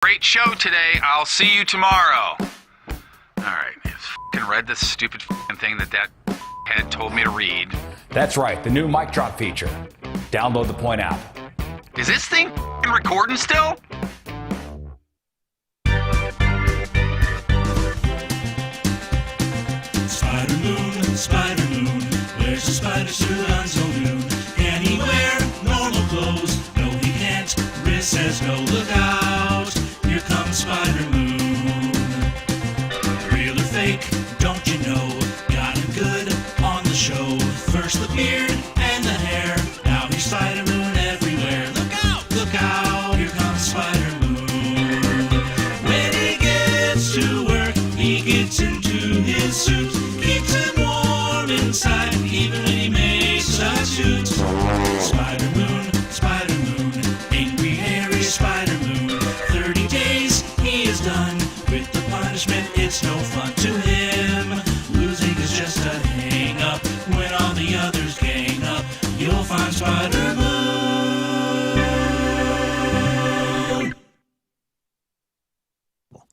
Great show today. I'll see you tomorrow. Alright, I f***ing read this stupid f***ing thing that head told me to read. That's right, the new mic drop feature. Download the Point app. Is this thing f***ing recording still? Spider Moon, wears a spider suit on so new. Can he wear normal clothes? No, he can't. Rizz says no, look out. Here comes Spider Moon. Real or fake, don't you know? Got him good on the show. First the beard and the hair. Now he's Spider Moon everywhere. Look out, here comes Spider Moon. When he gets to work, he gets into his suit. Keeps him warm inside, even when he makes a suit. Spider Moon, angry, hairy Spider Moon. 30 days he is done with the punishment. It's no fun to him. Losing is just a hang-up. When all the others gang up, you'll find Spider Moon.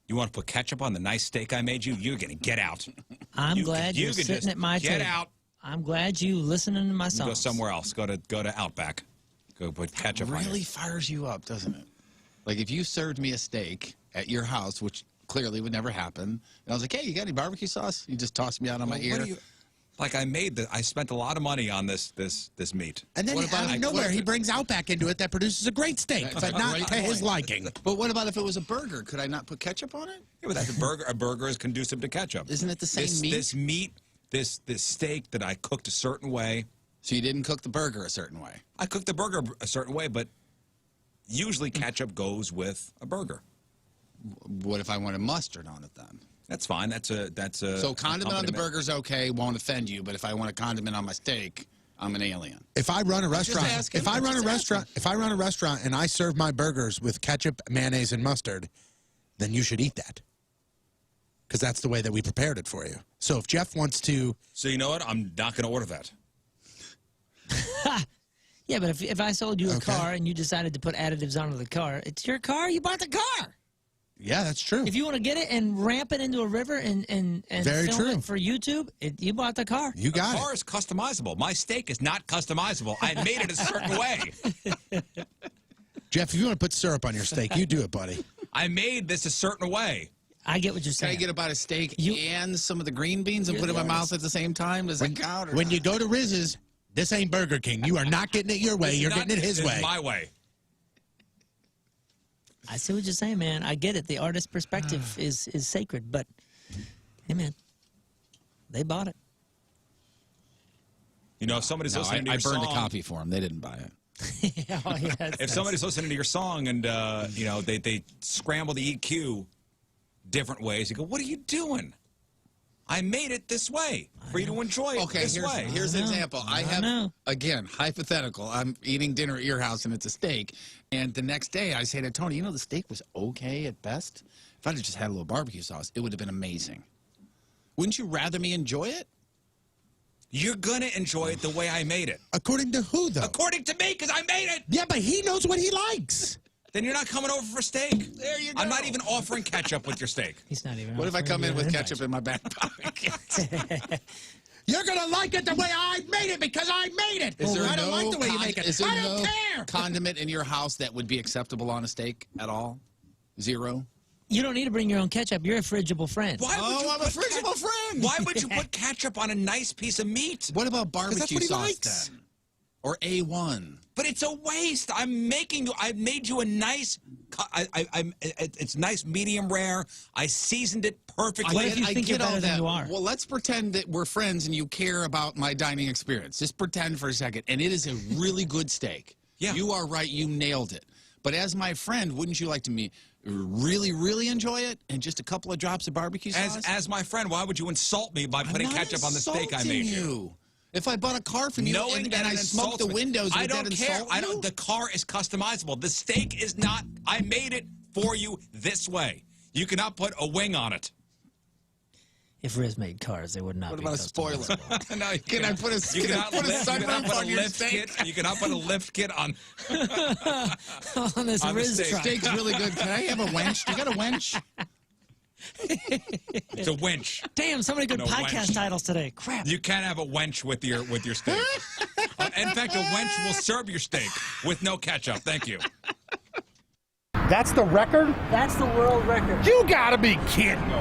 You want to put ketchup on the nice steak I made you? You're going to get out. I'm glad you're sitting at my table. Get out. I'm glad you listening to my songs. Go somewhere else. Go to Outback. Go put ketchup on it. Really fires you up, doesn't it? Like if you served me a steak at your house, which clearly would never happen, and I was like, "Hey, you got any barbecue sauce?" You just tossed me out on my ear. Like I spent a lot of money on this meat. And then out of nowhere, he brings Outback into it that produces a great steak, but not to his liking. But what about if it was a burger? Could I not put ketchup on it? Yeah, but that's a burger is conducive to ketchup. Isn't it the same meat? This meat, this steak that I cooked a certain way. So you didn't cook the burger a certain way? I cooked the burger a certain way, but usually ketchup goes with a burger. What if I wanted mustard on it then? That's fine. That's a So condiment on the burger's okay, won't offend you, but if I want a condiment on my steak, I'm an alien. If I run a restaurant, asking. if I run a restaurant and I serve my burgers with ketchup, mayonnaise, and mustard, then you should eat that. Because that's the way that we prepared it for you. So if Jeff wants to... So you know what? I'm not going to order that. Yeah, but if I sold you a car and you decided to put additives onto the car, it's your car. You bought the car. Yeah, that's true. If you want to get it and ramp it into a river and film it for YouTube, you bought the car. You got it. The car is customizable. My steak is not customizable. I made it a certain way. Jeff, if you want to put syrup on your steak, you do it, buddy. I made this a certain way. I get what you're Can saying. I get about a steak and some of the green beans and put it in my mouth at the same time? Does that count? When you go to Rizz's, this ain't Burger King. You are not getting it your way. You're getting it his way. It's my way. I see what you're saying, man. I get it. The artist's perspective is sacred, but hey, man, they bought it. You know, if somebody's listening to your song, I burned a copy for them. They didn't buy it. If somebody's listening to your song and you know they scramble the EQ different ways, you go, "What are you doing? I made it this way for you to enjoy it this way." Here's an example. I have, again, hypothetical. I'm eating dinner at your house, and it's a steak. And the next day, I say to Tony, you know, the steak was okay at best. If I'd have just had a little barbecue sauce, it would have been amazing. Wouldn't you rather me enjoy it? You're going to enjoy it the way I made it. According to who, though? According to me, because I made it. Yeah, but he knows what he likes. Then you're not coming over for steak. There you go. I'm not even offering ketchup with your steak. He's not even. What if I come in with ketchup in my back pocket? You're going to like it the way I made it because I made it. I don't like the way you make it. Is there I don't no care. condiment in your house that would be acceptable on a steak at all? Zero? You don't need to bring your own ketchup. You're a frigible friend. Why would you I'm a frigible friend. Why would you put ketchup on a nice piece of meat? What about barbecue that's what he sauce likes. then? Or A1? But it's a waste. I made you a nice. It's nice medium rare. I seasoned it perfectly. What if you think you're better than you are? Well, let's pretend that we're friends and you care about my dining experience. Just pretend for a second. And it is a really good steak. Yeah. You are right. You nailed it. But as my friend, wouldn't you like to really, really enjoy it? And just a couple of drops of barbecue sauce? As my friend, why would you insult me by putting ketchup on the steak I made you? If I bought a car from you and I smoked the windows, would that insult you? The car is customizable. The steak is not. I made it for you this way. You cannot put a wing on it. If Rizz made cars, they would not What be about a spoiler? No, you Can I cannot. put a, You can I cannot put a lift- you cannot sunroof put a on your lift steak? kit. You cannot put a lift kit on. on this On the Rizz steak. truck. Steak's really good. Can I have a wench? You got a wench? It's a winch. Damn, so many good No, podcast wench. titles today. Crap. You can't have a wench with your steak. In fact, a wench will serve your steak with no ketchup. Thank you. That's the record? That's the world record. You gotta be kidding.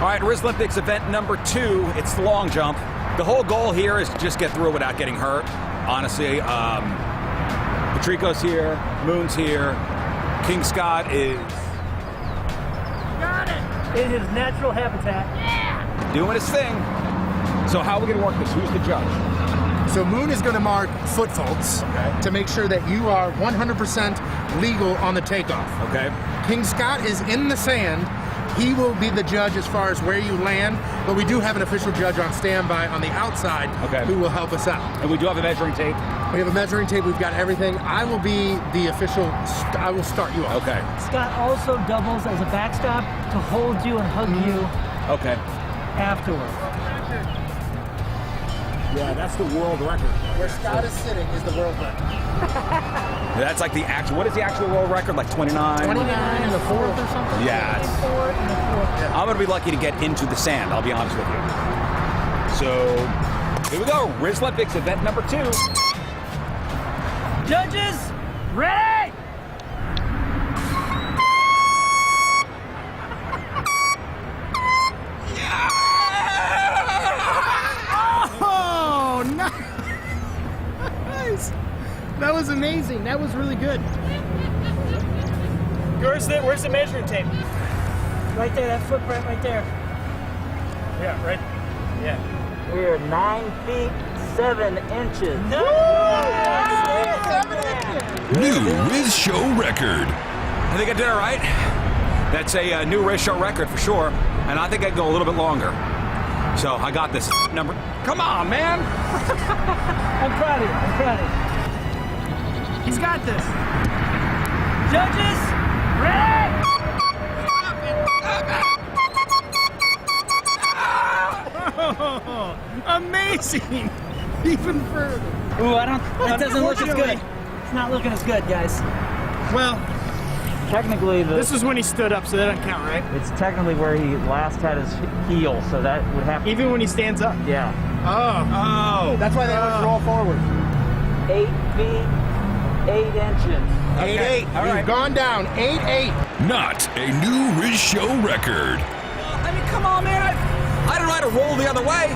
All right, Rizz Olympics event number 2. It's the long jump. The whole goal here is to just get through without getting hurt. Honestly, Patrico's here, Moon's here, King Scott is In his natural habitat. doing his thing. So how are we gonna work this? Who's the judge? So Moon is going to mark foot faults to make sure that you are 100% legal on the takeoff. Okay. King Scott is in the sand. He will be the judge as far as where you land, but we do have an official judge on standby on the outside who will help us out. And we do have a measuring tape. We have a measuring tape. We've got everything. I will be the official. I will start you off. Okay. Scott also doubles as a backstop to hold you and hug you Okay. afterwards. Yeah, that's the world record. Where Scott is sitting is the world record. That's like the actual. What is the actual world record? Like 29. 29 and a fourth or something. Yeah. it's- I'm gonna be lucky to get into the sand. I'll be honest with you. So here we go. Rizz Olympics event number 2. Judges, ready? Oh, nice. That was amazing. That was really good. Where's the measuring tape? Right there, that footprint right there. Yeah, right. Yeah. We're 9 feet 7 inches. New Rizz Show record. I think I did it right. That's a new Rizz Show record for sure. And I think I'd go a little bit longer. So I got this number. Come on, man. I'm proud of you. I'm proud of you. He's got this. Judges, ready? Oh, amazing. Even further. Ooh, that doesn't look as good. It's not looking as good, guys. Well, Technically, this is when he stood up, so that doesn't count, right? it's technically where he last had his heel, so that would have to. Even when he stands up. Yeah. Oh. That's why they always roll forward. 8 feet 8 inches. 8-8. You've gone down. 8-8. Not a new Rizz Show record. I mean, come on, man. I don't know how to roll the other way.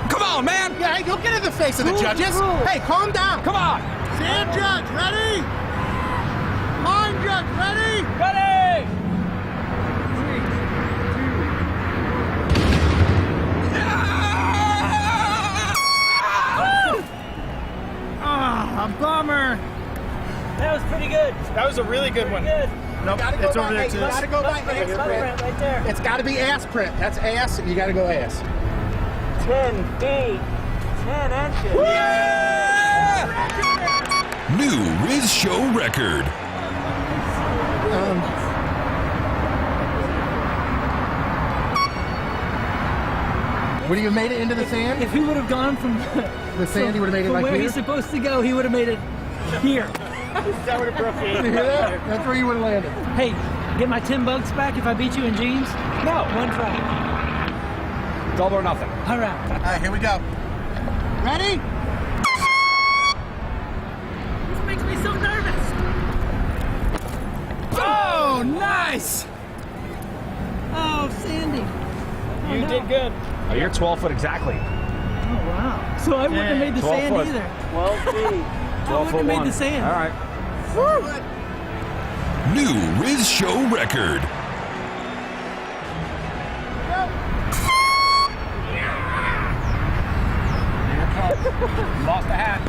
Come on, man. Yeah, hey, don't get in the face of the Rules are judges. rules. Hey, calm down. Come on. Sand judge, ready? Line judge, ready? Ready! Ah, a bummer. That was pretty good. That was a really good one. Good. Nope, Gotta go it's over by, there hey, too. you gotta go by ass Footprint print. right there. It's gotta be ass print. That's ass. You gotta go ass. 10 feet 10 inches. New Rizz Show record. Would you have made it into the sand? If he would have gone from The sand, you would have made it from like where here? he's supposed to go, he would have made it here. That would have broke You hear that? That's where you would have landed. Hey, get my 10 bucks back if I beat you in jeans? No. One try. Double or nothing. All right. All right, here we go. Ready? This makes me so nervous. Oh, nice. Oh, Sandy. Oh, You no. did good. Oh, you're 12 foot exactly. Oh, wow. So I wouldn't have made the 12 sand foot. either. 12 feet. 12 wouldn't foot have made 1. the sand. All right. New Rizz Show record. Lost the hat.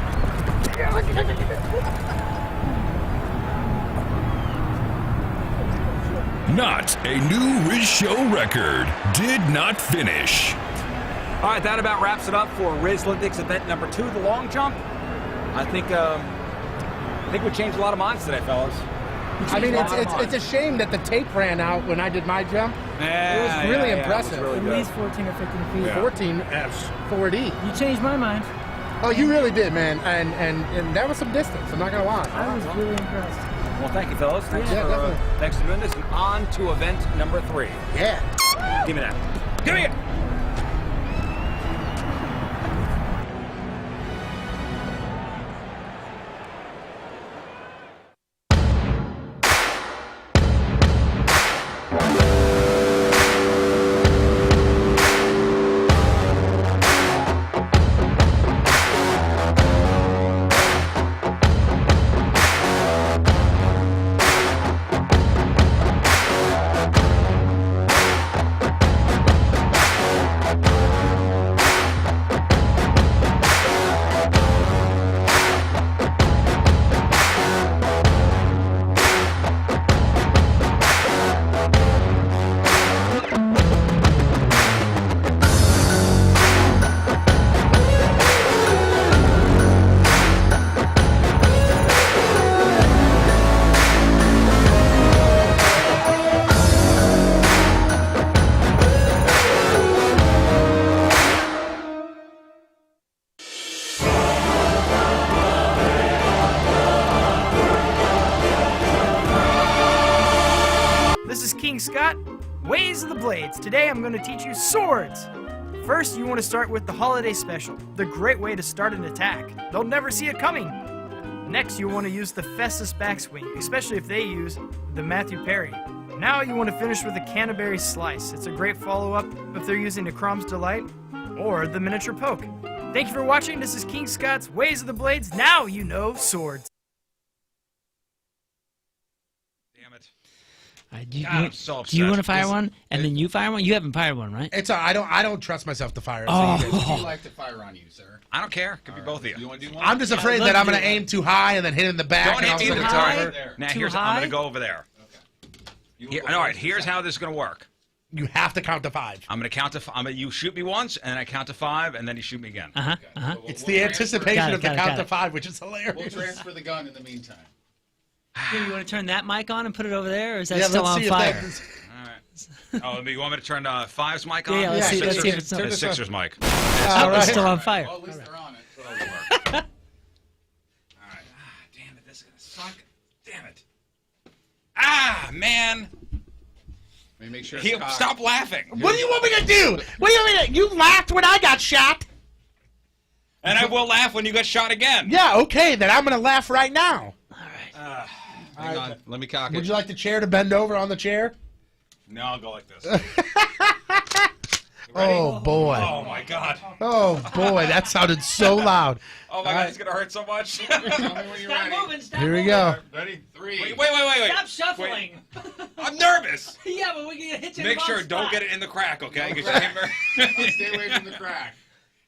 Not a new Rizz Show record. Did not finish. All right, that about wraps it up for Rizz Olympics event number 2, the long jump. I think we changed a lot of minds today, fellas. I mean, it's a shame that the tape ran out when I did my jump. It was really impressive. It was really At least 14 or 15 feet. Yeah. 14 at 4D. You changed my mind. Oh, you really did, man. And that was some distance. I'm not gonna lie. I was really impressed. Well, thank you, fellas. Thanks, Yeah, definitely. thanks for doing this. And on to event number 3. Yeah. Give me that. Give me it. Scott, Ways of the Blades. Today I'm going to teach you swords. First, you want to start with the Holiday Special, the great way to start an attack. They'll never see it coming. Next, you want to use the Festus Backswing, especially if they use the Matthew Perry. Now you want to finish with the Canterbury Slice. It's a great follow-up if they're using the Crom's Delight or the Miniature Poke. Thank you for watching. This is King Scott's Ways of the Blades. Now you know swords. Do you, God, I'm so do you want to obsessed. fire one, and then you fire one? You haven't fired one, right? It's I don't trust myself to fire. Oh. Would you like to fire on you, sir? I don't care. Could be both of you. You want to do one? I'm just afraid that I'm going to aim too high and then hit it in the back. Don't and hit me all in of the a sudden target. it's over. Now Too I'm high? going to go over there. Here, all right, here's how this is going to work. You have to count to 5. I'm going to count to. You shoot me once, and then I count to 5, and then you shoot me again. It's the anticipation Got it, of the got it, count got to it. 5, which is hilarious. We'll transfer the gun in the meantime. Here, you want to turn that mic on and put it over there, or is that Yeah, still let's on see if fire? that- Oh, you want me to turn 5's mic on? Yeah, let's see if Sixers, it's on. the Sixers mic. Oh, All it's right. still on fire. Well, at least they're on it. So that'll work. All right. Damn it, this is going to suck. Damn it. Ah, man. Let me make sure. Stop laughing. What do you want me to do? What do you want me to? You laughed when I got shot. And I will laugh when you get shot again. Yeah, okay, then I'm going to laugh right now. Hang on. Let me cock it. Would you like the chair to bend over on the chair? No, I'll go like this. Oh, boy. Oh, my God. Oh, boy, that sounded so loud. Oh, my God, it's going to hurt so much. Tell me when you're ready. Stop Here we go. Ready? 3. Wait. Stop shuffling. I'm nervous. Yeah, but we're going to hit you in Make the sure, wrong don't spot. get it in the crack, okay? 'Cause you hammer- Stay away from the crack.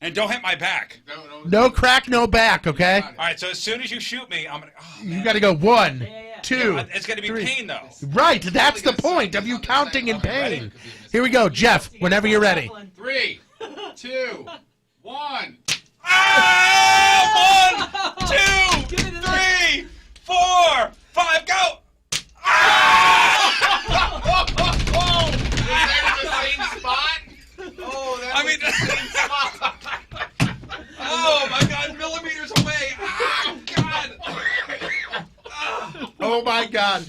And don't hit my back. No crack, no back, okay? All right, so as soon as you shoot me, I'm going to... Oh, You got to go 1, 2. Yeah, it's going to be 3. pain, though. Right, that's the point of you counting in pain. Here we go, Jeff, whenever you're ready. 3, 2, 1. Ah! 1, 2, 3, 4, 5, go! Ah! Is that in the same spot? Oh, that I mean, the same spot. oh my God, millimeters away! Ah, God! Oh, my God.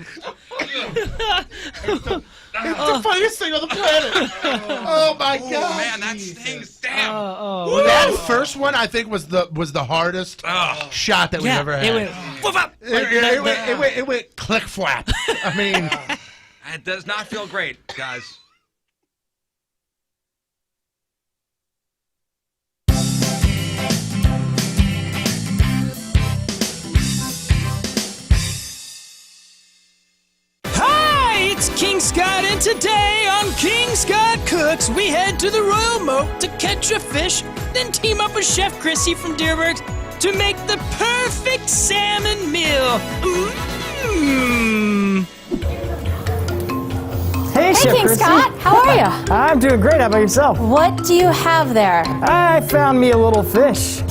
It's the funniest thing on the planet. Oh, my Oh God. man, that stings! Damn! That first one, I think, was the hardest shot that we've Yeah, ever had. it went woof up. It went click flap. I mean, It does not feel great, guys. Hi, it's King Scott, and today on King Scott Cooks, we head to the Royal Moat to catch a fish, then team up with Chef Chrissy from Deerbergs to make the perfect perfect salmon meal. Mmm. Hey, Chef King Christy. Scott, how are you? I'm doing great. How about yourself? What do you have there? I found me a little fish.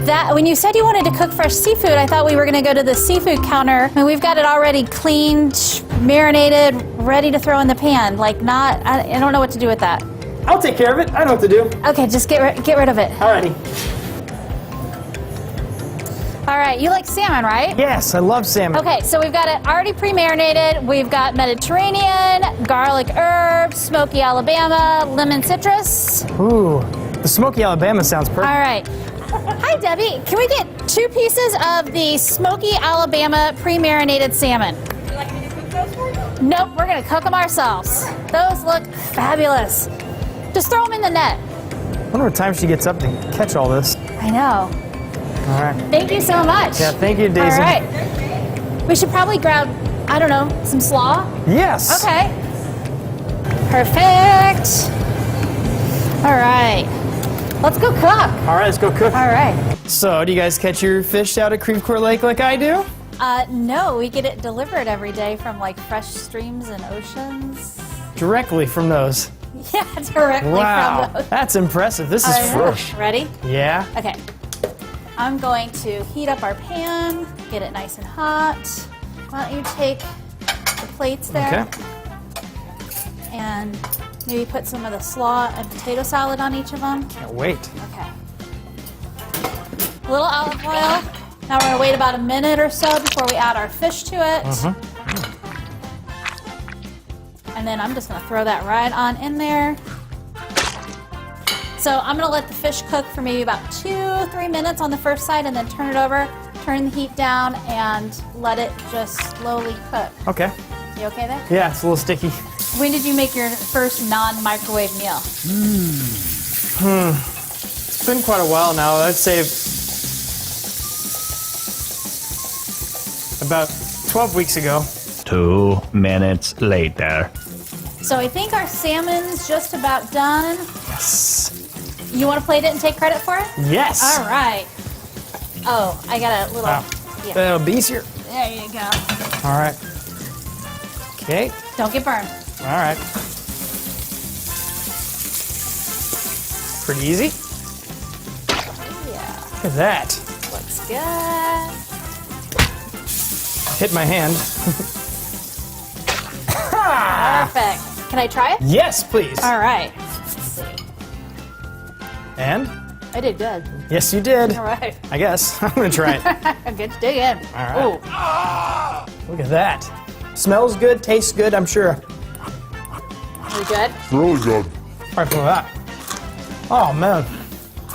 That when you said you wanted to cook fresh seafood, I thought we were going to go to the seafood counter, and we've got it already cleaned, marinated, ready to throw in the pan. Like I don't know what to do with that. I'll take care of it. I know what to do. Okay, just get rid of it. Alrighty. All right, you like salmon, right? Yes, I love salmon. Okay, so we've got it already pre-marinated. We've got Mediterranean, garlic herb, smoky Alabama, lemon citrus. Ooh, the smoky Alabama sounds perfect. All right. Hi, Debbie. Can we get 2 pieces of the smoky Alabama pre-marinated salmon? Would you like me to cook those for you? Nope, we're gonna cook them ourselves. Those look fabulous. Just throw them in the net. I wonder what time she gets up to catch all this. I know. All right. Thank you so much. Yeah, thank you, Daisy. All right. We should probably grab, I don't know, some slaw. Yes. Okay. Perfect. All right. Let's go cook. All right, let's go cook. All right. So, do you guys catch your fish out at Creve Coeur Lake like I do? No, we get it delivered every day from like fresh streams and oceans. Directly from those. Yeah, directly Wow, from those. that's impressive. This is fresh. Ready? Yeah. Okay. I'm going to heat up our pan, get it nice and hot. Why don't you take the plates there? Okay. And maybe put some of the slaw and potato salad on each of them. Can't wait. Okay. A little olive oil. Now we're gonna wait about a minute or so before we add our fish to it. And then I'm just gonna throw that right on in there. So I'm gonna let the fish cook for maybe about 2-3 minutes on the first side and then turn it over, turn the heat down, and let it just slowly cook. Okay. You okay there? Yeah, it's a little sticky. When did you make your first non-microwave meal? It's been quite a while now. I'd say about 12 weeks ago. 2 minutes later. So I think our salmon's just about done. Yes. You want to plate it and take credit for it? Yes. All right. Oh, I got a little. Wow. Yeah. That'll be easier. There you go. All right. Okay. Don't get burned. All right. Pretty easy. Yeah. Look at that. Looks good. Hit my hand. Perfect. Can I try it? Yes, please. All right. Let's see. And? I did good. Yes, you did. All right. I guess. I'm going to try it. Good to dig in. All right. Look at that. Smells good, tastes good, I'm sure. Are we good? Really good. All right, look at that. Oh, man.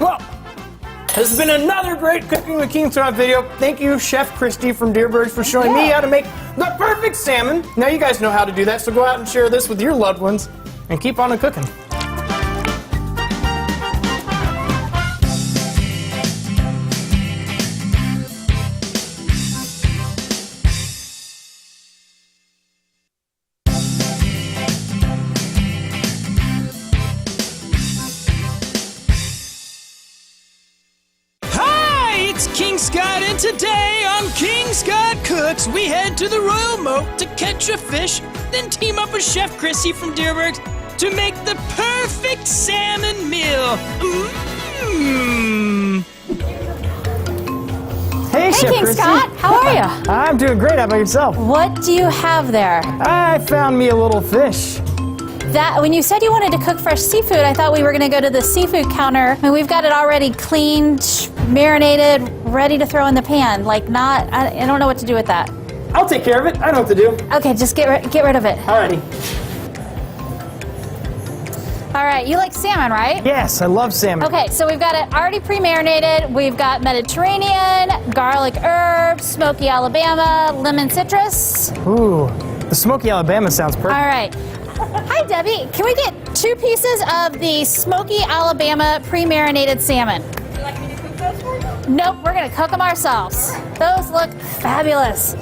Well, this has been another great Cooking with King Scott video. Thank you, Chef Christy from Deerbirds, for showing me how to make the perfect salmon. Now you guys know how to do that, so go out and share this with your loved ones and keep on cooking. King Scott, and today on King Scott Cooks, we head to the Royal Moat to catch a fish, then team up with Chef Chrissy from Deerbergs to make the perfect salmon meal. Mmm. Hey, Chef King Christy. Scott, how are you? I'm doing great. How about yourself? What do you have there? I found me a little fish. That when you said you wanted to cook fresh seafood, I thought we were going to go to the seafood counter, and we've got it already cleaned, marinated, ready to throw in the pan. Like I don't know what to do with that. I'll take care of it. I know what to do. Okay, just get rid of it. Alrighty. All right, you like salmon, right? Yes, I love salmon. Okay, so we've got it already pre-marinated. We've got Mediterranean, garlic herb, smoky Alabama, lemon citrus. Ooh, the smoky Alabama sounds perfect. All right. Hi, Debbie. Can we get 2 pieces of the smoky Alabama pre-marinated salmon? Would you like me to cook those for you? Nope, we're gonna cook them ourselves. Those look fabulous.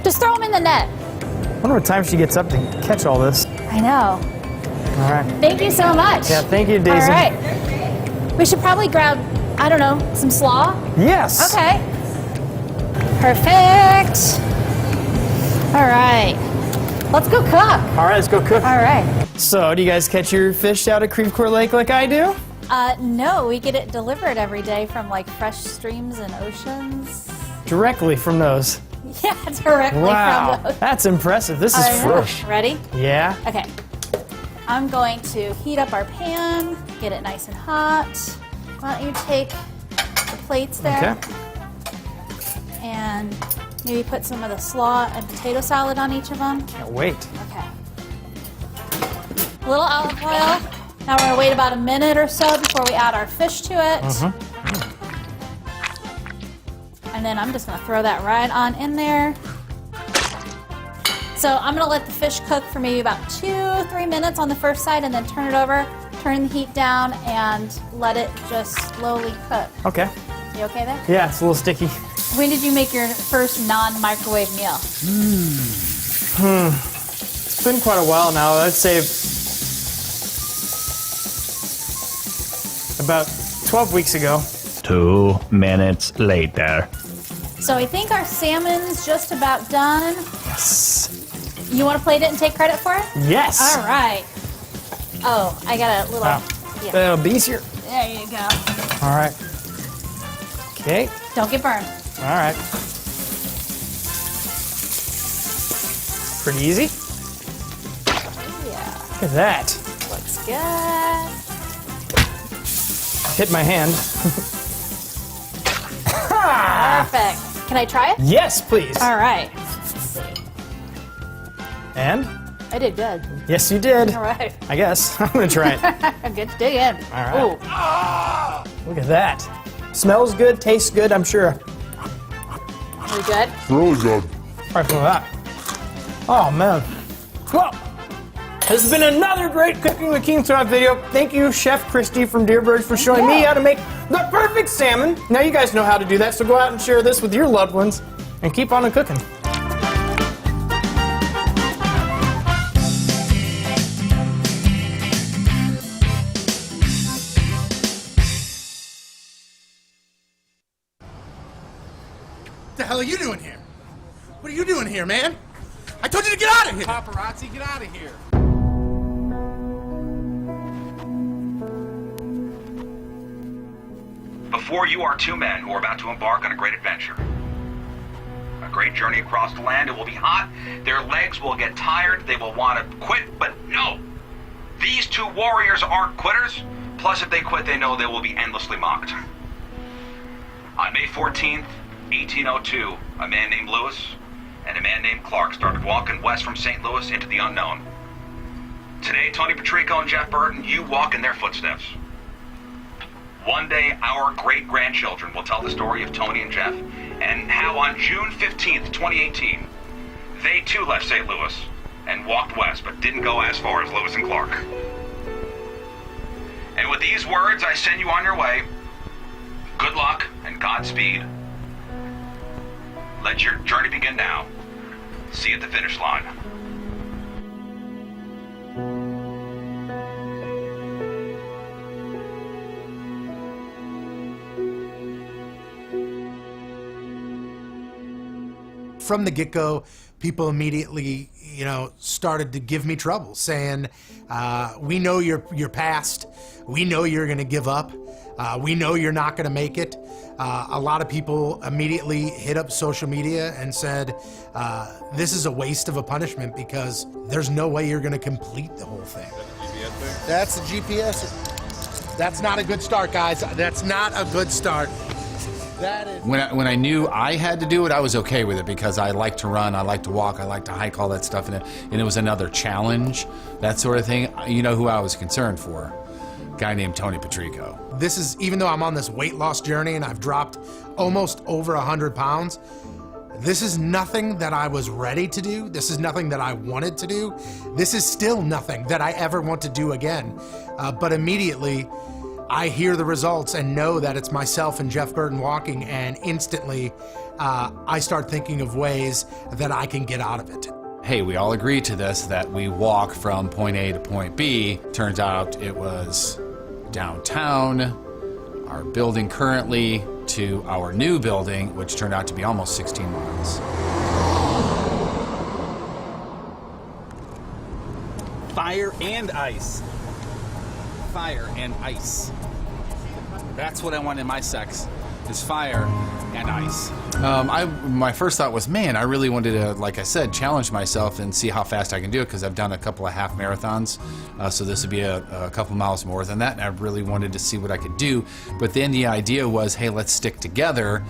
Just throw them in the net. I wonder what time she gets up to catch all this. I know. All right. Thank you so much. Yeah, thank you, Daisy. All right. We should probably grab, I don't know, some slaw. Yes. Okay. Perfect. All right. Let's go cook. All right, let's go cook. All right. So, do you guys catch your fish out of Creve Coeur Lake like I do? No, we get it delivered every day from like fresh streams and oceans. Directly from those. Yeah, directly Wow, from those. that's impressive. This is fresh. Ready? Yeah. Okay. I'm going to heat up our pan, get it nice and hot. Why don't you take the plates there? Okay. And maybe put some of the slaw and potato salad on each of them. Can't wait. Okay. A little olive oil. Now we're gonna wait about a minute or so before we add our fish to it. And then I'm just gonna throw that right on in there. So I'm gonna let the fish cook for maybe about 2-3 minutes on the first side and then turn it over, turn the heat down, and let it just slowly cook. Okay. You okay there? Yeah, it's a little sticky. When did you make your first non-microwave meal? It's been quite a while now. I'd say about 12 weeks ago. 2 minutes later. So I think our salmon's just about done. Yes. You want to plate it and take credit for it? Yes. All right. Oh, I got a little. Wow. Yeah. Little easier. There you go. All right. Okay. Don't get burned. All right. Pretty easy. Yeah. Look at that. Looks good. Hit my hand. Perfect. Can I try it? Yes, please. All right. Let's see. And? I did good. Yes, you did. All right. I guess. I'm going to try it. Good to dig in. All right. Look at that. Smells good, tastes good, I'm sure. Are we good? Really good. All right, look at that. Oh, man. Well, this has been another great Cooking with King Scott video. Thank you, Chef Christy from Deerbirds, for showing me how to make the perfect salmon. Now you guys know how to do that, so go out and share this with your loved ones and keep on cooking. What the hell are you doing here? What are you doing here, man? I told you to get out of here! Paparazzi, get out of here. Before you are two men who are about to embark on a great adventure. A great journey across the land. It will be hot. Their legs will get tired. They will want to quit, but no. These two warriors aren't quitters. Plus, if they quit, they know they will be endlessly mocked. On May 14th, 1802, a man named Lewis and a man named Clark started walking west from St. Louis into the unknown. Today, Tony Patrico and Jeff Burton, you walk in their footsteps. One day, our great-grandchildren will tell the story of Tony and Jeff and how on June 15th, 2018, they too left St. Louis and walked west, but didn't go as far as Lewis and Clark. And with these words, I send you on your way. Good luck and Godspeed. Let your journey begin now. See you at the finish line. From the get-go, people immediately, started to give me trouble, saying, we know your past, we know you're gonna give up, we know you're not gonna make it. A lot of people immediately hit up social media and said, this is a waste of a punishment because there's no way you're gonna complete the whole thing. That's the GPS. That's not a good start, guys. That's not a good start. That is. When I knew I had to do it, I was okay with it because I like to run, I like to walk, I like to hike, all that stuff, and it was another challenge, that sort of thing. You know who I was concerned for? A guy named Tony Patrico. This is, even though I'm on this weight loss journey and I've dropped almost over 100 pounds, this is nothing that I was ready to do. This is nothing that I wanted to do. This is still nothing that I ever want to do again. But immediately, I hear the results and know that it's myself and Jeff Burton walking, and instantly I start thinking of ways that I can get out of it. Hey, we all agreed to this, that we walk from point A to point B. Turns out it was downtown, our building currently, to our new building, which turned out to be almost 16 miles. Fire and ice. Fire and ice. That's what I want in my sex, is fire and ice. My first thought was, man, I really wanted to, like I said, challenge myself and see how fast I can do it, because I've done a couple of half marathons, so this would be a couple miles more than that, and I really wanted to see what I could do. But then the idea was, hey, let's stick together,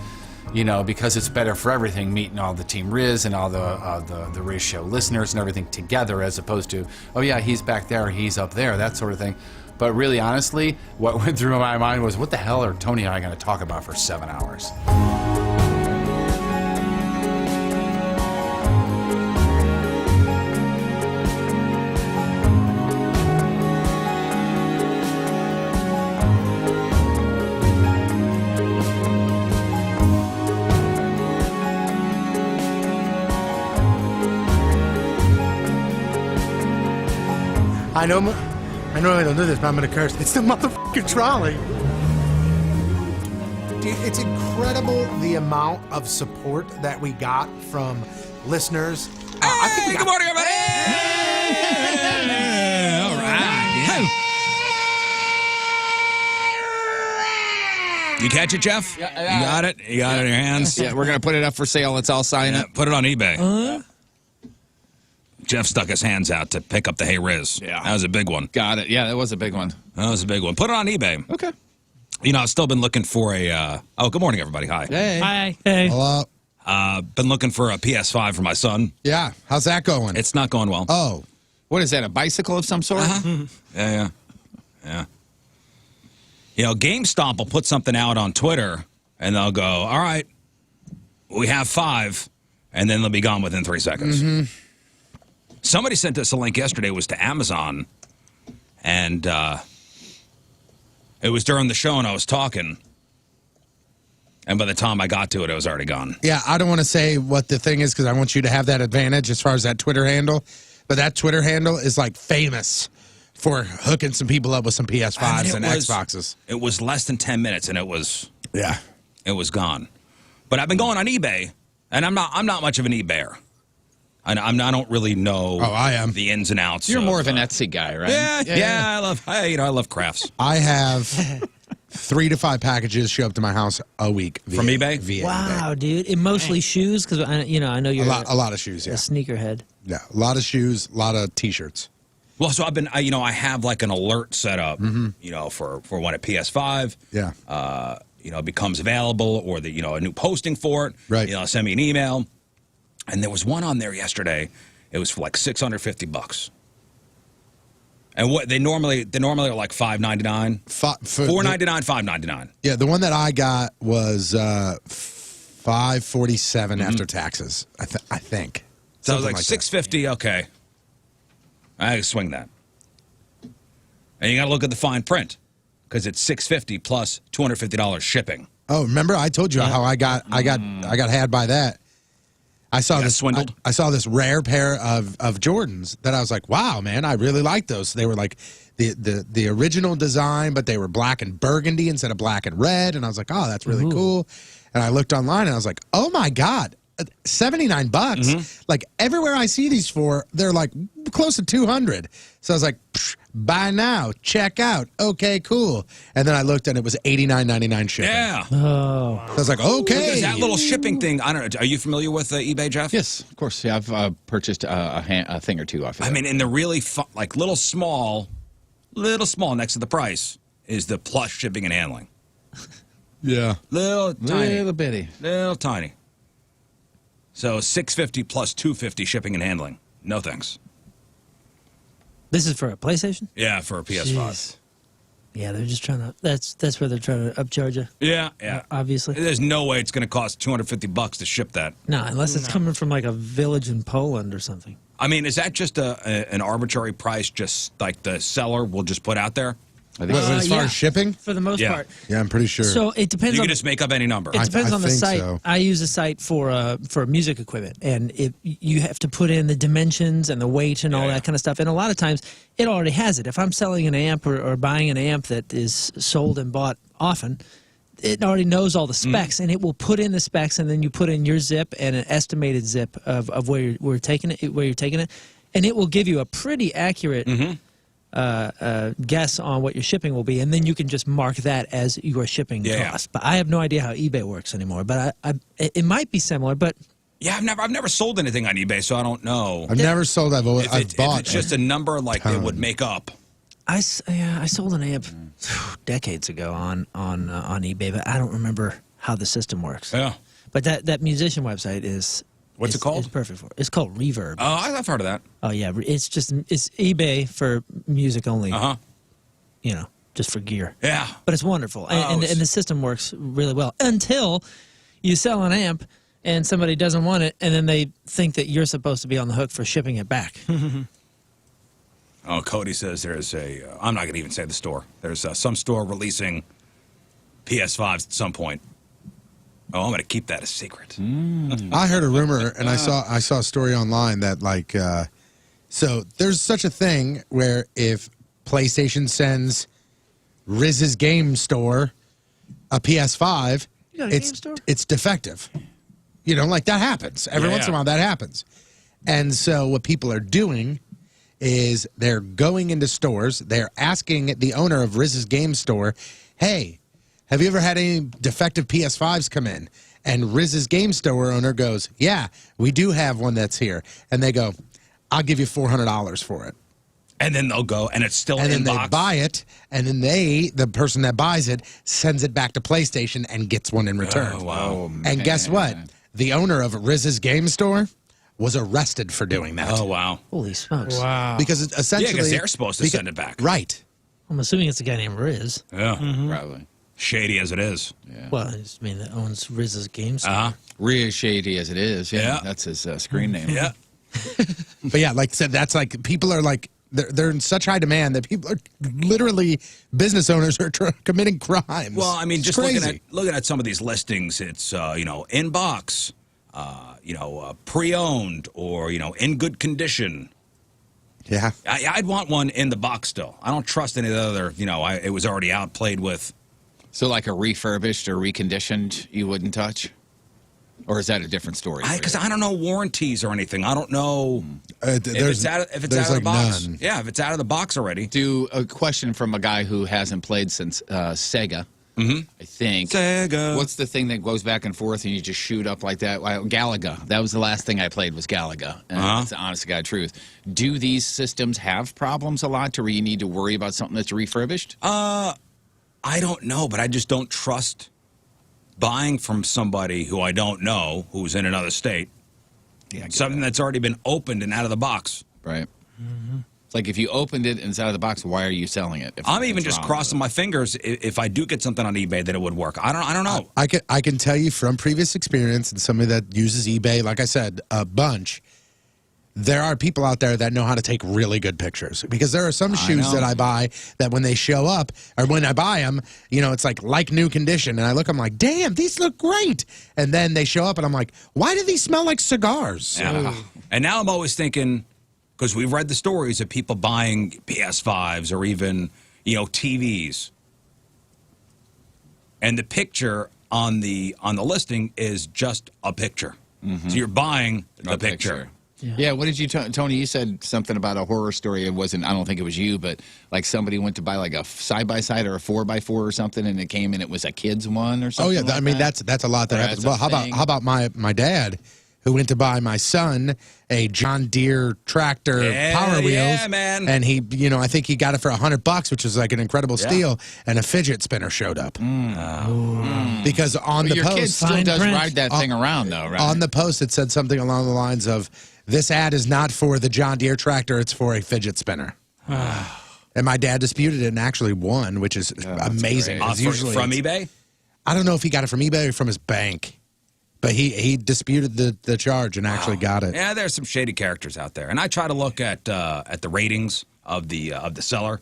you know, because it's better for everything, meeting all the Team Rizz and all the Rizz Show listeners and everything together, as opposed to, oh yeah, he's back there, he's up there, that sort of thing. But really, honestly, what went through my mind was, what the hell are Tony and I going to talk about for 7 hours? I normally don't do this, but I'm going to curse. It's the motherfucking trolley. Dude, it's incredible the amount of support that we got from listeners. I think we got... Good morning, everybody. All right. You catch it, Jeff? Yeah, you got it? You got it in your hands? Yeah, we're going to put it up for sale. Let's all sign up. Put it on eBay. Jeff stuck his hands out to pick up the Hey Rizz. Yeah. That was a big one. Got it. Yeah, that was a big one. That was a big one. Put it on eBay. Okay. You know, I've still been looking for a... oh, good morning, everybody. Hi. Hey. Hi. Hey. Hello. Been looking for a PS5 for my son. Yeah. How's that going? It's not going well. Oh. What is that, a bicycle of some sort? Yeah. You know, GameStop will put something out on Twitter, and they'll go, all right, we have 5, and then they'll be gone within 3 seconds. Mm-hmm. Somebody sent us a link yesterday. It was to Amazon, and it was during the show, and I was talking, and by the time I got to it, it was already gone. Yeah, I don't want to say what the thing is because I want you to have that advantage as far as that Twitter handle. But that Twitter handle is like famous for hooking some people up with some PS5s and Xboxes. It was less than 10 minutes, and it was gone. But I've been going on eBay, and I'm not much of an eBayer. I don't really know. Oh, I am. The ins and outs. You're more of an Etsy guy, right? Yeah. I love crafts. I have 3 to 5 packages show up to my house a week from eBay. Via Wow, eBay. dude! And mostly shoes, because I know you're a lot of shoes. Yeah, a sneakerhead. Yeah, a lot of shoes, a lot of T-shirts. Well, so I have like an alert set up, for when a PS5, becomes available, or a new posting for it. Right. Send me an email. And there was one on there yesterday. It was for like $650. And what they normally are like $5.99, $4.99, $5.99. Yeah, the one that I got was $5.47 after taxes. I think. So I was like $650. Okay, I can swing that. And you got to look at the fine print because it's $650 plus $250 shipping. Oh, remember I told you how I got had by that. I saw this swindled. I saw this rare pair of Jordans that I was like, wow, man, I really like those. They were like the original design, but they were black and burgundy instead of black and red. And I was like, oh, that's really cool. And I looked online and I was like, oh my God, $79. Like everywhere I see these for, they're like close to 200. So I was like, buy now, check out. Okay, cool. And then I looked and it was $89.99 shipping. Yeah. Oh. So I was like, okay. Because that little shipping thing, I don't know. Are you familiar with eBay, Jeff? Yes, of course. Yeah, I've purchased a thing or two off of it. I mean, in the really little small next to the price is the plus shipping and handling. Yeah. Little tiny. Little bitty. Little tiny. So $650 plus $250 shipping and handling. No thanks. This is for a PlayStation? Yeah, for a PS5. Jeez. Yeah, they're just trying to. That's where they're trying to upcharge you. Yeah. Obviously. There's no way it's going to cost $250 to ship that. No, unless it's coming from like a village in Poland or something. I mean, is that just an arbitrary price, just like the seller will just put out there? I think As far as shipping? For the most part. Yeah, I'm pretty sure. So it depends You on. can just make up any number. It depends I on the think site. so. I use a site for music equipment, and you have to put in the dimensions and the weight and all that kind of stuff. And a lot of times, it already has it. If I'm selling an amp or buying an amp that is sold and bought often, it already knows all the specs, and it will put in the specs, and then you put in your zip and an estimated zip of where you're taking it, and it will give you a pretty accurate guess on what your shipping will be, and then you can just mark that as your shipping cost. But I have no idea how eBay works anymore. But it might be similar, but. Yeah, I've never sold anything on eBay, so I don't know. I've never sold. I've bought. If it's just a number like it would make up. I sold an amp decades ago on eBay, but I don't remember how the system works. Yeah. But that musician website is What's it called? It's perfect for it. It's called Reverb. Oh, I've heard of that. Oh yeah, it's eBay for music only. You know, just for gear. Yeah. But it's wonderful, and the system works really well until you sell an amp and somebody doesn't want it, and then they think that you're supposed to be on the hook for shipping it back. Oh, Cody says there's I'm not going to even say the store. There's some store releasing PS5s at some point. Oh, I'm going to keep that a secret. I heard a rumor, and I saw a story online that so there's such a thing where if PlayStation sends Rizz's Game Store a PS5, it's defective. You know, like that happens. Every once in a while that happens. And so what people are doing is they're going into stores, they're asking the owner of Rizz's Game Store, hey, have you ever had any defective PS5s come in? And Rizz's Game Store owner goes, yeah, we do have one that's here. And they go, I'll give you $400 for it. And then they'll go, and it's still in box. And then box. they buy it, and then the person that buys it, sends it back to PlayStation and gets one in return. Oh, wow. And guess what? The owner of Rizz's Game Store was arrested for doing that. Oh, wow. Holy smokes. Wow. Because it essentially... because they're supposed to send it back. Right. I'm assuming it's a guy named Rizz. Yeah. Probably. Shady as it is. Yeah. Well, I mean, that owns Rizz's Game Store. Really shady as it is. Yeah. That's his screen name. Yeah. But yeah, like I said, that's like, people are like, they're in such high demand that people are literally, business owners are committing crimes. Well, I mean, It's just crazy. looking at some of these listings, it's, in box, pre-owned, or, in good condition. Yeah. I'd want one in the box still. I don't trust any of the other, it was already out, played with. So like a refurbished or reconditioned, you wouldn't touch? Or is that a different story? Because I don't know warranties or anything. I don't know if it's out of the box. None. Yeah, if it's out of the box already. Do a question from a guy who hasn't played since Sega. I think. Sega. What's the thing that goes back and forth and you just shoot up like that? Galaga. That was the last thing I played was Galaga. And it's the honest to God truth. Do these systems have problems a lot to where you need to worry about something that's refurbished? I don't know, but I just don't trust buying from somebody who I don't know, who's in another state, something that's already been opened and out of the box. Right. It's like if you opened it and it's out of the box, why are you selling it? I'm even just crossing my fingers if I do get something on eBay that it would work. I don't know. I can tell you from previous experience and somebody that uses eBay, like I said, a bunch, there are people out there that know how to take really good pictures. Because there are some shoes that I buy that when they show up, or when I buy them, it's like new condition. And I look, I'm like, damn, these look great. And then they show up and I'm like, why do these smell like cigars? Yeah. And now I'm always thinking, because we've read the stories of people buying PS5s or even, TVs. And the picture on the listing is just a picture. So you're buying the picture. Yeah, what did you, Tony, you said something about a horror story. It wasn't, I don't think it was you, but like somebody went to buy like a side-by-side or a 4x4 or something, and it came and it was a kid's one or something. Oh, yeah, like I mean, that? that's a lot that happens. Well, how about my dad, who went to buy my son a John Deere tractor Power Wheels. Yeah, man. And he, I think he got it for $100, which is like an incredible steal, and a fidget spinner showed up. Because on the your post... kid still does ride that thing around, though, right? On the post, it said something along the lines of, this ad is not for the John Deere tractor, it's for a fidget spinner. And my dad disputed it and actually won, which is amazing. From eBay? I don't know if he got it from eBay or from his bank. But he disputed the charge and actually got it. Yeah, there's some shady characters out there. And I try to look at the ratings of the seller.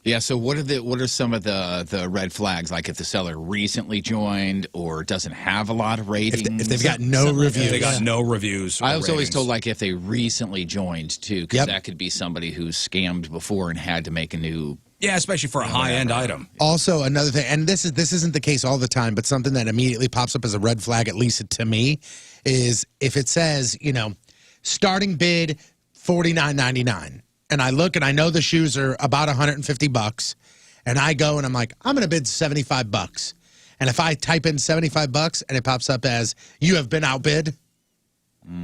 Yeah, so what are some of the red flags? Like if the seller recently joined or doesn't have a lot of ratings? If they've got no reviews. If they got no reviews. I was always told like if they recently joined too, because that could be somebody who's scammed before and had to make a new Yeah, especially for a high-end item. Also, another thing, and this isn't the case all the time, but something that immediately pops up as a red flag, at least to me, is if it says, starting bid $49.99, and I look and I know the shoes are about $150, and I go and I'm like, I'm going to bid $75. And if I type in $75 and it pops up as you have been outbid,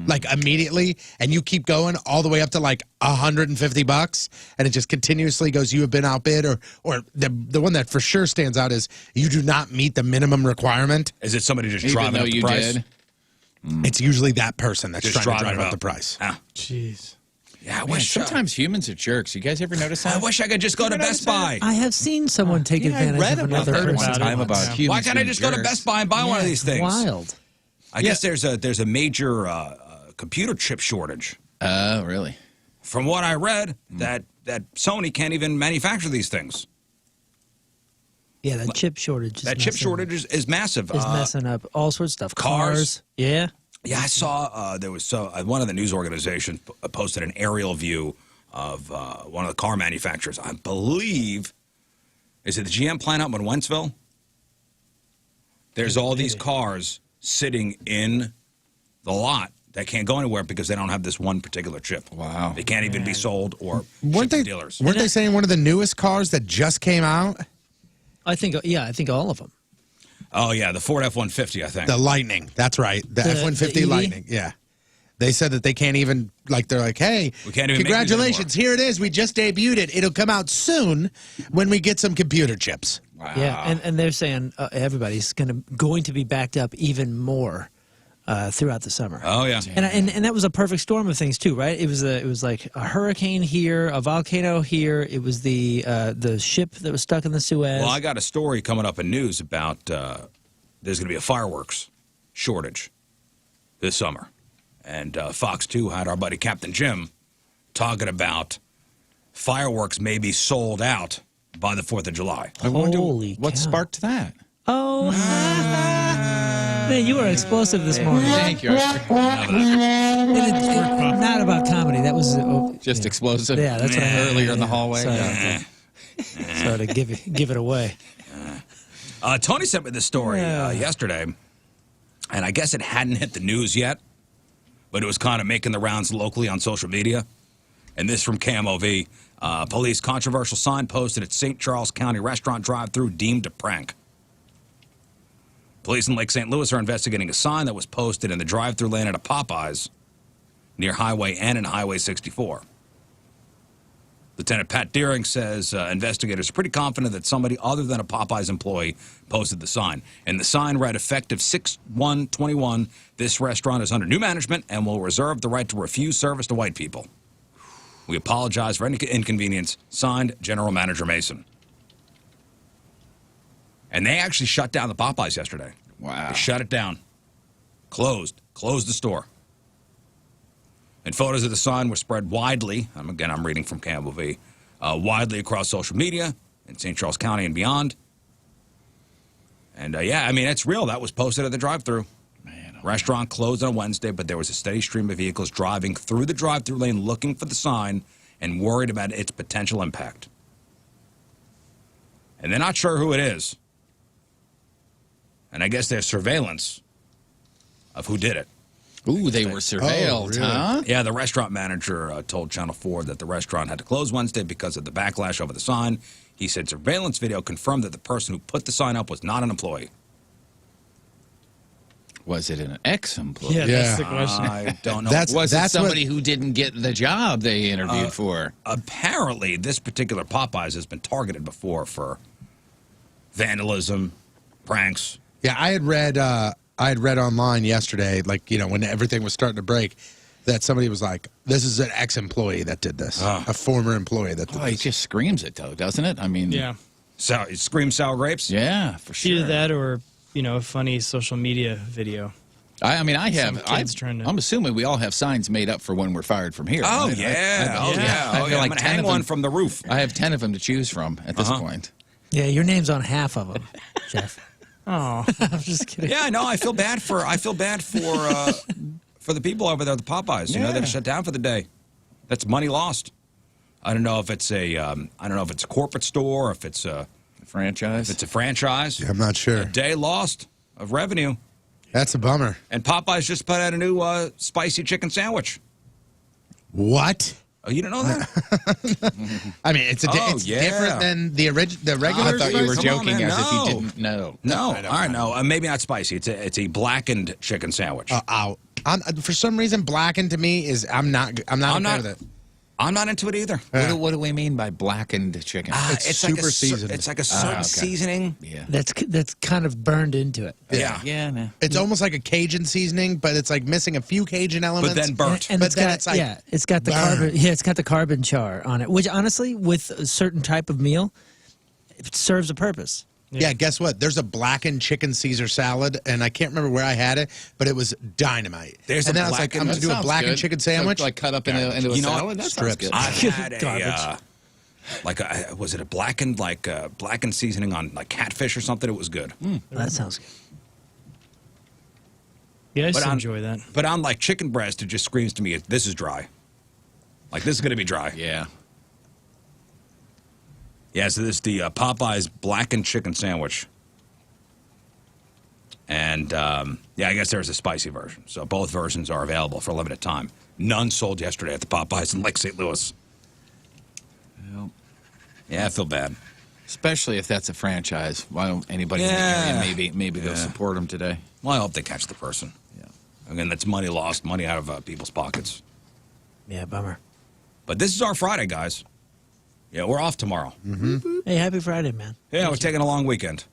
like immediately, and you keep going all the way up to like $150, and it just continuously goes, you have been outbid, or the one that for sure stands out is you do not meet the minimum requirement. Is it somebody just Even driving though up the you price? did. It's usually that person that's Just trying to driving drive it up the up. price. Ah. Jeez. Yeah, I Man, wish. sometimes humans are jerks. You guys ever notice that? I wish I could just go to Best Buy. I have seen someone take advantage of another heard person's about it. time about humans Why can't I being just go to jerks. Best Buy and buy one of these things? Wild. I guess there's a major computer chip shortage. Oh, really? From what I read, that Sony can't even manufacture these things. Yeah, that chip shortage. That chip shortage is massive. is messing up all sorts of stuff. Cars. Yeah. Yeah, I saw there was one of the news organizations posted an aerial view of one of the car manufacturers. I believe, is it the GM plant up in Wentzville? There's all these cars sitting in the lot that can't go anywhere because they don't have this one particular chip. Wow. They can't even be sold or Weren't shipped to they dealers. Weren't they saying one of the newest cars that just came out, I think all of them. Oh, yeah, the Ford F-150, I think. the Lightning? That's right, the The F-150 EV? Lightning. Yeah, they said that they can't even they're like, hey, We can't even make these congratulations, here it is. We just debuted it. It'll come out soon when we get some computer chips. Wow. Yeah, and they're saying everybody's going to be backed up even more throughout the summer. Oh, yeah. And that was a perfect storm of things too, right? It was like a hurricane here, a volcano here. It was the ship that was stuck in the Suez. Well, I got a story coming up in news about there's going to be a fireworks shortage this summer. And Fox 2 had our buddy Captain Jim talking about fireworks may be sold out by the 4th of July. I wonder Holy what cow. sparked that. Oh, man, you were explosive this morning. Thank you. And it's not about comedy. That was Just explosive. Yeah, that's what I meant. Earlier in the hallway. Sorry. Yeah. So to give it away. Tony sent me this story yesterday, and I guess it hadn't hit the news yet, but it was kind of making the rounds locally on social media. And this from KMOV. Police controversial sign posted at St. Charles County restaurant drive-thru deemed a prank. Police in Lake St. Louis are investigating a sign that was posted in the drive-thru lane at a Popeyes near Highway N and Highway 64. Lieutenant Pat Deering says investigators are pretty confident that somebody other than a Popeyes employee posted the sign. And the sign read, effective 6/1/21, this restaurant is under new management and will reserve the right to refuse service to white people. We apologize for any inconvenience. Signed, General Manager Mason. And they actually shut down the Popeyes yesterday. Wow. They shut it down. Closed the store. And photos of the sign were spread widely. I'm reading from Campbell V. Widely across social media in St. Charles County and beyond. And it's real. That was posted at the drive-thru. Restaurant closed on Wednesday, but there was a steady stream of vehicles driving through the drive-thru lane looking for the sign and worried about its potential impact. And they're not sure who it is. And I guess there's surveillance of who did it. Ooh, they were surveilled, really? huh? Yeah, the restaurant manager told Channel 4 that the restaurant had to close Wednesday because of the backlash over the sign. He said surveillance video confirmed that the person who put the sign up was not an employee. Was it an ex-employee? Yeah, Yeah. that's the question. I don't know. Was it That's somebody who didn't get the job they interviewed for? Apparently, this particular Popeyes has been targeted before for vandalism, pranks. Yeah, I had read online yesterday, when everything was starting to break, that somebody was like, "This is an ex-employee that did this, a former employee that did Oh, it this." just screams it, though, doesn't it? I mean, Yeah. So, it screams sour grapes? yeah, for sure. Either that or, a funny social media video. I kids trying to- I'm assuming we all have signs made up for when we're fired from here. Oh, right? yeah. I feel I'm like going to 10 hang of one them. from the roof. I have 10 of them to choose from at this point. Yeah, your name's on half of them, Jeff. Oh, I'm just kidding. Yeah, no, I feel bad for the people over there at the Popeyes. You know, they've shut down for the day. That's money lost. I don't know if it's a corporate store or if it's a franchise. If it's a franchise. I'm not sure. A day lost of revenue. That's a bummer. And Popeyes just put out a new spicy chicken sandwich. What? Oh, you didn't know that? I mean, it's different than the regular. I thought you were spicy? joking as if you didn't know. No, all right, no, maybe not spicy. It's a blackened chicken sandwich. For some reason, blackened to me is I'm not okay with it. I'm not into it either. What do we mean by blackened chicken? It's super seasoned. It's like a certain seasoning. Yeah. That's kind of burned into it. Yeah. No. It's almost like a Cajun seasoning, but it's like missing a few Cajun elements. But then burnt. And But it's then got, it's like it's got the carbon. Yeah, it's got the carbon char on it, which honestly, with a certain type of meal, it serves a purpose. Yeah, guess what? There's a blackened chicken Caesar salad, and I can't remember where I had it, but it was dynamite. There's and a then I was like, I'm blackened- going to do a That blackened sounds chicken good. sandwich. So, like cut up into a You know what? salad. That sounds Strips. good. I've had Garbage. was it a blackened seasoning on like catfish or something? It was good. That sounds good. Yeah, I used But to on- enjoy that. But on like chicken breast, it just screams to me, this is dry. Like this is going to be dry. Yeah. Yeah, so this is the Popeyes blackened chicken sandwich. And, I guess there's a spicy version. So both versions are available for a limited time. None sold yesterday at the Popeyes in Lake St. Louis. Well, Yeah, I feel bad. especially if that's a franchise. Why don't anybody in the Yeah. area maybe go Yeah. support them today? Well, I hope they catch the person. Yeah. Again, that's money lost, money out of people's pockets. Yeah, bummer. But this is our Friday, guys. Yeah, we're off tomorrow. Hey, happy Friday, man. Yeah, we're taking a long weekend.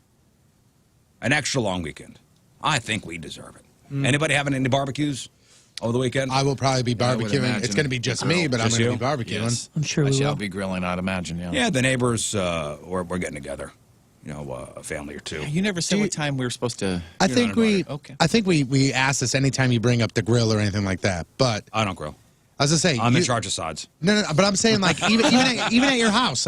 An extra long weekend. I think we deserve it. Anybody having any barbecues over the weekend? I will probably be I would barbecuing. imagine. It's going to be just me, but I'm Just going to you? be barbecuing. Yes. I'm sure I we shall will. be grilling, I'd imagine. Yeah. Yeah, the neighbors, we're getting together. You know, a family or two. You never said what time we were supposed to. I You're think not we, invited. Okay. I think we ask this anytime you bring up the grill or anything like that. But I don't grill. I was gonna say, I'm in charge of sides. No, but I'm saying like even at your house,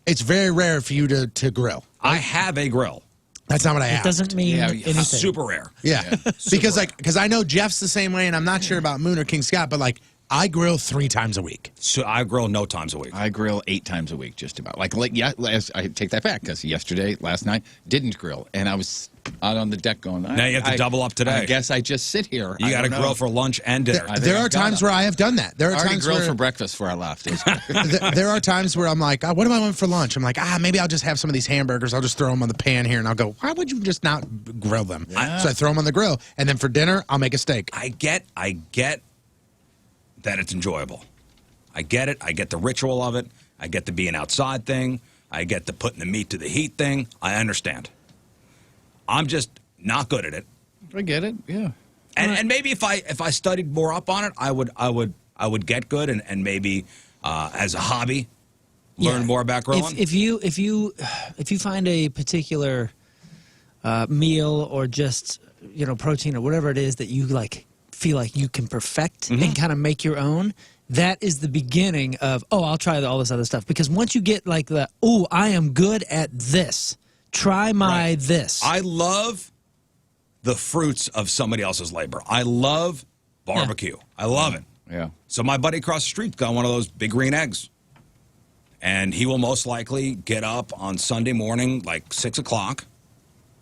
it's very rare for you to grill. I have a grill. That's not what I It asked. doesn't mean Yeah, anything. Super rare. Yeah, because I know Jeff's the same way, and I'm not sure about Moon or King Scott, but like I grill 3 times a week. So I grill no times a week. I grill 8 times a week, just about. I take that back because last night, didn't grill, and I was out on the deck going. Now you have to double up today. I guess I just sit here. You got to grill for lunch and dinner. I think There I've are got times it. where I have done that. There are I already times grilled where for breakfast before I left. there are times where I'm like, what do I want for lunch? I'm like, maybe I'll just have some of these hamburgers. I'll just throw them on the pan here, and I'll go. Why would you just not grill them? So I throw them on the grill, and then for dinner, I'll make a steak. I get that it's enjoyable. I get it. I get the ritual of it. I get the being outside thing. I get the putting the meat to the heat thing. I understand. I'm just not good at it. I get it. Yeah. And maybe if I studied more up on it, I would get good and maybe as a hobby learn more about grilling. If you find a particular meal or just protein or whatever it is that you like feel like you can perfect and kind of make your own, that is the beginning of I'll try all this other stuff. Because once you get like I am good at this, try my this. I love the fruits of somebody else's labor. I love barbecue. I love it. Yeah. So my buddy across the street got one of those big green eggs. And he will most likely get up on Sunday morning, like 6 o'clock,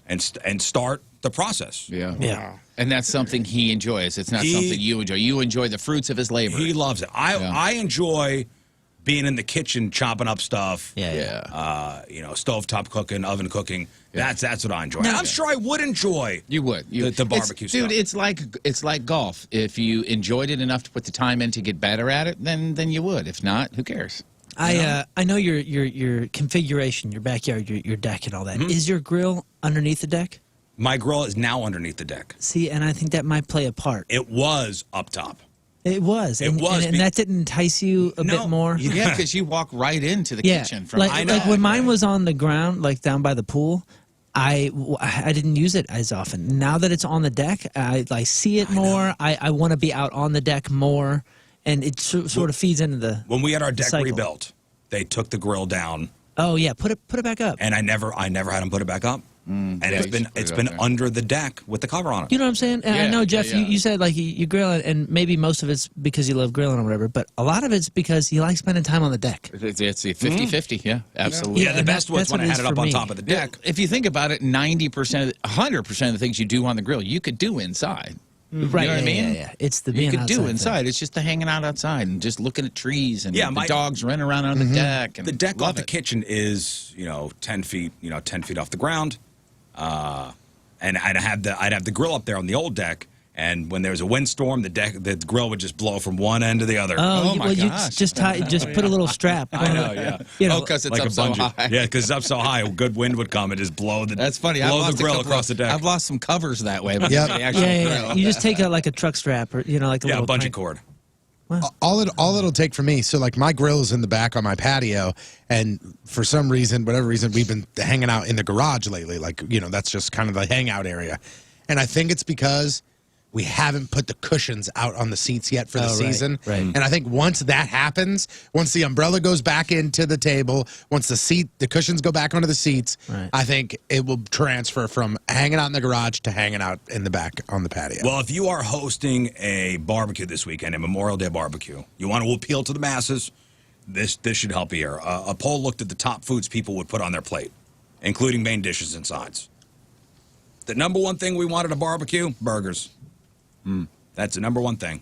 and start the process. Yeah. Yeah. And that's something he enjoys. It's not something you enjoy. You enjoy the fruits of his labor. He loves it. I enjoy being in the kitchen chopping up stuff. Yeah. Stovetop cooking, oven cooking. Yeah. That's what I enjoy. Now- I'm sure I would enjoy. You would. The barbecue stuff. Dude, it's like golf. If you enjoyed it enough to put the time in to get better at it, then you would. If not, who cares? I know your configuration, your backyard, your deck, and all that. Is your grill underneath the deck? My grill is now underneath the deck. See, and I think that might play a part. It was up top. It was. It was and that didn't entice you a bit more? Yeah, because you walk right into the kitchen from. Like when mine was on the ground, like down by the pool, I didn't use it as often. Now that it's on the deck, I see it more. I want to be out on the deck more, and it sort of feeds into the. When we had our deck cycle. rebuilt, they took the grill down, Oh yeah, put it back up. and I never had them put it back up. and yeah, it's you been should put it's it been up there. under the deck with the cover on it. You know what I'm saying? And I Yeah, know, yeah, Jeff, yeah. You said like you grill it, and maybe most of it's because you love grilling or whatever, but a lot of it's because you like spending time on the deck. It's a 50-50, yeah, absolutely. Yeah, the and best was that's when I what had is it up for on me. top of the Yeah, deck. if you think about it, 90%, 100% of the things you do on the grill, you could do inside. Right? You know what I yeah, mean? yeah. It's the You being could outside do thing. inside. It's just the hanging out outside and just looking at trees and Yeah, the dogs running around on the deck. And The deck love off the it. kitchen is 10 feet 10 feet off the ground, and I'd have the grill up there on the old deck. And when there was a windstorm, the grill would just blow from one end to the other. Oh, Oh, my well, you gosh. just put a little strap. I know, yeah. You know, because it's Like up a so bungee. high. Yeah, because it's up so high, a good wind would come and just blow the That's funny. blow I've the grill across the deck. I've lost some covers that way. But Yep. the yeah, actual yeah, grill. yeah. You just take like a truck strap or like a Yeah, a little bungee crank. cord. All it'll take for me. So like my grill is in the back on my patio, and for some reason, whatever reason, we've been hanging out in the garage lately. Like that's just kind of the hangout area, and I think it's because we haven't put the cushions out on the seats yet for the Oh, right, season. right. And I think once that happens, once the umbrella goes back into the table, once the cushions go back onto the seats, Right. I think it will transfer from hanging out in the garage to hanging out in the back on the patio. Well, if you are hosting a barbecue this weekend, a Memorial Day barbecue, you want to appeal to the masses, this should help you here. A poll looked at the top foods people would put on their plate, including main dishes and sides. The number one thing we want at a barbecue, burgers. That's the number one thing.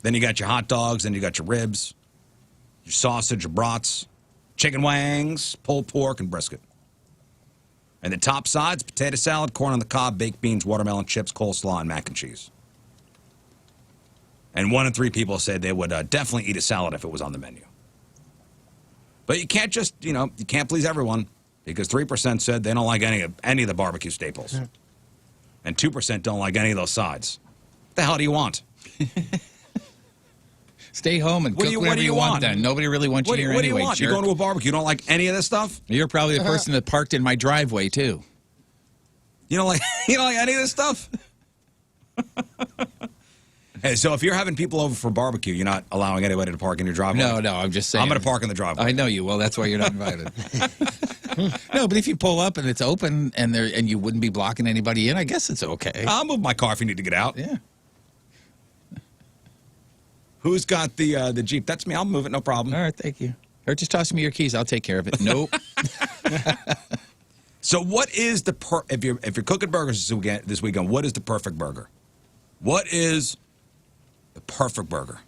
Then you got your hot dogs, then you got your ribs, your sausage, your brats, chicken wings, pulled pork, and brisket. And the top sides, potato salad, corn on the cob, baked beans, watermelon chips, coleslaw, and mac and cheese. And 1 in 3 people said they would definitely eat a salad if it was on the menu. But you can't just, you can't please everyone, because 3% said they don't like any of the barbecue staples. And 2% don't like any of those sides. What the hell do you want? Stay home and What cook do you- whatever what do you you want want? then. Nobody really wants you here What do you anyway, want? jerk. You're going to a barbecue. You don't like any of this stuff? You're probably the person that parked in my driveway, too. You don't like any of this stuff? Hey, so if you're having people over for barbecue, you're not allowing anybody to park in your driveway? No, I'm just saying. I'm going to park in the driveway. I know you will. That's why you're not invited. No, but if you pull up and it's open and you wouldn't be blocking anybody in, I guess it's okay. I'll move my car if you need to get out. Yeah. Who's got the Jeep? That's me. I'll move it. No problem. All right, thank you. Or just toss me your keys. I'll take care of it. Nope. So what is if you're cooking burgers this weekend, what is the perfect burger? What is the perfect burger?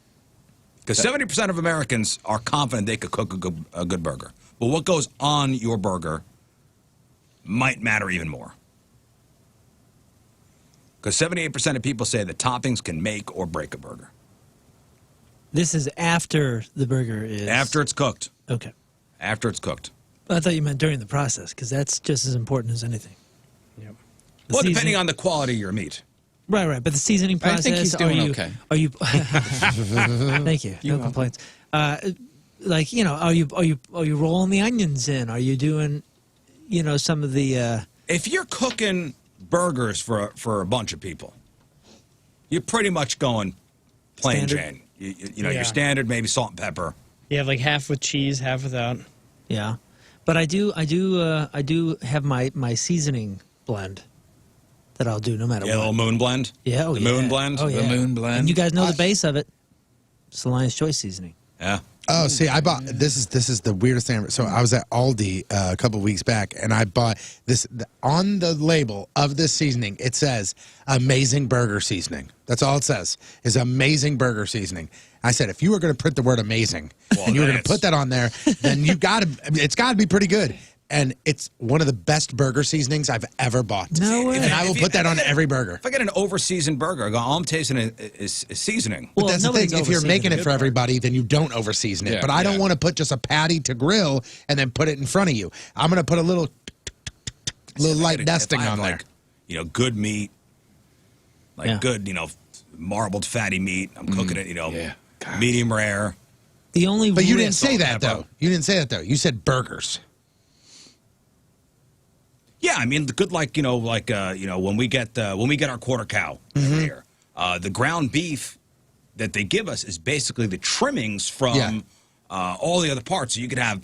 Because 70% of Americans are confident they could cook a good burger. But what goes on your burger might matter even more. Because 78% of people say the toppings can make or break a burger. This is after the burger is After it's cooked. Okay. After it's cooked. I thought you meant during the process because that's just as important as anything. Yep. The Well, season- depending on the quality of your meat. Right. But the seasoning I process. think he's doing okay. Are you? Thank you. No complaints. Are you rolling the onions in? Are you doing, some of the? If you're cooking burgers for a bunch of people, you're pretty much going plain Standard? Jane. Yeah. Your standard, maybe salt and pepper. You have like half with cheese, half without. Yeah, but I do have my seasoning blend that I'll do no matter Yeah, a what. little moon blend. Yeah, the moon blend. Oh, The yeah. moon blend. And you guys know the base of it. It's the Lion's Choice seasoning. Yeah. Oh, see, I bought this is the weirdest thing. So I was at Aldi a couple weeks back, and I bought this on the label of this seasoning. It says "amazing burger seasoning." That's all it says is "amazing burger seasoning." I said, if you were going to print the word "amazing" and you were going to put that on there, then it's got to be pretty good. And it's one of the best burger seasonings I've ever bought. No way. And I will put that on every burger. If I get an over-seasoned burger, I go, all I'm tasting is seasoning. But Well, that's the thing. nobody's If you're making it overseasoned. for everybody, then you don't overseason it. Yeah, But I don't yeah. want to put just a patty to grill and then put it in front of you. I'm going to put a little light dusting If I have, on there. like, good meat, like Yeah. good, marbled fatty meat. I'm cooking it, yeah. God. medium rare. The only But you real- didn't say salt that, and pepper. though. You didn't say that, though. You said burgers. Yeah, I mean, the good, when we get our quarter cow every year, the ground beef that they give us is basically the trimmings from Yeah. all the other parts. So you could have,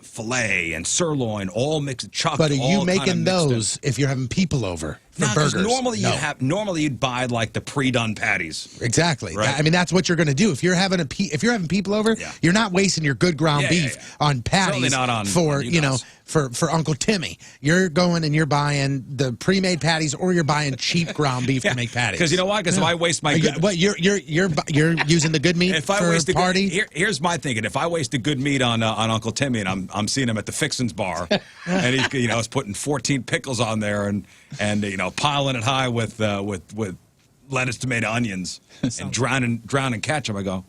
filet and sirloin, all mixed, chucked. But are you all making kinda mixed in. those if you're having people over for No, 'cause burgers? normally you'd buy like the pre-done patties. Exactly. Right. I mean, that's what you're going to do if you're having if you're having people over. Yeah. You're not wasting your good ground beef on patties Certainly not on for you guys. for Uncle Timmy. You're going and you're buying the pre-made patties, or you're buying cheap ground beef to make patties. Because you know why? Because if I waste my you're using the good meat if I for waste a party. here's my thinking: if I waste the good meat on Uncle Timmy, and I'm seeing him at the Fixin's bar, and he is putting 14 pickles on there and piling it high with lettuce, tomato, onions, and drowning ketchup, I go,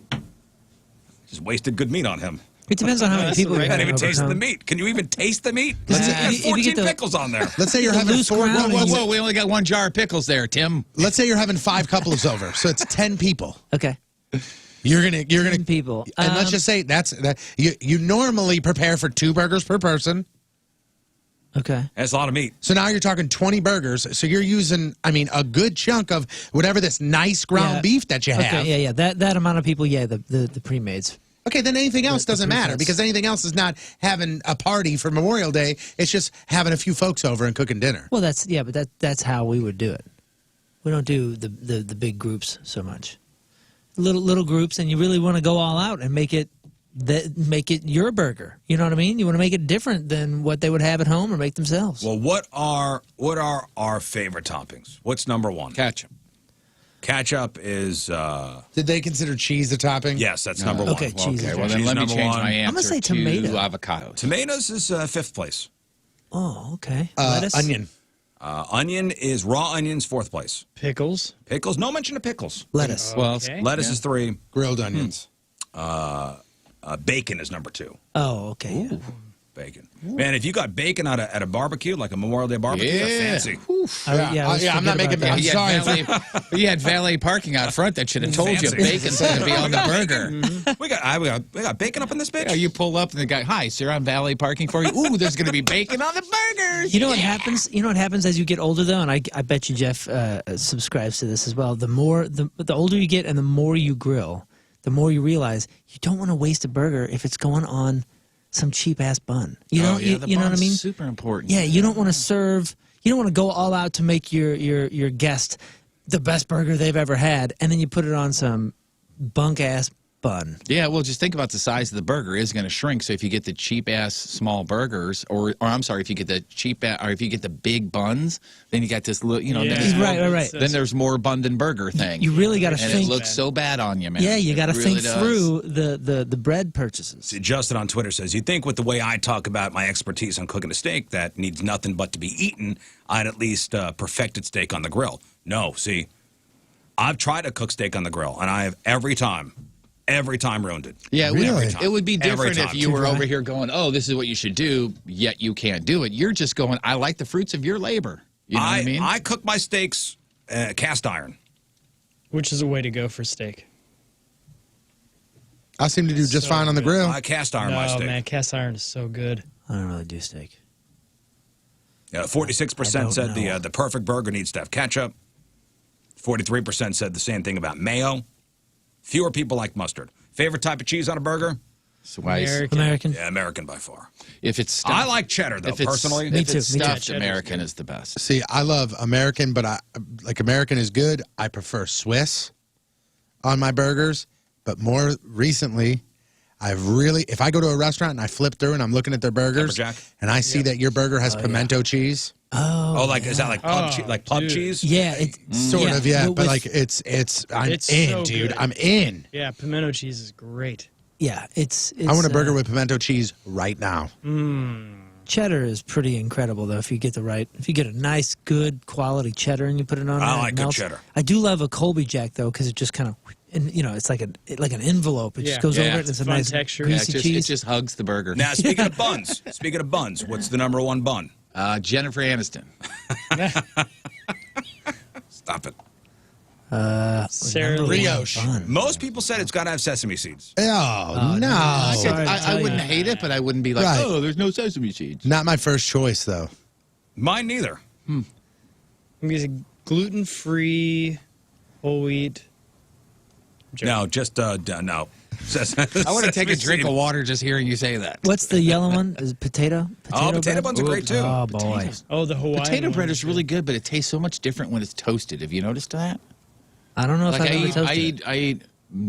just wasted good meat on him. It depends on how many people I you're can't having even taste over, the Tom. meat. Can you even taste the meat? If There's you 14 get the- pickles on there. Let's say you're having loose four. ground Whoa, we only got one jar of pickles there, Tim. Let's say you're having 5 couples over, so it's 10 people. Okay. You're gonna 10 people. and let's just say that you normally prepare for 2 burgers per person. Okay. That's a lot of meat. So now you're talking 20 burgers. So you're using, a good chunk of whatever this nice ground Yeah. beef that you have. Okay, yeah. That amount of people, the pre-mades. Okay, then anything else doesn't matter preference. because anything else is not having a party for Memorial Day. It's just having a few folks over and cooking dinner. Well, that's how we would do it. We don't do the big groups so much. Little groups, and you really want to go all out and make it your burger. You know what I mean? You want to make it different than what they would have at home or make themselves. Well, what are our favorite toppings? What's number one? Ketchup. Ketchup is Did they consider cheese a topping? yes, that's number one. Okay, cheese. Okay, is well right. then Cheese let me number change one. my answer I'm gonna say to tomato. avocados. Tomatoes is fifth place. Oh, okay. Lettuce. Onion. Onion is raw onions, fourth place. Pickles. Pickles, no mention of pickles. Lettuce. Well, Okay. Lettuce is 3. Grilled onions. Bacon is number 2. Oh, okay. Yeah. Bacon. Man, if you got bacon at a barbecue, like a Memorial Day barbecue, that's Yeah. fancy. I always I'm not forget making. about I'm that. sorry. You had valet parking out front that should have told you Fancy. bacon's going to be on the burger. We got bacon up in this bitch. Yeah, you pull up and the guy, hi, sir, I'm valet parking for you. Ooh, there's going to be bacon on the burgers. You know what happens? You know what happens as you get older, though, and I bet you Jeff subscribes to this as well. The older you get, and the more you grill, the more you realize you don't want to waste a burger if it's going on some cheap ass bun. You know, you know what I mean? Super important. Yeah, you don't want to serve. You don't want to go all out to make your guest the best burger they've ever had, and then you put it on some bunk ass bun. Yeah, well, just think about the size of the burger is going to shrink. So if you get the cheap ass small burgers, or I'm sorry, if you get the or if you get the big buns, then you got this little, then there's Right. Then there's more bun than burger thing. You really got to and think. it looks so bad on you, man. Yeah, you got to It really think does. through the bread purchases. See, Justin on Twitter says, you think with the way I talk about my expertise on cooking a steak that needs nothing but to be eaten, I'd at least perfected steak on the grill. No, see, I've tried to cook steak on the grill, and I have every time ruined it. Yeah, Really? it would be Every different if time. you were over here going, oh, this is what you should do, yet you can't do it. You're just going, I like the fruits of your labor. You know what I mean? I cook my steaks cast iron. Which is a way to go for steak. I seem to do just fine on the grill. I cast iron my No, steak. man, cast iron is so good. I don't really do steak. 46% said the perfect burger needs to have ketchup. 43% said the same thing about mayo. Fewer people like mustard. Favorite type of cheese on a burger? Slice. American. Yeah, American by far. If it's stuffed, I like cheddar, though, personally. If Me it's too, me too. stuffed, Cheddar's American good. is the best. See, I love American, but American is good. I prefer Swiss on my burgers, but more recently, if I go to a restaurant and I flip through and I'm looking at their burgers, Pepperjack? and I see that your burger has pimento cheese, Oh, is that like pub cheese? Yeah, it sort of, yeah, with- but like I'm It's in, so dude. good. I'm in. Yeah, pimento cheese is great. yeah, it's I want a burger with pimento cheese right now. cheddar is pretty incredible though. If you get a nice, good quality cheddar and you put it on, I there, like it good melts. cheddar. I do love a Colby Jack though because it just kind of, and it's like an envelope. It Yeah. just goes Yeah. over it. It's a Fun nice texture. Yeah, greasy it cheese. just hugs the burger. Now, speaking of buns, what's the number one bun? Jennifer Aniston. Stop it. Sarah Number Lee. one Brioche. bun. Most people said it's got to have sesame seeds. Oh, no. I, Sorry to I tell wouldn't you. hate it, but I wouldn't be like, Right. oh, there's no sesame seeds. Not my first choice, though. Mine neither. I'm using gluten-free, whole wheat. No, just no. I want to take a drink of water just hearing you say that. What's the yellow one? Is it potato? Potato bread? buns are great too. Oh boy. Potatoes. Oh, the Hawaiian Potato bread one is really good, but it tastes so much different when it's toasted. Have you noticed that? I don't know if Like I've ever toasted I it. eat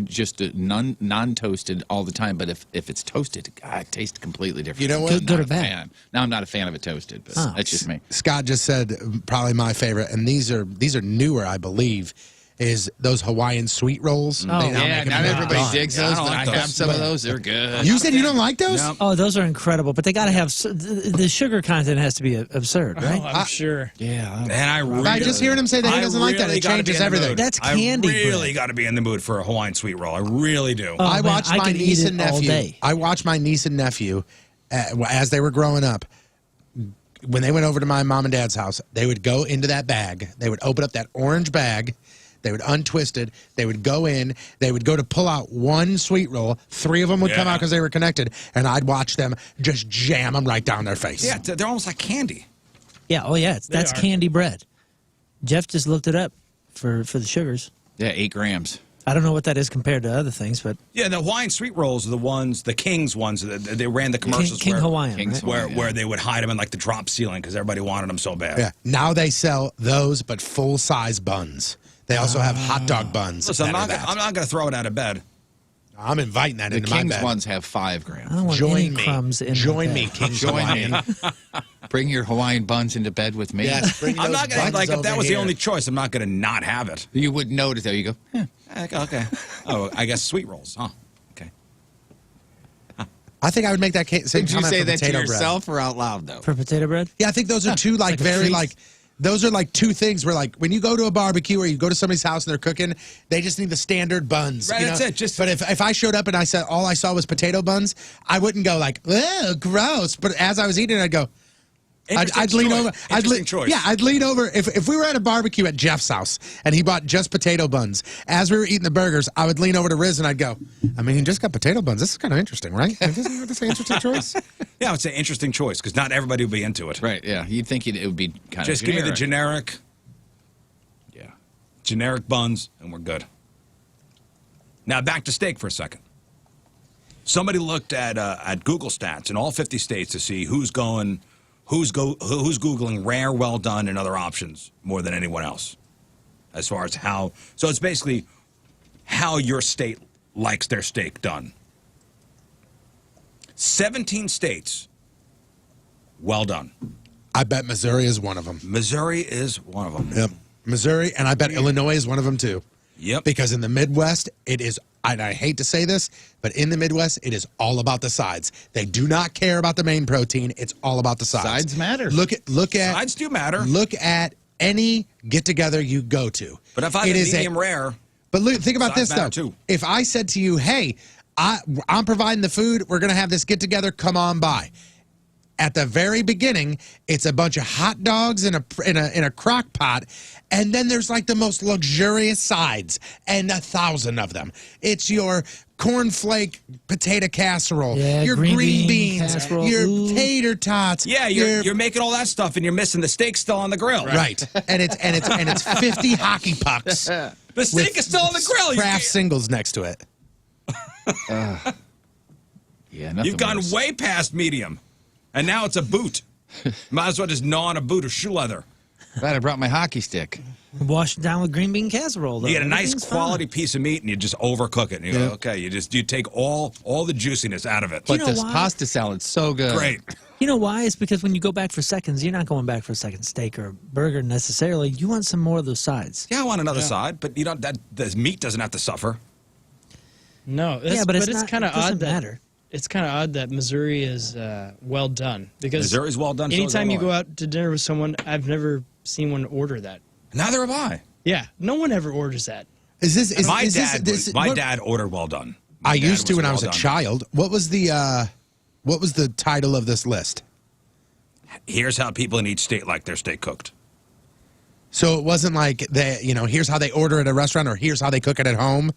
just non-toasted all the time, but if it's toasted, God, it tastes completely different. You know what? I'm Good or not a bad? fan. Now I'm not a fan of it toasted, but Oh. that's just me. Scott just said probably my favorite, and these are newer, I believe, is those Hawaiian sweet rolls. Oh, They now Yeah, make 'em not in a everybody bun. digs Yeah, I those, don't but like I have those. some of those. They're good. You said you don't like those? No. Oh, those are incredible, but they got to have the sugar content has to be absurd, right? Oh, I'm sure. Yeah. And I really, By just hearing him say that he doesn't like that, it gotta changes be in the everything. mood. That's candy I really bread. got to be in the mood for a Hawaiian sweet roll. I really do. Oh, I man, watched I my could eat niece it and all nephew. day. I watched my niece and nephew as they were growing up. When they went over to my mom and dad's house, they would go into that bag. They would open up that orange bag. They would untwist it. They would go in. They would go to pull out one sweet roll. 3 of them would come Yeah. out because they were connected, and I'd watch them just jam them right down their face. Yeah, they're almost like candy. Yeah. Oh, yeah. That's are. candy bread. Jeff just looked it up for the sugars. Yeah, 8 grams. I don't know what that is compared to other things, but Yeah, the Hawaiian sweet rolls are the ones, the King's ones. They ran the commercials King where, Hawaiian, King's right? Hawaiian. where, Yeah. where they would hide them in like the drop ceiling because everybody wanted them so bad. Yeah. Now they sell those, but full-size buns. They also have hot dog buns. Listen, I'm that are not that. going to throw it out of bed. I'm inviting that The into my King's bed. ones have 5 I grams. don't want Join any me. crumbs in Join my me, bed. King Join me. Hawaiian. Bring your Hawaiian buns into bed with me. Yes, bring I'm those not going to, buns like, if that over was here. the only choice, I'm not going to not have it. You would notice that. You go, Okay. Oh, I guess sweet rolls. Huh. Okay. I think I would make that same Did you comment say for that to potato bread. yourself or out loud, though? For potato bread? Yeah, I think those are two like like a very treat. like those are like two things where like when you go to a barbecue or you go to somebody's house and they're cooking, they just need the standard buns. Right, you that's know? it, just- but if I showed up and I said all I saw was potato buns, I wouldn't go like, oh, gross. But as I was eating, I'd go. I'd lean over. Interesting choice. Yeah, I'd lean over. If we were at a barbecue at Jeff's house and he bought just potato buns, as we were eating the burgers, I would lean over to Rizz and I'd go, I mean, he just got potato buns. This is kind of interesting, right? Isn't this an interesting choice? Yeah, I would say interesting choice because not everybody would be into it. Right, yeah. You'd think it would be kind Just of give me the generic Yeah. buns, and we're good. Now back to steak for a second. Somebody looked at Google stats in all 50 states to see who's googling rare, well done, and other options more than anyone else, as far as how. So it's basically how your state likes their steak done. 17 states, well done. I bet Missouri is one of them. Missouri is one of them. Yep. Missouri, and I bet Illinois is one of them too. Yep. Because in the Midwest, it is, and I hate to say this, but in the Midwest, it is all about the sides. They do not care about the main protein. It's all about the sides. Sides matter. Look at Sides do matter. Look at any get together you go to. But if I'm It is medium rare, But look, think about Sides this though. matter, too. If I said to you, "Hey, I'm providing the food. We're gonna have this get together. Come on by." At the very beginning, it's a bunch of hot dogs in a crock pot, and then there's like the most luxurious sides, and 1,000 of them. It's your cornflake potato casserole, Yeah, your green green bean beans, casserole. your Ooh. tater tots. yeah, you're making all that stuff, and you're missing the steak still on the grill. right, and it's 50 hockey pucks. The steak is still on the grill. Craft singles next to it. Yeah, nothing You've gone worse. way past medium, and now it's a boot. Might as well just gnaw on a boot of shoe leather. Glad I brought my hockey stick. Wash it down with green bean casserole. Though. You get a nice Everything's quality fine. piece of meat, and you just overcook it. And you go, okay, you take all the juiciness out of it. But know this why? pasta salad's so good. Great. You know why? It's because when you go back for seconds, you're not going back for a second steak or burger necessarily. You want some more of those sides. Yeah, I want another side, but you don't. That the meat doesn't have to suffer. No, Yeah, but it's not- kind it of doesn't odd that matter. it's kind of odd that Missouri is well done because Missouri's well done. so is anytime you Illinois. go out to dinner with someone, I've never seen one order that. Neither have I. Yeah, no one ever orders that. Is this is My is this- dad, this- my what- dad ordered well done. I My dad used to when I was well a done. child. What was the title of this list? Here's how people in each state like their steak cooked. So it wasn't like here's how they order at a restaurant or here's how they cook it at home.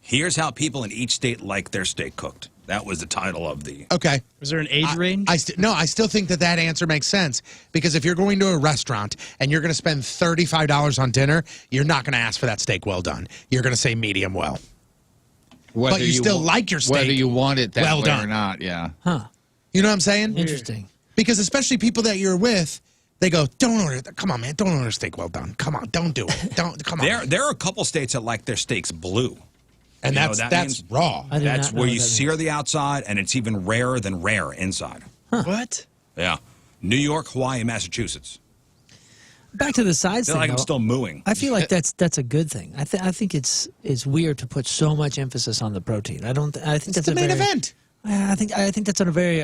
Here's how people in each state like their steak cooked. That was the title of the. Okay. Was there an age range? I still think that answer makes sense because if you're going to a restaurant and you're going to spend $35 on dinner, you're not going to ask for that steak well done. You're going to say medium well. but you still like your steak. Whether you want it that well way done. or not, yeah. Huh. You know what I'm saying? Interesting. Because especially people that you're with, they go, don't order. Come on, man, don't order steak well done. Come on, don't do it. Don't come on. There are a couple states that like their steaks blue. And that's means raw. That's where you sear the outside, and it's even rarer than rare inside. What? Yeah. New York, Hawaii, Massachusetts. Back to the sides They're thing. like I'm though, still mooing. I feel like that's a good thing. I think it's weird to put so much emphasis on the protein. I think that's the main very, event. I think that's a very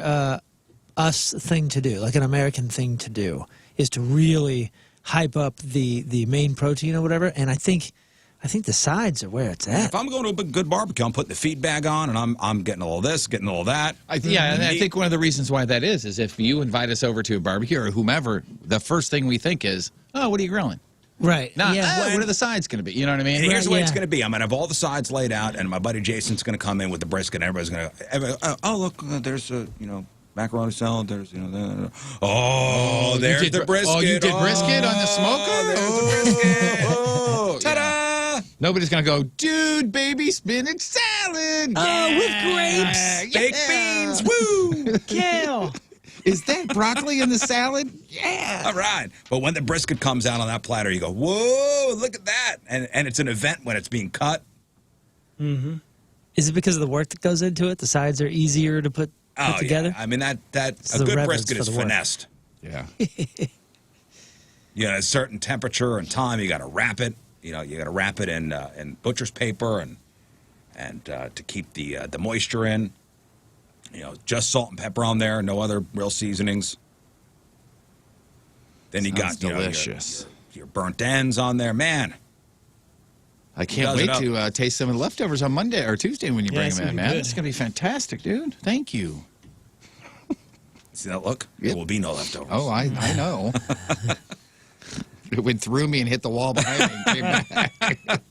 us thing to do, like an American thing to do, is to really hype up the main protein or whatever. And I think the sides are where it's at. If I'm going to a good barbecue, I'm putting the feet bag on, and I'm getting all this, getting all that. And I think one of the reasons why that is if you invite us over to a barbecue or whomever, the first thing we think is, oh, what are you grilling? Right. Not, yeah. what are the sides going to be? You know what I mean? And here's the way it's yeah. going to be. I'm going to have all the sides laid out, and my buddy Jason's going to come in with the brisket, and everybody's going to, oh, look, there's macaroni salad. There's, oh, there's the brisket. Oh, you did brisket on the smoker? There's the brisket. Oh, Ta-da! Nobody's going to go, dude, baby spinach salad. Oh, with grapes. Baked beans. Woo! Kale. Is that broccoli in the salad? Yeah. All right. But when the brisket comes out on that platter, you go, whoa, look at that. And it's an event when it's being cut. Mm-hmm. Is it because of the work that goes into it? The sides are easier to put together? Yeah. I mean, that It's a the good reverence brisket for is the work. finessed. Yeah. You got a certain temperature and time. You got to wrap it. You got to wrap it in butcher's paper and to keep the moisture in. Just salt and pepper on there. No other real seasonings. Then you got delicious. Your burnt ends on there, man. I can't wait to taste some of the leftovers on Monday or Tuesday when you bring them in, man. It's going to be fantastic, dude. Thank you. See that look? There will be no leftovers. Oh, I know. It went through me and hit the wall behind me and came back.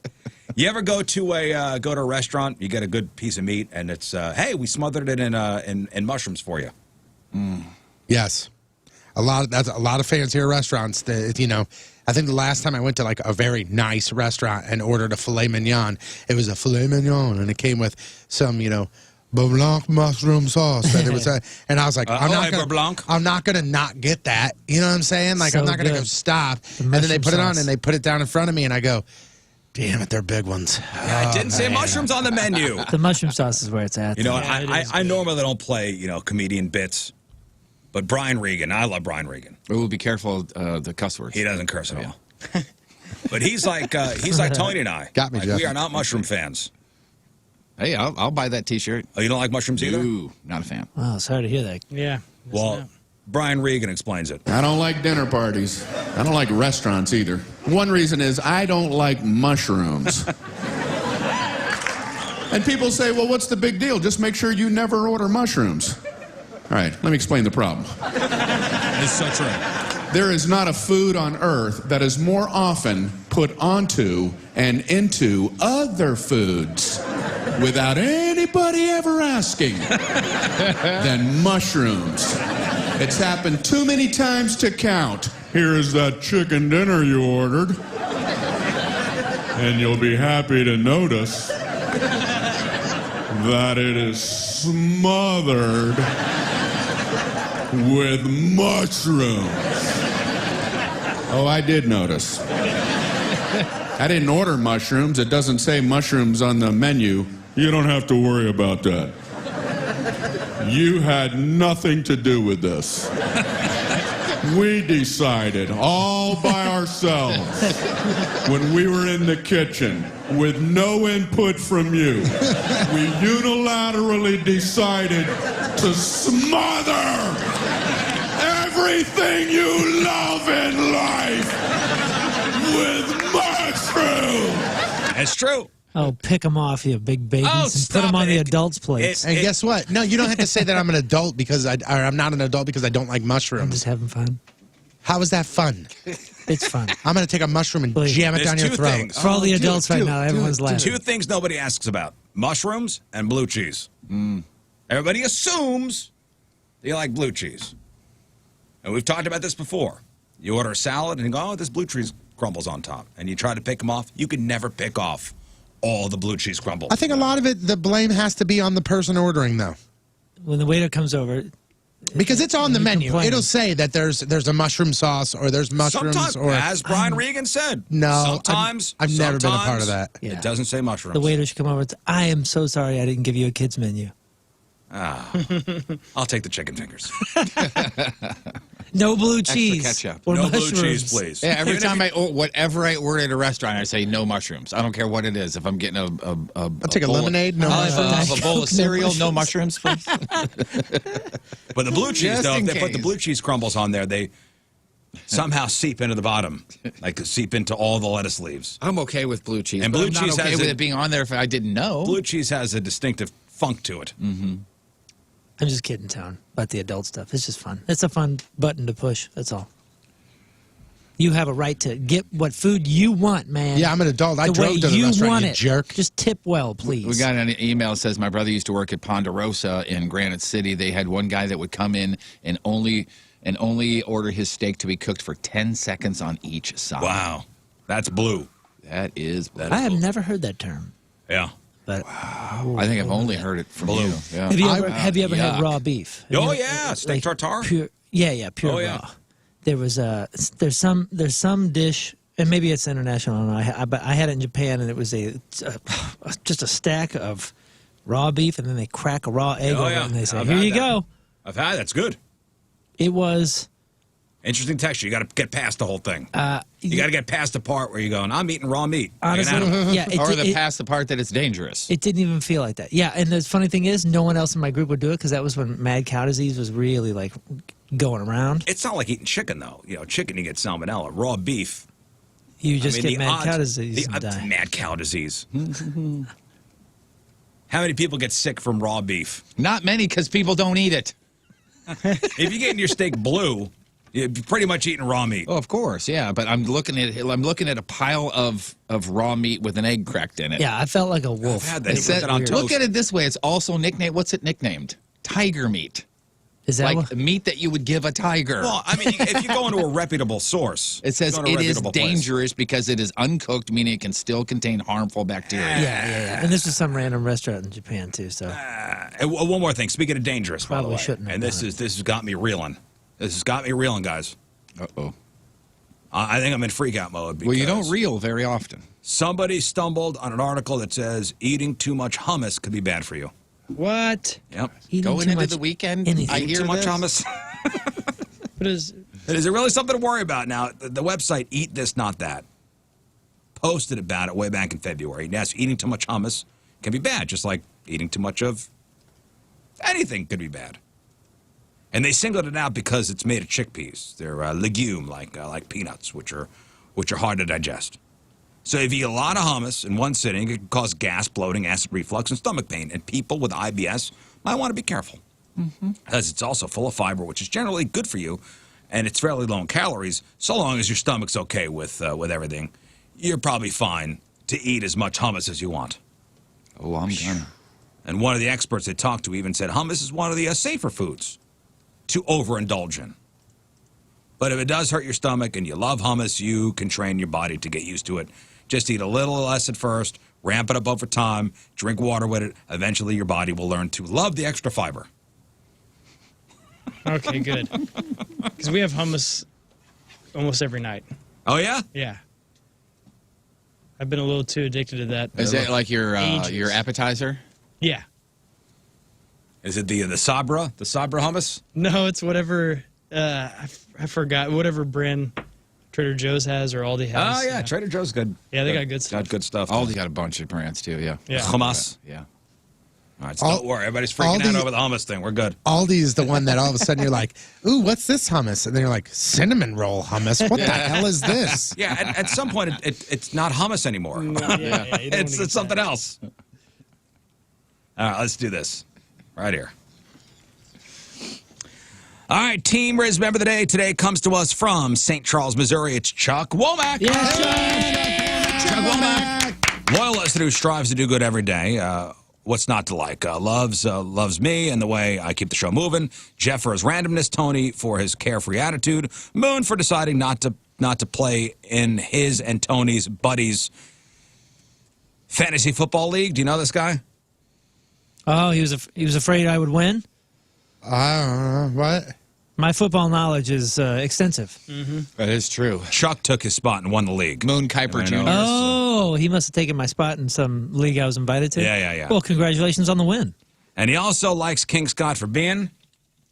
You ever go to a restaurant? You get a good piece of meat, and it's hey, we smothered it in mushrooms for you. Mm. Yes, that's a lot of fancy restaurants. That I think the last time I went to like a very nice restaurant and ordered a filet mignon, it was a filet mignon, and it came with some blanc mushroom sauce. And it was and I was like, I'm not gonna not get that. You know what I'm saying? Like So I'm not gonna good. go stop. The And then they mushroom put it on sauce. and they put it down in front of me, and I go, damn it, they're big ones. I didn't say mushrooms on the menu. The mushroom sauce is where it's at. I normally don't play comedian bits, but Brian Regan, I love Brian Regan. We'll be careful the cuss words. He doesn't curse at all. But he's like Tony and I. Got me, Like, Jeff. we are not mushroom fans. Hey, I'll buy that T-shirt. Oh, you don't like mushrooms either? Ooh, not a fan. Oh, sorry to hear that. Yeah. Well, Brian Regan explains it. I don't like dinner parties. I don't like restaurants either. One reason is I don't like mushrooms. And people say, well, what's the big deal? Just make sure you never order mushrooms. All right, let me explain the problem. It's so true. There is not a food on earth that is more often put onto and into other foods without anybody ever asking than mushrooms. It's happened too many times to count. Here is that chicken dinner you ordered. And you'll be happy to notice that it is smothered with mushrooms. Oh, I did notice. I didn't order mushrooms. It doesn't say mushrooms on the menu. You don't have to worry about that. You had nothing to do with this. We decided all by ourselves when we were in the kitchen with no input from you. We unilaterally decided to smother everything you love in life with mushroom. It's true. Oh, pick them off, you big babies, Oh, and put stop them on it. the adults' plates. And guess what? No, you don't have to say that I'm an adult because I'm not an adult because I don't like I'm mushrooms. just having fun. How is that fun? It's fun. I'm going to take a mushroom and Please. jam it There's down your two throat. things. For all the adults right now, everyone's laughing. Two things nobody asks about: mushrooms and blue cheese. Everybody assumes that you like blue cheese. And we've talked about this before. You order a salad and you go, oh, this blue cheese crumbles on top. And you try to pick them off. You can never pick off all the blue cheese crumbles. I think a lot of it, the blame has to be on the person ordering, though. When the waiter comes over, Because it's on the You menu. complain. It'll say that there's a mushroom sauce or there's mushrooms Sometimes, or as Brian Regan said. No, sometimes I've never been a part sometimes of that. Yeah. It doesn't say mushrooms. the waiter should come over and say, I am so sorry I didn't give you a kid's menu. I'll take the chicken fingers. No blue cheese. ketchup. Or No blue mushrooms. cheese, please. Yeah, every Even time if whatever I order at a restaurant, I say no mushrooms. I don't care what it is. If I'm getting I'll take a lemonade. No I'll have mushrooms. a bowl of cereal, no mushrooms, please. But the blue cheese, Just though, if in they put the case. blue cheese crumbles on there, they somehow seep into the bottom, like seep into all the lettuce leaves. I'm okay with blue cheese, And but blue I'm not cheese okay has with a- it being on there if I didn't know. Blue cheese has a distinctive funk to it. I'm just kidding, Tone, about the adult stuff. It's just fun. It's a fun button to push. That's all. You have a right to get what food you want, man. Yeah, I'm an adult. I the drove way to the you restaurant, want you it. jerk. Just tip well, please. We got an email that says my brother used to work at Ponderosa in Granite City. They had one guy that would come in and only order his steak to be cooked for 10 seconds on each side. Wow. That's blue. That is blue. I have never heard that term. Yeah. But I think I've only heard it from Blue. you. Yeah. have you ever had yuck. raw beef? Have Oh, you- yeah. Steak tartare. Pure, pure Oh, yeah. raw. There's some dish, and maybe it's international. I don't know. But I had it in Japan, and it was just a stack of raw beef, and then they crack a raw egg Oh, over yeah. it, and they say, I've "Here had you that. go." I've had that's good. It was. Interesting texture. You got to get past the whole thing. You got to get past the part where you're going, I'm eating raw meat. Like an Honestly, animal. yeah. Or past the part that it's dangerous. It didn't even feel like that. Yeah, and the funny thing is, no one else in my group would do it because that was when mad cow disease was really like going around. It's not like eating chicken, though. You know, chicken, you get salmonella. Raw beef. You just I mean, get mad cow disease and die. Mad cow disease. How many people get sick from raw beef? Not many, because people don't eat it. If you're getting your steak blue, you're pretty much eating raw meat. Oh, of course, yeah. But I'm looking at a pile of raw meat with an egg cracked in it. Yeah, I felt like a wolf. I've had that. It You said- put that on look toast. at it this way. It's also nicknamed. What's it nicknamed? Tiger meat. Is that Like what? meat that you would give a tiger. Well, I mean, if you go into a reputable source, It says go to a it is reputable place. dangerous because it is uncooked, meaning it can still contain harmful bacteria. Yeah. And this was some random restaurant in Japan too. So And one more thing. Speaking of dangerous, by the Probably way, shouldn't have and this done has got me reeling. This has got me reeling, guys. Uh-oh. I think I'm in freak out mode. Well, you don't because reel very often. Somebody stumbled on an article that says eating too much hummus could be bad for you. What? Yep. eating Going too into much the weekend, anything. I hear Too much this. hummus. What is? Is it really something to worry about? Now, the website Eat This Not That posted about it way back in February. And yes, eating too much hummus can be bad, just like eating too much of anything could be bad. And they singled it out because it's made of chickpeas. They're a legume like peanuts, which are hard to digest. So if you eat a lot of hummus in one sitting, it can cause gas, bloating, acid reflux, and stomach pain. And people with IBS might want to be careful. Because it's also full of fiber, which is generally good for you, and it's fairly low in calories. So long as your stomach's okay with everything, you're probably fine to eat as much hummus as you want. Oh, I'm done. And one of the experts they talked to even said hummus is one of the safer foods to overindulge in. But if it does hurt your stomach and you love hummus, you can train your body to get used to it. Just eat a little less at first, ramp it up over time, drink water with it. Eventually, your body will learn to love the extra fiber. Okay, good. Because we have hummus almost every night. Oh, yeah? Yeah. I've been a little too addicted to that. Is it like your Ages. appetizer? Yeah. Is it the Sabra? The Sabra hummus? No, it's whatever. I forgot whatever brand Trader Joe's has or Aldi has. Oh, yeah. Trader Joe's good. Yeah, they got good stuff. Got good stuff. Aldi got a bunch of brands too. Yeah. Yeah. Hummus. Yeah. All right, so don't worry. Everybody's freaking Aldi- out over the hummus thing. We're good. Aldi is the one that all of a sudden you're like, ooh, what's this hummus? And then you're like, cinnamon roll hummus? What the hell is this? Yeah, at some point, it's not hummus anymore. Yeah, you don't wanna It's get something that. else. All right, let's do this. Right here. All right, Team Rizz member of the day today comes to us from St. Charles, Missouri. It's Chuck Womack. Chuck Womack. Loyal listener who strives to do good every day. What's not to like? Loves me and the way I keep the show moving. Jeff for his randomness. Tony for his carefree attitude. Moon for deciding not to play in his and Tony's buddies' Fantasy Football League. Do you know this guy? Oh, he was afraid I would win? What? My football knowledge is extensive. That is true. Chuck took his spot and won the league. Moon Kuiper Jr. Oh, he must have taken my spot in some league I was invited to? Yeah. Well, congratulations on the win. And he also likes King Scott for being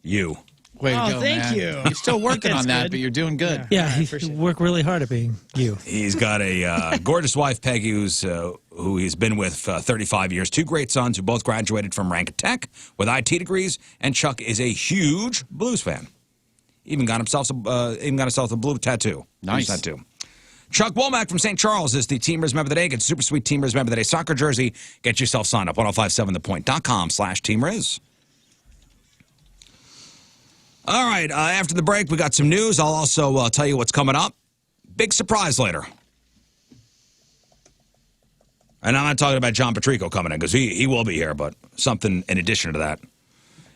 you. Way to go, thank man. you. You're still working on That's that, good. but you're doing good. Yeah, you work really hard at being you. He's got a gorgeous wife, Peggy, who he's been with 35 years. 2 great sons who both graduated from Rankin Tech with IT degrees. And Chuck is a huge blues fan. Even got himself a blue tattoo. Nice. Blues tattoo. Chuck Womack from St. Charles is the Team Rizz Member of the Day. Get a super sweet Team Rizz Member of the Day soccer jersey. Get yourself signed up. 1057thepoint.com/Team Rizz. All right, after the break, we got some news. I'll also tell you what's coming up. Big surprise later. And I'm not talking about John Patrico coming in, because he will be here, but something in addition to that.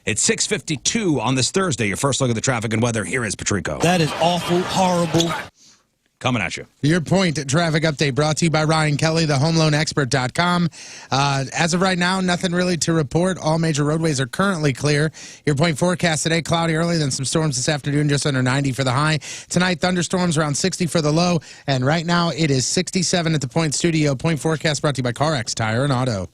It's 6:52 on this Thursday. Your first look at the traffic and weather. Here is Patrico. That is awful, horrible. Coming at you. Your point traffic update brought to you by Ryan Kelly, thehomeloanexpert.com. As of right now, nothing really to report. All major roadways are currently clear. Your point forecast today, cloudy early, then some storms this afternoon, just under 90 for the high. Tonight, thunderstorms around 60 for the low. And right now, it is 67 at the Point Studio. Point forecast brought to you by CarX Tire and Auto.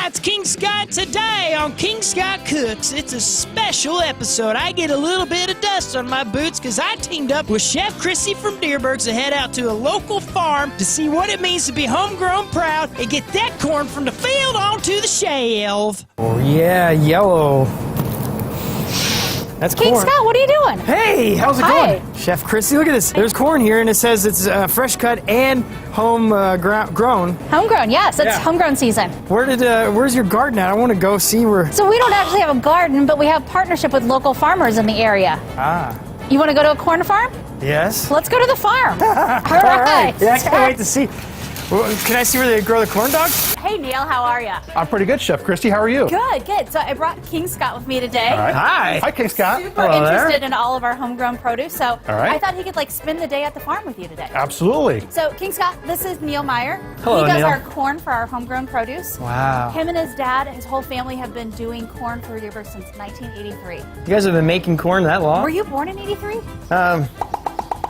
It's King Scott today on King Scott Cooks. It's a special episode. I get a little bit of dust on my boots because I teamed up with Chef Chrissy from Deerbergs to head out to a local farm to see what it means to be homegrown proud and get that corn from the field onto the shelf. Oh, yeah, yellow. That's King corn. Scott, what are you doing? Hey, how's it Hi. going? Chef Chrissy, look at this. There's corn here, and it says it's fresh cut and home grown. Homegrown, yes, it's Yeah. homegrown season. Where's your garden at? I want to go see where. So we don't actually have a garden, but we have partnership with local farmers in the area. Ah, You want to go to a corn farm? yes. Let's go to the farm. All All right. Yeah, I can't wait to see. Well, can I see where they grow the corn dogs? Hey, Neil, how are you? I'm pretty good, Chef Christy. How are you? Good, good. So I brought King Scott with me today. All right. Hi. Hi, King Scott. Super Hello there. interested in all of our homegrown produce, so right. I thought he could spend the day at the farm with you today. Absolutely. So King Scott, this is Neil Meyer. Hello, He does Neil. our corn for our homegrown produce. Wow. Him and his dad, his whole family have been doing corn for Deerberg since 1983. You guys have been making corn that long? Were you born in 83? A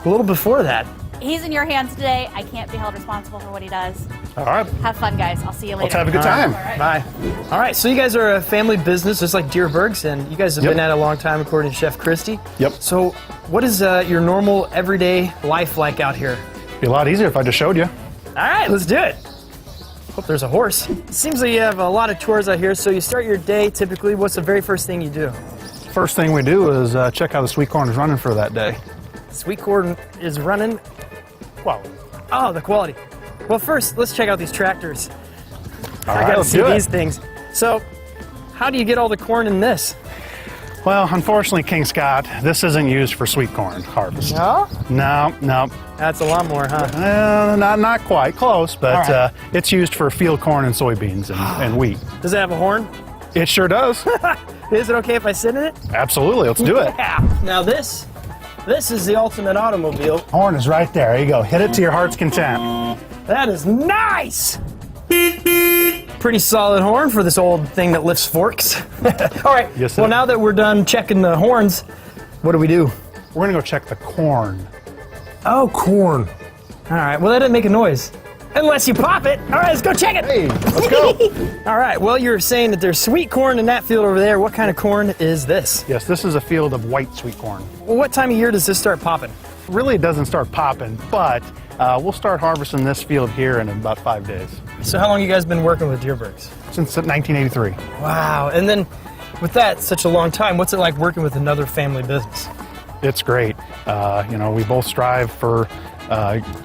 little before that. He's in your hands today. I can't be held responsible for what he does. All right. Have fun, guys. I'll see you later. Let's have a good time. Bye. All right, so you guys are a family business, just like Deerbergs, and you guys have Yep. been at it a long time, according to Chef Christy. Yep. So, what is your normal, everyday life like out here? Be a lot easier if I just showed you. All right, let's do it. Hope there's a horse. It seems like you have a lot of chores out here, so you start your day typically. What's the very first thing you do? First thing we do is check how the sweet corn is running for that day. Sweet corn is running. Well, Oh, the quality. Well, first, let's check out these tractors. all I right, gotta let's see do these it. things. So, how do you get all the corn in this? Well, unfortunately, King Scott, this isn't used for sweet corn harvest. No? No. That's a lawnmower, huh? Not quite close, but All right. it's used for field corn and soybeans and wheat. Does it have a horn? It sure does. Is it okay if I sit in it? Absolutely. Let's do it. Yeah. Now this is the ultimate automobile. Horn is right there. There you go. Hit it to your heart's content. That is nice! Pretty solid horn for this old thing that lifts forks. All right, Yes, well sir. now that we're done checking the horns, what do we do? We're going to go check the corn. Oh, corn. All right, well that didn't make a noise. Unless you pop it. All right, let's go check it. Hey, let's go. All right, well you're saying that there's sweet corn in that field over there. What kind of corn is this? Yes, this is a field of white sweet corn. Well, what time of year does this start popping? Really, it doesn't start popping, but we'll start harvesting this field here in about 5 days. So how long you guys been working with Deerbergs? Since 1983. Wow, and then with that, such a long time, what's it like working with another family business? It's great. We both strive for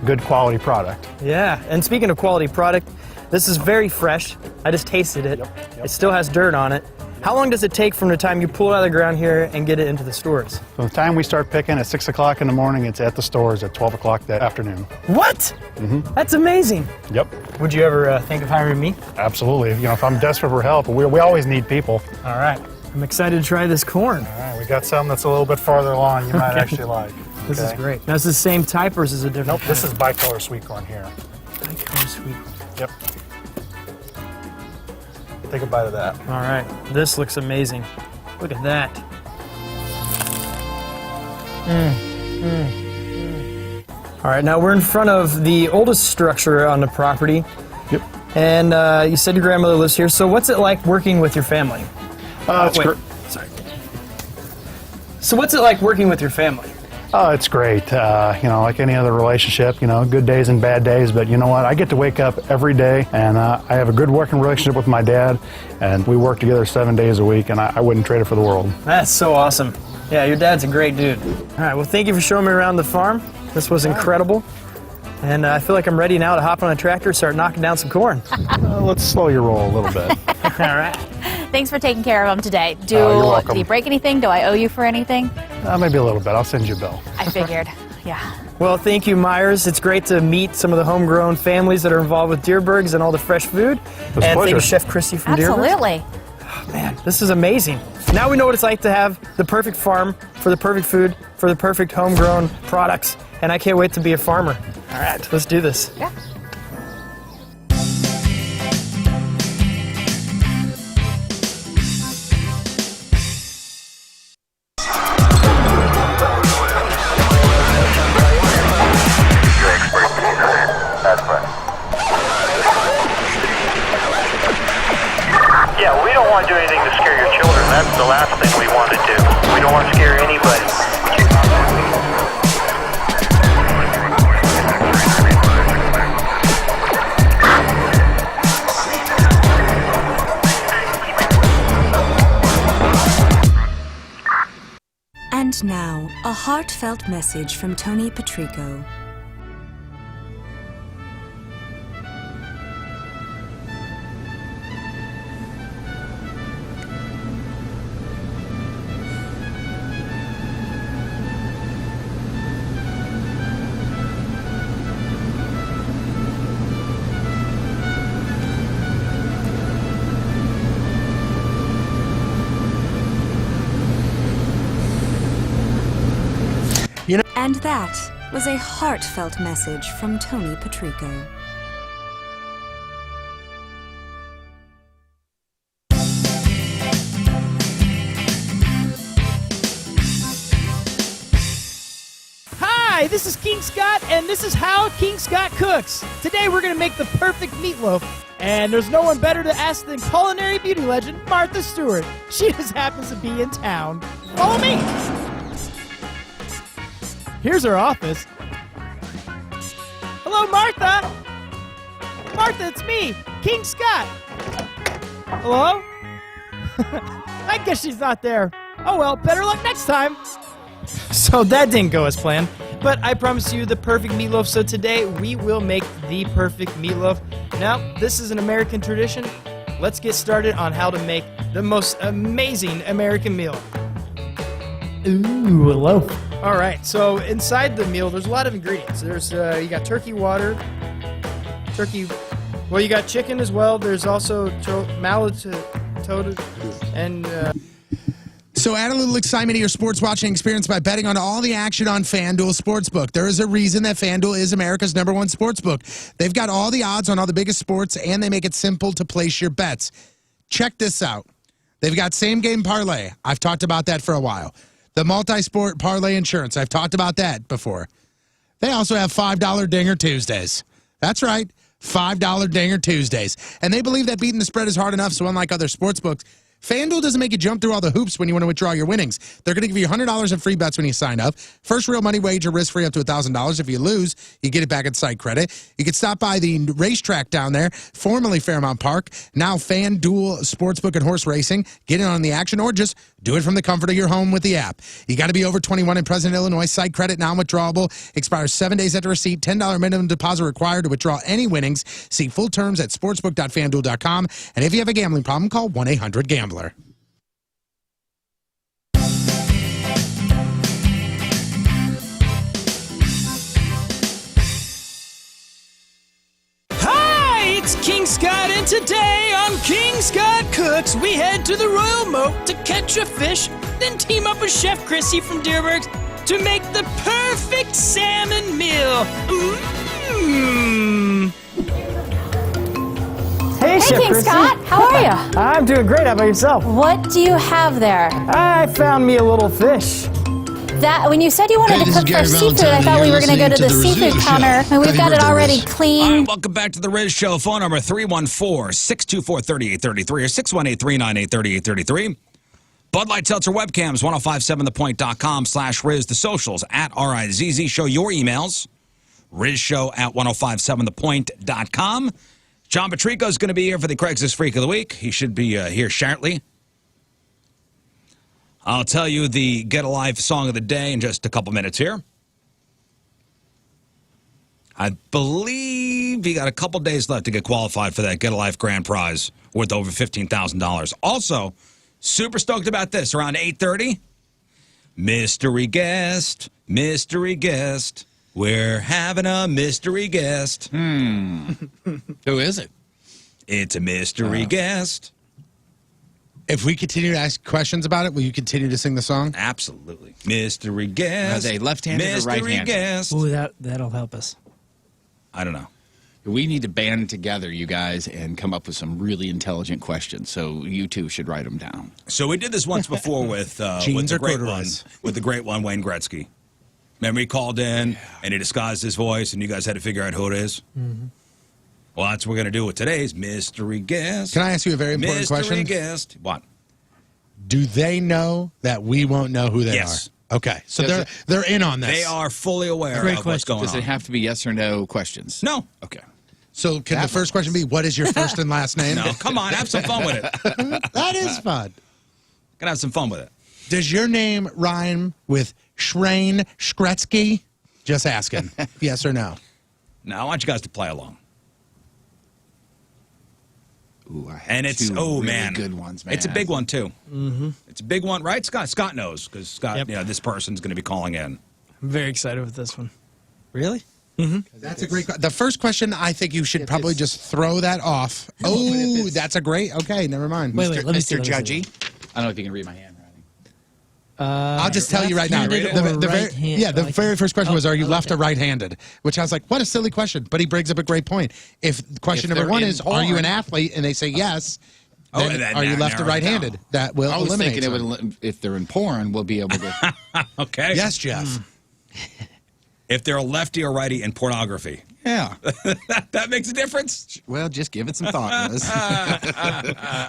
good quality product. Yeah, and speaking of quality product, this is very fresh. I just tasted it. Yep. It still has dirt on it. How long does it take from the time you pull it out of the ground here and get it into the stores? From the time we start picking at 6 o'clock in the morning, it's at the stores at 12 o'clock that afternoon. What? That's amazing. Yep, Would you ever think of hiring me? absolutely. If I'm desperate for help, we always need people. All right. I'm excited to try this corn. All right, we got some that's a little bit farther along you might actually like. This is Okay? great. Now, is this the same type or is this a different Nope, this is bicolor sweet corn here. bicolor sweet corn. Yep. Take a bite of that. All right, this looks amazing. Look at that. All right, now we're in front of the oldest structure on the property. Yep. And you said your grandmother lives here, so what's it like working with your family? It's wait, great. sorry. So what's it like working with your family? Oh, it's great. Like any other relationship, good days and bad days. But you know what? I get to wake up every day, and I have a good working relationship with my dad, and we work together 7 days a week, and I wouldn't trade it for the world. That's so awesome. Yeah, your dad's a great dude. All right, well, thank you for showing me around the farm. This was incredible. And I feel like I'm ready now to hop on a tractor and start knocking down some corn. Let's slow your roll a little bit. All right. Thanks for taking care of them today. You're welcome. Did you break anything? Do I owe you for anything? Maybe a little bit. I'll send you a bill. I figured. Yeah. Well, thank you, Myers. It's great to meet some of the homegrown families that are involved with Dierbergs and all the fresh food. a And thank you, pleasure. Chef Christy from Dierbergs. Absolutely. Man, this is amazing. Now we know what it's like to have the perfect farm for the perfect food, for the perfect homegrown products, and I can't wait to be a farmer. All right, let's do this. Yeah. Yeah, we don't want to do anything to scare your children. That's the last thing we want to do. We don't want to scare anybody. And now, a heartfelt message from Tony Patrico. And that was a heartfelt message from Tony Patrico. Hi, this is King Scott, and this is how King Scott cooks. Today we're going to make the perfect meatloaf, and there's no one better to ask than culinary beauty legend Martha Stewart. She just happens to be in town. Follow me. Here's her office. Hello, Martha. Martha, it's me, King Scott. Hello? I guess she's not there. Oh well, better luck next time. So that didn't go as planned, but I promise you the perfect meatloaf. So today we will make the perfect meatloaf. Now, this is an American tradition. Let's get started on how to make the most amazing American meal. Ooh, a loaf. All right, so inside the meal, there's a lot of ingredients. There's, you got turkey water, well, you got chicken as well. There's also malatoda, and... So add a little excitement to your sports watching experience by betting on all the action on FanDuel Sportsbook. There is a reason that FanDuel is America's #1 sportsbook. They've got all the odds on all the biggest sports, and they make it simple to place your bets. Check this out. They've got same-game parlay. I've talked about that for a while. The multi-sport parlay insurance. I've talked about that before. They also have $5 Dinger Tuesdays. That's right, $5 Dinger Tuesdays. And they believe that beating the spread is hard enough, so unlike other sportsbooks, FanDuel doesn't make you jump through all the hoops when you want to withdraw your winnings. They're going to give you $100 in free bets when you sign up. First real money wager risk-free up to $1,000. If you lose, you get it back in site credit. You can stop by the racetrack down there, formerly Fairmount Park, now FanDuel Sportsbook and Horse Racing. Get in on the action or just do it from the comfort of your home with the app. You got to be over 21 in President Illinois. Site credit non-withdrawable. Expires 7 days after receipt. $10 minimum deposit required to withdraw any winnings. See full terms at sportsbook.fanduel.com. And if you have a gambling problem, call 1-800-GAMBLER. Hi, it's King Scott, and today on King Scott Cooks, we head to the Royal Moat to catch a fish, then team up with Chef Chrissy from Deerbergs to make the perfect salmon meal. Mmm. Hey, Chef King Chrissy. Scott, how are you? I'm doing great. How about yourself? What do you have there? I found me a little fish. That when you said you wanted to cook fresh seafood, I thought we were going to go to the seafood counter, and we've got it already All clean. right, welcome back to the Rizz Show. Phone number 314-624-3833 or 618-398-3833. Bud Light Seltzer webcams, 1057thepoint.com/Rizz. The socials at RIZZ Show. Your emails, RizzShow at 1057thepoint.com. John Patrico is going to be here for the Craigslist Freak of the Week. He should be here shortly. I'll tell you the Get Alive song of the day in just a couple minutes here. I believe you got a couple days left to get qualified for that Get Alive grand prize worth over $15,000. Also, super stoked about this. Around 8:30, mystery guest, mystery guest. We're having a mystery guest. Who is it? It's a mystery guest. If we continue to ask questions about it, will you continue to sing the song? Absolutely. Mystery guest. Are they left-handed or mystery right-handed? Guest. Ooh, that'll help us. I don't know. We need to band together, you guys, and come up with some really intelligent questions. So you two should write them down. So we did this once before with Jeans the or great one, corduroys? with the great one, Wayne Gretzky. Remember he called in and he disguised his voice, and you guys had to figure out who it is? Mm-hmm. Well, that's what we're going to do with today's mystery guest. Can I ask you a very important mystery question? guest. What? Do they know that we won't know who they Yes. are? Okay, so they're in on this. They are fully aware Great of what's question. going Does on. it have to be yes or no questions? No. Okay. So can the first question be, what is your first and last name? No, come on, have some fun with it. That is fun. Gonna have some fun with it. Does your name rhyme with Shrain Shkretsky? Just asking. Yes or no? Now, I want you guys to play along. Ooh, I have And it's, two oh, really man. good ones, man. It's a big one, too. Mm-hmm. It's a big one, right, Scott? Scott knows, because Scott, Yep. you know, this person's going to be calling in. I'm very excited with this one. Really? That's a great question. The first question, I think you should probably just throw that off. Oh, that's a great, okay, never mind. Wait, let me see. Mr. let me see. Judgy. I don't know if you can read my handwriting. I'll just tell you right now. left-handed or right-hand- The like- very first question was, are you I left like or right-handed? Which I was like, what a silly question. But he brings up a great point. If question If number they're one in is, are you an porn- athlete? And they say yes, Oh, then and then are you left or narrow it down. right-handed? That will I was eliminate thinking some. if they're in porn, we'll be able to. Okay. Yes, Jeff. If they're a lefty or righty in pornography. Yeah. That makes a difference? Well, just give it some thought, Liz.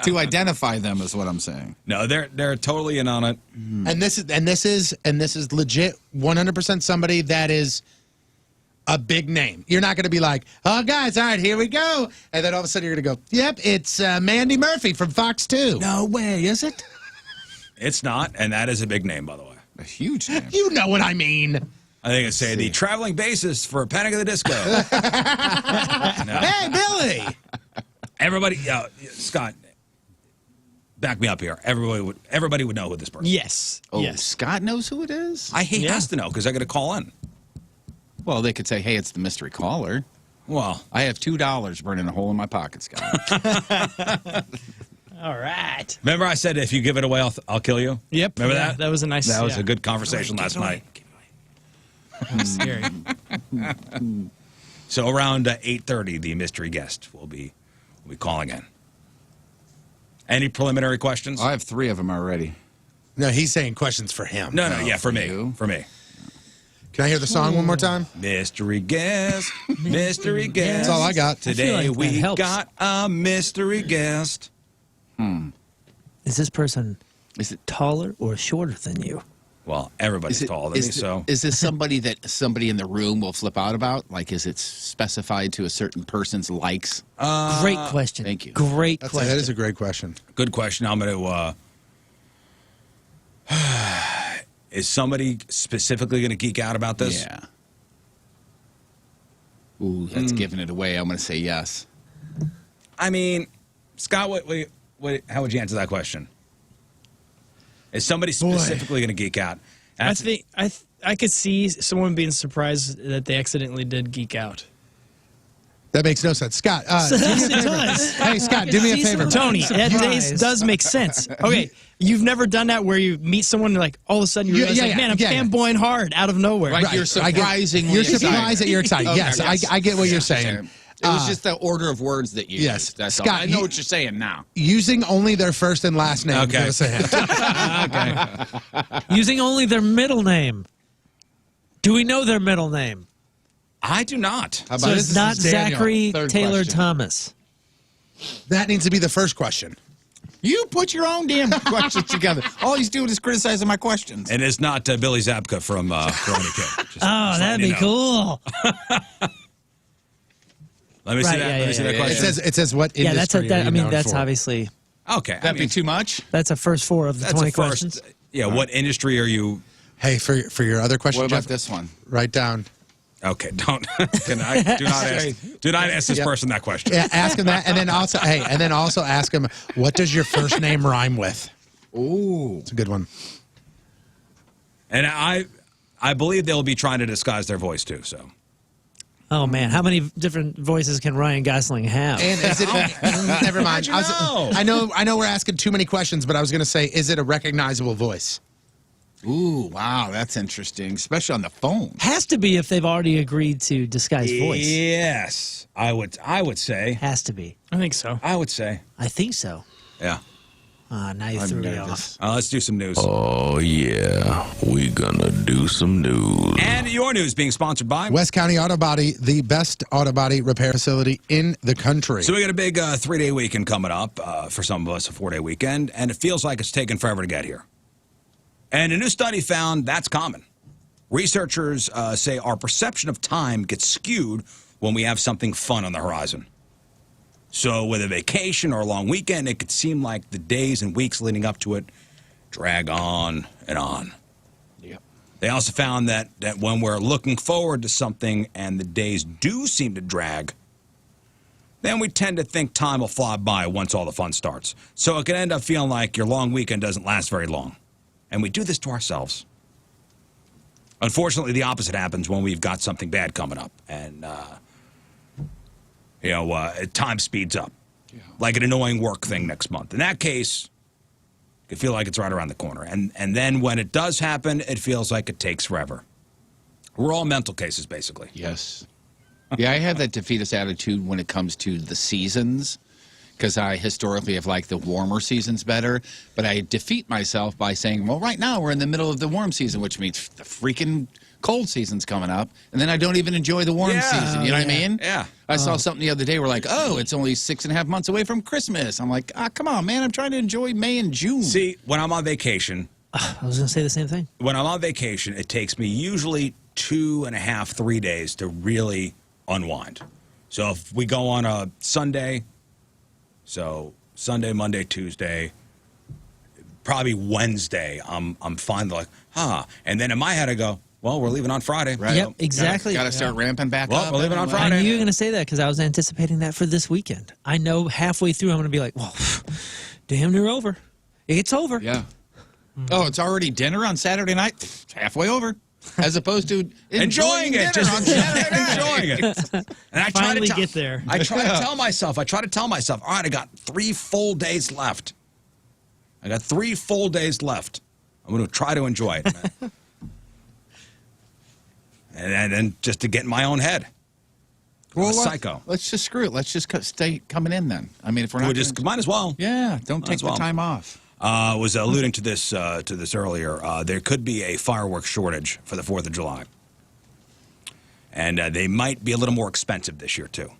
To identify them is what I'm saying. No, they're totally in on it. And this is legit 100% somebody that is a big name. You're not going to be like, oh, guys, all right, here we go. And then all of a sudden you're going to go, yep, it's Mandy Murphy from Fox 2. No way, is it? It's not, and that is a big name, by the way. A huge name. You know what I mean. I think it's say the traveling bassist for Panic at the Disco. Hey, Billy. Everybody, Scott, back me up here. Everybody would know who this person is. Yes. Oh, Yes. Scott knows who it is? He has to know because I got to call in. Well, they could say, hey, it's the mystery caller. Well, I have $2 burning a hole in my pocket, Scott. All right. remember I said if you give it away, I'll kill you? Yep. Remember Yeah, that? that was a nice- That was yeah. a good conversation last night. Scary. So around 8:30, the mystery guest will be calling in. Any preliminary questions? I have 3 of them already. No, he's saying questions for him. No, yeah, for me. you. For me. Can I hear the song one more time? Mystery guest, mystery guest. That's all I got. Today like that we helps. got a mystery guest. Is this person Is it taller or shorter than you? Well, everybody's taller than me, so. Is this somebody that somebody in the room will flip out about? Like, is it specified to a certain person's likes? Great question. thank you. Great That question. is a great question. Good question. I'm going to. Is somebody specifically going to geek out about this? Yeah. Ooh, that's giving it away. I'm going to say yes. I mean, Scott, how would you answer that question? Is somebody specifically going to geek out? I think I could see someone being surprised that they accidentally did geek out. That makes no sense. Scott, do me a Yes, it favor. does. Hey, Scott, do me a favor. Tony, that Surprise. does make sense. Okay, you've never done that where you meet someone and like all of a sudden you realize, like, man, I'm fanboying hard out of nowhere. Right, you're surprisingly You're surprised that you're excited. Okay, Yes, I get what you're saying. It was just the order of words that you Yes. used. That's Scott, all. I know what you're saying now. Using only their first and last name. Okay. Give us a hint. Using only their middle name. Do we know their middle name? I do not. How about So this? it's not This is Daniel. Zachary Third Taylor question. Thomas. That needs to be the first question. You put your own damn questions together. All he's doing is criticizing my questions. And it's not Billy Zabka from Karate Kid. Oh, that'd be cool. Let me see Right, that. yeah, Let me see yeah, that yeah. question. It says what Yeah, that's industry are you known that's for? obviously Okay. That'd be too much. that's a first 4 of the That's 20 a first. questions. Yeah. What industry are you? Hey, for your other question, What about Jeff, this one? write down. Okay. Don't. Do not ask this person that question. Yeah, ask him that, and then also ask him, what does your first name rhyme with? Ooh. It's a good one. And I believe they'll be trying to disguise their voice too. So. Oh man, how many different voices can Ryan Gosling have? And is it? Never mind. I know we're asking too many questions, but I was going to say, is it a recognizable voice? Ooh, wow, that's interesting, especially on the phone. Has to be if they've already agreed to disguise voice. Yes, I would say. Has to be. I think so. I would say. I think so. Yeah. Now you threw me off. Let's do some news. Oh, yeah. We gonna do some news. And your news being sponsored by West County Auto Body, the best auto body repair facility in the country. So we got a big 3-day weekend coming up. For some of us, a 4-day weekend, and it feels like it's taken forever to get here. And a new study found that's common. Researchers say our perception of time gets skewed when we have something fun on the horizon. So with a vacation or a long weekend, it could seem like the days and weeks leading up to it drag on and on. Yep. They also found that when we're looking forward to something and the days do seem to drag, then we tend to think time will fly by once all the fun starts. So it can end up feeling like your long weekend doesn't last very long. And we do this to ourselves. Unfortunately, the opposite happens when we've got something bad coming up. And, time speeds up. Yeah. Like an annoying work thing next month. In that case, you feel like it's right around the corner. And then when it does happen, it feels like it takes forever. We're all mental cases, basically. Yes. Yeah, I have that defeatist attitude when it comes to the seasons, because I historically have liked the warmer seasons better. But I defeat myself by saying, well, right now we're in the middle of the warm season, which means the freaking cold season's coming up. And then I don't even enjoy the warm season. You know what I mean? Yeah. I saw something the other day where like, oh, it's only 6.5 months away from Christmas. I'm like, come on, man. I'm trying to enjoy May and June. See, when I'm on vacation, I was going to say the same thing. when I'm on vacation, it takes me usually 2.5, 3 days to really unwind. So if we go on a Sunday, so Sunday, Monday, Tuesday, probably Wednesday, I'm fine. Like, and then in my head I go, well, we're leaving on Friday. Right. Yep, exactly. Got to start ramping back Well, up. we're leaving on I Friday. knew you were going to say that because I was anticipating that for this weekend. I know halfway through I'm going to be like, well, damn near over. It's over. Yeah. Oh, it's already dinner on Saturday night? It's halfway over. As opposed to enjoying it, dinner just on Saturday night. enjoying it. And I try Finally to get there. I try to tell myself, all right, I got 3 full days left. I got 3 full days left. I'm going to try to enjoy it. and then just to get in my own head. I'm a psycho. Let's just screw it. Let's just stay coming in then. I mean, if we're not We just might as well. Yeah, don't Might take as well. the time off. Was alluding to this earlier. There could be a fireworks shortage for the 4th of July. And they might be a little more expensive this year, too.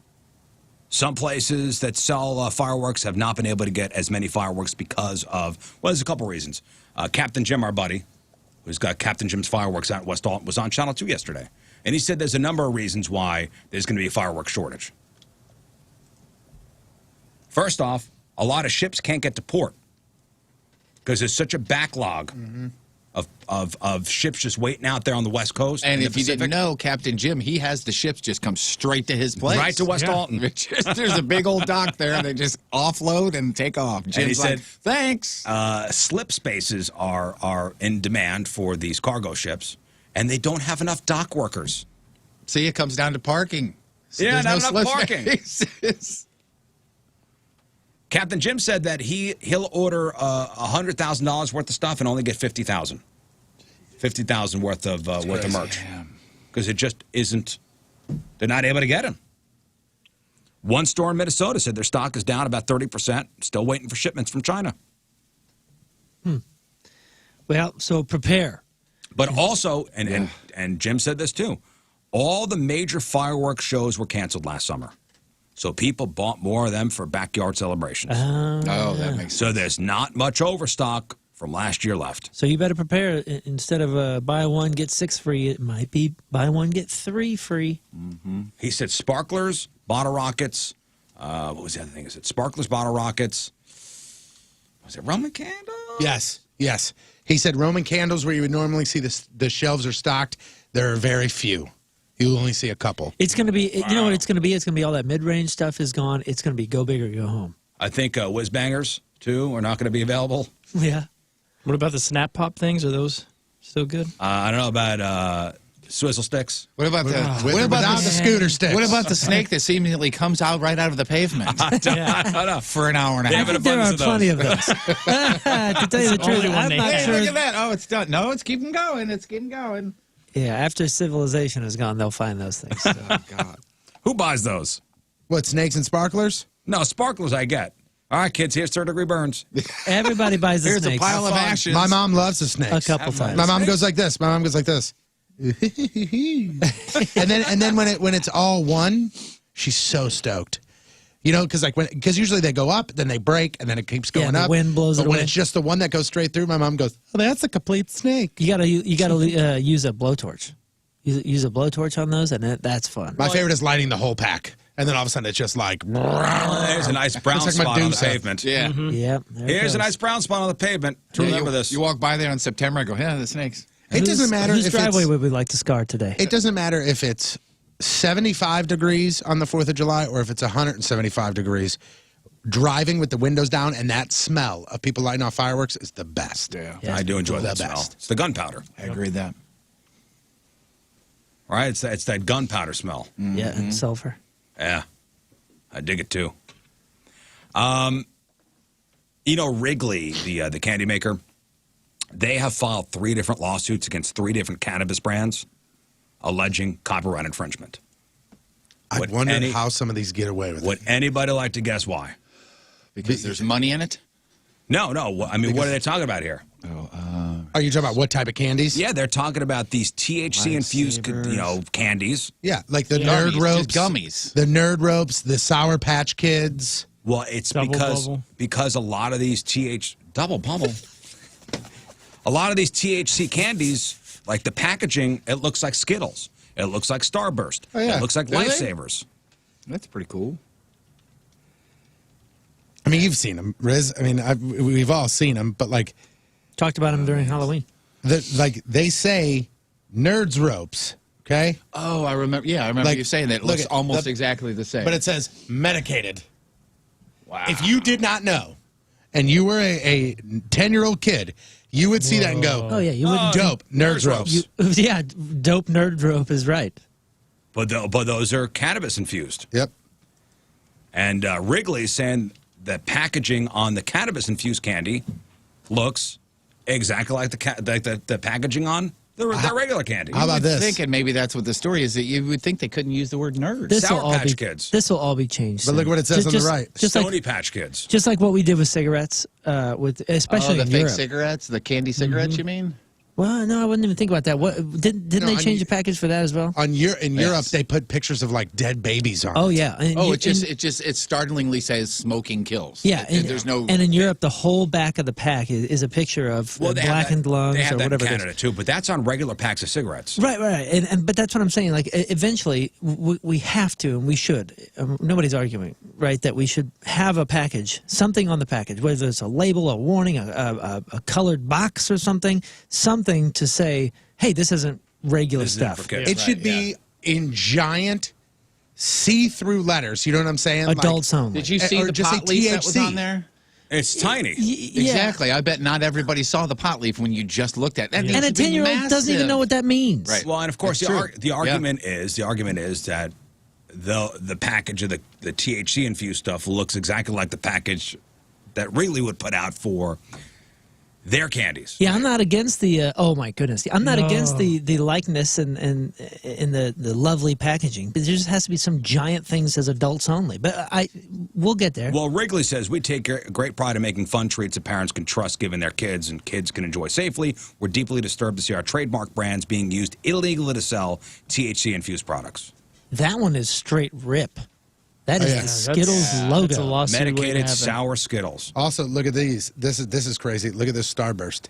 Some places that sell fireworks have not been able to get as many fireworks because of, well, there's a couple reasons. Captain Jim, our buddy, who's got Captain Jim's Fireworks out in West Alton, was on Channel 2 yesterday. And he said there's a number of reasons why there's going to be a fireworks shortage. First off, a lot of ships can't get to port because there's such a backlog of ships just waiting out there on the West Coast. And in if the you didn't Pacific. know, Captain Jim, he has the ships just come straight to his place. Right to West Alton. There's a big old dock there, and they just offload and take off. Jim's he said, like, thanks. Slip spaces are in demand for these cargo ships, and they don't have enough dock workers. See, it comes down to parking. Yeah, There's not no enough slush parking. bases. Captain Jim said that he'll order $100,000 worth of stuff and only get $50,000. $50,000 worth of merch because it just isn't. They're not able to get them. One store in Minnesota said their stock is down about 30%. Still waiting for shipments from China. Well, so prepare. But also, and Jim said this too, all the major fireworks shows were canceled last summer. So people bought more of them for backyard celebrations. Oh, that makes sense. So there's not much overstock from last year left. So you better prepare. Instead of buy one, get 6 free, it might be buy one, get 3 free. He said sparklers, bottle rockets. What was the other thing? Is it sparklers, bottle rockets? Was it Roman candles? Yes, yes. He said Roman candles, where you would normally see the shelves are stocked, there are very few. You'll only see a couple. It's going to be, you know what it's going to be? It's going to be all that mid-range stuff is gone. It's going to be go big or go home. I think whiz bangers too are not going to be available. Yeah. What about the snap pop things? Are those still good? I don't know about swizzle sticks. What about the Without the scooter sticks? What about the snake that seemingly comes out right out of the pavement I don't know. for an hour and a They half? have an There are abundance of plenty those. of those. To tell you the truth, only one I'm they not have. Hey, sure. look at that! Oh, it's done. No, it's keeping going. It's keeping going. Yeah, after civilization is gone, they'll find those things. Oh God. Who buys those? What, snakes and sparklers? No, sparklers I get. All right, kids, here's third-degree burns. Everybody buys the Here's snakes. a pile of Have fun. ashes. My mom loves the snakes. A couple times. My mom goes like this. My mom goes like this. and then when it's all one, she's so stoked. You know, because usually they go up, then they break, and then it keeps going the up. wind blows but it when away. it's just the one that goes straight through, my mom goes, "Oh, that's a complete snake." You gotta use a blowtorch. Use a blowtorch on those, and that's fun. My favorite is lighting the whole pack, and then all of a sudden it's just like. There's a nice brown It's like spot on the Medusa. pavement. Yeah. Yep. there it Here's a goes. nice brown spot on the pavement. Yeah, Remember this. You walk by there in September, I go, yeah, the snakes. It doesn't matter Whose if driveway it's, would we like to scar today? it doesn't matter if it's 75 degrees on the 4th of July or if it's 175 degrees. Driving with the windows down and that smell of people lighting off fireworks is the best. Yeah. I do enjoy The that smell. best. It's the gunpowder, I agree with that. right? It's that gunpowder smell. Yeah, and sulfur. Yeah, I dig it too. You know Wrigley, the candy maker, they have filed 3 different lawsuits against 3 different cannabis brands, alleging copyright infringement. I Would wondered any- how some of these get away with Would it. anybody like to guess why? Because there's money in it? No. I mean, what are they talking about here? Are you talking about what type of candies? Yeah, they're talking about these THC infused, candies. Yeah, like the Gummies, nerd ropes. just gummies. The nerd ropes, the Sour Patch Kids. Well, it's Double bubble. because a lot of these double bubble. A lot of these THC candies, like the packaging, it looks like Skittles. It looks like Starburst. Oh, yeah. It looks like Really? Lifesavers. That's pretty cool. I mean, you've seen them, Rizz. I mean, we've all seen them, but like, Talked about them during Halloween. they say nerds ropes, okay? Oh, I remember. Yeah, I remember Like, you saying that. It look looks at almost the- exactly the same. But it says medicated. wow. If you did not know, and you were a 10-year-old kid, you would see that and go, Oh yeah, you wouldn't. dope, nerds ropes. Yeah, dope nerd rope is right. But those are cannabis infused. Yep. And Wrigley's saying the packaging on the cannabis infused candy looks exactly like the packaging on the regular candy. How about this? Thinking maybe that's what the story is. That you would think they couldn't use the word nerd. This will Sour all Patch be Kids. This will all be changed. But look soon. what it says on the right. Just Stony like Patch Kids. just like what we did with cigarettes, with especially the in fake Europe. cigarettes, the candy cigarettes. You mean? Well, no, I wouldn't even think about that. What didn't No, they I change mean- the package for that as well? In Europe, Yes. they put pictures of like dead babies on Oh it. yeah. And Oh, you- it startlingly says smoking kills. yeah. There's no. And in Europe, the whole back of the pack is a picture of Well, they have blackened lungs They have or that in whatever it is. Canada too, but that's on regular packs of cigarettes. Right. And but that's what I'm saying. Like eventually, we have to, and we should. Nobody's arguing, right? That we should have a package, something on the package, whether it's a label, a warning, a colored box, or something to say, hey, this isn't regular This isn't stuff. for kids. It should be in giant see-through letters. You know what I'm saying? Adults only. Did you see or the just say pot leaf that was THC. on there? It's tiny. Yeah. Exactly. I bet not everybody saw the pot leaf when you just looked at it. That And a needs to be 10-year-old doesn't even massive. know what that means. Right. Well, and of course That's true. the argument is that the package of the THC infused stuff looks exactly like the package that Wrigley would put out for their candies. Yeah, I'm not against the. Oh my goodness, I'm not against the likeness and the lovely packaging, but there just has to be some giant things as adults only. But we'll get there. Well, Wrigley says we take great pride in making fun treats that parents can trust giving their kids and kids can enjoy safely. We're deeply disturbed to see our trademark brands being used illegally to sell THC infused products. That one is straight rip. That is the Skittles logo. That's a lawsuit Medicated sour Skittles. Also, look at these. This is crazy. Look at this Starburst.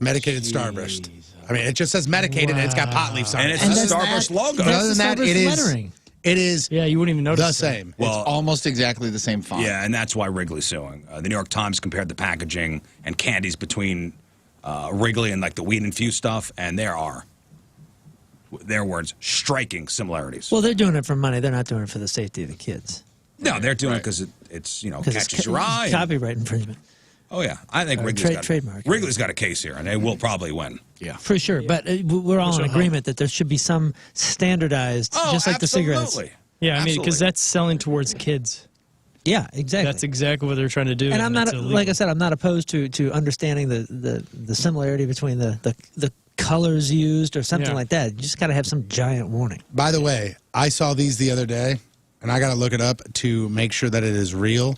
Medicated Starburst. I mean, it just says medicated and it's got pot leaves on it. And it's the Starburst logo. But other than that, it is lettering. It is. Yeah, you wouldn't even notice the same. Well, It's almost exactly the same font. Yeah, and that's why Wrigley's suing. The New York Times compared the packaging and candies between Wrigley and like the weed infused stuff, and there are, their words, striking similarities. Well, they're doing it for money. They're not doing it for the safety of the kids. No, they're doing it because it's catches your eye. Copyright infringement. Oh yeah, I think Wrigley's trademark. got a case here, and they will probably win. Yeah, for sure. But we're all in agreement that there should be some standardized, just like the cigarettes. Yeah, I mean, because that's selling towards kids. Yeah, exactly. That's exactly what they're trying to do. And I'm not, like I said, I'm not opposed to understanding the similarity between the colors used or something like that. You just got to have some giant warning. By the way, I saw these the other day, and I got to look it up to make sure that it is real.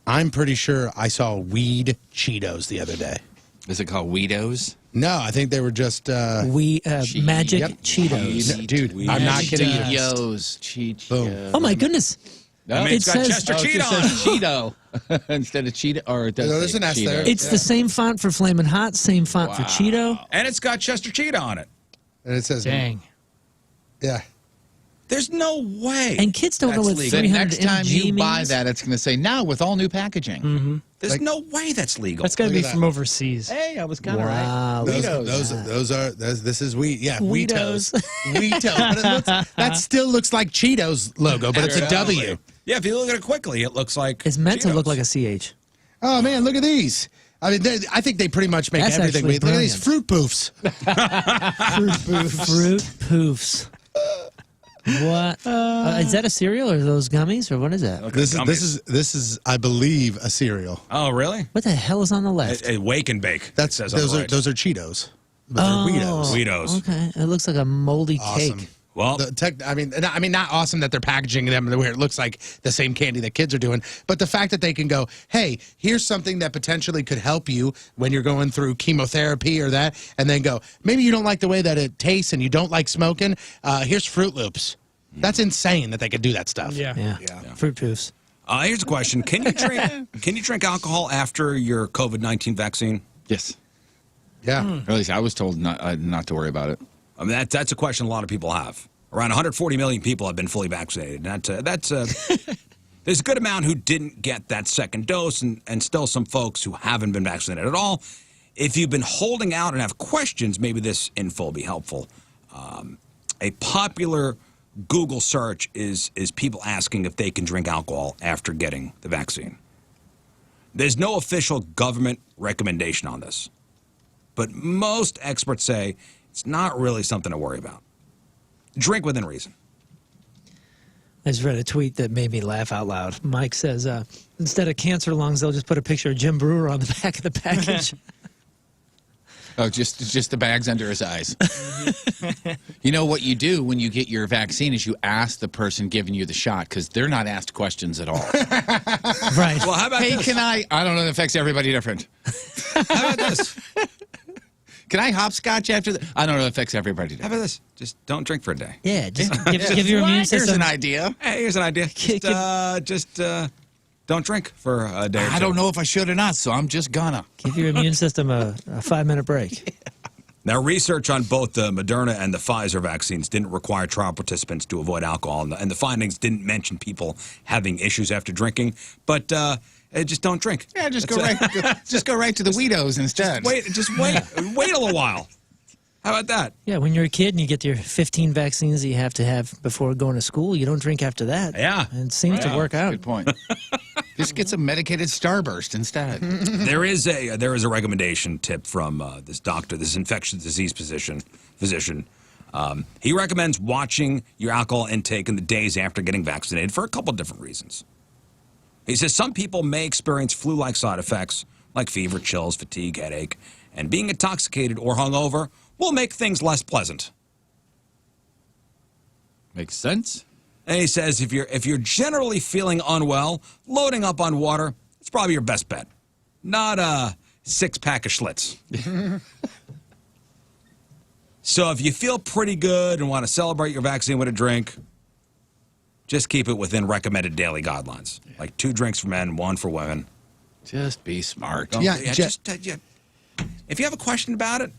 I'm pretty sure I saw weed Cheetos the other day. Is it called Weedos? No, I think they were just Magic Cheetos. No, dude, I'm not kidding you. Cheetos. Boom. Oh my goodness. No, it it's got says Chester Cheeto instead of Cheeto, or it does No, there's an S there. It's the same font for Flamin' Hot, same font for Cheeto. And it's got Chester Cheetah on it. And it says, Dang. Yeah. There's no way. And kids don't know what 300 The next time mg you buy means. that, it's going to say now with all new packaging. Mm-hmm. There's no way that's legal. That's got to Look be at that. from overseas. Hey, I was kind of Wow. right. This is wheat. Yeah, Weetos. Weetos. But it looks, that still looks like Cheetos logo, but it's a W. Yeah, if you look at it quickly, it looks like It's meant to Cheetos. look like a CH. Oh man, look at these. I mean, I think they pretty much make That's everything. actually Look at these fruit poofs. Fruit Poofs. What? Is that a cereal or those gummies or what is that? This is I believe a cereal. Oh, really? What the hell is on the left? A wake and bake. That's says on those the are right. those are Cheetos. But they're Weetos. Weetos. Okay, it looks like a moldy Awesome. cake. Well, I mean, not awesome that they're packaging them where it looks like the same candy that kids are doing, but the fact that they can go, hey, here's something that potentially could help you when you're going through chemotherapy or that, and then go, maybe you don't like the way that it tastes and you don't like smoking. Here's Fruit Loops. That's insane that they could do that stuff. Yeah. Fruit Poofs. Here's a question: Can you drink alcohol after your COVID-19 vaccine? Yes. Yeah. Or at least I was told not to worry about it. I mean, that's a question a lot of people have. Around 140 million people have been fully vaccinated. There's a good amount who didn't get that second dose, and still some folks who haven't been vaccinated at all. If you've been holding out and have questions, maybe this info will be helpful. A popular Google search is people asking if they can drink alcohol after getting the vaccine. There's no official government recommendation on this, but most experts say it's not really something to worry about. Drink within reason. I just read a tweet that made me laugh out loud. Mike says, instead of cancer lungs, they'll just put a picture of Jim Brewer on the back of the package. Oh, just the bags under his eyes. You know what you do when you get your vaccine is you ask the person giving you the shot because they're not asked questions at all. Right. Well, how about hey, this? can I don't know, it affects everybody different. How about this? Can I hopscotch after the? I don't know, it affects everybody different. How about this? Just don't drink for a day. Yeah, just give your immune system. Here's an idea. Hey, here's an idea. Just don't drink for a day or two. I don't know if I should or not, so I'm just gonna. Give your immune system a 5-minute break. Now, research on both the Moderna and the Pfizer vaccines didn't require trial participants to avoid alcohol, and the findings didn't mention people having issues after drinking. But just don't drink. Yeah, just go right to the Weedos instead. Just wait a little while. How about that? Yeah, when you're a kid and you get your 15 vaccines that you have to have before going to school, you don't drink after that. Yeah. And it seems to work out. Good point. Just get some medicated Starburst instead. There is a recommendation tip from this doctor, this infectious disease physician. He recommends watching your alcohol intake in the days after getting vaccinated for a couple different reasons. He says some people may experience flu-like side effects like fever, chills, fatigue, headache, and being intoxicated or hungover will make things less pleasant. Makes sense. And he says if you're generally feeling unwell, loading up on water is probably your best bet. Not a 6-pack of Schlitz. So if you feel pretty good and want to celebrate your vaccine with a drink, just keep it within recommended daily guidelines. Like 2 drinks for men, 1 for women. Just be smart. Yeah, if you have a question about it,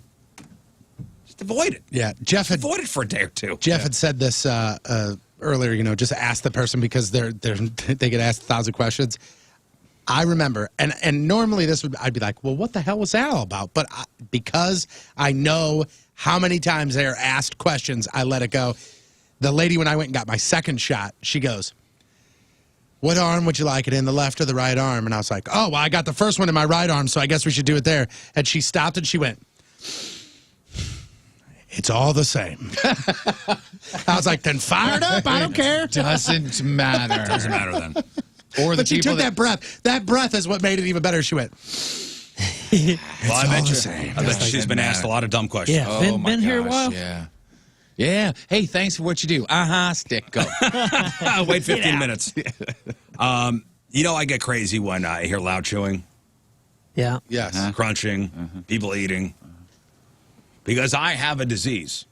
just avoid it. Yeah, Jeff had avoid it for a day or 2. Jeff had said this earlier. Just ask the person because they get asked 1,000 questions. I remember, and normally I'd be like, well, what the hell was that all about? But because I know how many times they are asked questions, I let it go. The lady, when I went and got my second shot, she goes, what arm would you like it in, the left or the right arm? And I was like, oh, well, I got the first one in my right arm, so I guess we should do it there. And she stopped and she went, it's all the same. I was like, then fire it up. I don't care. Doesn't matter. Doesn't matter then. Or But she took that breath. That breath is what made it even better. She went, Well, I bet the same. I bet she's been asked a lot of dumb questions. Yeah, been here a while. Yeah. Yeah. Hey, thanks for what you do. Stick, go. Wait 15 minutes. I get crazy when I hear loud chewing, Yeah. yes. crunching, people eating. Because I have a disease.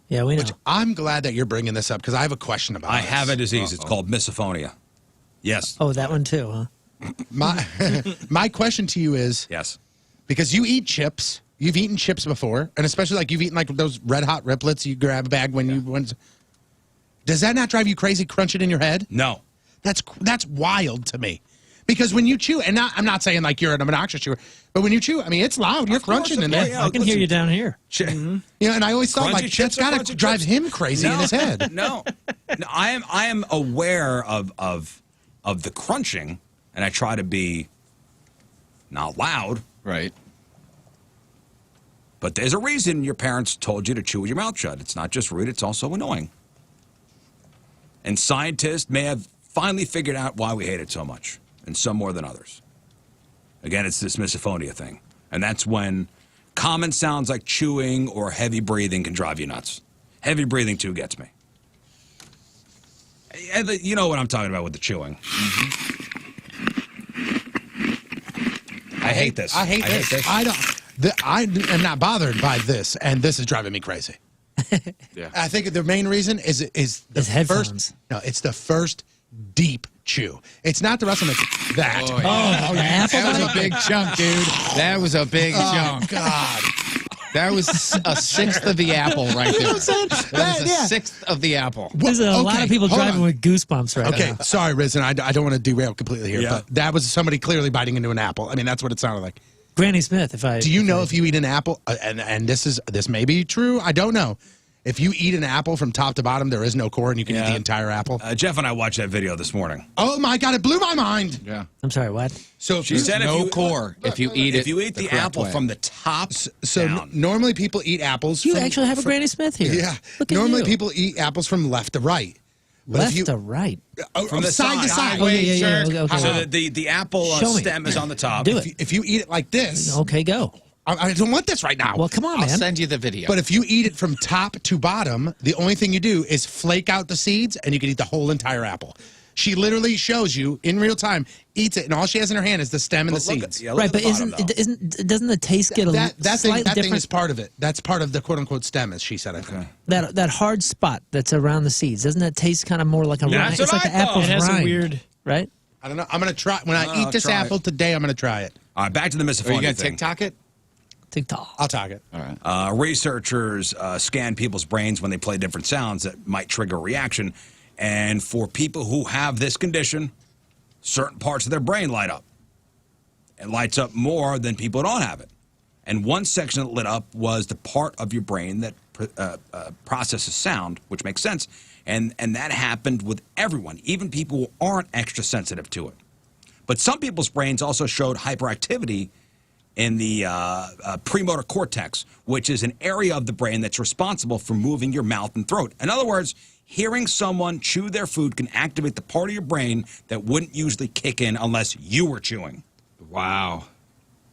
Yeah, we know. I'm glad that you're bringing this up because I have a question about I this. have a disease. It's called misophonia. Yes. Oh, that one too, huh? My question to you is, Yes. because you eat chips, you've eaten chips before, and especially like you've eaten like those Red Hot Riplets you grab a bag does that not drive you crazy crunching in your head? No. That's wild to me. Because when you chew, and I'm not saying like you're an obnoxious chewer, but when you chew, I mean, it's loud. You're crunching in there. Yeah, I can hear you down here. You know, and I always thought Crunchy like chips that's are got crunchy to drive chips. him crazy in his head. No, I am aware of the crunching, and I try to be not loud. Right. But there's a reason your parents told you to chew with your mouth shut. It's not just rude; it's also annoying. And scientists may have finally figured out why we hate it so much, and some more than others. Again, it's this misophonia thing, and that's when common sounds like chewing or heavy breathing can drive you nuts. Heavy breathing too gets me. You know what I'm talking about with the chewing. I hate this. I hate this. I am not bothered by this, and this is driving me crazy. Yeah. I think the main reason is the It's headphones. first. No, it's the first deep chew. It's not the rest of it. It's that. Oh, yeah. the apple That was bite? a big chunk, dude. That was a big chunk. God. That was a sixth of the apple right there. That was a sixth of the apple. There's a lot of people hold driving on. with goosebumps right Okay, now. sorry, Rizz, and I don't want to derail completely here, Yeah. but that was somebody clearly biting into an apple. I mean, that's what it sounded like. Granny Smith, Do you know if you eat an apple, and this may be true, I don't know. If you eat an apple from top to bottom, there is no core, and you can eat the entire apple. Jeff and I watched that video this morning. Oh my God, it blew my mind. Yeah. I'm sorry, what? So She said if No you- core if you eat it. If you eat the correct apple way. from the top So down. normally people eat apples. You from, actually have a Granny Smith here. Yeah. Look at Normally you. people eat apples from left to right. But Left if you, to right. From the side to side. side. Oh, yeah. Okay. So the apple Show me. stem is on the top. Do it. If you eat it like this, Okay, go. I don't want this right now. Well, come on, I'll man. send you the video. But if you eat it from top to bottom, the only thing you do is flake out the seeds, and you can eat the whole entire apple. She literally shows you in real time, eats it, and all she has in her hand is the stem and the seeds. Right, but doesn't the taste get a That slightly thing different? is part of it. That's part of the quote unquote stem, as she said. I think. That hard spot that's around the seeds, doesn't that taste kind of more like a rind? That's It's what like I the thought. apple's It has a rind, weird- right? I don't know. I'm gonna try when I I'll eat this try apple it. today. I'm gonna try it. All right, back to the Are misophonia you going to thing. TikTok it? TikTok. I'll talk it. All right. Researchers scan people's brains when they play different sounds that might trigger a reaction. And for people who have this condition, certain parts of their brain light up. It lights up more than people who don't have it. And one section that lit up was the part of your brain that processes sound, which makes sense. And that happened with everyone, even people who aren't extra sensitive to it. But some people's brains also showed hyperactivity in the premotor cortex, which is an area of the brain that's responsible for moving your mouth and throat. In other words, hearing someone chew their food can activate the part of your brain that wouldn't usually kick in unless you were chewing. Wow.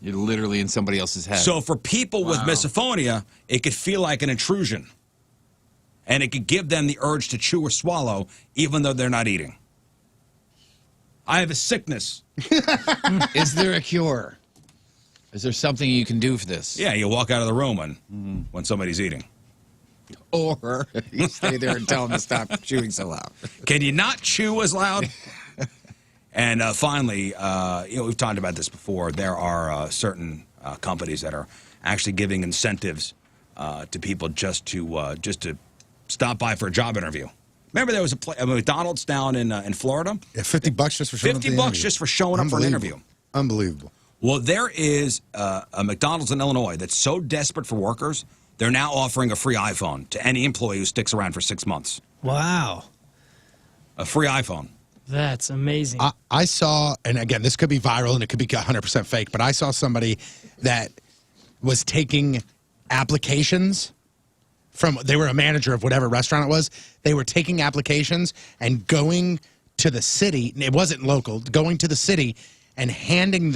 You're literally in somebody else's head. So for people with misophonia, it could feel like an intrusion. And it could give them the urge to chew or swallow even though they're not eating. I have a sickness. Is there a cure? Is there something you can do for this? Yeah, you walk out of the room when somebody's eating. Or you stay there and tell them to stop chewing so loud. Can you not chew as loud? And finally, we've talked about this before. There are certain companies that are actually giving incentives to people just to stop by for a job interview. Remember, there was a McDonald's down in Florida. Yeah, $50 just for showing up. $50 just for showing up for an interview. Unbelievable. Well, there is a McDonald's in Illinois that's so desperate for workers, they're now offering a free iPhone to any employee who sticks around for 6 months. Wow. A free iPhone. That's amazing. I saw, and again, this could be viral and it could be 100% fake, but I saw somebody that was taking applications they were a manager of whatever restaurant it was. They were taking applications and going to the city. It wasn't local. Going to the city and handing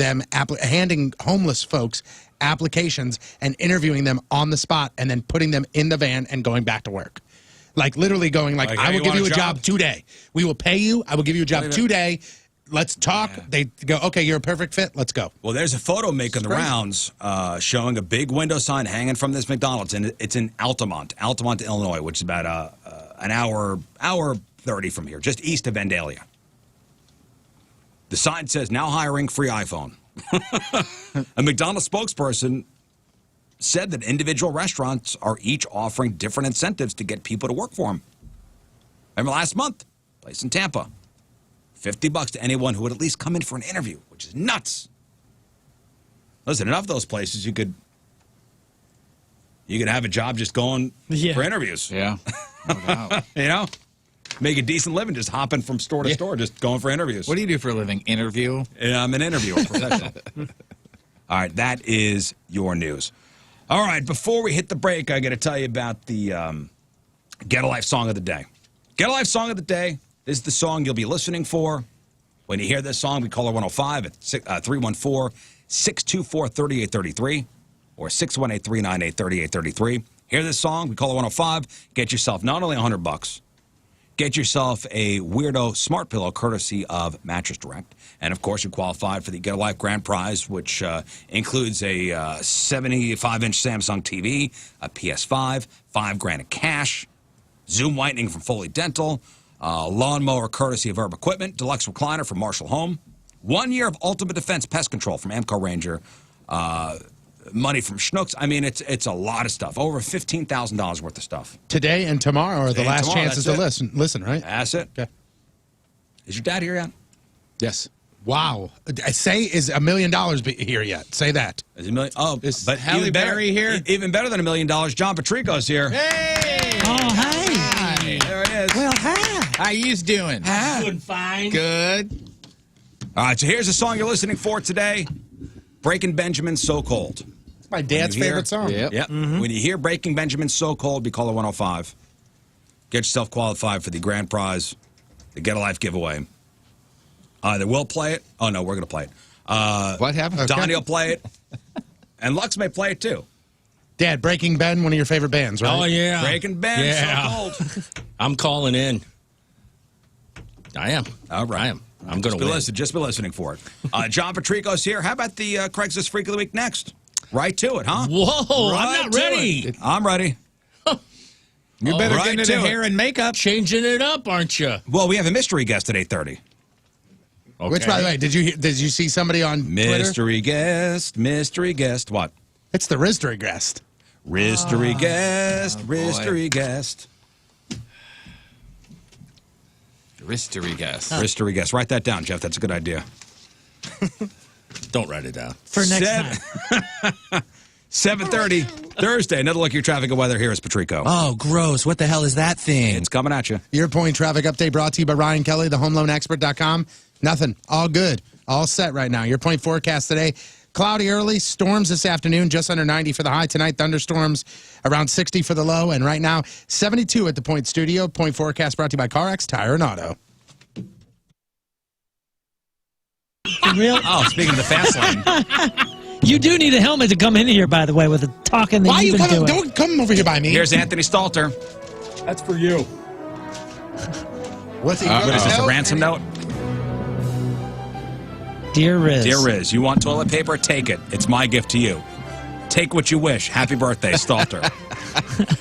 homeless folks applications and interviewing them on the spot and then putting them in the van and going back to work. Like literally going like I will give you a job today. We will pay you. I will give you a job today. Let's talk. Yeah. They go, okay, you're a perfect fit. Let's go. Well, there's a photo making the rounds showing a big window sign hanging from this McDonald's, and it's in Altamont, Illinois, which is about an hour 30 from here, just east of Vandalia. The sign says, now hiring, free iPhone. A McDonald's spokesperson said that individual restaurants are each offering different incentives to get people to work for them. Remember last month, place in Tampa, $50 to anyone who would at least come in for an interview, which is nuts. Listen, enough of those places you could have a job just going for interviews. Yeah, no doubt. You know, make a decent living just hopping from store to store, just going for interviews. What do you do for a living? Interview? Yeah, I'm an interviewer, professional. All right, that is your news. All right, before we hit the break, I got to tell you about the Get a Life Song of the Day. Get a Life Song of the Day. This is the song you'll be listening for. When you hear this song, we call her 105 at 314-624-3833 or 618-398-3833. Hear this song, we call her 105. Get yourself not only $100, get yourself a Weirdo Smart Pillow courtesy of Mattress Direct. And, of course, you qualified for the Get a Life Grand Prize, which includes a 75-inch Samsung TV, a PS5, $5,000 in cash, Zoom whitening from Foley Dental, lawnmower courtesy of Herb Equipment, deluxe recliner from Marshall Home, 1 year of Ultimate Defense Pest Control from Amco Ranger, money from Schnucks. I mean, it's a lot of stuff. Over $15,000 worth of stuff. Today and tomorrow are the last chances to listen, right? That's it. Okay. Is your dad here yet? Yes. Wow. Say, is $1 million here yet? Say that. Is $1 million? Oh, is but Halle Berry here? Even better than $1 million, John Patrico's here. Hey! Oh, hi. Hi. There he is. Well, hi. How yous doing? Doing fine. Good. All right, so here's the song you're listening for today. Breaking Benjamin's So Cold. It's my dad's favorite song. Yep. Mm-hmm. When you hear Breaking Benjamin's So Cold, be caller 105. Get yourself qualified for the grand prize, the Get a Life giveaway. Either we'll play it. Oh, no, we're going to play it. What happened? Donnie will play it. And Lux may play it, too. Dad, Breaking Ben, one of your favorite bands, right? Oh, yeah. Breaking Ben, So Cold. I'm calling in. I am. All right. I am. I'm going to win. Just be listening for it. John Patrico's here. How about the Craigslist Freak of the Week next? Right to it, huh? Whoa, Right I'm not to ready. it. I'm ready. You better right get into to the it. hair and makeup. Changing it up, aren't you? Well, we have a mystery guest at 8:30. Okay. Which, by the way, did you see somebody on Twitter? Mystery guest. What? It's the Rizzuto guest. Mystery guest. Mystery guest. Mystery guest. Mystery guest. Write that down, Jeff. That's a good idea. Don't write it down. For next time. 7:30 Thursday. Another look at your traffic and weather. Here is Patrico. Oh, gross. What the hell is that thing? It's coming at you. Your Point traffic update brought to you by Ryan Kelly, thehomeloanexpert.com. Nothing. All good. All set right now. Your Point forecast today. cloudy early, storms this afternoon, just under 90 for the high tonight. Thunderstorms around 60 for the low, and right now 72 at the Point Studio. Point forecast brought to you by CarX Tire and Auto. Real? Oh, speaking of the fast lane. You do need a helmet to come in here, by the way, with the talking that Why you've you been coming? doing. Don't come over here by me. Here's Anthony Stalter. That's for you. What's he? What is this, a ransom note? Dear Rizz. Dear Rizz, you want toilet paper? Take it. It's my gift to you. Take what you wish. Happy birthday, Stalter.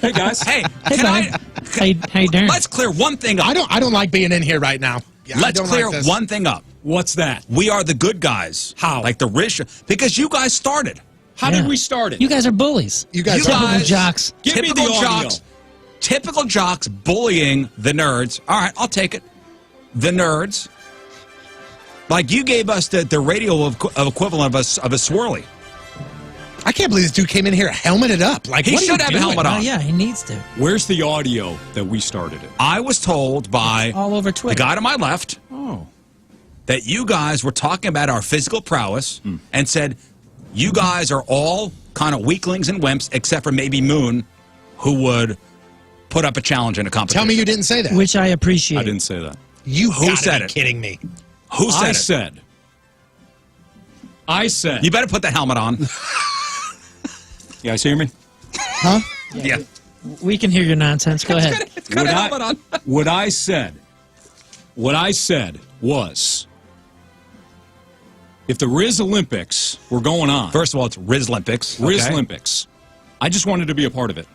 Hey, guys. Hey, Hey, can how you doing? let's clear one thing up. I don't like being in here right now. Yeah, Let's I don't clear like this. one thing up. What's that? We are the good guys. How? Like the Rizz Show. Because you guys started. How did we start it? You guys are bullies. You guys Typical are jocks. Give me typical the audio. jocks. Typical jocks bullying the nerds. All right, I'll take it. The nerds. Like you gave us the radio equivalent of a swirly. I can't believe this dude came in here helmeted up. Like He what are should you have a doing? helmet on. Oh, yeah, he needs to. Where's the audio that we started it? I was told by All over the Twitter. guy to my left Oh. that you guys were talking about our physical prowess and said you guys are all kind of weaklings and wimps except for maybe Moon, who would put up a challenge in a competition. Tell me you didn't say that. Which I appreciate. I didn't say that. You Who gotta said be it? kidding me. Who said I it? said. You better put the helmet on. You guys hear me? Huh? Yeah. We can hear your nonsense. Go ahead. What I said was, if the Rizz Olympics were going on, First of all, it's Rizz Olympics. Rizz okay? Olympics, I just wanted to be a part of it.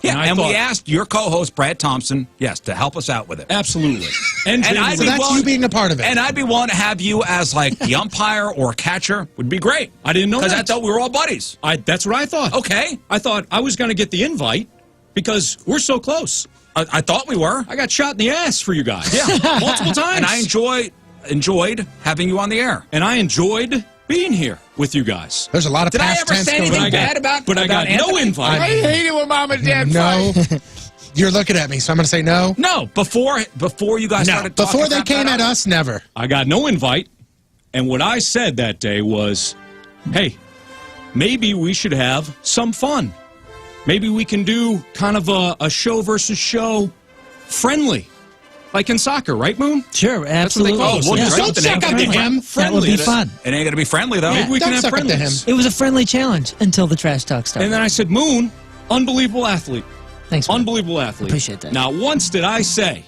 Yeah, I and thought- we asked your co-host, Brad Thompson, yes, to help us out with it. Absolutely. And I'd So be that's willing, you being a part of it. And I'd be willing to have you as like the umpire or catcher would be great. I didn't know Because I that. thought we were all buddies. That's what I thought. Okay. I thought I was going to get the invite because we're so close. I thought we were. I got shot in the ass for you guys. Yeah. Multiple times. And I enjoyed having you on the air. And I enjoyed being here with you guys. There's a lot of Did I past ever tense say going anything on. bad about But I got no Anthony? invite. I hate it when mom and dad No. You're looking at me, so I'm going to say no. No, before you guys No. started talking Before they crap came about at us. us, never. I got no invite. And what I said that day was, hey, maybe we should have some fun. Maybe we can do kind of a show versus show friendly. Like in soccer, right, Moon? Sure, That's what they absolutely. call us. well, Yeah. just Don't the suck name up to friendly. him. That would be fun. It ain't going to be friendly, though. Maybe we can Don't have suck up to friendlies. him. It was a friendly challenge until the trash talk started. And then I said, Moon, unbelievable athlete. Thanks, man. Unbelievable athlete. Appreciate that. Now, once did I say,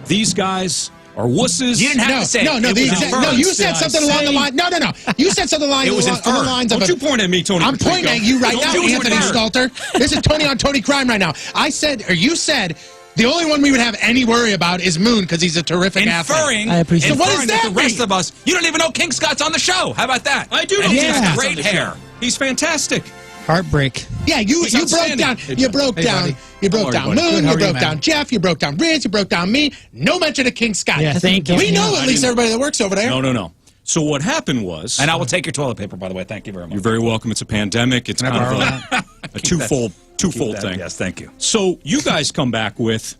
these guys are wusses. You didn't have to say it. No, It the was exact, inferred. no, you Did said I something along the say- line. No. You said something along, It was on the inferred. lines of Don't you point at me, Tony I'm Patrico. pointing at you right Don't now, do it Anthony inferred. Stalter. This is Tony on Tony Crime right now. I said, or you said, the only one we would have any worry about is Moon because he's a terrific athlete. Inferring, I appreciate So what inferring does that that the rest mean? of us, you don't even know King Scott's on the show. How about that? I do know And he's King got Scott's great on the show. hair. He's fantastic. Heartbreak. Yeah, you He's broke outstanding. down. Hey, You John. broke Hey, down. buddy. You How broke are down you, buddy? Moon. Good. How You are you, broke man? down Jeff. You broke down Rizz. You broke down me. No mention of King Scott. Yeah, thank you. We know I at least didn't- everybody that works over there. No. So what happened was, And I will take your toilet paper, by the way. Thank you very much. you're very welcome. It's a pandemic. It's kind of a twofold Keep that- thing. Yes, thank you. So you guys come back with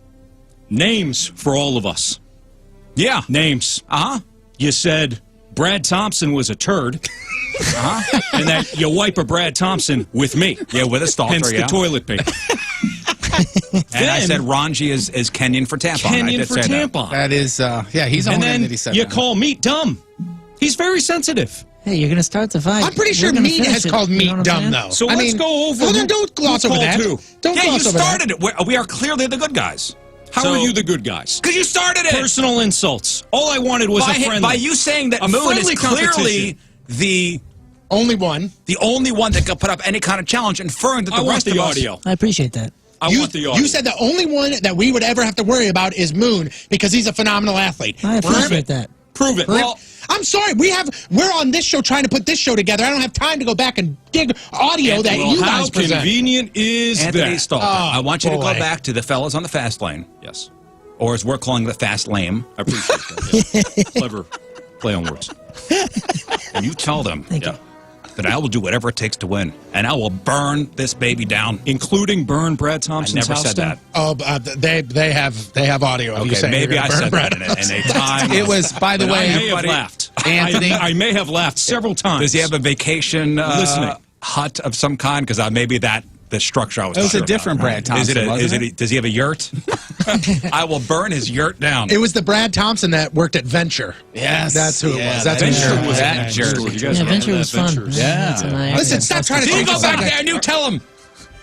names for all of us. Yeah. Names. Uh-huh. You said Brad Thompson was a turd. And that you wipe a Brad Thompson with me. Yeah, with a stalker, Hence yeah. the toilet paper. And I Then- said Ranji is Kenyan for tampon. I Kenyan did for say that. tampon. That is, yeah, he's on And him then that he said you that. call meat dumb. He's very sensitive. Hey, you're going to start the fight. I'm pretty We're sure gonna meat finish has it. called You know meat what I'm dumb, saying? though. So I let's mean, go over Hold who- on, don't gloss who over called that. who. Don't Yeah, you gloss over that. started it. We are clearly the good guys. How So- are you the good guys? Because you started it. Personal insults. All I wanted was a friendly. By you saying that A Moon is friendly clearly competition. the Only one. only one that could put up any kind of challenge, inferring that I the want rest the of us... audio. I appreciate that. I want the audio. You said the only one that we would ever have to worry about is Moon because he's a phenomenal athlete. I Prove appreciate it. that. Prove it. Well, I'm sorry, we're on this show trying to put this show together. I don't have time to go back and dig audio that Well, you how guys present. convenient is Anthony that? Stalter, I want you to go boy. back to the fellas on the fast lane, Yes. or as we're calling the fast lame, I appreciate that. Yeah. Clever play on words. and you tell them Thank you. that I will do whatever it takes to win, and I will burn this baby down. Including burn Brad I Thompson's never house said down? that. They have audio of you Okay, saying maybe you're I gonna said burn that Brad. in a time. It was, by the But I way, may have laughed. Anthony. I may have laughed several times. Does he have a vacation hut of some kind? Because maybe the structure I was. It was talking a different about. Brad Thompson. Does he have a yurt? I will burn his yurt down. It was the Brad Thompson that worked at Venture. Yes. That's who it was. That's Venture who was that jerk. Yeah, Venture was fun. Yeah. Listen, stop trying to You think go of back something. there and you tell him.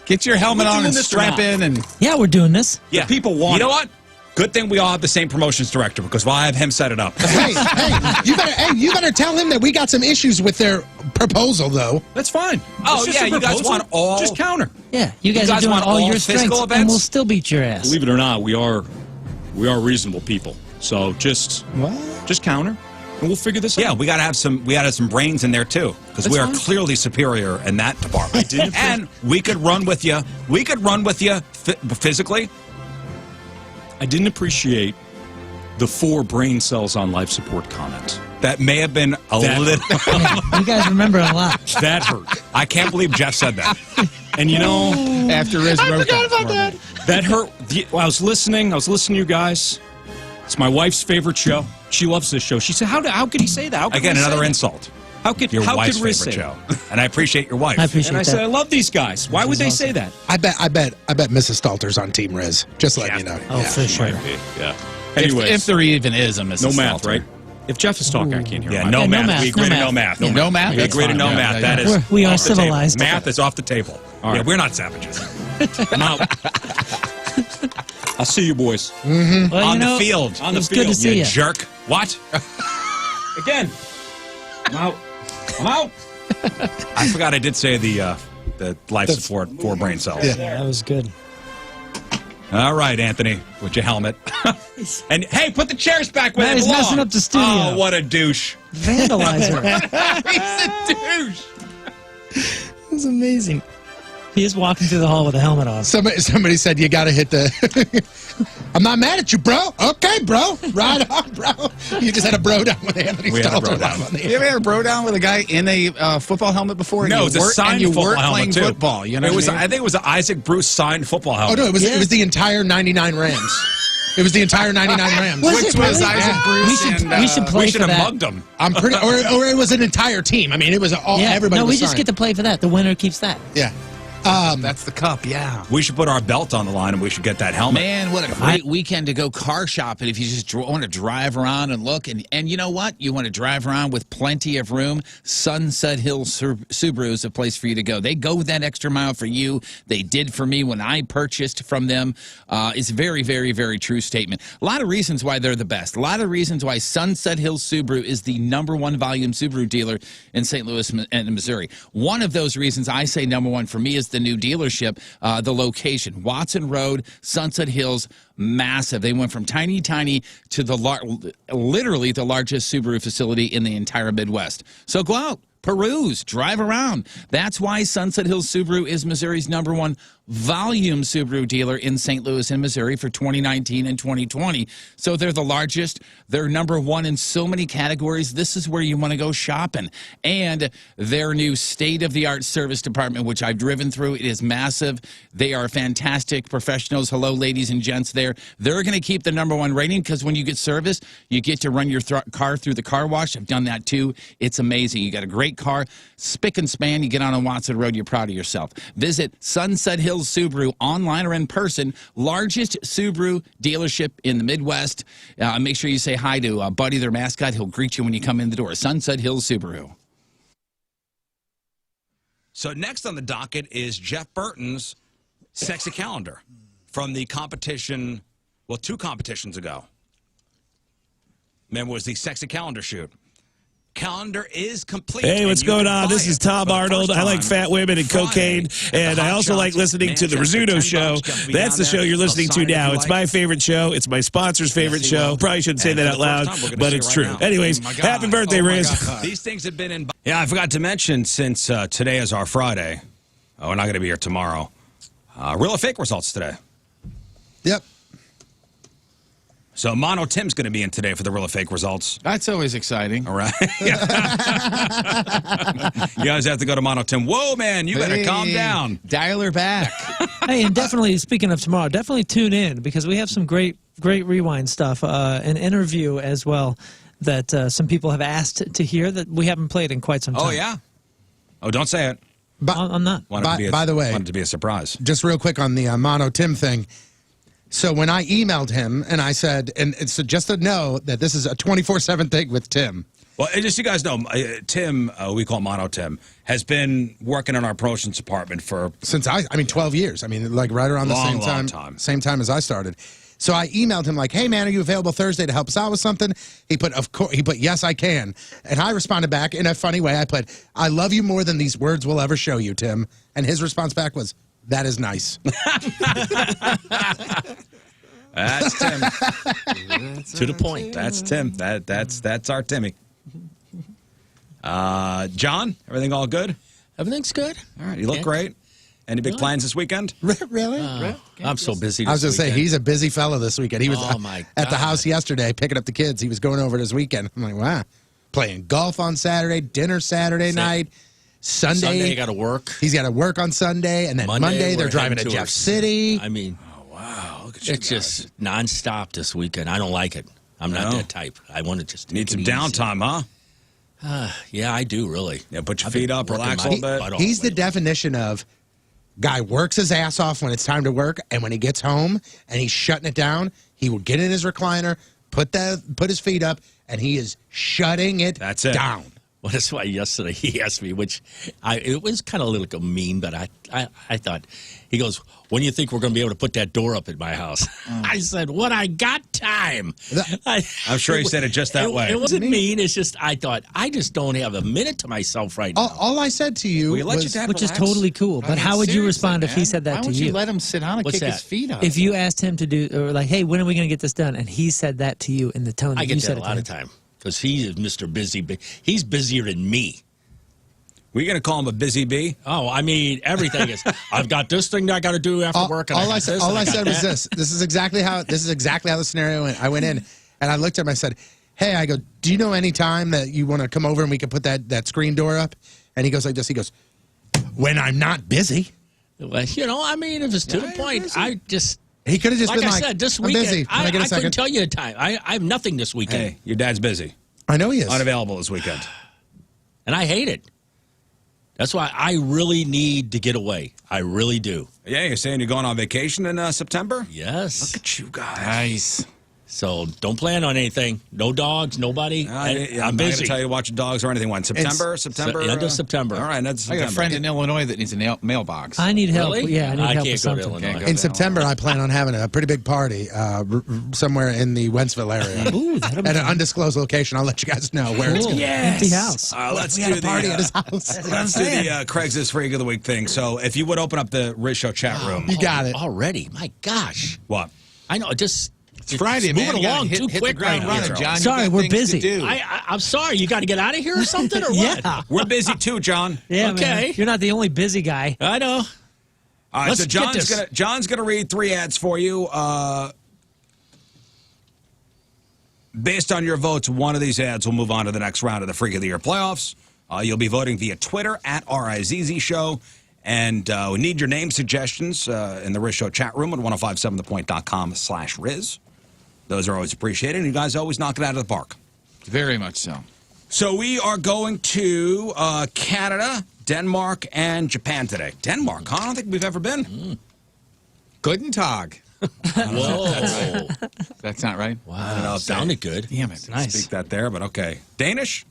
Get your helmet on and strap in. And Yeah, we're doing this. Yeah, people want You know it. what? Good thing we all have the same promotions director because I'll have him set it up. Hey, you better tell him that we got some issues with their proposal, though. That's fine. Oh, It's just yeah, a you guys proposal. want all- Just counter. Yeah, you guys are guys doing want all all your physical strengths, and events? we'll still beat your ass. Believe it or not, we are reasonable people. So just counter, and we'll figure this out. Yeah, we got to have some brains in there too because we are fine. clearly superior in that department. And we could run with you. We could run with you physically. I didn't appreciate the 4 brain cells on life support comment. That may have been a little. You guys remember a lot. That hurt. I can't believe Jeff said that. And you know, after Rizz wrote that, that hurt. I was listening to you guys. It's my wife's favorite show. She loves this show. She said, "How could he say that? How could Again, he say another that? insult. How could Your how wife's could Rizz favorite say show, that?" and I appreciate your wife. I appreciate And I that. said, "I love these guys. Why would they say that?" I bet Mrs. Stalter's on Team Riz. Just letting you know. Oh, Yeah. for sure. Yeah. Anyways, if there even is a Mrs. no math, Stalter. right? If Jeff is talking, I can't hear Yeah, him. no Yeah, no math. math, We agree no to no math. math. No math? We That's agree to fine. no Yeah, math. yeah, That yeah. is. We are off the table. civilized. Math is off the table. All Yeah, right. we're not savages. I'm out. I'll see you boys. Well, On you know, the field. On it the was good to field. see You you. jerk. What? Again. I'm out. I'm out. I forgot I did say the life support for brain cells. Yeah. That was good. All right, Anthony, with your helmet. And hey, put the chairs back where Now they he's belong. messing up the studio. Oh, what a douche. Vandalizer. He's a douche. That's amazing. He is walking through the hall with a helmet on. Somebody said you got to hit the. I'm not mad at you, bro. Okay, bro. Right on, bro. You just had a bro down with Anthony We had a Stalter bro down. live on the You ever had a bro down with a guy in a football helmet before? No, and it's you a weren't- signed and you football weren't helmet playing too. football. You know it what was. I mean? I think it was an Isaac Bruce signed football Oh helmet. no, it was the entire 99 Rams. It was the entire 99 Rams. Was Which it was really? Isaac Bruce We should and, play We should for have that. mugged him. I'm pretty, or it was an entire team. I mean, it was all Yeah, everybody. no, we was just signed. get to play for that. The winner keeps that. Yeah. That's the cup, yeah. We should put our belt on the line and we should get that helmet. Man, what a great weekend to go car shopping if you just want to drive around and look. And you know what? You want to drive around with plenty of room. Sunset Hills Subaru is a place for you to go. They go that extra mile for you. They did for me when I purchased from them. It's a very, very, very true statement. A lot of reasons why they're the best. A lot of reasons why Sunset Hills Subaru is the #1 volume Subaru dealer in St. Louis and Missouri. One of those reasons I say #1 for me is the new dealership, the location. Watson Road, Sunset Hills, massive. They went from tiny to literally the largest Subaru facility in the entire Midwest. So go out, peruse, drive around. That's why Sunset Hills Subaru is Missouri's #1 volume Subaru dealer in St. Louis and Missouri for 2019 and 2020. So they're the largest. They're #1 in so many categories. This is where you want to go shopping. And their new state-of-the-art service department, which I've driven through, it is massive. They are fantastic professionals. Hello, ladies and gents there. They're going to keep the #1 rating because when you get service, you get to run your car through the car wash. I've done that too. It's amazing. You got a great car, spick and span. You get on Watson Road, you're proud of yourself. Visit Sunset Hills Subaru online or in person, largest Subaru dealership in the Midwest. Make sure you say hi to Buddy, their mascot. He'll greet you when you come in the door. Sunset Hills Subaru. So next on the docket is Jeff Burton's sexy calendar from the competition, well, 2 competitions ago. Remember, it was the sexy calendar shoot. Calendar is complete. Hey, what's and you going can on? buy This is it Tom for the Arnold. first I like time fat women and Friday cocaine, at and the I Hot also like Shots listening to the Manchester. Rizzuto $10 Show. just be That's down the show there. you're listening They'll to sign it if now. you It's like. my favorite show. It's my sponsor's favorite Yes, he show. will. Probably shouldn't say And that for out the first loud, time, we're gonna but see it's it true. right now. Anyways, Oh, my God. happy birthday, Oh, my Rizz. God. These things have been in. Yeah, I forgot to mention since today is our Friday. Oh, we're not going to be here tomorrow. Real or fake results today. Yep. So Mono Tim's going to be in today for the real or fake results. That's always exciting. All right. You guys have to go to Mono Tim. Whoa, man, you better calm down. Dial her back. Hey, and definitely, speaking of tomorrow, definitely tune in because we have some great rewind stuff, an interview as well that some people have asked to hear that we haven't played in quite some time. Oh, yeah? Oh, don't say it. I'm not. By the way, wanted to be a surprise. Just real quick on the Mono Tim thing. So when I emailed him and I said, and it's just to know that this is a 24/7 thing with Tim. Well, just so you guys know, Tim, we call Mono Tim, has been working in our promotions department for... Since 12 years. I mean, like right around the long time. Same time as I started. So I emailed him like, hey, man, are you available Thursday to help us out with something? He put, of course, yes, I can. And I responded back in a funny way. I put, I love you more than these words will ever show you, Tim. And his response back was, that is nice. That's Tim. To the point. That's Tim. That's our Timmy. John, everything all good? Everything's good. All right, you look great. Any big plans this weekend? Really? I'm so busy this I was going to say, weekend. he's a busy fellow this weekend. He was at the house yesterday picking up the kids. He was going over this weekend. I'm like, wow. Playing golf on Saturday, dinner Saturday night, Sunday. You got to work. He's got to work on Sunday, and then Monday they're driving to Jeff City. I mean, oh, wow. Look at you it's just nonstop this weekend. I don't like it. I'm not that type. I want to just need some downtime, huh? Yeah, I do, really. Yeah, put your feet up, relax a little bit. He's the definition of guy works his ass off when it's time to work, and when he gets home and he's shutting it down, he will get in his recliner, put his feet up, and he is shutting it down. Well, that's why yesterday he asked me, it was kind of a little mean, but I thought, he goes, when do you think we're going to be able to put that door up at my house? I said, when I got time. I'm sure he said it just that way. It wasn't mean. It's just, I thought, I just don't have a minute to myself right now. All I said to you was, which is totally cool. But how would you respond if he said that to you? Why would you let him sit down and kick his feet up? If you asked him to do, or like, hey, when are we going to get this done? And he said that to you in the tone that I you get said that it a lot of time. Because he is Mr. Busy Bee. He's busier than me. Were you going to call him a busy bee? Oh, I mean, everything is. I've got this thing that I got to do after work. And all I said was this. This is exactly how the scenario went. I went in and I looked at him. I said, "Hey, I go, do you know any time that you want to come over and we can put that screen door up?" And he goes like this. He goes, "When I'm not busy." Well, I mean, if it's to the point, He could have just been I like, said, this I'm weekend, busy. I get a second? couldn't tell you the time. I have nothing this weekend. Hey, your dad's busy. I know he is. Unavailable this weekend. And I hate it. That's why I really need to get away. I really do. Yeah, you're saying you're going on vacation in September? Yes. Look at you guys. Nice. So don't plan on anything. No dogs, nobody. I'm busy. not going to tell you to watch dogs or anything. When? September? End of September. All right, that's I September. got a friend in Illinois that needs a mailbox. I need help. Really? Yeah, I need help can't with go to something. Illinois. In September, I plan on having a pretty big party somewhere in the Wentzville area. Ooh, that'll be at an fun. undisclosed location. I'll let you guys know where it's going to be. Empty house. Let's We do had a party at his house. Let's do the Craigslist Freak of the Week thing. So if you would open up the Rizz Show chat room. You got it. Already. My gosh. What? I know. It's Friday, man. moving You gotta along hit too the quick ground right running, now. John. You Sorry, got we're things to busy. do. I'm sorry. You got to get out of here or something or what? Yeah. We're busy too, John. Yeah, Okay. man. You're not the only busy guy. I know. All right, Let's so get this. John's gonna read 3 ads for you. Based on your votes, one of these ads will move on to the next round of the Freak of the Year playoffs. You'll be voting via Twitter at RIZZ Show. And we need your name suggestions in the Rizz Show chat room at 1057thepoint.com/Rizz. Those are always appreciated. And you guys always knock it out of the park. Very much so. So we are going to Canada, Denmark, and Japan today. Denmark, huh? I don't think we've ever been. Guten Tag. Whoa. That's not right? Wow. I don't know if Sounded good. Damn it. Nice. Speak that there, but okay. Danish?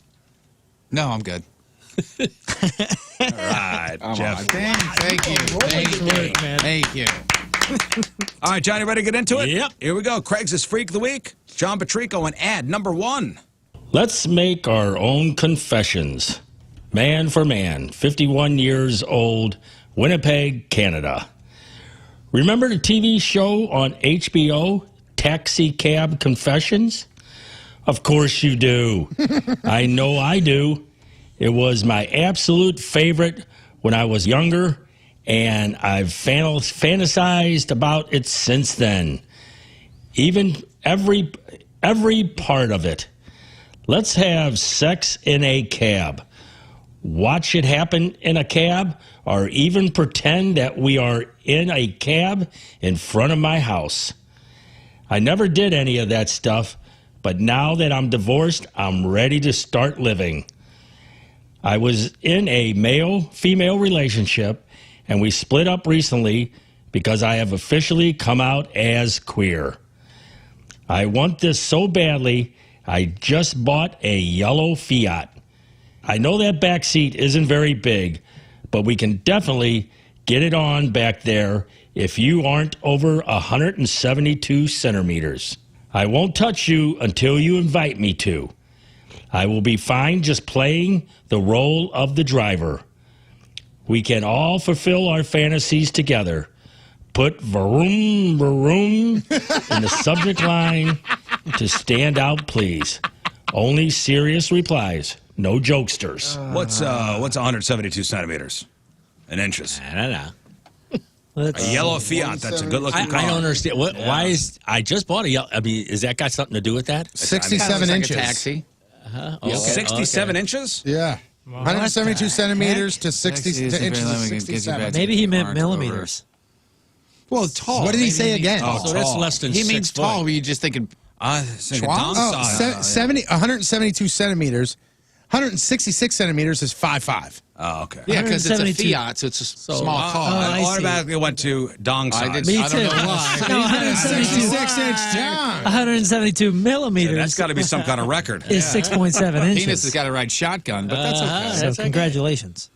No, I'm good. All right, Jeff. Thank you. Thank you. All right, John, you ready to get into it? Yep. Here we go. Craig's Freak of the Week. John Patrico and ad number 1. Let's make our own confessions. Man for man, 51 years old, Winnipeg, Canada. Remember the TV show on HBO, Taxi Cab Confessions? Of course you do. I know I do. It was my absolute favorite when I was younger, and I've fantasized about it since then. Even every part of it. Let's have sex in a cab. Watch it happen in a cab, or even pretend that we are in a cab in front of my house. I never did any of that stuff, But now that I'm divorced, I'm ready to start living. I was in a male-female relationship, and we split up recently because I have officially come out as queer. I want this so badly, I just bought a yellow Fiat. I know that back seat isn't very big, but we can definitely get it on back there if you aren't over 172 centimeters. I won't touch you until you invite me to. I will be fine just playing the role of the driver. We can all fulfill our fantasies together. Put vroom, vroom in the subject line to stand out, please. Only serious replies. No jokesters. What's 172 centimeters in inches? I don't know. A yellow Fiat. That's a good-looking car. I don't understand. Why is I just bought a yellow? I mean, is that got something to do with that? 67 inches. Like a taxi. Okay, 67 inches? Yeah. 172 centimeters to 60 to inches to 67. Maybe he meant millimeters. Well, tall. What did he say again? Oh, So that's less than He 6 means foot. tall. Were you just thinking? Schwa? 172 centimeters. 166 centimeters is 5'5". Oh, okay. Yeah, because it's a 172. Fiat, so it's a small car. I I see. automatically went to dong size. Me I don't too. know why. No, 66-inch John. 172 millimeters. That's got to be some kind of record. is 6.7 inches. Penis has got to ride shotgun, but that's okay. So congratulations.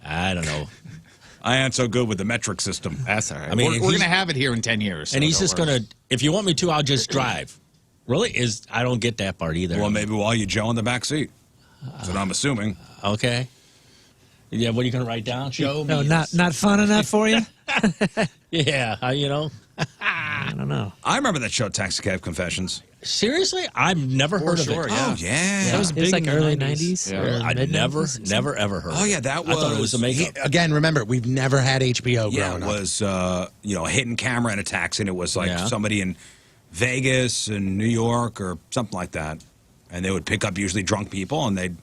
I don't know. I ain't so good with the metric system. That's all right. I mean, we're going to have it here in 10 years. And so he's don't just worry. going to, if you want me to, I'll just drive. Really? I don't get that part either. Well, maybe while you Joe in the back seat. That's what I'm assuming. Okay. Yeah, what are you going to write down? Show No, me. not fun enough for you? Yeah, you know. I don't know. I remember that show, Taxi Cab Confessions. Seriously? I've never heard of it. Oh, yeah. That was It big was like in the early 90s. 90s. Early I mid-90s. never, ever heard Oh, of it. yeah, that I thought it was a makeup. Again, remember, we've never had HBO Yeah, growing it up. was, a hidden camera in a taxi, and it was like Yeah. somebody in Vegas and New York or something like that. And they would pick up usually drunk people, and they'd,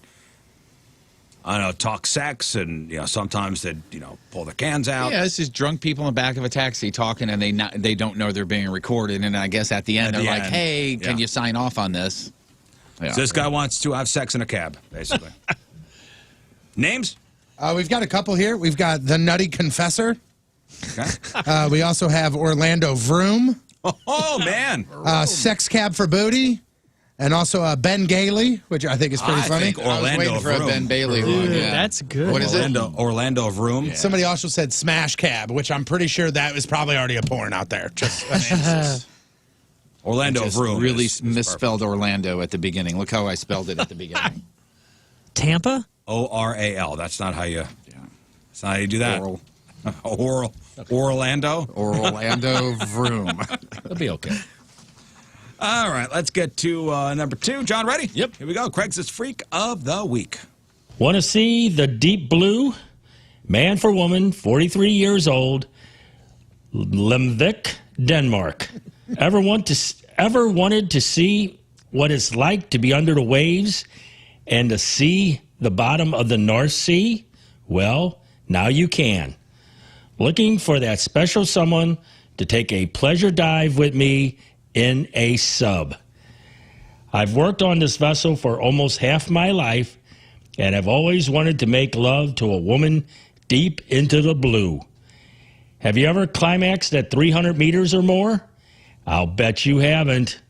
I don't know, talk sex, and, sometimes they'd, pull their cans out. Yeah, it's just drunk people in the back of a taxi talking, and they don't know they're being recorded. And I guess at the end, At they're the like, end, hey, can yeah. you sign off on this? Yeah. So this guy wants to have sex in a cab, basically. Names? We've got a couple here. We've got the Nutty Confessor. Okay. We also have Orlando Vroom. Oh, man. Sex Cab for Booty. And also Ben Gailey, which I think is pretty I funny. think I was Orlando waiting of for a Room. Ben Bailey one. Yeah. That's good. What is it? Orlando of Room. Somebody also said Smash Cab, which I'm pretty sure that was probably already a porn out there. Just Orlando of Just Room. really is misspelled Orlando at the beginning. Look how I spelled it at the beginning. Tampa? Oral. That's not how you. That's not how you do that. Oral. Orlando. Orlando Vroom. It'll be okay. All right, let's get to number 2. John, ready? Yep. Here we go. Craig's Freak of the Week. Want to see the deep blue? Man for woman, 43 years old, Lemvik, Denmark. Ever wanted to see what it's like to be under the waves and to see the bottom of the North Sea? Well, now you can. Looking for that special someone to take a pleasure dive with me in a sub. I've worked on this vessel for almost half my life, and I've always wanted to make love to a woman deep into the blue. Have you ever climaxed at 300 meters or more? I'll bet you haven't.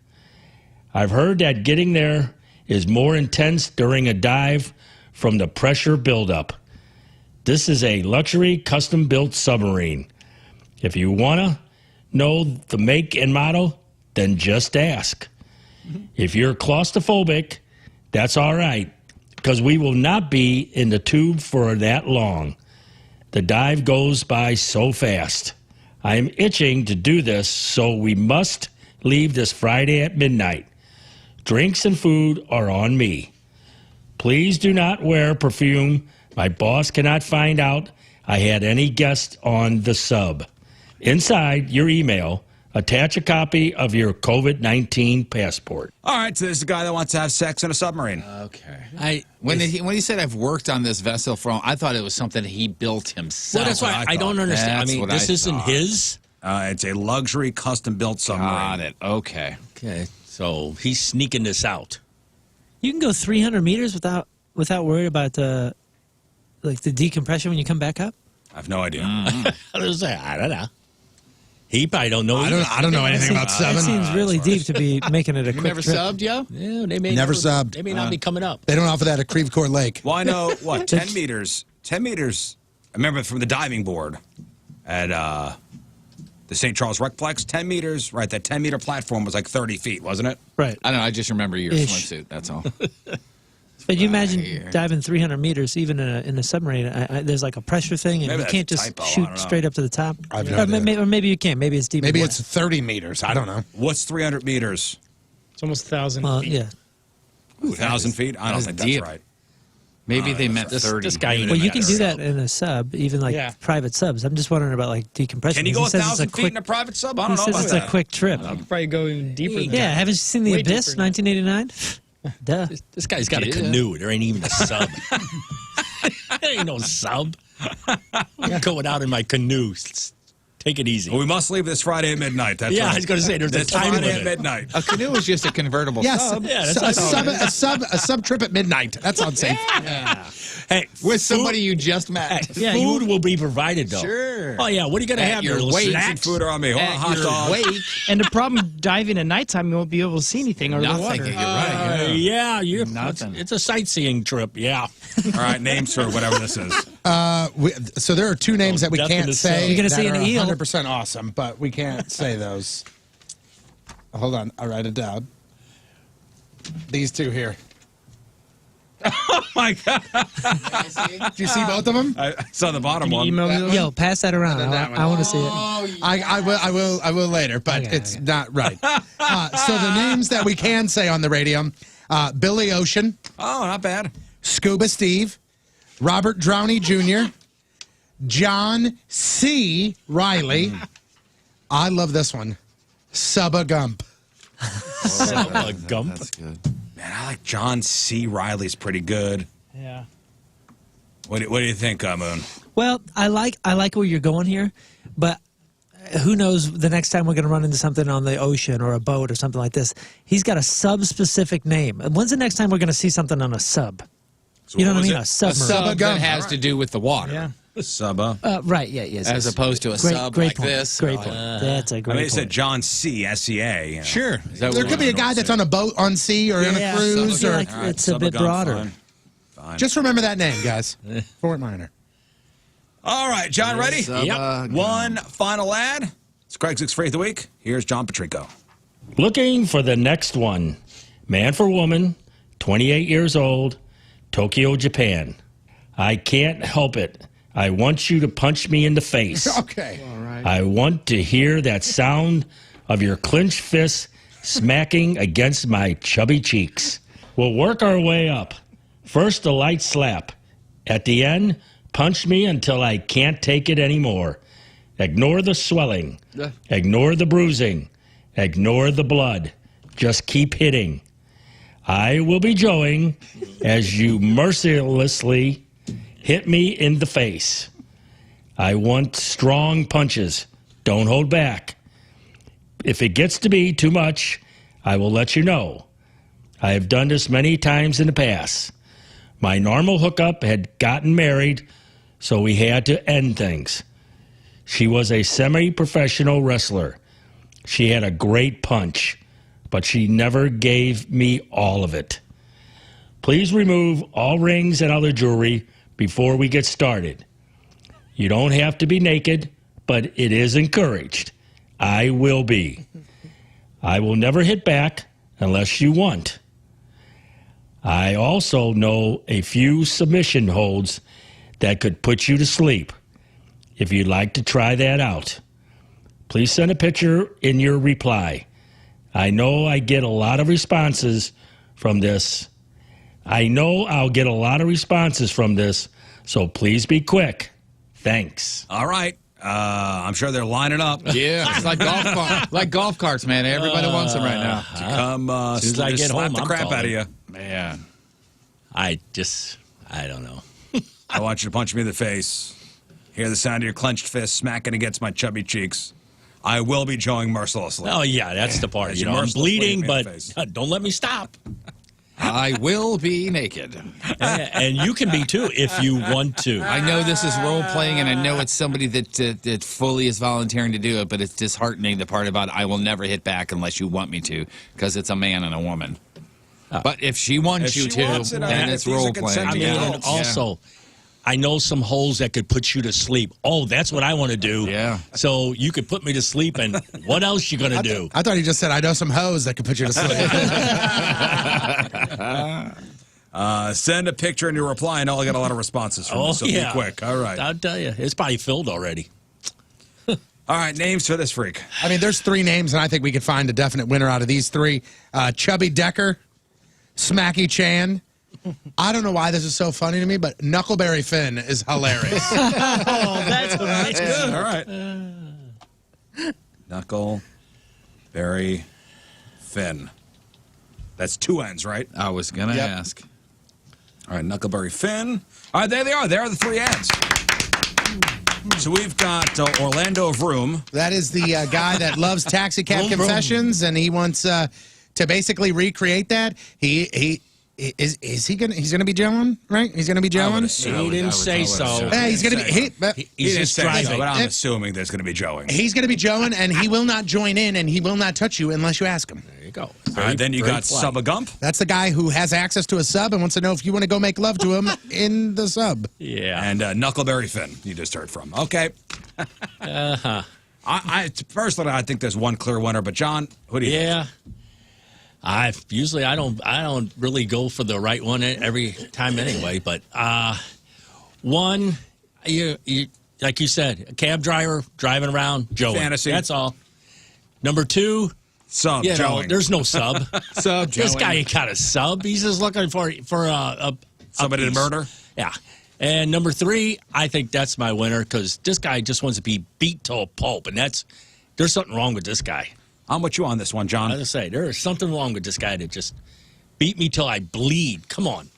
I've heard that getting there is more intense during a dive from the pressure buildup. This is a luxury custom-built submarine. If you want to know the make and model, then just ask. If you're claustrophobic, that's all right, because we will not be in the tube for that long. The dive goes by so fast. I am itching to do this, so we must leave this Friday at midnight. Drinks and food are on me. Please do not wear perfume. My boss cannot find out I had any guests on the sub. Inside your email, attach a copy of your COVID-19 passport. All right, so this is a guy that wants to have sex in a submarine. Okay. When he said I've worked on this vessel for, I thought it was something he built himself. Well, that's why I don't understand. I mean, this isn't his. It's a luxury custom-built submarine. Got it. Okay. Okay. So he's sneaking this out. You can go 300 meters without worrying about the decompression when you come back up. I have no idea. I don't know. He probably don't know. I don't know anything about It subbing. seems really deep to be making it a You quick never trip. subbed, yo? Yeah, they may Never subbed. They may not be coming up. They don't offer that at Creve Coeur Lake. Well, I know, 10 meters. 10 meters, I remember from the diving board at the St. Charles Recplex, 10 meters, right, that 10-meter platform was like 30 feet, wasn't it? Right. I don't know. I just remember your Ish. swimsuit. That's all. But you imagine diving 300 meters, even in a submarine. There's like a pressure thing, and Maybe you that's can't a just typo, I shoot don't know. straight up to the top. I have no idea. Or maybe you can. Maybe it's deep. Maybe it's 30 meters. I don't know. What's 300 meters? It's almost 1,000 Well, feet. yeah. 1,000 feet? I don't is think deep. that's right. Maybe they meant 30. This guy ain't Well, you got can a do sub. that in a sub, even like Yeah. private subs. I'm just wondering about like decompression. Can you go He says it's 1,000 feet quick- in a private sub? I He don't know says about it's that. a quick trip. You could probably go even deeper than Yeah, that. haven't you seen The Way Abyss, deeper than 1989? Duh. This guy's got a Yeah. canoe. There ain't even a sub. There ain't no sub. I'm going out in my canoe. Take it easy. Well, we must leave this Friday at midnight. That's Yeah, right. I was gonna say, there's a This time Friday limit. at midnight. A canoe is just a convertible Yes, sub. Yeah, that's a sub trip at midnight. That sounds safe. Hey, With somebody you just met. Yeah, food will be provided though. Sure. Oh yeah, what are you gonna At have? your Your weight. snacks? Food are on me. At hot your dog. wake. And the problem diving at nighttime, you won't be able to see anything under the Nothing. water. You're right. Yeah, Nothing. it's a sightseeing trip. Yeah. All right, names for whatever this is. So there are two names that we death in can't the say. sun. You're gonna that see are an eel. 100% awesome, but we can't say those. Hold on, I'll write it down. These two here. Oh, my God. Do you see both of them? I saw the bottom Can you one. email me? Yo, pass that around. I want to see it. I will later, but Okay, it's okay. not right. So the names that we can say on the radio: Billy Ocean, Oh, not bad. Scuba Steve, Robert Drowney Jr., John C. Riley. I love this one. Subba Gump. A gump. That's good. Man, I like John C. Riley's pretty good. Yeah. What do you think, Moon? Well, I like where you're going here, but who knows the next time we're going to run into something on the ocean or a boat or something like this. He's got a sub-specific name. When's the next time we're going to see something on a sub? So You know what I was mean? it? A submarine. Sub that gum. has to do with the water. Yeah. Subba. Right, yeah, yes. As yes. opposed to a Great- sub great like point. this. Great point. That's a I great mean, it said point. John C. S-C-A. You know. Sure. Is that There what could be a we're- guy that's on a boat on sea or in a Yeah, cruise. I feel Or, like All right, it's a Subba bit Gump, broader. Fine. Fine. just remember that name, guys. Fort Minor. All right, John, ready? Subba One final ad. It's Craig's Six Free of the Week. Here's John Patrico. Looking for the next one. Man for woman, 28 years old, Tokyo, Japan. I can't help it. I want you to punch me in the face. Okay. I want to hear that sound of your clenched fist smacking against my chubby cheeks. We'll work our way up. First, a light slap. At the end, punch me until I can't take it anymore. Ignore the swelling. Ignore the bruising. Ignore the blood. Just keep hitting. I will be joeing as you mercilessly hit me in the face. I want strong punches. Don't hold back. If it gets to be too much, I will let you know. I have done this many times in the past. My normal hookup had gotten married, so we had to end things. She was a semi-professional wrestler. She had a great punch, but she never gave me all of it. Please remove all rings and other jewelry before we get started. You don't have to be naked, but it is encouraged. I will be. I will never hit back unless you want. I also know a few submission holds that could put you to sleep. If you'd like to try that out, please send a picture in your reply. I know I get a lot of responses from this. I know I'll get a lot of responses from this, so please be quick. Thanks. All right. I'm sure they're lining up. Yeah, it's like golf carts, man. Everybody wants them right now. To come As soon as I just get slap home, the I'm crap out of calling. you. Man. I don't know. I want you to punch me in the face. Hear the sound of your clenched fist smacking against my chubby cheeks. I will be joeing mercilessly. Oh, yeah, that's the part. As You you know, I'm mercilessly bleeding, hit me in but the face. don't let me stop. I will be naked. And you can be, too, if you want to. I know this is role playing, and I know it's somebody that fully is volunteering to do it, but it's disheartening the part about I will never hit back unless you want me to, because it's a man and a woman. But if she wants If you she to, wants it, then it's if these are role playing. consenting I mean, adults. and also, I know some holes that could put you to sleep. Oh, that's what I want to do. Yeah. So you could put me to sleep, and what else you going to do? I thought he just said, I know some hoes that could put you to sleep. Send a picture in your reply, and I'll get a lot of responses from you, so be quick. All right. I'll tell you. It's probably filled already. All right, names for this freak. I mean, there's 3 names, and I think we could find a definite winner out of these 3. Chubby Decker, Smacky Chan. I don't know why this is so funny to me, but Knuckleberry Finn is hilarious. Oh, that's good. All right. Knuckleberry Finn. That's 2 N's, right? I was going to ask. All right, Knuckleberry Finn. All right, there they are. There are the 3 N's. So we've got Orlando Vroom. That is the guy that loves Taxi Cab Confessions, and he wants to basically recreate that. He's gonna be Joan, right? He's gonna be Joan. He didn't say so. Hey, he's gonna be. He's just just driving. so, but I'm assuming there's going to be joeing. He's gonna be Joan, and he will not join in, and he will not touch you unless you ask him. There you go. All right, then you got Subba Gump. That's the guy who has access to a sub and wants to know if you want to go make love to him in the sub. Yeah. And Knuckleberry Finn, you just heard from. Okay. Uh-huh. I personally, I think there's one clear winner, but John, who do you think? Yeah. I don't really go for the right one every time anyway, but one, you like you said, a cab driver driving around, Joey. Fantasy. That's all. Number 2, Sub, you know, joeing. there's no sub. Sub, This joeing. guy ain't got a sub. He's just looking for Somebody to piece. murder? Yeah. And number 3, I think that's my winner because this guy just wants to be beat to a pulp, and there's something wrong with this guy. I'm with you on this one, John. I just say there is something wrong with this guy that just beat me till I bleed. Come on.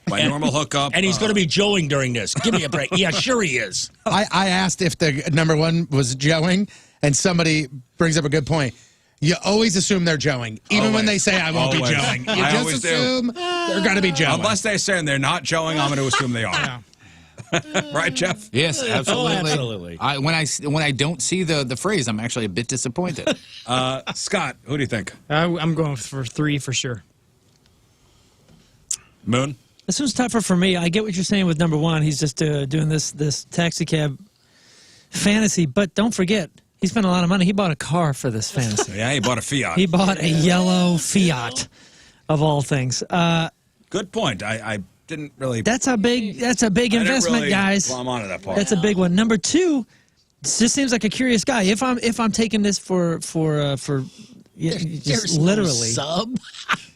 My normal hookup. And he's going to be joeing during this. Give me a break. Yeah, sure he is. I asked if the number 1 was joeing, and somebody brings up a good point. You always assume they're joeing, even when they say I won't be Always. joeing. You I just always do. assume they're going to be joeing. Unless they say they're not joeing, I'm going to assume they are. Right, Jeff? Yes, absolutely. Oh, absolutely. When I don't see the phrase, I'm actually a bit disappointed. Scott, who do you think? I'm going for 3 for sure. Moon? This one's tougher for me. I get what you're saying with number 1. He's just doing this taxi cab fantasy, but don't forget, he spent a lot of money. He bought a car for this fantasy. Yeah, he bought a Fiat. He bought a yellow Fiat, of all things. Good point. I didn't really. That's a big investment, guys. Well, I'm on to that part. That's a big one. Number 2, just seems like a curious guy. If I'm taking this for just literally sub.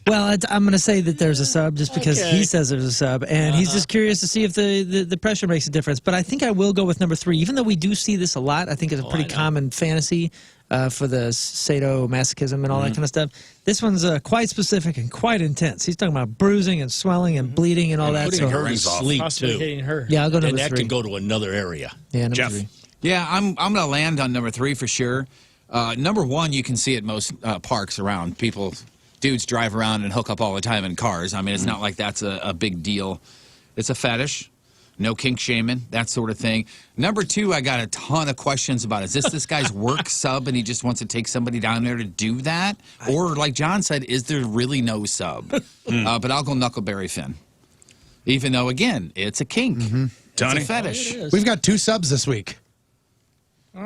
Well, I'm going to say that there's a sub just because he says there's a sub, and he's just curious to see if the pressure makes a difference. But I think I will go with number 3, even though we do see this a lot. I think it's a pretty common fantasy for the sadomasochism and all that kind of stuff. This one's quite specific and quite intense. He's talking about bruising and swelling and bleeding and all that. Putting So her to sleep, Possibly too. hitting her. yeah, I'll go And number that 3. can go to another area. Yeah, number Jeff. 3. Yeah, I'm going to land on number 3 for sure. Number 1, you can see at most parks around. Dudes drive around and hook up all the time in cars. I mean, it's not like that's a big deal. It's a fetish. No kink shaming, that sort of thing. Number 2, I got a ton of questions about. Is this guy's work sub and he just wants to take somebody down there to do that? Or, like John said, is there really no sub? But I'll go Knuckleberry Finn. Even though, again, it's a kink. It's Tony? a fetish. We've got 2 subs this week.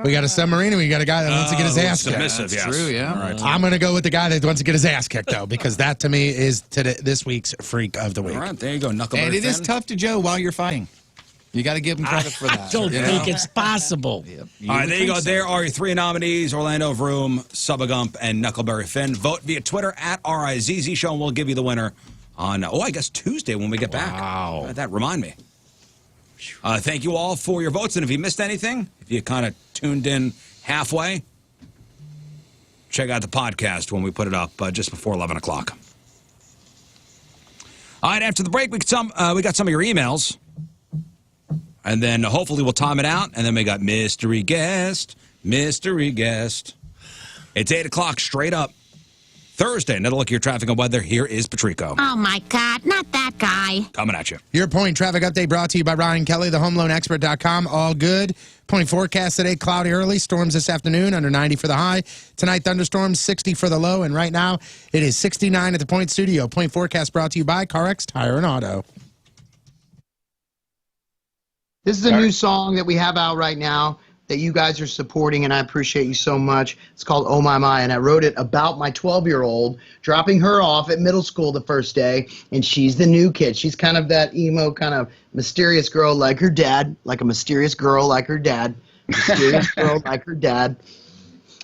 We got a submarine, and we got a guy that wants to get his ass kicked. Submissive, yes. True, yeah. All right. I'm going to go with the guy that wants to get his ass kicked, though, because that, to me, is this week's Freak of the Week. All right, there you go. Knuckleberry And it is Finn. tough to Joe while you're fighting. You got to give him credit for that. I don't think it's possible. All right, there you go. There are your 3 nominees, Orlando Vroom, Subba Gump, and Knuckleberry Finn. Vote via Twitter at RIZZ Show, and we'll give you the winner on, I guess Tuesday when we get back. Wow. That remind me. Thank you all for your votes, and if you missed anything, if you kind of tuned in halfway, check out the podcast when we put it up just before 11 o'clock. All right, after the break, we got some of your emails. And then hopefully we'll time it out. And then we got mystery guest mystery guest. It's 8 o'clock straight up. Thursday, another look at your traffic and weather. Here is Patrico. Oh, my God, not that guy. Coming at you. Your point traffic update brought to you by Ryan Kelly, thehomeloanexpert.com. All good. Point forecast today, cloudy early. Storms this afternoon, under 90 for the high. Tonight, thunderstorms, 60 for the low. And right now, it is 69 at the Point Studio. Point forecast brought to you by CarX Tire and Auto. This is a new song that we have out right now that you guys are supporting, and I appreciate you so much. It's called Oh My My, and I wrote it about my 12-year-old, dropping her off at middle school the first day, and she's the new kid. She's kind of that emo, kind of mysterious girl like her dad, like a mysterious girl like her dad, mysterious girl like her dad.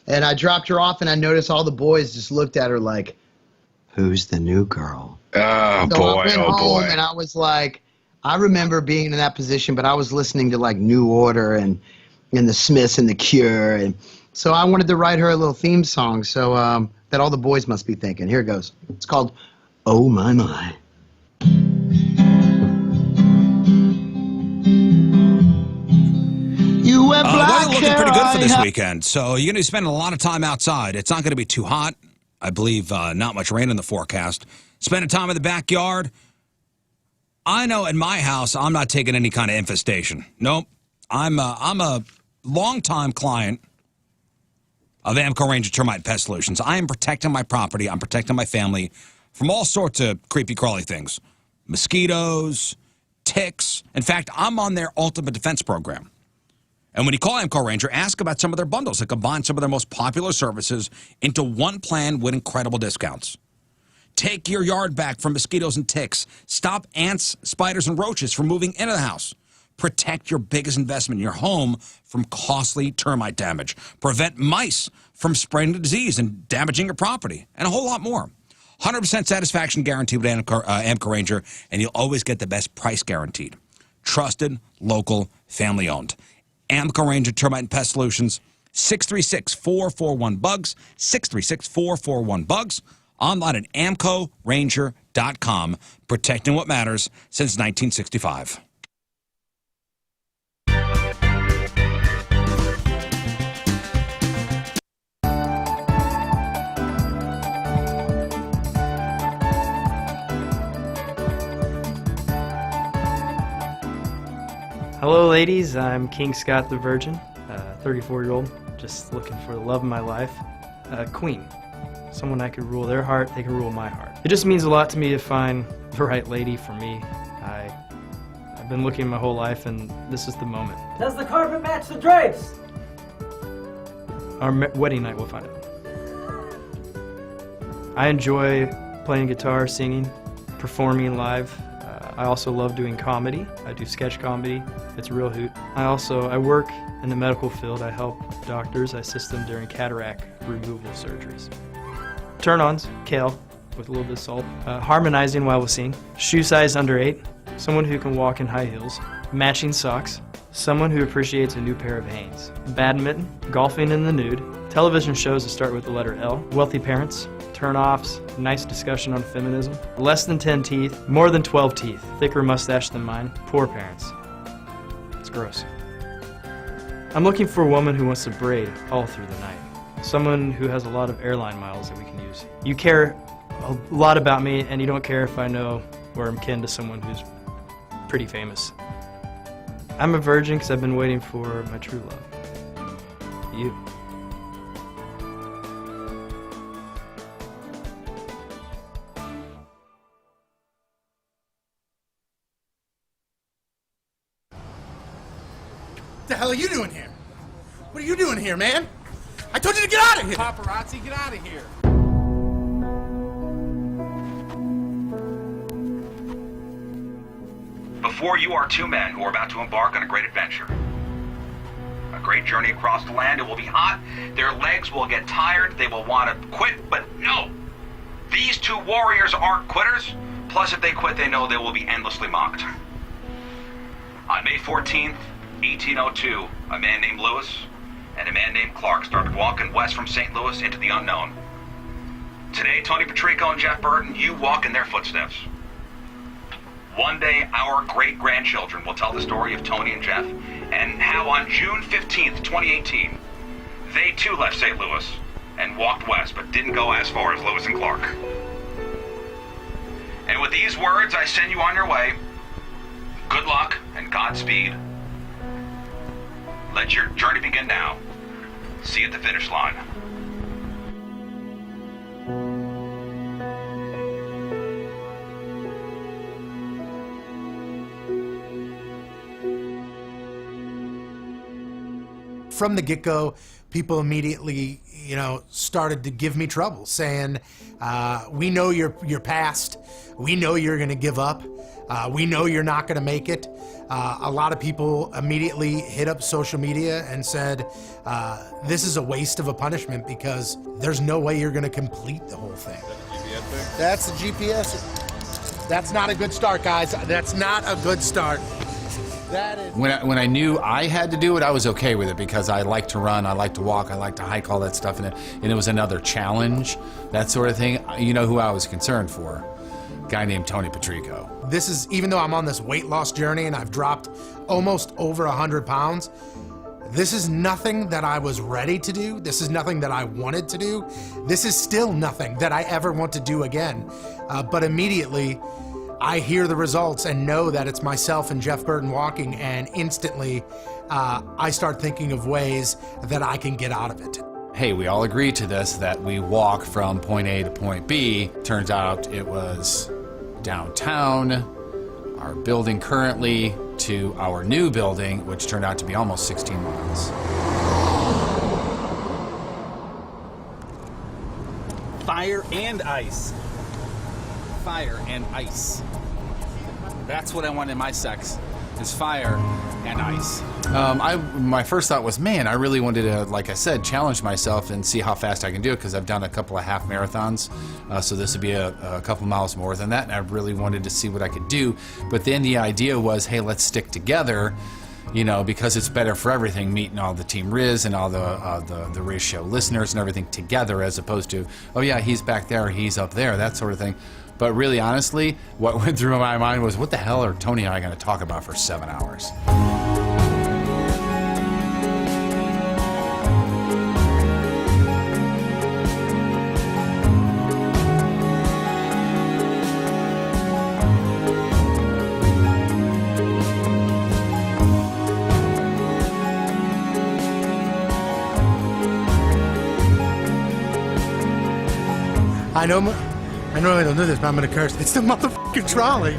And I dropped her off, and I noticed all the boys just looked at her like, who's the new girl? Oh, So boy, I went oh, home, boy. and I was like, I remember being in that position, but I was listening to like New Order and the Smiths and the Cure, and so I wanted to write her a little theme song so that all the boys must be thinking. Here it goes. It's called Oh My My. You wear black Weather looking hair, pretty good for this I- weekend, so you're going to be spending a lot of time outside. It's not going to be too hot. I believe not much rain in the forecast. Spending time in the backyard. I know in my house, I'm not taking any kind of infestation. Nope. I'm a longtime client of Amco Ranger Termite and Pest Solutions. I am protecting my property. I'm protecting my family from all sorts of creepy crawly things. Mosquitoes, ticks. In fact, I'm on their ultimate defense program. And when you call Amco Ranger, ask about some of their bundles that combine some of their most popular services into one plan with incredible discounts. Take your yard back from mosquitoes and ticks. Stop ants, spiders, and roaches from moving into the house. Protect your biggest investment in your home from costly termite damage. Prevent mice from spreading the disease and damaging your property. And a whole lot more. 100% satisfaction guaranteed with Amco Ranger, and you'll always get the best price guaranteed. Trusted, local, family-owned. Amco Ranger Termite and Pest Solutions, 636-441-BUGS, 636-441-BUGS. Online at AmcoRanger.com. Protecting what matters since 1965. Hello, ladies. I'm King Scott the Virgin, 34-year-old, just looking for the love of my life. Queen. Someone I could rule their heart, they can rule my heart. It just means a lot to me to find the right lady for me. I've been looking my whole life, and this is the moment. Does the carpet match the drapes? Our wedding night, we'll find out. I enjoy playing guitar, singing, performing live. I also love doing comedy. I do sketch comedy. It's a real hoot. I work in the medical field. I help doctors. I assist them during cataract removal surgeries. Turn-ons, kale with a little bit of salt. Harmonizing while we sing. Shoe size under 8. Someone who can walk in high heels. Matching socks. Someone who appreciates a new pair of Hanes. Badminton. Golfing in the nude. Television shows that start with the letter L. Wealthy parents. Turn-offs. Nice discussion on feminism. Less than 10 teeth. More than 12 teeth. Thicker mustache than mine. Poor parents. It's gross. I'm looking for a woman who wants to braid all through the night. Someone who has a lot of airline miles that we can use. You care a lot about me, and you don't care if I know or I'm kin to someone who's pretty famous. I'm a virgin because I've been waiting for my true love. You. What the hell are you doing here? What are you doing here, man? I told you to get out of here! Paparazzi, get out of here. Before you are two men who are about to embark on a great adventure. A great journey across the land. It will be hot. Their legs will get tired. They will want to quit, but no! These two warriors aren't quitters. Plus, if they quit, they know they will be endlessly mocked. On May 14th, 1802, a man named Lewis and a man named Clark started walking west from St. Louis into the unknown. Today, Tony Patrico and Jeff Burton, you walk in their footsteps. One day, our great-grandchildren will tell the story of Tony and Jeff and how on June 15th, 2018, They too left St. Louis and walked west, but didn't go as far as Lewis and Clark. And with these words, I send you on your way. Good luck and Godspeed. Let your journey begin now. See you at the finish line. From the get-go, people immediately, started to give me trouble, saying, we know your past. We know you're going to give up. We know you're not going to make it. A lot of people immediately hit up social media and said, this is a waste of a punishment because there's no way you're going to complete the whole thing. That's the GPS. That's not a good start, guys. That's not a good start. That is. When I knew I had to do it, I was okay with it because I like to run, I like to walk, I like to hike, all that stuff, and it was another challenge, that sort of thing. You know who I was concerned for? A guy named Tony Patrico. This is, even though I'm on this weight loss journey and I've dropped almost over 100 pounds, this is nothing that I was ready to do. This is nothing that I wanted to do. This is still nothing that I ever want to do again. But immediately, I hear the results and know that it's myself and Jeff Burton walking, and instantly I start thinking of ways that I can get out of it. Hey, we all agreed to this, that we walk from point A to point B. Turns out it was downtown, our building currently, to our new building, which turned out to be almost 16 miles. Fire and ice. Fire and ice. That's what I want in my sex, is fire and ice. My first thought was, man, I really wanted to, like I said, challenge myself and see how fast I can do it, because I've done a couple of half marathons, so this would be a couple miles more than that, and I really wanted to see what I could do. But then the idea was, hey, let's stick together, because it's better for everything, meeting all the Team Rizz and all the Rizz Show listeners and everything together, as opposed to, oh yeah, he's back there, he's up there, that sort of thing. But really, honestly, what went through my mind was, what the hell are Tony and I going to talk about for 7 hours? I normally don't do this, but I'm gonna curse. It's the motherfucking trolley.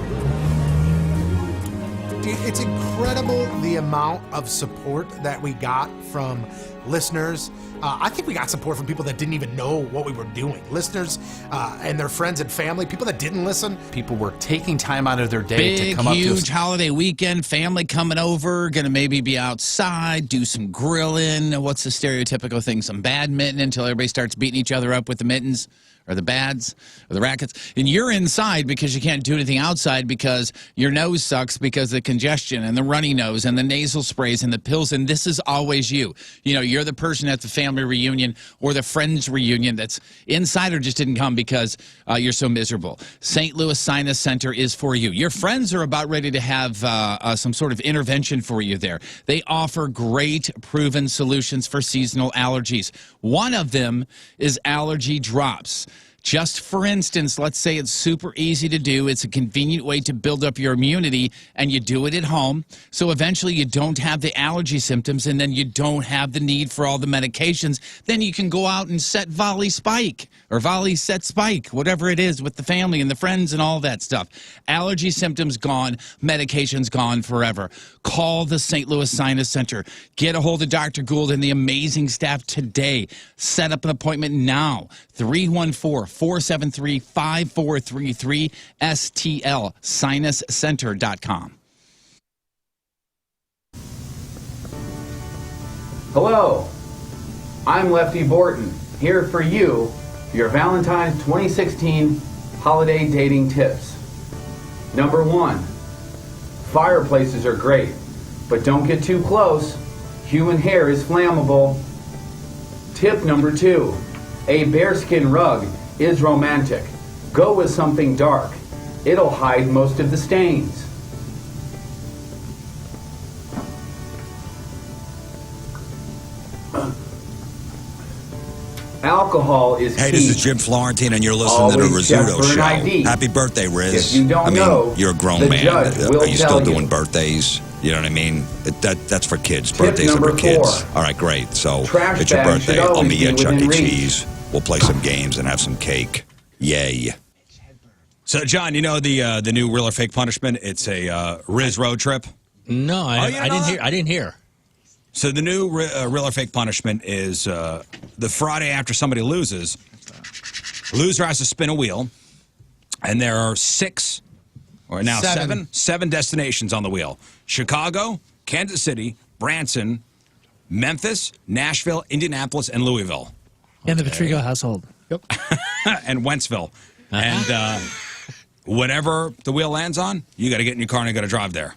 Dude, it's incredible the amount of support that we got from listeners. I think we got support from people that didn't even know what we were doing. Listeners and their friends and family, people that didn't listen. People were taking time out of their day to come up to us. Huge holiday weekend, family coming over, gonna maybe be outside, do some grilling. What's the stereotypical thing? Some badminton until everybody starts beating each other up with the mittens. Or the bads, or the rackets, and you're inside because you can't do anything outside because your nose sucks because of the congestion and the runny nose and the nasal sprays and the pills, and this is always you. You're the person at the family reunion or the friends reunion that's inside or just didn't come because you're so miserable. St. Louis Sinus Center is for you. Your friends are about ready to have some sort of intervention for you there. They offer great proven solutions for seasonal allergies. One of them is allergy drops. Just for instance, let's say it's super easy to do. It's a convenient way to build up your immunity, and you do it at home. So eventually you don't have the allergy symptoms, and then you don't have the need for all the medications. Then you can go out and set volley spike or volley set spike, whatever it is, with the family and the friends and all that stuff. Allergy symptoms gone, medications gone forever. Call the St. Louis Sinus Center. Get a hold of Dr. Gould and the amazing staff today. Set up an appointment now. 314-473-5433, stlsinuscenter.com. Hello, I'm Lefty Burton, here for you, your Valentine's 2016 holiday dating tips. Number 1, fireplaces are great, but don't get too close. Human hair is flammable. Tip number 2, a bearskin rug is romantic. Go with something dark. It'll hide most of the stains. alcohol is Hey, key. this is Jim Florentine, and you're listening to the Always check Rizzuto for an Show. ID. Happy birthday, Rizz. If you don't I mean, know, you're a grown the man. judge will Are you still tell you. doing birthdays? You know what I mean? That's for kids. Tip Birthdays are number for kids. 4. All right, great. So Trash it's your bags birthday. should I'll always meet you be at Chuck E. within reach. Cheese. We'll play some games and have some cake. Yay. So, John, you know the new Real or Fake punishment? It's a Rizz road trip. No, I didn't hear. So the new Real or Fake punishment is the Friday after somebody loses. Loser has to spin a wheel, and there are 6, or now seven destinations on the wheel: Chicago, Kansas City, Branson, Memphis, Nashville, Indianapolis, and Louisville. And the Patrico household. Yep. And Wentzville. And whatever the wheel lands on, you got to get in your car and you got to drive there.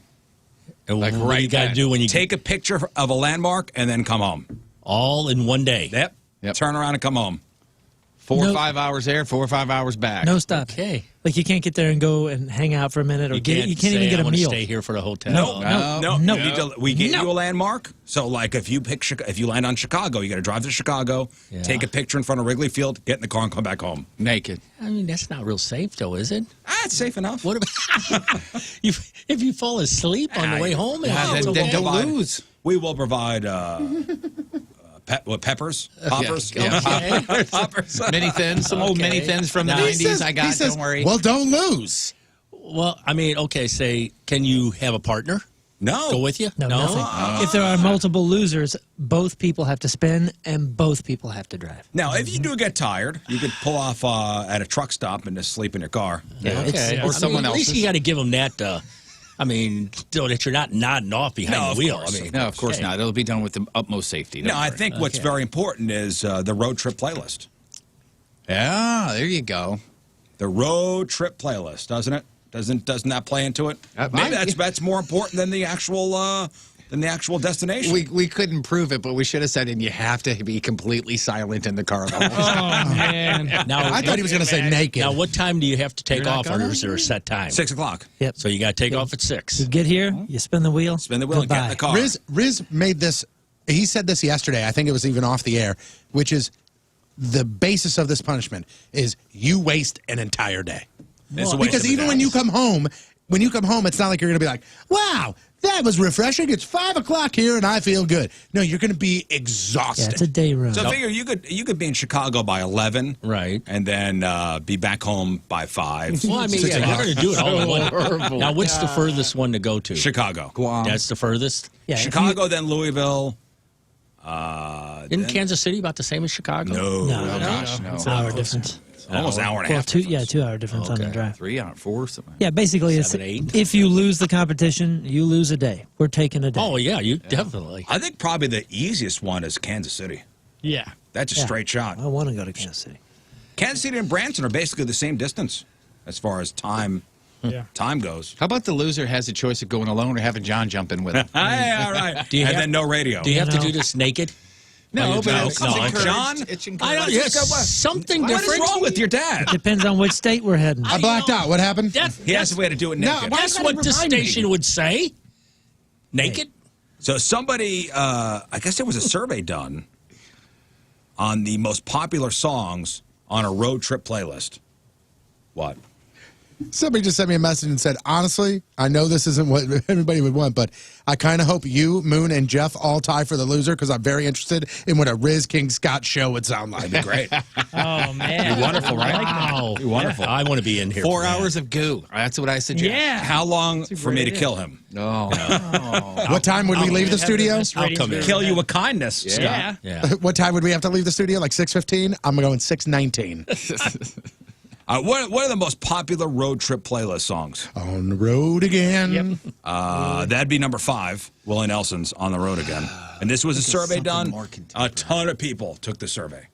Like what do you got to do when you take a picture of a landmark and then come home? All in one day. Yep. Turn around and come home. 4 or 5 hours there, 4 or 5 hours back. No stop. Okay. Like you can't get there and go and hang out for a minute, or you can't say, even get I a wanna meal. Stay here for the hotel. No. We get you a landmark. So, like, if you land on Chicago, you got to drive to Chicago, take a picture in front of Wrigley Field, get in the car, and come back home naked. I mean, that's not real safe, though, is it? It's safe enough. What about if you fall asleep on the way home? Then don't lose. We will provide peppers, poppers, Poppers. Mini thins, some old mini thins from the 90s. I got. Don't worry. Well, don't lose. Well, I mean, okay. Say, can you have a partner? No. Go with you? No, nothing. If there are multiple losers, both people have to spin and both people have to drive. Now, if you do get tired, you could pull off at a truck stop and just sleep in your car. Yeah, okay. Or someone At least else's. you got to give them that. I mean, so that you're not nodding off behind the wheel. Course. I mean, No, of course not. It'll be done with the utmost safety. No, Don't I worry. think what's very important is the road trip playlist. Yeah, there you go. The road trip playlist, doesn't it? Doesn't that play into it? Maybe that's more important than the actual destination. We couldn't prove it, but we should have said, and you have to be completely silent in the car the whole time. Oh, man. Now, I thought he was going to say naked. Now, what time do you have to take off, or is there a set time? 6 o'clock. Yep. So you got to take off at 6. You get here, you spin the wheel. Spin the wheel and get in the car. Rizz made this. He said this yesterday. I think it was even off the air, which is the basis of this punishment is you waste an entire day. Because even when you come home, it's not like you're going to be like, wow, that was refreshing. It's 5 o'clock here and I feel good. No, you're going to be exhausted. Yeah, it's a day run. So figure you could be in Chicago by 11, right, and then be back home by 5. Well, I mean, you're going to do it all in one. Now, what's the furthest one to go to? Chicago. Guam. That's the furthest. Yeah, Chicago, then Louisville. Isn't Kansas City about the same as Chicago? No. Gosh, no. It's an hour difference. Almost an hour and a half. 2 hour difference on the drive. 3 out of 4. Something. Yeah, basically, it's, 7, 8. if you lose the competition, you lose a day. We're taking a day. Oh, yeah, you definitely. I think probably the easiest one is Kansas City. Yeah. That's a straight shot. I want to go to Kansas City. Kansas City and Branson are basically the same distance as far as time goes. How about the loser has a choice of going alone or having John jump in with him? Hey, all right. Do you and have- then no radio. Do you have to do this naked? No, but it's encouraged. John, It's I encouraged. don't. Yes, something what different. is wrong with your dad? Depends on which state we're heading. I blacked out. What happened? He asked if we had to do it naked. That's what the station would say. Naked. So somebody, I guess there was a survey done on the most popular songs on a road trip playlist. What? Somebody just sent me a message and said, honestly, I know this isn't what everybody would want, but I kind of hope you, Moon, and Jeff all tie for the loser because I'm very interested in what a Rizz King Scott show would sound like. That'd be great. Oh, man. You're wonderful, right? Wow. You're wonderful. I want to be in here. 4 hours of goo. That's what I suggest. Yeah. How long for me to kill him? No. What time would we leave the studio? I'll come in. Kill you with kindness, Yeah. Scott. Yeah. What time would we have to leave the studio? Like 6:15? I'm going 6:19. What are the most popular road trip playlist songs? On the road again. That'd be number 5, Willie Nelson's On the Road Again. And this was a survey done. A ton of people took the survey.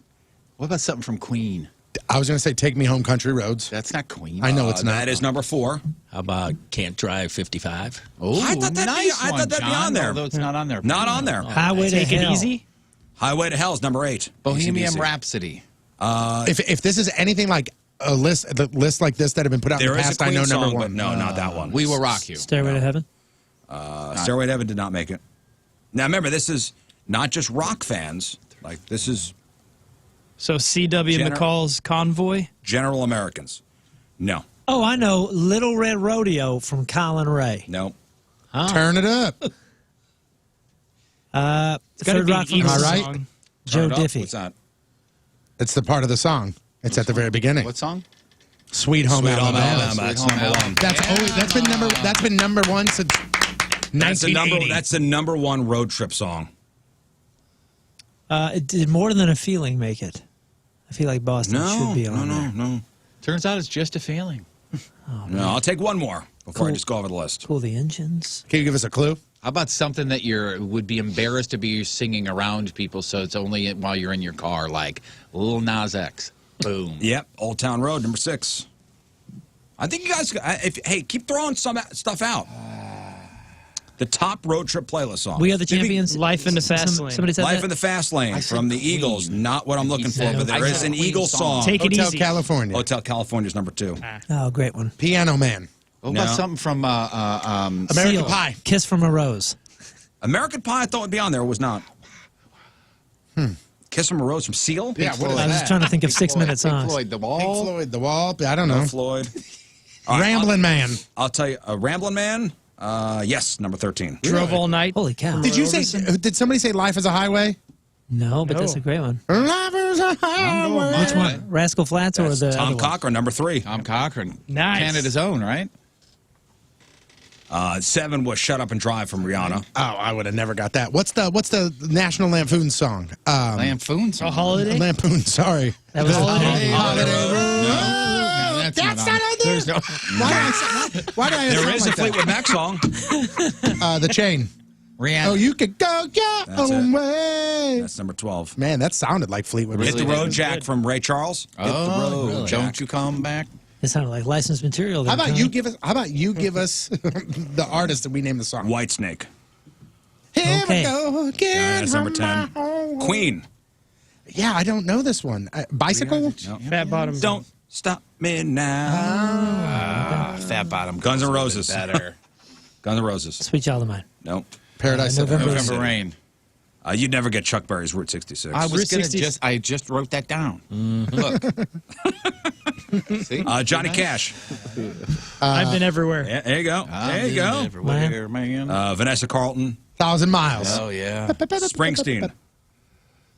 What about something from Queen? I was going to say Take Me Home Country Roads. That's not Queen. I know it's not. That is number 4. How about Can't Drive 55? Oh, I thought that'd be on there. Although it's not on there. Not on there. Highway to Take it Hell. easy. Highway to Hell is number 8. Bohemian AC/DC. Rhapsody. If this is anything like a list like this that have been put out in There the is past, a I Queen know number song, 1. but no, not that one. We Will Rock You. Stairway to Heaven. Stairway to Heaven did not make it. Now remember, this is not just rock fans. Like this is So C.W. McCall's Convoy? General Americans. No. Oh, I know. Little Red Rodeo from Colin Ray. No. Turn it up. Third Rock from the All right. song. Joe Turn it up. Diffie. What's that? It's the part of the song. It's at the very beginning. What song? Sweet Home Sweet Home Alabama. Alabama. That's Sweet Home number one. Alabama. That's been number one since That's the 1980. that's the number one road trip song. It did More Than a Feeling make it? I feel like Boston should be on there. No. Turns out it's just a feeling. No, I'll take one more before I just go over the list. Cool, the Engines. Can you give us a clue? How about something that would be embarrassed to be singing around people, so it's only while you're in your car, like Lil Nas X. Boom. Yep, Old Town Road, number 6. I think you guys, hey, keep throwing some stuff out. The top road trip playlist song. We Are the Champions. Life in the Fast Lane. Somebody said Life that? in the Fast Lane said from the Queen. Eagles. Not what I'm looking for, but there I is said an Queen Eagles song. song. Take it Hotel easy. California. Hotel California's number 2. Oh, great one. Piano Man. What about No. something from American Seal. Pie. Kiss from a Rose. American Pie I thought would be on there. It was not. Kiss from a Rose from Seal? Yeah, what is I was just that? trying to think of 6-minute Pink songs. Floyd, The Pink Wall. Floyd, The Wall. I don't know. No Floyd. All right, Ramblin' Man. I'll tell you, Ramblin' Man, yes, number 13. Drove all night. Holy cow. Did you say? Did somebody say Life is a Highway? No, but No. that's a great one. Life is a highway. Which one? Rascal Flats or the Tom other one? Cochran, number 3. Tom Cochran. Nice. Canada's own, right? 7 was Shut Up and Drive from Rihanna. Oh, I would have never got that. What's the National Lampoon song? Lampoon A song. holiday? Lampoon. Sorry. That was Holiday? No, that's not on. There's no. Why did I There sound is like a Fleetwood Mac song. that? The Chain. Rihanna. Oh, you could go your That's own it. way. That's number 12. Man, that sounded like Fleetwood. Hit the Really Road did. Jack from Ray Charles. Hit the road, really? Jack. Don't you come back? It sounded like licensed material. How there, about you Tony. give us? How about you give us the artist that we named the song? Whitesnake. Here Okay. we go again. Yeah, that's number 10. from my home. Queen. Yeah, I don't know this one. Bicycle. No. Fat Bottom. Don't stop me now. Fat Bottom. Guns N' goes Roses. Better. Guns N' Roses. Sweet Child of Mine. Nope. Paradise. November City. November Rain. You'd never get Chuck Berry's Route 66. I was Route gonna 60. I just wrote that down. Look. See? Johnny Cash. I've been everywhere. Yeah, there you go. There you go. Everywhere, man. Vanessa Carlton. 1,000 Miles. Oh yeah. Springsteen.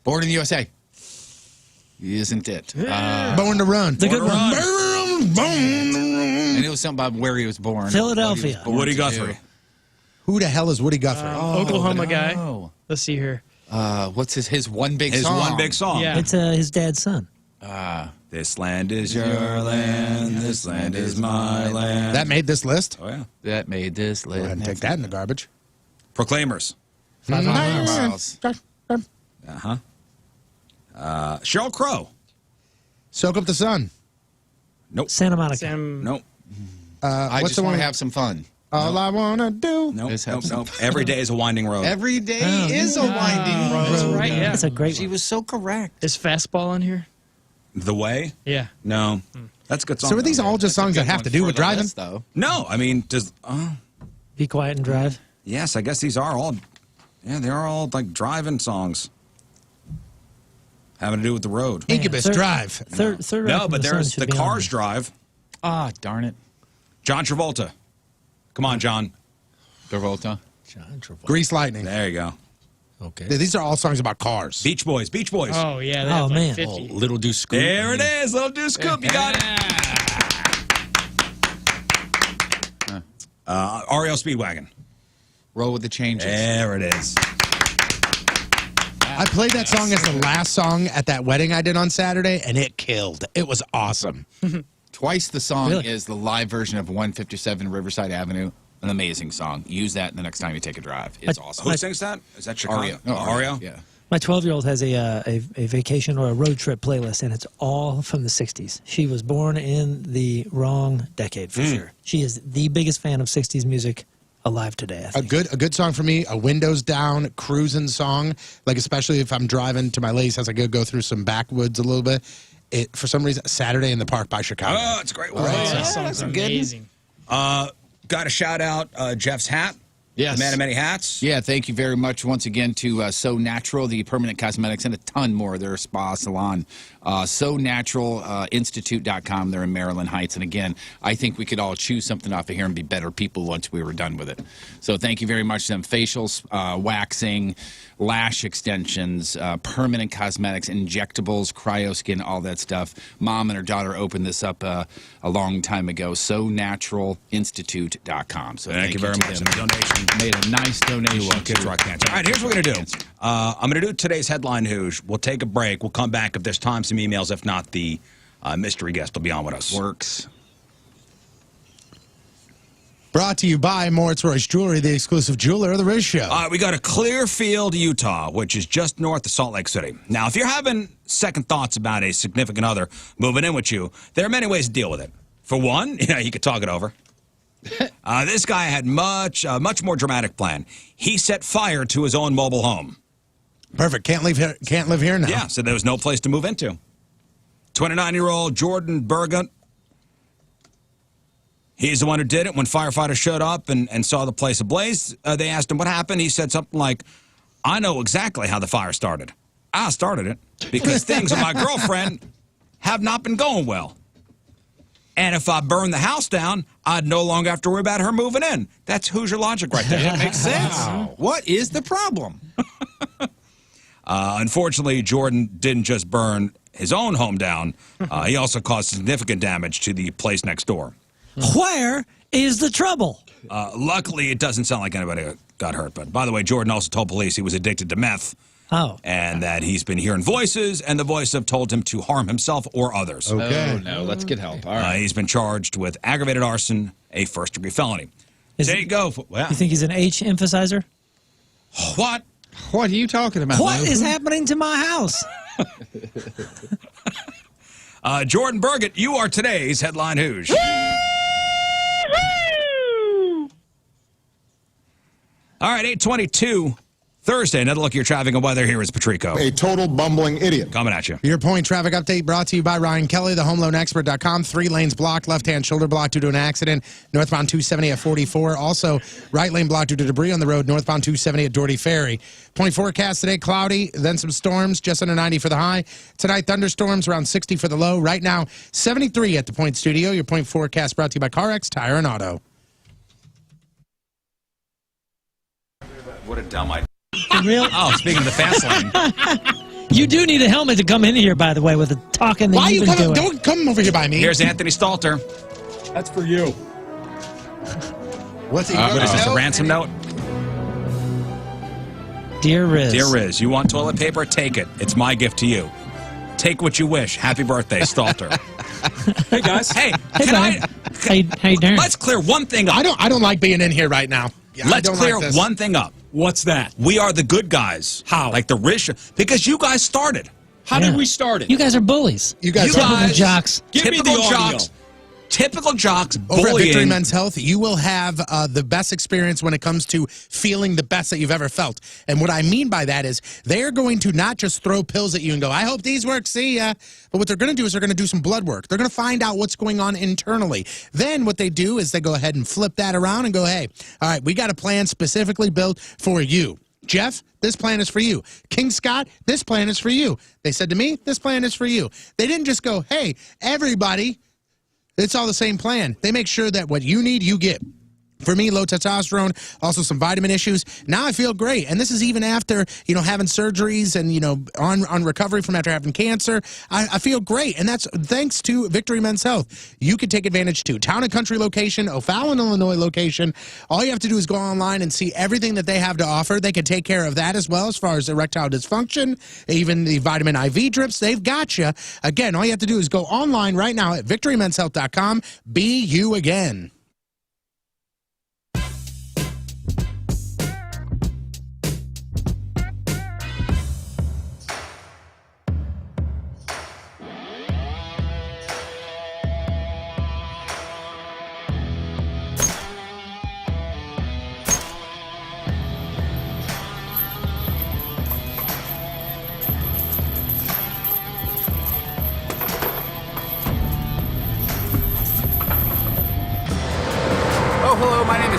Born in the USA. Isn't it? Born to Run. The good one. And it was something about where he was born. Philadelphia. what he was born Woody to Guthrie. do. Who the hell is Woody Guthrie? Oklahoma guy. Oh. Let's see here. What's his one big His song? one big song. Yeah. It's his dad's son. This land is your land. This land is my land. That made this list. Oh, yeah. That made this Go ahead and list. take that in the garbage. Proclaimers. 500 Miles. Sheryl Crow. Soak up the sun. Nope. Santa Monica. Sam. Nope. I What's just the want one? to have some fun. All I wanna do. Nope. Just have Nope. some- Nope. Every day is a winding road. Every day is a winding road. That's right, yeah. That's a great She one. was so correct. Is Fastball on here? The Way? Yeah. No. That's a good song. So are these all just songs that Good have one to do for with the driving? list, though. No. I mean, does. Be Quiet and Drive. Yes, I guess these are all. Yeah, they are all like driving songs. Having to do with the road. Incubus Third- Drive. Third Rock No, from but the there's Sun the should be on Cars there. Drive. Ah, darn it. John Travolta. Come on, John. Travolta. Grease Lightning. There you go. Okay. These are all songs about cars. Beach Boys. Beach Boys. Oh, yeah. They Oh, have like man. 50. Little Do Scoop. There it is. Little Deuce Scoop. You got it. REO Speedwagon. Roll with the changes. There it is. I played that song as the last song at that wedding I did on Saturday, and it killed. It was awesome. Twice the song Really? is the live version of 157 Riverside Avenue. An amazing song. Use that the next time you take a drive. It's awesome. Who sings that? Is that Chicago? REO. No, REO? Yeah. My 12-year-old has a vacation or a road trip playlist, and it's all from the 60s. She was born in the wrong decade, for sure. She is the biggest fan of 60s music alive today, I A think. good song for me, a windows down cruising song, like especially if I'm driving to my lady's house, I go through some backwoods a little bit. It for some reason Saturday in the Park by Chicago. Oh, it's a great one. That song's amazing. Got to shout out Jeff's hat. Yes. The man of many hats. Yeah, thank you very much once again to So Natural, the permanent cosmetics, and a ton more. Their spa salon. So Natural Institute.com. They're in Maryland Heights. And again, I think we could all choose something off of here and be better people once we were done with it. So thank you very much to them. Facials, waxing, lash extensions, permanent cosmetics, injectables, cryoskin, all that stuff. Mom and her daughter opened this up a long time ago. So Natural Institute.com. So Thank you very much. And the donation made a nice donation to Kids Rock Cancer. All right, here's what we're going to do. I'm going to do today's headline, Hooshe. We'll take a break. We'll come back if there's time, some emails. If not, the mystery guest will be on with us. Works. Brought to you by Moritz Royce Jewelry, the exclusive jeweler of the Rizz Show. We go to Clearfield, Utah, which is just north of Salt Lake City. Now, if you're having second thoughts about a significant other moving in with you, there are many ways to deal with it. For one, you could talk it over. This guy had much more dramatic plan. He set fire to his own mobile home. Perfect. Can't live here now. Yeah, so there was no place to move into. 29-year-old Jordan Burton. He's the one who did it. When firefighters showed up and saw the place ablaze, they asked him what happened. He said something like, I know exactly how the fire started. I started it because things with my girlfriend have not been going well. And if I burn the house down, I'd no longer have to worry about her moving in. That's Hoosier logic right there. That makes sense. Wow. What is the problem? Unfortunately, Jordan didn't just burn his own home down. He also caused significant damage to the place next door. Where is the trouble? Luckily, it doesn't sound like anybody got hurt. But by the way, Jordan also told police he was addicted to meth. Oh. And that he's been hearing voices, and the voices have told him to harm himself or others. Okay. Oh, no. Let's get help. All right. He's been charged with aggravated arson, a first-degree felony. There you go. Well, You think he's an H emphasizer? what? What are you talking about? What Lou? is happening to my house? Jordan Burton, you are today's headline Hoosier. All right, 8:22, Thursday. Another look at your traffic and weather. Here is Patrico. A total bumbling idiot. Coming at you. Your point traffic update brought to you by Ryan Kelly, thehomeloanexpert.com. 3 lanes blocked, left-hand shoulder blocked due to an accident. Northbound 270 at 44. Also, right lane blocked due to debris on the road. Northbound 270 at Doherty Ferry. Point forecast today, cloudy, then some storms, just under 90 for the high. Tonight, thunderstorms, around 60 for the low. Right now, 73 at the Point Studio. Your point forecast brought to you by CarX Tire and Auto. What a dumb idea. Real? Oh, speaking of the fast lane. You do need a helmet to come in here, by the way, with the talking that Why are you've you been coming? doing. Don't come over here by me. Here's Anthony Stalter. That's for you. What's he? What is this, a ransom note? Dear Rizz. Dear Rizz, you want toilet paper? Take it. It's my gift to you. Take what you wish. Happy birthday, Stalter. Hey, guys. Hey, Hey, can bud. How you doing? let's clear one thing up. I don't like being in here right now. I Let's don't clear like this. one thing up. What's that? We are the good guys. How? Like the Rizz Show. Because you guys started. How Yeah. did we start it? You guys are bullies. You guys Typical guys- jocks. Give me typical the audio. jocks. Typical jocks Over at Victory bullying. Men's Health, you will have the best experience when it comes to feeling the best that you've ever felt. And what I mean by that is they're going to not just throw pills at you and go, I hope these work, see ya. But what they're going to do is they're going to do some blood work. They're going to find out what's going on internally. Then what they do is they go ahead and flip that around and go, hey, all right, we got a plan specifically built for you. Jeff, this plan is for you. King Scott, this plan is for you. They said to me, this plan is for you. They didn't just go, hey, everybody, it's all the same plan. They make sure that what you need, you get. For me, low testosterone, also some vitamin issues. Now I feel great. And this is even after, having surgeries and, on recovery from after having cancer. I feel great. And that's thanks to Victory Men's Health. You can take advantage too. Town and country location, O'Fallon, Illinois location. All you have to do is go online and see everything that they have to offer. They can take care of that as well as far as erectile dysfunction, even the vitamin IV drips. They've got you. Again, all you have to do is go online right now at victorymenshealth.com. Be you again.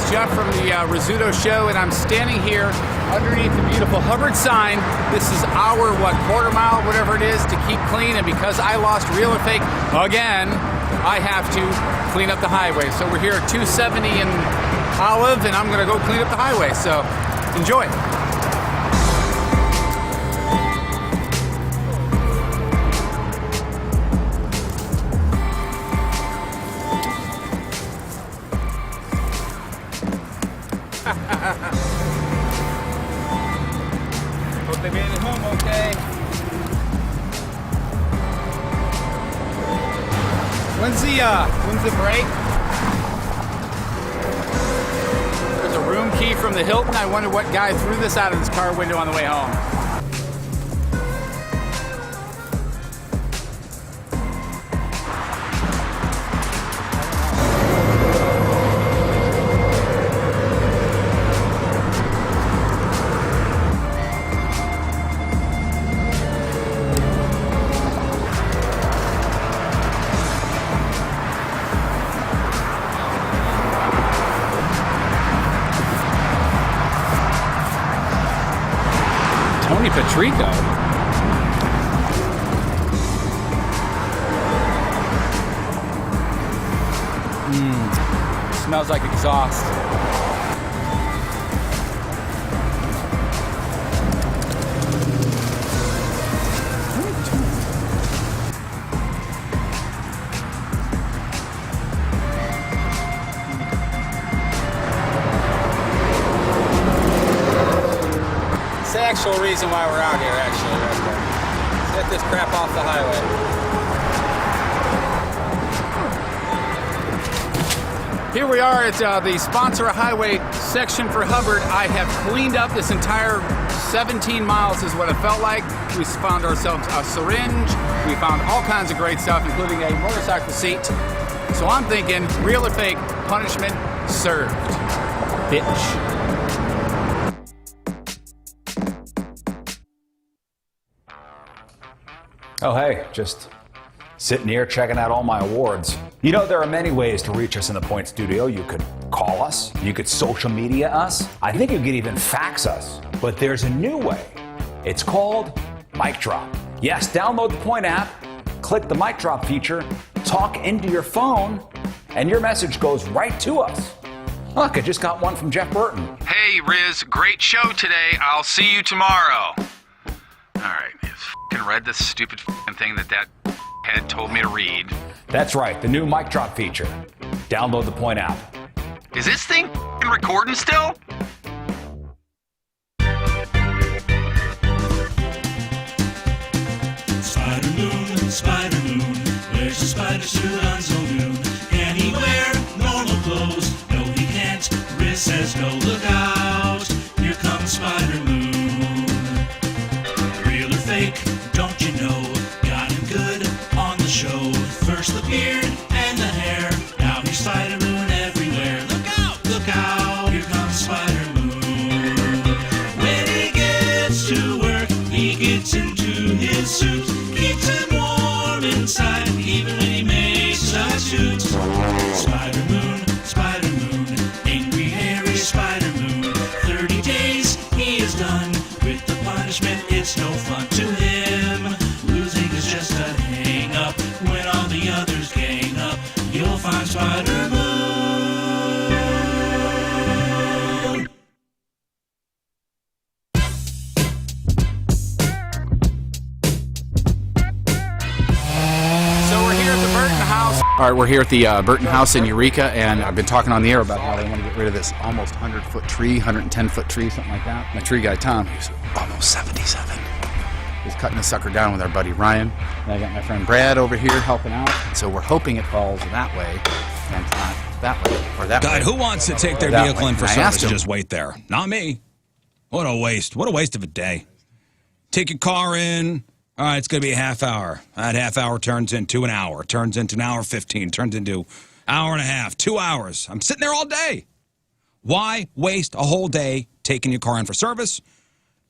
Jeff from the Rizzuto Show, and I'm standing here underneath the beautiful Hubbard sign. This is our, quarter mile, whatever it is, to keep clean, and because I lost real or fake again, I have to clean up the highway. So we're here at 270 in Olive, and I'm going to go clean up the highway, so enjoy. Hope they made it home okay. When's the break? There's a room key from the Hilton. I wonder what guy threw this out of his car window on the way home. Patrico. Smells like exhaust. Actual reason why we're out here, actually, right there. Get this crap off the highway. Here we are at the sponsor highway section for Hubbard. I have cleaned up this entire 17 miles is what it felt like. We found ourselves a syringe. We found all kinds of great stuff, including a motorcycle seat. So I'm thinking, real or fake, punishment served. Bitch. Oh, hey, just sitting here checking out all my awards. You know, there are many ways to reach us in the Point Studio. You could call us, you could social media us, I think you could even fax us. But there's a new way. It's called Mic Drop. Yes, download the Point app, click the Mic Drop feature, talk into your phone, and your message goes right to us. Look, I just got one from Jeff Burton. Hey, Rizz, great show today. I'll see you tomorrow. All right, I read this stupid thing that head told me to read. That's right, the new Mic Drop feature. Download the Point app. Is this thing recording still? Spider Moon, wears a spider suit on so noon. Can he wear normal clothes? No, he can't. Rizz says no, look out. Here comes Spider Moon. Real or fake, don't you know? Got him good on the show. First the beard and the hair. Now he's Spider Moon everywhere. Look out, look out. Here comes Spider Moon. When he gets to work, he gets into his suit. Keeps him warm inside, even when he makes a suit. Spider Moon, angry, hairy Spider Moon. 30 days he is done with the punishment. It's no fun to him. Losing is just a hang up. When all the others gang up, you'll find Spider Moon. All right, we're here at the Burton house in Eureka, and I've been talking on the air about how they want to get rid of this almost 100-foot tree, 110-foot tree, something like that. My tree guy, Tom, who's almost 77, is cutting the sucker down with our buddy Ryan. And I got my friend Brad over here helping out, and so we're hoping it falls that way and not that way or that way. God, who wants to take their vehicle in for service and just wait there? Not me. What a waste. What a waste of a day. Take your car in. All right, it's going to be a half hour. That half hour turns into an hour, turns into an hour 15, turns into hour and a half, 2 hours. I'm sitting there all day. Why waste a whole day taking your car in for service?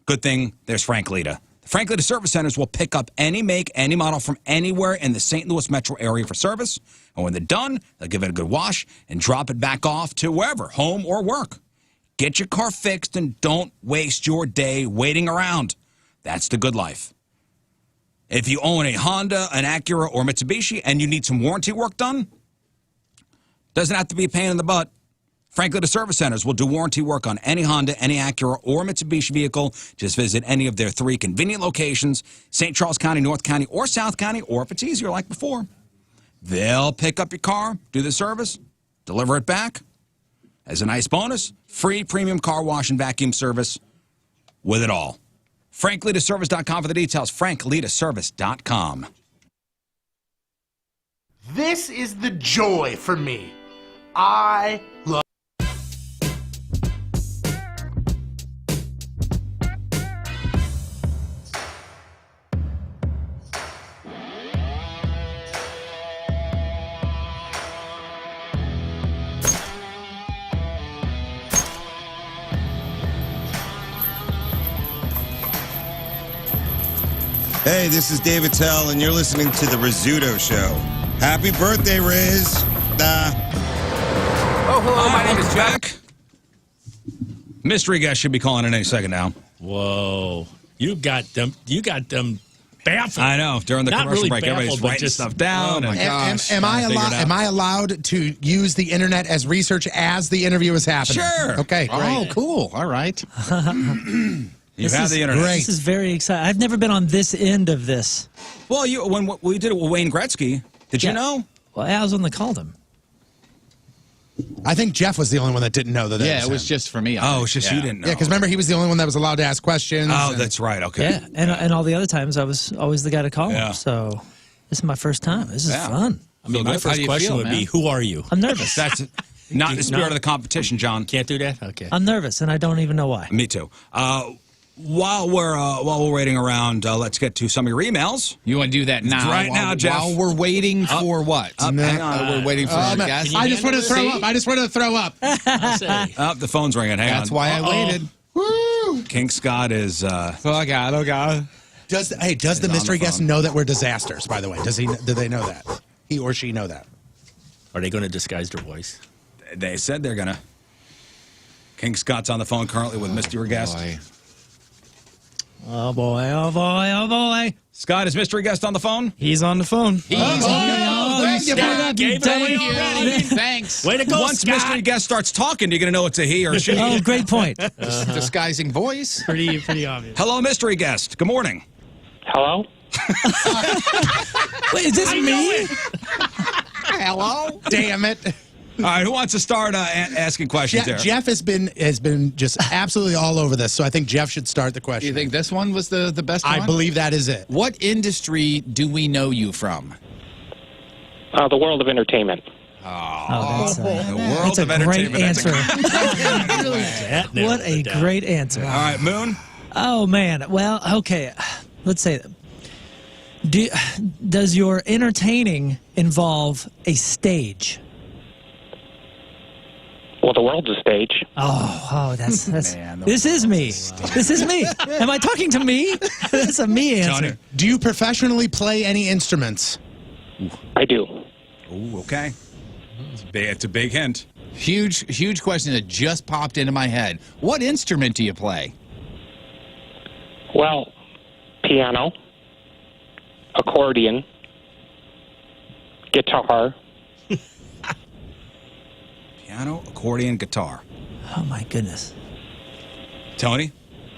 Good thing there's Frank Lita. Frankly, the service centers will pick up any make, any model from anywhere in the St. Louis metro area for service. And when they're done, they'll give it a good wash and drop it back off to wherever, home or work. Get your car fixed and don't waste your day waiting around. That's the good life. If you own a Honda, an Acura, or Mitsubishi and you need some warranty work done, doesn't have to be a pain in the butt. Frankly, the service centers will do warranty work on any Honda, any Acura, or Mitsubishi vehicle. Just visit any of their 3 convenient locations, St. Charles County, North County, or South County, or if it's easier like before, they'll pick up your car, do the service, deliver it back. As a nice bonus, free premium car wash and vacuum service with it all. FrankLitaService.com for the details. FrankLitaService.com. This is the joy for me. I love. Hey, this is David Tell, and you're listening to the Rizzuto Show. Happy birthday, Rizz. Oh, hello, my name is Jack. Mystery guest should be calling in any second now. Whoa. You got them baffled. I know. During the Not commercial really break, baffled, everybody's but writing just- stuff down. Oh, my gosh. Am I allowed to use the internet as research as the interview is happening? Sure. Okay. Oh, Great. cool. All right. You have the internet. This is very exciting. I've never been on this end of this. Well, when we did it with Wayne Gretzky, did you know? Well, I was on the call him. I think Jeff was the only one that didn't know that. Yeah, it was just for me. Oh, it's just you didn't know. Yeah, because remember, he was the only one that was allowed to ask questions. Oh, and- that's right. Okay. Yeah, and all the other times I was always the guy to call Yeah. him. So this is my first time. This is Yeah. fun. I mean, my How do first you question feel, would man? be, who are you? I'm nervous. That's not in the spirit of the competition, John. Can't do that? Okay. I'm nervous, and I don't even know why. Me too. While we're waiting around, let's get to some of your emails. You want to do that now? Right now, Jeff. While we're waiting for what? hang on. We're waiting for our guest. I just wanted to throw up. I just wanted to throw up. The phone's ringing. Hang That's on. why I waited. Woo! King Scott is. Oh, God. Does the mystery guest know that we're disasters? By the way, do they know that? He or she know that? Are they going to disguise their voice? They said they're gonna. King Scott's on the phone currently with mystery guest. Boy. Oh boy! Oh boy! Oh boy! Scott, is mystery guest on the phone? He's on the phone. Thanks. Way to go, Once Scott. mystery guest starts talking, you're gonna know it's a he or a she. Oh, great point. Disguising voice. Pretty obvious. Hello, mystery guest. Good morning. Hello? Wait, is this me? Hello. Damn it! All right, who wants to start asking questions there? Jeff has been just absolutely all over this, so I think Jeff should start the question. You think this one was the best one? I believe that is it. What industry do we know you from? The world of entertainment. Oh, The that's world a of great entertainment. That's answer. What a great answer. All right, Moon. Oh man. Well, okay. Let's say, does your entertaining involve a stage? Well, the world's a stage. Oh, that's this is me. This is me. Am I talking to me? That's a me answer. Johnny. Do you professionally play any instruments? I do. Ooh, okay. It's a big hint. Huge question that just popped into my head. What instrument do you play? Well, piano, accordion, guitar. Piano, accordion, guitar. Oh my goodness. Tony?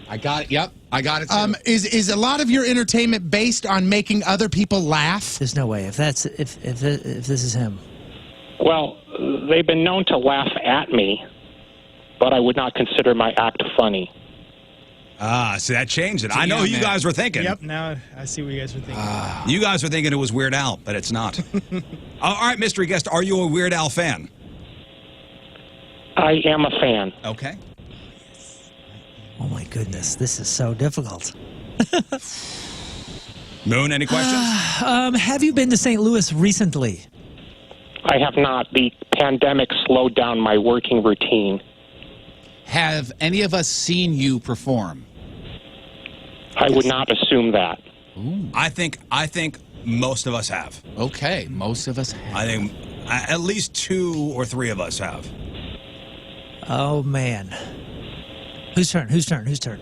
I got it. Yep, I got it. Too. Is a lot of your entertainment based on making other people laugh? There's no way. If this is him. Well, they've been known to laugh at me, but I would not consider my act funny. Ah, see, that changed it. I know who you guys were thinking. Yep, now I see what you guys were thinking. You guys were thinking it was Weird Al, but it's not. All right, mystery guest, are you a Weird Al fan? I am a fan. Okay. Oh my goodness, this is so difficult. Moon, any questions? Have you been to St. Louis recently? I have not. The pandemic slowed down my working routine. Have any of us seen you perform? I I would not assume that. I think most of us have. Okay, most of us have. I think at least 2 or 3 of us have. Oh man. Whose turn?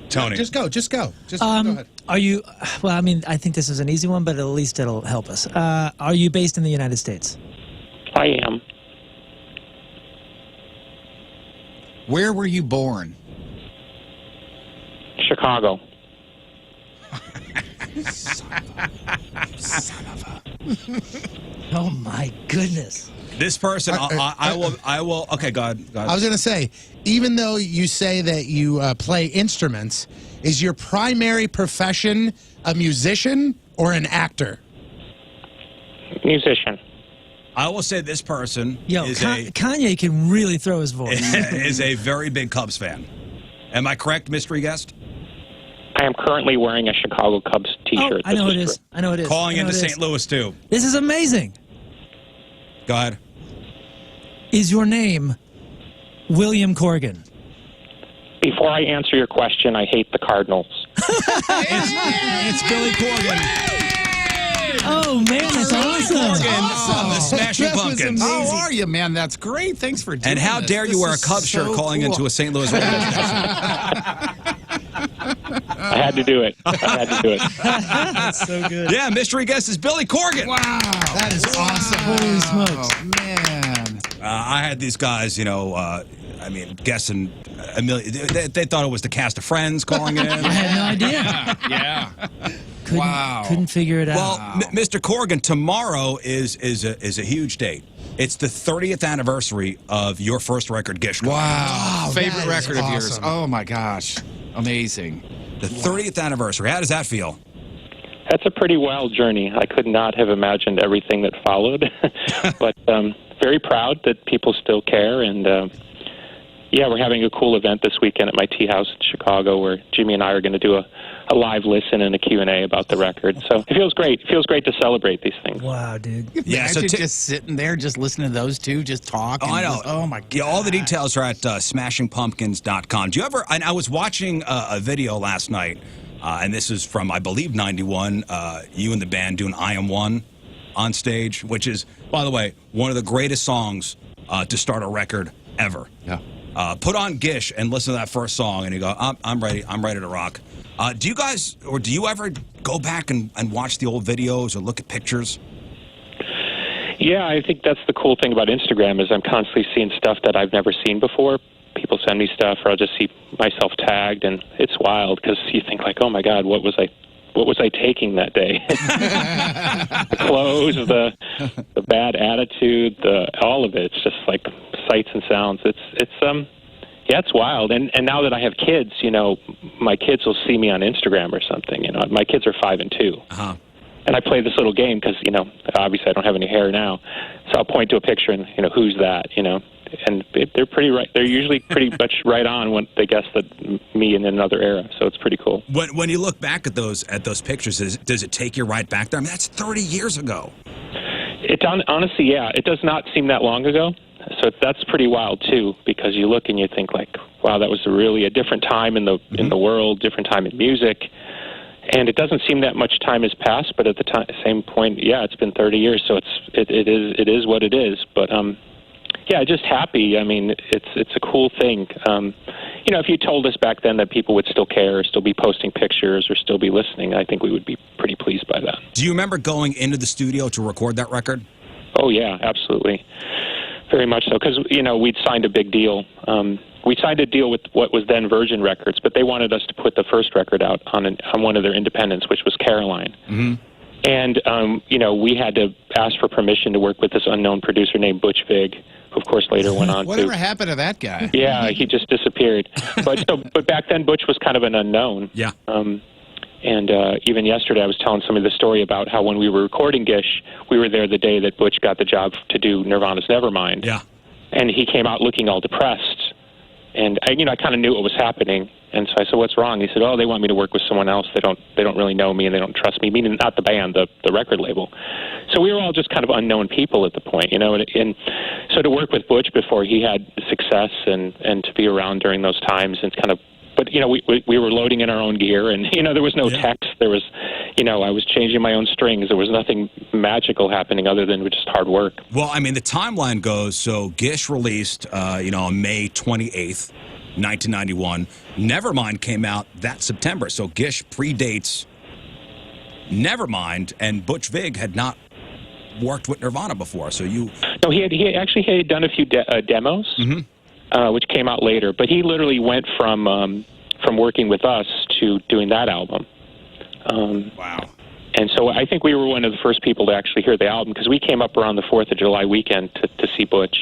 Tony. Just go. Just go ahead. Are you? Well, I mean, I think this is an easy one, but at least it'll help us. Are you based in the United States? I am. Where were you born? Chicago. Son of a. Oh my goodness. This person, I will. Okay, go ahead. I was going to say, even though you say that you play instruments, is your primary profession a musician or an actor? Musician. I will say this person is Kanye can really throw his voice. is a very big Cubs fan. Am I correct, mystery guest? I am currently wearing a Chicago Cubs T-shirt. I know it is. I know it is. Calling into St. Louis, too. This is amazing. Go ahead. Is your name William Corgan? Before I answer your question, I hate the Cardinals. It's Billy Corgan. Oh, man, that's awesome. The Smashing Pumpkins. How are you, man? That's great. Thanks for doing And how this. dare you This wear a is Cubs shirt so calling cool. into a St. Louis radio station? I had to do it. That's so good. Yeah, mystery guest is Billy Corgan. Wow. That is awesome. Holy smokes. Oh, man. I had these guys, guessing a million. They thought it was the cast of Friends calling in. I had no idea. Yeah. Couldn't figure it out. Well, Mr. Corgan, tomorrow is a huge date. It's the 30th anniversary of your first record, Gish. Wow. Favorite that is record of yours. awesome. Oh, my gosh. Amazing. The 30th anniversary. How does that feel? That's a pretty wild journey. I could not have imagined everything that followed, but very proud that people still care. And yeah, we're having a cool event this weekend at my tea house in Chicago, where Jimmy and I are going to do a live listen and a Q&A about the record. So it feels great. It feels great to celebrate these things. Wow, dude. Yeah, so just sitting there, just listening to those two, just talk. Oh, I know. Oh, my God. Yeah, all the details are at smashingpumpkins.com. Do you ever? I was watching a video last night, and this is from, I believe, 91. You and the band doing I Am One on stage, which is, by the way, one of the greatest songs to start a record ever. Yeah. Put on Gish and listen to that first song, and you go, I'm ready. I'm ready to rock. Do you guys, or do you ever go back and watch the old videos or look at pictures? Yeah, I think that's the cool thing about Instagram is I'm constantly seeing stuff that I've never seen before. People send me stuff, or I'll just see myself tagged, and it's wild because you think like, oh my God, what was I taking that day? The clothes, the bad attitude, all of it. It's just like sights and sounds. It's wild. And now that I have kids, my kids will see me on Instagram or something. My kids are 5 and 2. Uh-huh. And I play this little game because, obviously I don't have any hair now. So I'll point to a picture and, who's that, And they're pretty right. They're usually pretty much right on when they guess that me in another era. So it's pretty cool. When you look back at those pictures, does it take you right back there? I mean, that's 30 years ago. Honestly, yeah. It does not seem that long ago. So that's pretty wild too, because you look and you think like, wow, that was really a different time in the world, different time in music. And it doesn't seem that much time has passed, but at the same point, yeah, it's been 30 years, so it is what it is. But yeah, just happy. I mean, it's a cool thing. If you told us back then that people would still care, or still be posting pictures, or still be listening, I think we would be pretty pleased by that. Do you remember going into the studio to record that record? Oh yeah, absolutely, very much so. Because we'd signed a big deal. We signed a deal with what was then Virgin Records, but they wanted us to put the first record out on one of their independents, which was Caroline. Mm-hmm. And, we had to ask for permission to work with this unknown producer named Butch Vig, who, of course, later went on Whatever happened to that guy? Yeah, he just disappeared. But back then, Butch was kind of an unknown. Yeah. And even yesterday, I was telling somebody the story about how when we were recording Gish, we were there the day that Butch got the job to do Nirvana's Nevermind. Yeah. And he came out looking all depressed. And I kind of knew what was happening, and so I said, "What's wrong?" He said, "Oh, they want me to work with someone else. They don't really know me, and they don't trust me." Meaning not the band, the record label. So we were all just kind of unknown people at the point, And so to work with Butch before he had success, and to be around during those times, and kind of but we were loading in our own gear, and there was no text. There was, I was changing my own strings. There was nothing magical happening other than just hard work. Well, I mean, the timeline goes, so Gish released, on May 28th, 1991. Nevermind came out that September, so Gish predates Nevermind, and Butch Vig had not worked with Nirvana before, so you... No, he had done a few demos, which came out later, but he literally went from working with us to doing that album. Wow. And so I think we were one of the first people to actually hear the album, because we came up around the 4th of July weekend to see Butch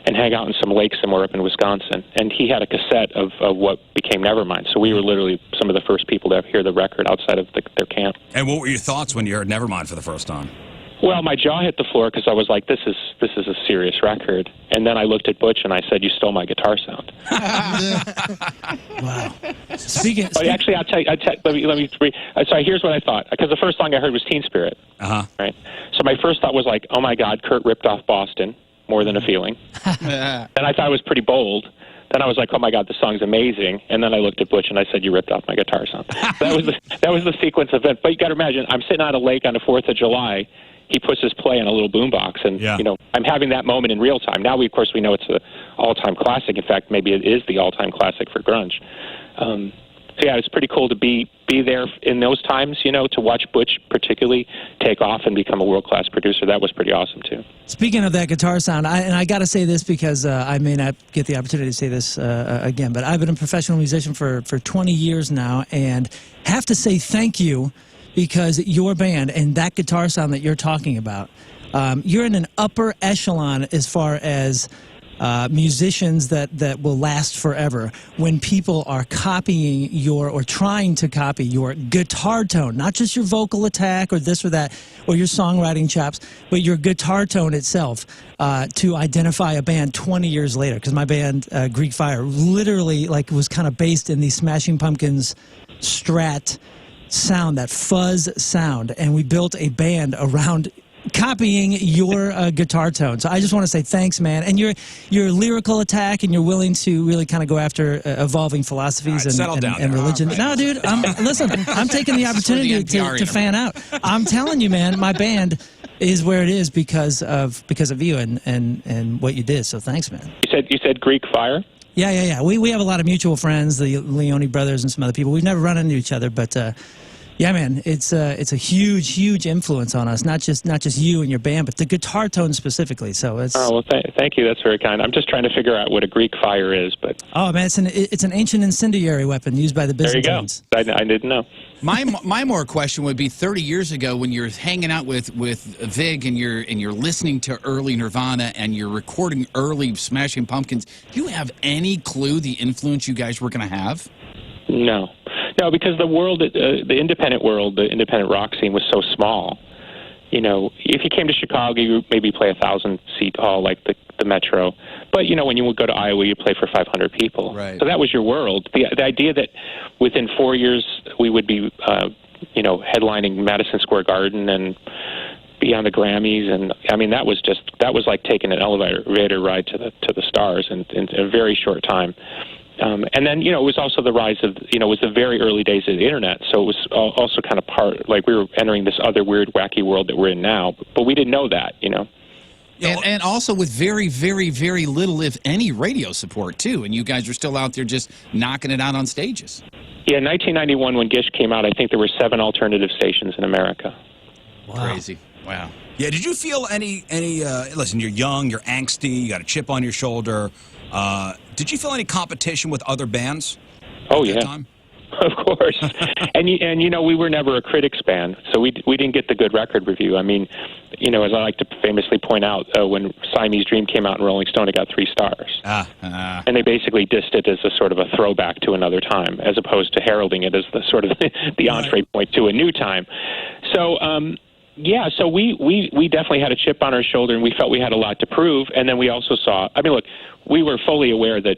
and hang out in some lake somewhere up in Wisconsin. And he had a cassette of what became Nevermind. So we were literally some of the first people to hear the record outside of their camp. And what were your thoughts when you heard Nevermind for the first time? Well, my jaw hit the floor because I was like, this is a serious record. And then I looked at Butch and I said, you stole my guitar sound. Wow. Speaking. Actually, I'll tell you. Let me. So here's what I thought, because the first song I heard was Teen Spirit. Right. So my first thought was like, oh my God, Kurt ripped off Boston, More Than a Feeling. Then I thought it was pretty bold. Then I was like, oh my God, this song's amazing. And then I looked at Butch and I said, you ripped off my guitar sound. That was the sequence of events. But you got to imagine, I'm sitting on a lake on the 4th of July. He puts his play on a little boombox, and I'm having that moment in real time. Now, of course, we know it's an all-time classic. In fact, maybe it is the all-time classic for grunge. So yeah, it's pretty cool to be there in those times. To watch Butch particularly take off and become a world-class producer. That was pretty awesome too. Speaking of that guitar sound, I got to say this because I may not get the opportunity to say this again, but I've been a professional musician for 20 years now, and have to say thank you. Because your band and that guitar sound that you're talking about, you're in an upper echelon as far as musicians that will last forever. When people are copying or trying to copy your guitar tone, not just your vocal attack or this or that, or your songwriting chops, but your guitar tone itself to identify a band 20 years later. Because my band, Greek Fire, literally was kind of based in the Smashing Pumpkins Strat sound, that fuzz sound, and we built a band around copying your guitar tone. So I just want to say thanks, man. And your lyrical attack, and you're willing to really kind of go after evolving philosophies and religion. No, dude, listen, I'm taking the opportunity to fan out. I'm telling you, man, my band is where it is because of you and what you did. So thanks, man. You said Greek Fire? Yeah. We have a lot of mutual friends, the Leone brothers and some other people. We've never run into each other, but yeah, man, it's a huge influence on us. Not just you and your band, but the guitar tone specifically. So it's. Oh well, thank you. That's very kind. I'm just trying to figure out what a Greek fire is, but. Oh man, it's an ancient incendiary weapon used by the Byzantines. There you go. I didn't know. My more question would be 30 years ago when you're hanging out with Vig and you're listening to early Nirvana and you're recording early Smashing Pumpkins. Do you have any clue the influence you guys were going to have? No, because the world, the independent world, the independent rock scene was so small. If you came to Chicago, you maybe play 1,000-seat hall like the Metro. But when you would go to Iowa, you play for 500 people. Right. So that was your world. The idea that within 4 years we would be, headlining Madison Square Garden and be on the Grammys, and I mean that was like taking an elevator ride to the stars in a very short time. And then, it was also the rise of, it was the very early days of the internet. So it was also kind of like we were entering this other weird, wacky world that we're in now. But we didn't know that, And also with very, very, very little, if any, radio support, too. And you guys are still out there just knocking it out on stages. Yeah, in 1991, when Gish came out, I think there were 7 alternative stations in America. Wow. Crazy. Wow. Yeah, did you feel any listen, you're young, you're angsty, you got a chip on your shoulder. Did you feel any competition with other bands? Oh, yeah. Time? Of course. and we were never a critics band, so we didn't get the good record review. I mean, as I like to famously point out, when Siamese Dream came out in Rolling Stone, it got 3 stars. And they basically dissed it as a sort of a throwback to another time, as opposed to heralding it as the sort of the entree point to a new time. So, yeah, so we definitely had a chip on our shoulder, and we felt we had a lot to prove. And then we also saw, I mean, look, we were fully aware that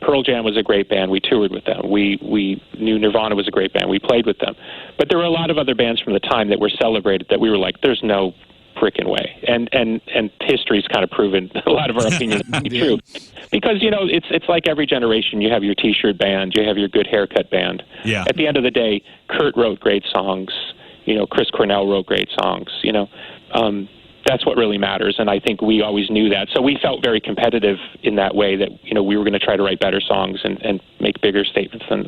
Pearl Jam was a great band. We toured with them. We knew Nirvana was a great band. We played with them. But there were a lot of other bands from the time that were celebrated that we were like, there's no frickin' way. And history's kind of proven a lot of our opinions to be true. Because, you know, it's like every generation. You have your T-shirt band, you have your good haircut band. Yeah. At the end of the day, Kurt wrote great songs. You know, Chris Cornell wrote great songs. You know, that's what really matters, and I think we always knew that. So we felt very competitive in that way, that, you know, we were going to try to write better songs and make bigger statements than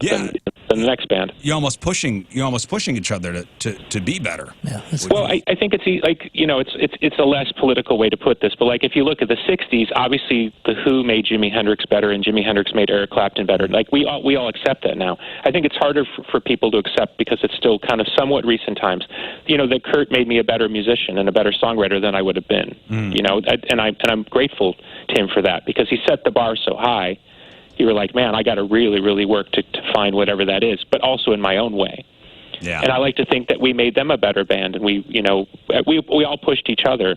the next band. You're almost pushing each other to be better. Yeah. Well, I think it's like, you know, it's a less political way to put this, but like if you look at the '60s, obviously the Who made Jimi Hendrix better, and Jimi Hendrix made Eric Clapton better. Like we all accept that now. I think it's harder for people to accept because it's still kind of somewhat recent times. You know, that Kurt made me a better musician and a better songwriter than I would have been. You know, and I'm grateful to him for that, because he set the bar so high. You were like, man, I got to really, really work to find whatever that is, but also in my own way. Yeah. And I like to think that we made them a better band, and we all pushed each other.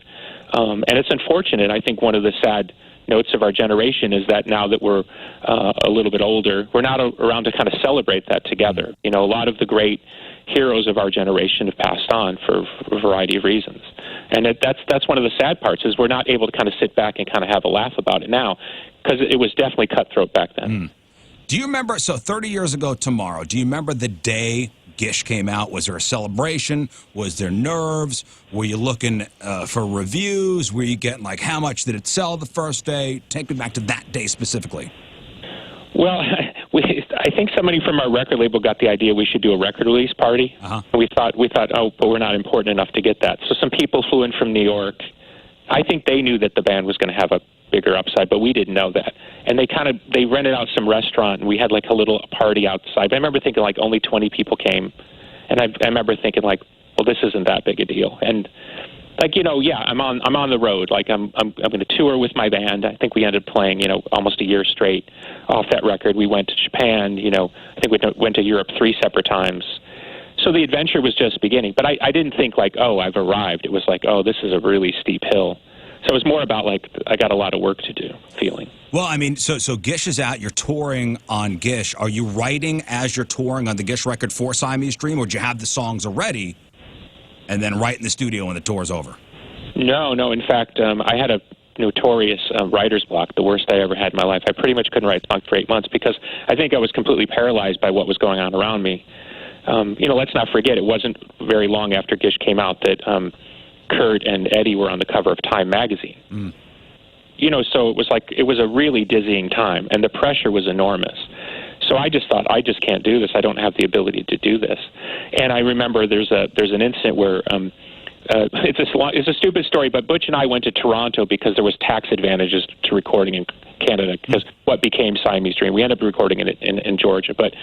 And it's unfortunate. I think one of the sad notes of our generation is that now that we're a little bit older, we're not around to kind of celebrate that together. You know, a lot of the great heroes of our generation have passed on for a variety of reasons. And that's one of the sad parts, is we're not able to kind of sit back and kind of have a laugh about it now, because it was definitely cutthroat back then. Do you remember, so 30 years ago tomorrow, do you remember the day Gish came out? Was there a celebration? Was there nerves? Were you looking for reviews? Were you getting, like, how much did it sell the first day? Take me back to that day specifically. Well, I think somebody from our record label got the idea we should do a record release party. And we thought, oh, but we're not important enough to get that. So some people flew in from New York. I think they knew that the band was going to have a bigger upside, but we didn't know that. And they rented out some restaurant, and we had like a little party outside. But I remember thinking like only 20 people came, and I remember thinking like, well, this isn't that big a deal. And like, you know, yeah, I'm on the road. Like I'm going to tour with my band. I think we ended up playing, you know, almost a year straight off that record. We went to Japan. You know, I think we went to Europe 3 separate times. So the adventure was just beginning. But I didn't think like, oh, I've arrived. It was like, oh, this is a really steep hill. So it was more about like, I got a lot of work to do feeling. Well, I mean, so Gish is out. You're touring on Gish. Are you writing as you're touring on the Gish record for Siamese Dream, or do you have the songs already and then write in the studio when the tour's over? No. In fact, I had a notorious writer's block, the worst I ever had in my life. I pretty much couldn't write songs for 8 months because I think I was completely paralyzed by what was going on around me. You know, let's not forget, it wasn't very long after Gish came out that Kurt and Eddie were on the cover of Time magazine. You know, so it was a really dizzying time, and the pressure was enormous. So I just thought, I just can't do this. I don't have the ability to do this. And I remember there's an incident where it's a stupid story, but Butch and I went to Toronto because there was tax advantages to recording in Canada, because what became Siamese Dream. We ended up recording it in Georgia, but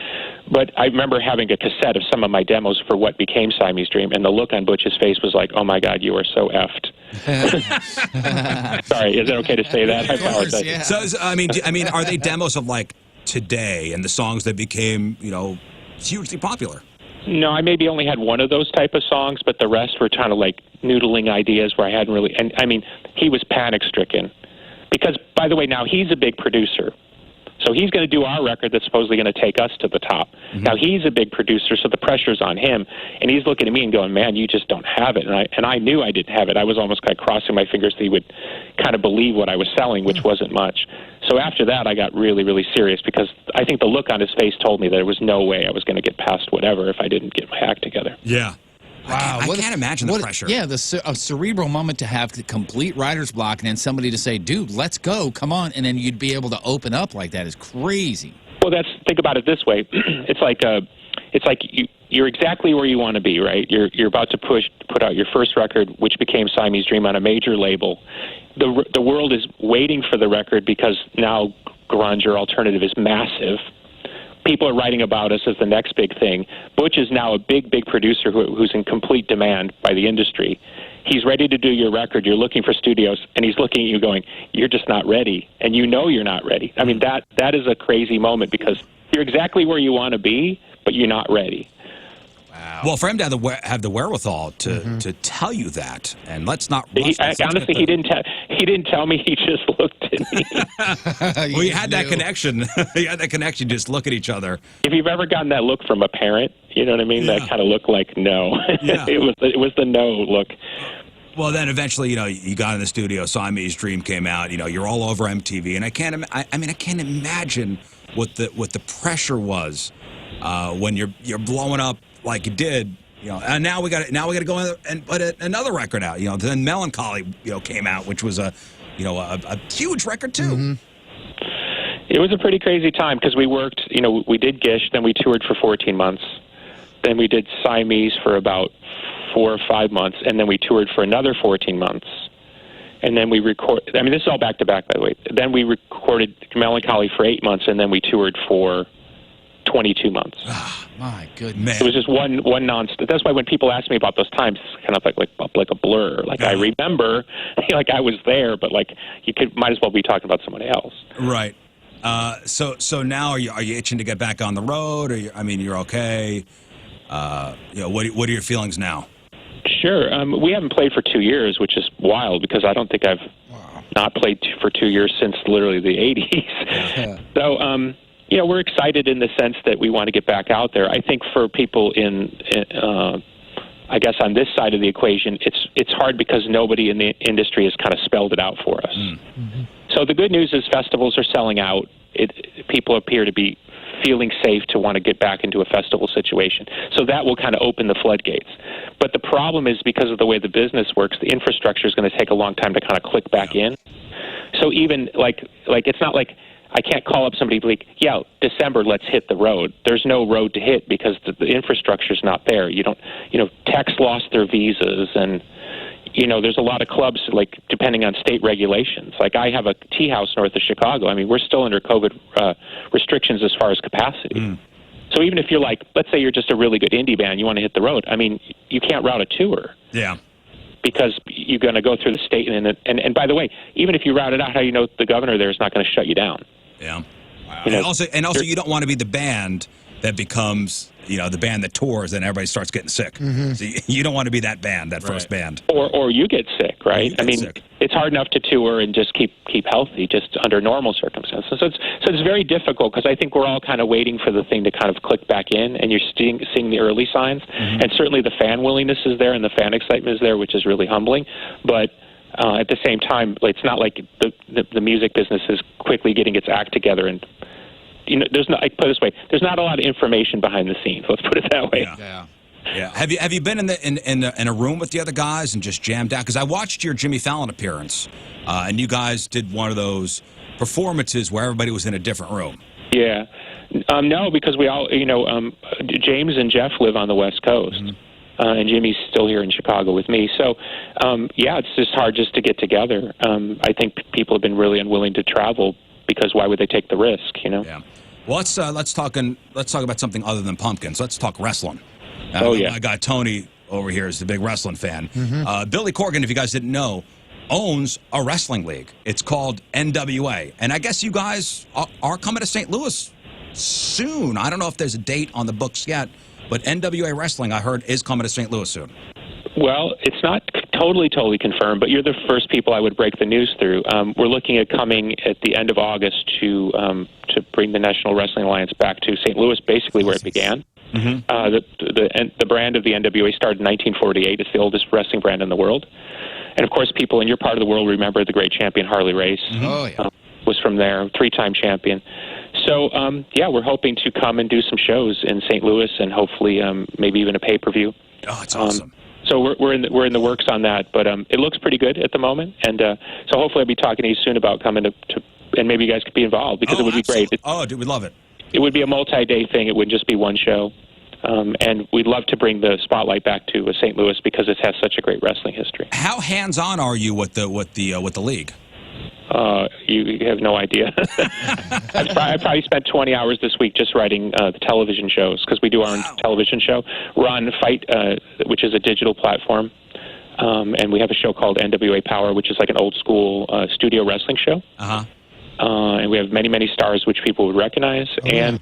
I remember having a cassette of some of my demos for what became Siamese Dream, and the look on Butch's face was like, "Oh my God, you are so effed." Sorry, is it okay to say that? I apologize. Yeah. So I mean, are they demos of like today and the songs that became, you know, hugely popular? No, I maybe only had one of those type of songs, but the rest were kind of like noodling ideas where I hadn't really. And I mean, he was panic-stricken because, by the way, now he's a big producer. So he's going to do our record that's supposedly going to take us to the top. Now he's a big producer, so the pressure's on him, and he's looking at me and going, "Man, you just don't have it." And I knew I didn't have it. I was almost kind of crossing my fingers that he would kind of believe what I was selling, which wasn't much. So after that, I got really, really serious because I think the look on his face told me that there was no way I was going to get past whatever if I didn't get my act together. Yeah. Wow, I can't imagine the pressure. Yeah, a cerebral moment to have the complete writer's block, and then somebody to say, "Dude, let's go, come on," and then you'd be able to open up like that is crazy. Well, think about it this way: it's like you're exactly where you want to be, right? You're about to put out your first record, which became Siamese Dream, on a major label. The world is waiting for the record because now grunge or alternative is massive. People are writing about us as the next big thing. Butch is now a big producer who's in complete demand by the industry. He's ready to do your record. You're looking for studios, and he's looking at you going, "You're just not ready." And you know you're not ready. I mean, that is a crazy moment because you're exactly where you want to be, but you're not ready. Wow. Well, for him to have the wherewithal to tell you that, and honestly, he didn't tell me. He just looked at me. Well, you had that connection. You had that connection. Just look at each other. If you've ever gotten that look from a parent, you know what I mean. Yeah. That kind of look like no. Yeah. It was the no look. Well, then eventually, you got in the studio. Siamese Dream came out. You're all over MTV, and I can't imagine what the pressure was when you're blowing up like you did. And now we got to go in and put another record out. Then Melancholy came out, which was a huge record too. Mm-hmm. It was a pretty crazy time because we worked. We did Gish, then we toured for 14 months, then we did Siamese for about 4 or 5 months, and then we toured for another 14 months, and then we recorded. I mean, this is all back to back, by the way. Then we recorded Melancholy for 8 months, and then we toured for 22 months. Oh, my goodness. It was just one nonstop. That's why when people ask me about those times, it's kind of like a blur. Like, I remember, like I was there, but like might as well be talking about somebody else. Right. So now are you itching to get back on the road? Or you're okay. What are your feelings now? Sure. We haven't played for 2 years, which is wild because I don't think I've not played for 2 years since literally the 80s. So, we're excited in the sense that we want to get back out there. I think for people I guess on this side of the equation, it's hard because nobody in the industry has kind of spelled it out for us. Mm-hmm. So the good news is festivals are selling out. People appear to be feeling safe to want to get back into a festival situation. So that will kind of open the floodgates. But the problem is because of the way the business works, the infrastructure is going to take a long time to kind of click back in. So even like it's not like I can't call up somebody like, December, let's hit the road. There's no road to hit because the infrastructure's not there. Techs lost their visas and, there's a lot of clubs, like, depending on state regulations. Like, I have a tea house north of Chicago. I mean, we're still under COVID restrictions as far as capacity. Mm. So even if you're like, let's say you're just a really good indie band, you want to hit the road, I mean, you can't route a tour. Yeah. Because you're going to go through the state. And by the way, even if you route it out, how do you know the governor there is not going to shut you down? Yeah. Wow. And also, you don't want to be the band that becomes, the band that tours and everybody starts getting sick. Mm-hmm. So you don't want to be that band, that first band. Or you get sick, right? It's hard enough to tour and just keep healthy just under normal circumstances. So it's very difficult because I think we're all kind of waiting for the thing to kind of click back in, and you're seeing the early signs. Mm-hmm. And certainly the fan willingness is there and the fan excitement is there, which is really humbling. But at the same time, it's not like the music business is quickly getting its act together and there's not. I put it this way: there's not a lot of information behind the scenes. Let's put it that way. Yeah. Have you been in a room with the other guys and just jammed out? Because I watched your Jimmy Fallon appearance, and you guys did one of those performances where everybody was in a different room. Yeah. No, because we all, James and Jeff live on the West Coast. Mm-hmm. And Jimmy's still here in Chicago with me. So, it's just hard just to get together. I think people have been really unwilling to travel because why would they take the risk, Yeah. Well, let's talk about something other than pumpkins. Let's talk wrestling. My guy Tony over here is a big wrestling fan. Mm-hmm. Billy Corgan, if you guys didn't know, owns a wrestling league. It's called NWA. And I guess you guys are coming to St. Louis soon. I don't know if there's a date on the books yet, but NWA Wrestling, I heard, is coming to St. Louis soon. Well, it's not totally confirmed, but you're the first people I would break the news through. We're looking at coming at the end of August to bring the National Wrestling Alliance back to St. Louis, basically where it began. Mm-hmm. The brand of the NWA started in 1948. It's the oldest wrestling brand in the world. And, of course, people in your part of the world remember the great champion Harley Race. Mm-hmm. Oh, yeah. Was from there, 3-time champion. So, we're hoping to come and do some shows in St. Louis and hopefully maybe even a pay-per-view. Oh, that's awesome. So we're in the works on that, but it looks pretty good at the moment, and so hopefully I'll be talking to you soon about coming to and maybe you guys could be involved because it would be great. Dude, we'd love it. It would be a multi-day thing. It wouldn't just be one show, and we'd love to bring the spotlight back to St. Louis because it has such a great wrestling history. How hands-on are you with the league? You have no idea. I probably spent 20 hours this week just writing the television shows because we do our own television show. We're on Fight, which is a digital platform, and we have a show called NWA Power, which is like an old-school studio wrestling show. Uh-huh. And we have many, many stars which people would recognize. Oh, and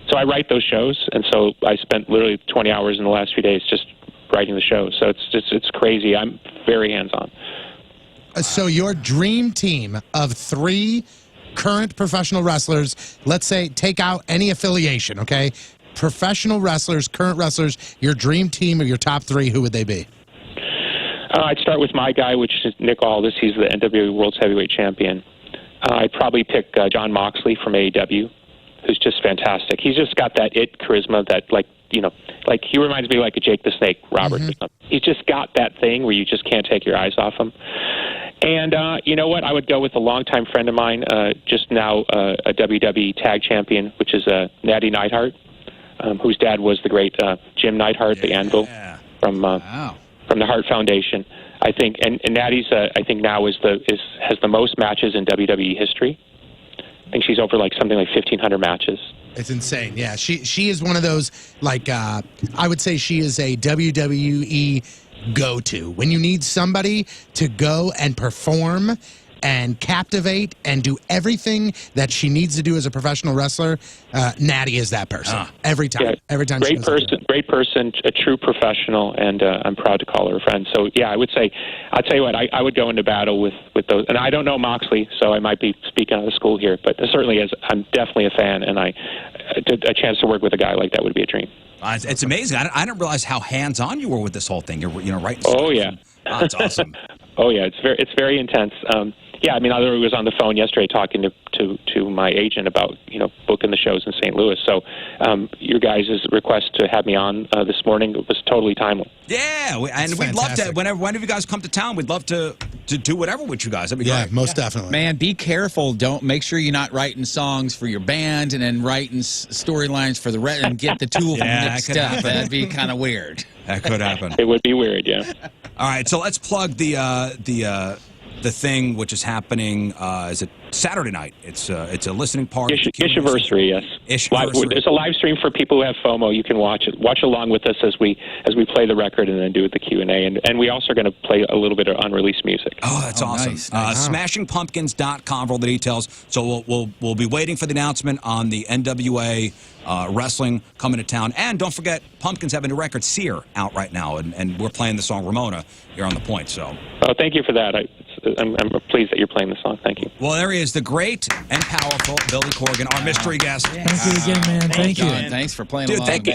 so I write those shows, and so I spent literally 20 hours in the last few days just writing the shows. So it's crazy. I'm very hands-on. So your dream team of 3 current professional wrestlers, let's say take out any affiliation, okay? Professional wrestlers, current wrestlers, your dream team of your top 3, who would they be? I'd start with my guy, which is Nick Aldis. He's the NWA World's Heavyweight Champion. I'd probably pick John Moxley from AEW, who's just fantastic. He's just got that it charisma that, like he reminds me like a Jake the Snake Roberts or something. He's just got that thing where you just can't take your eyes off him. And you know what? I would go with a longtime friend of mine, just now a WWE Tag Champion, which is Natty Neidhart, whose dad was the great Jim Neidhart, the Anvil, from the Hart Foundation. I think, and Natty's I think now has the most matches in WWE history. I think she's over like something like 1,500 matches. It's insane. Yeah, she is one of those, like, I would say she is a WWE go-to. When you need somebody to go and perform and captivate and do everything that she needs to do as a professional wrestler, Natty is that person. Every time. Yeah, every time. Great person, a true professional, and I'm proud to call her a friend. So, yeah, I would say, I'll tell you what, I would go into battle with those. And I don't know Moxley, so I might be speaking out of school here, but certainly I'm definitely a fan, and a chance to work with a guy like that would be a dream. It's amazing. I didn't realize how hands-on you were with this whole thing. You're writing. Oh, yeah. That's awesome. Oh, yeah, it's very intense. Yeah, I mean, I literally was on the phone yesterday talking to my agent about, booking the shows in St. Louis. So your guys' request to have me on this morning was totally timely. Yeah, we'd love to. Whenever you guys come to town, we'd love to do whatever with you guys. That'd be great. Most definitely. Man, be careful. Don't make sure you're not writing songs for your band and then writing storylines for the and get the two of them mixed up. That'd be kind of weird. That could happen. It would be weird, yeah. All right, so let's plug the thing which is happening. Is it Saturday night? It's a listening party. Ishiversary, yes. There's a live stream for people who have FOMO. You can watch along with us as we play the record and then do the Q&A. And we also are going to play a little bit of unreleased music. Oh, that's awesome. Nice. SmashingPumpkins.com for all the details. So we'll be waiting for the announcement on the NWA wrestling coming to town. And don't forget, Pumpkins have a new record, Sear, out right now, and we're playing the song Ramona here on the point. So. Oh, thank you for that. I'm pleased that you're playing the song. Thank you. Well, there he is, the great and powerful Billy Corgan, our mystery guest. Thank you again, man. Thank you. Thanks for playing along, Thank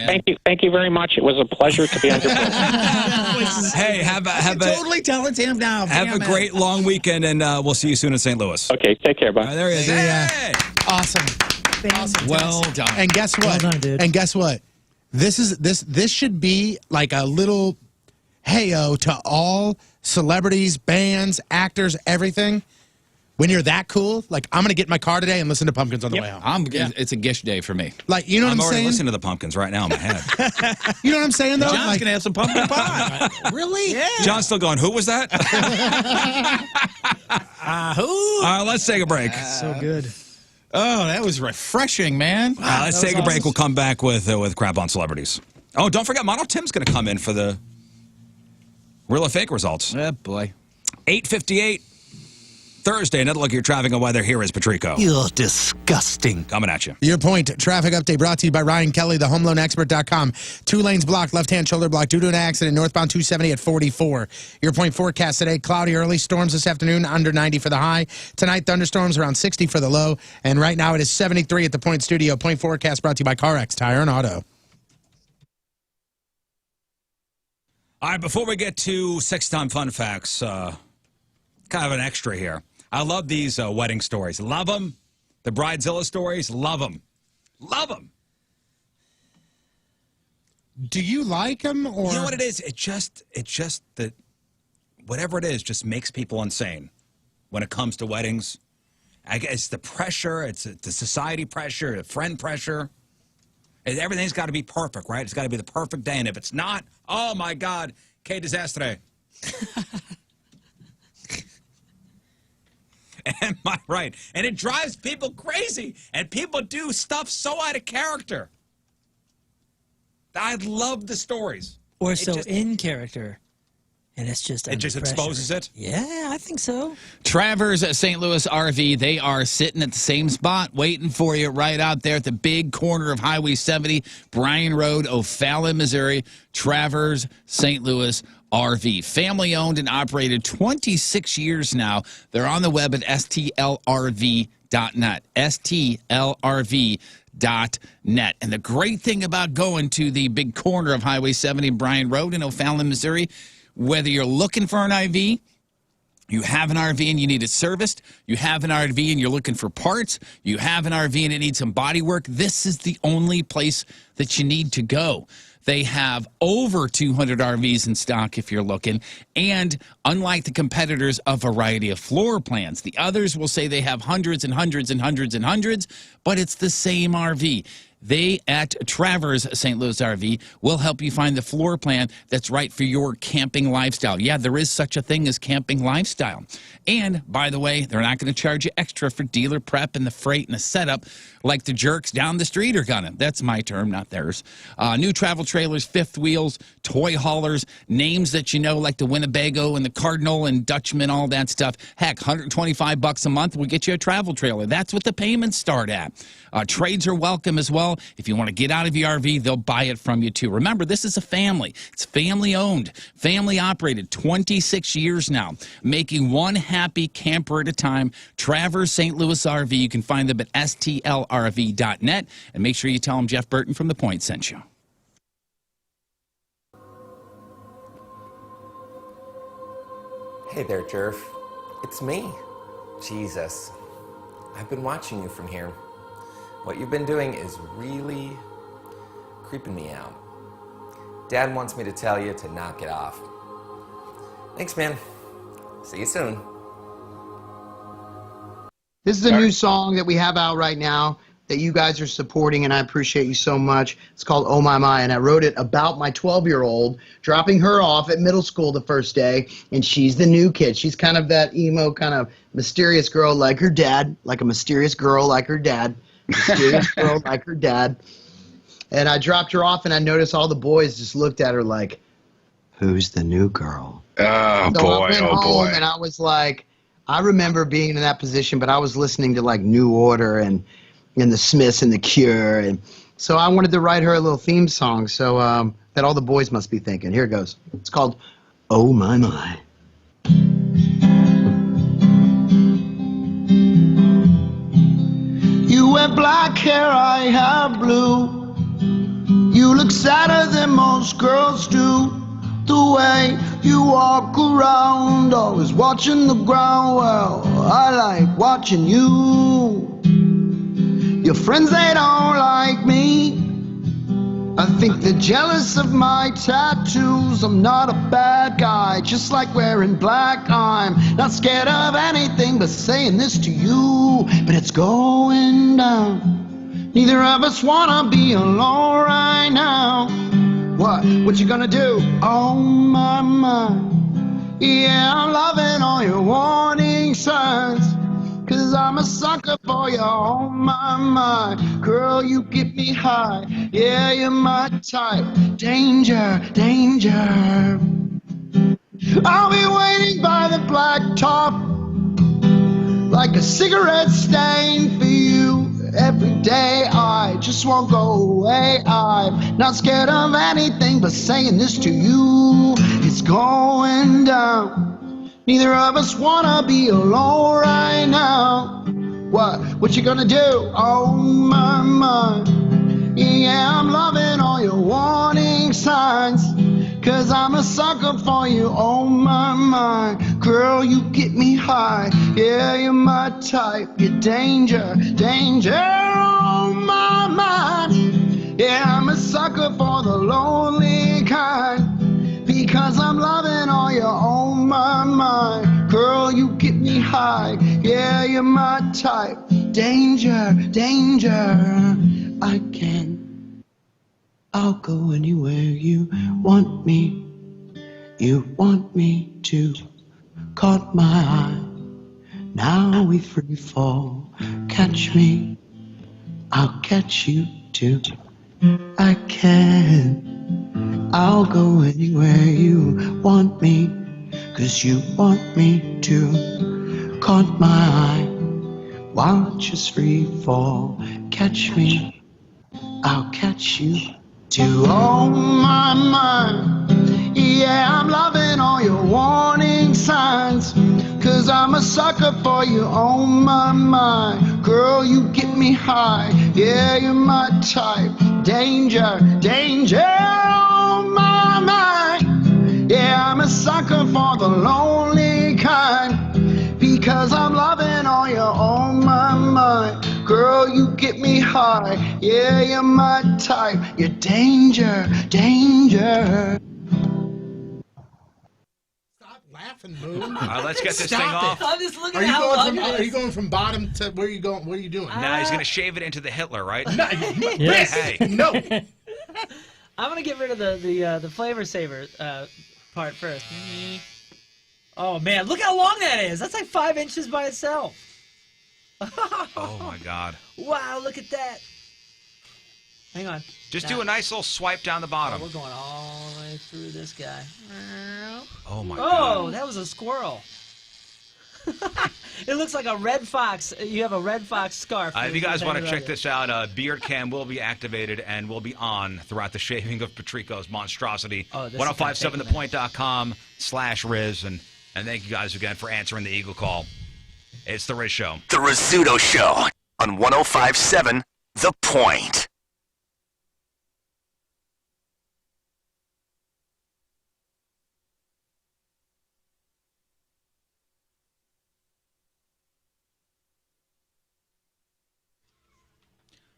you very much. It was a pleasure to be on your program. Hey, have a totally telling him now. Have a great long weekend, and we'll see you soon in St. Louis. Okay, take care. Bye. There he is. Hey! Awesome. Well done. And guess what? Well done, dude. And guess what? This should be like a little hey-o to all celebrities, bands, actors, everything. When you're that cool, like, I'm going to get in my car today and listen to Pumpkins on the way home. It's a gish day for me. Like, you know what I'm saying? I'm already listening to the Pumpkins right now in my head. You know what I'm saying, though? John's going to have some pumpkin pie. Really? Yeah. John's still going, who was that? Who? All right, let's take a break. So good. Oh, that was refreshing, man. Let's take a break. We'll come back with Crap on Celebrities. Oh, don't forget, Mono Tim's going to come in for the real or fake results. Oh, boy. 8:58 Thursday. Another look at your traffic and weather. Here is Patrico. You're disgusting. Coming at you. Your point. Traffic update brought to you by Ryan Kelly, thehomeloanexpert.com. 2 lanes blocked, left-hand shoulder block due to an accident, northbound 270 at 44. Your point forecast today, cloudy early, storms this afternoon, under 90 for the high. Tonight, thunderstorms around 60 for the low. And right now, it is 73 at the Point Studio. Point forecast brought to you by CarX Tire and Auto. All right, before we get to 6-time fun facts, kind of an extra here. I love these wedding stories. Love them. The Bridezilla stories. Love them. Love them. Do you like them? Or? You know what it is? It's just that whatever it is just makes people insane when it comes to weddings. I guess it's the pressure. It's the society pressure, the friend pressure. Everything's got to be perfect, right? It's got to be the perfect day. And if it's not, oh, my God, que desastre. Am I right? And it drives people crazy. And people do stuff so out of character. I love the stories. Or so in character. And it's just It just exposes it? Yeah, I think so. Travers at St. Louis RV, they are sitting at the same spot waiting for you right out there at the big corner of Highway 70, Bryan Road, O'Fallon, Missouri. Travers, St. Louis RV. Family owned and operated 26 years now. They're on the web at stlrv.net. stlrv.net. And the great thing about going to the big corner of Highway 70, Bryan Road in O'Fallon, Missouri, Whether you're looking for an RV, you have an RV and you need it serviced, you have an RV and you're looking for parts, you have an RV and it needs some body work, this is the only place that you need to go. They have over 200 RVs in stock if you're looking, and unlike the competitors, a variety of floor plans. The others will say they have hundreds and hundreds and hundreds and hundreds, but it's the same RV. They at Travers St. Louis RV will help you find the floor plan that's right for your camping lifestyle. Yeah, there is such a thing as camping lifestyle. And, by the way, they're not going to charge you extra for dealer prep and the freight and the setup like the jerks down the street are gonna. That's my term, not theirs. New travel trailers, fifth wheels, toy haulers, names that you know like the Winnebago and the Cardinal and Dutchman, all that stuff. Heck, $125 a month will get you a travel trailer. That's what the payments start at. Trades are welcome as well. If you want to get out of your RV, they'll buy it from you too. Remember, this is a family. It's family-owned, family-operated, 26 years now, making one happy camper at a time. Travers St. Louis RV. You can find them at stlrv.net. And make sure you tell them Jeff Burton from The Point sent you. Hey there, Jerf. It's me. Jesus. I've been watching you from here. What you've been doing is really creeping me out. Dad wants me to tell you to knock it off. Thanks, man. See you soon. This is a new song that we have out right now that you guys are supporting, and I appreciate you so much. It's called Oh My My, and I wrote it about my 12-year-old, dropping her off at middle school the first day, and she's the new kid. She's kind of that emo, kind of mysterious girl like her dad, like a mysterious girl like her dad, mysterious girl like her dad. And I dropped her off, and I noticed all the boys just looked at her like, who's the new girl? Oh, so boy, I went oh, home, boy. and I was like, I remember being in that position, but I was listening to like New Order and the Smiths and the Cure, and so I wanted to write her a little theme song, so that all the boys must be thinking. Here it goes. It's called Oh My My. You wear black hair, I have blue. You look sadder than most girls do. The way you walk around, always watching the ground. Well, I like watching you. Your friends, they don't like me. I think they're jealous of my tattoos. I'm not a bad guy, just like wearing black. I'm not scared of anything but saying this to you. But it's going down. Neither of us wanna be alone right now. What you gonna do? Oh my, my. Yeah, I'm loving all your warning signs. 'Cause I'm a sucker for you, oh my, my. Girl, you get me high. Yeah, you're my type. Danger, danger. I'll be waiting by the blacktop like a cigarette stain for you. Every day I just won't go away. I'm not scared of anything but saying this to you. It's going down. Neither of us wanna be alone right now. What you gonna do? Oh my, my. Yeah, I'm loving all your warning signs. 'Cause I'm a sucker for you, oh my, my. Girl, you get me high. Yeah, you're my type. You're danger, danger, oh my, my. Yeah, I'm a sucker for the lonely kind. Because I'm loving all your oh my, my. Girl, you get me high. Yeah, you're my type. Danger, danger. I'll go anywhere you want me. You want me to. Caught my eye. Now we free fall. Catch me. I'll catch you too. I can. I'll go anywhere you want me, 'cause you want me to. Caught my eye, watch us free fall. Catch me, I'll catch you too. Oh my, my. Yeah, I'm loving all your warning signs. 'Cause I'm a sucker for you, oh my, my. Girl, you get me high. Yeah, you're my type. Danger, danger. Yeah, I'm a sucker the lonely kind, because I'm loving all you're on my mind. Girl, you get me high, yeah, you're my type. You're danger, danger. Stop laughing, Moon. Let's get this Stop thing it. off. I'm just looking Are at you how going long from? it Are you is. going from bottom to where are you going? What are you doing? Now he's going to shave it into the Hitler, right? Yes. Hey. No. I'm gonna get rid of the flavor saver part first. Oh man, look how long that is. That's like 5 inches by itself. Oh my God. Wow, look at that. Hang on. Just Now- do a nice little swipe down the bottom. We're going all the way through this guy. Oh my Oh, God. that was a squirrel. It looks like a red fox. You have a red fox scarf. If you guys want to check Right this out, Beard Cam will be activated and will be on throughout the shaving of Patrico's monstrosity. Oh, this is gonna take a 1057thepoint.com/Rizz. And thank you guys again for answering the Eagle call. It's the Rizz Show. The Rizzuto Show on 105.7 The Point.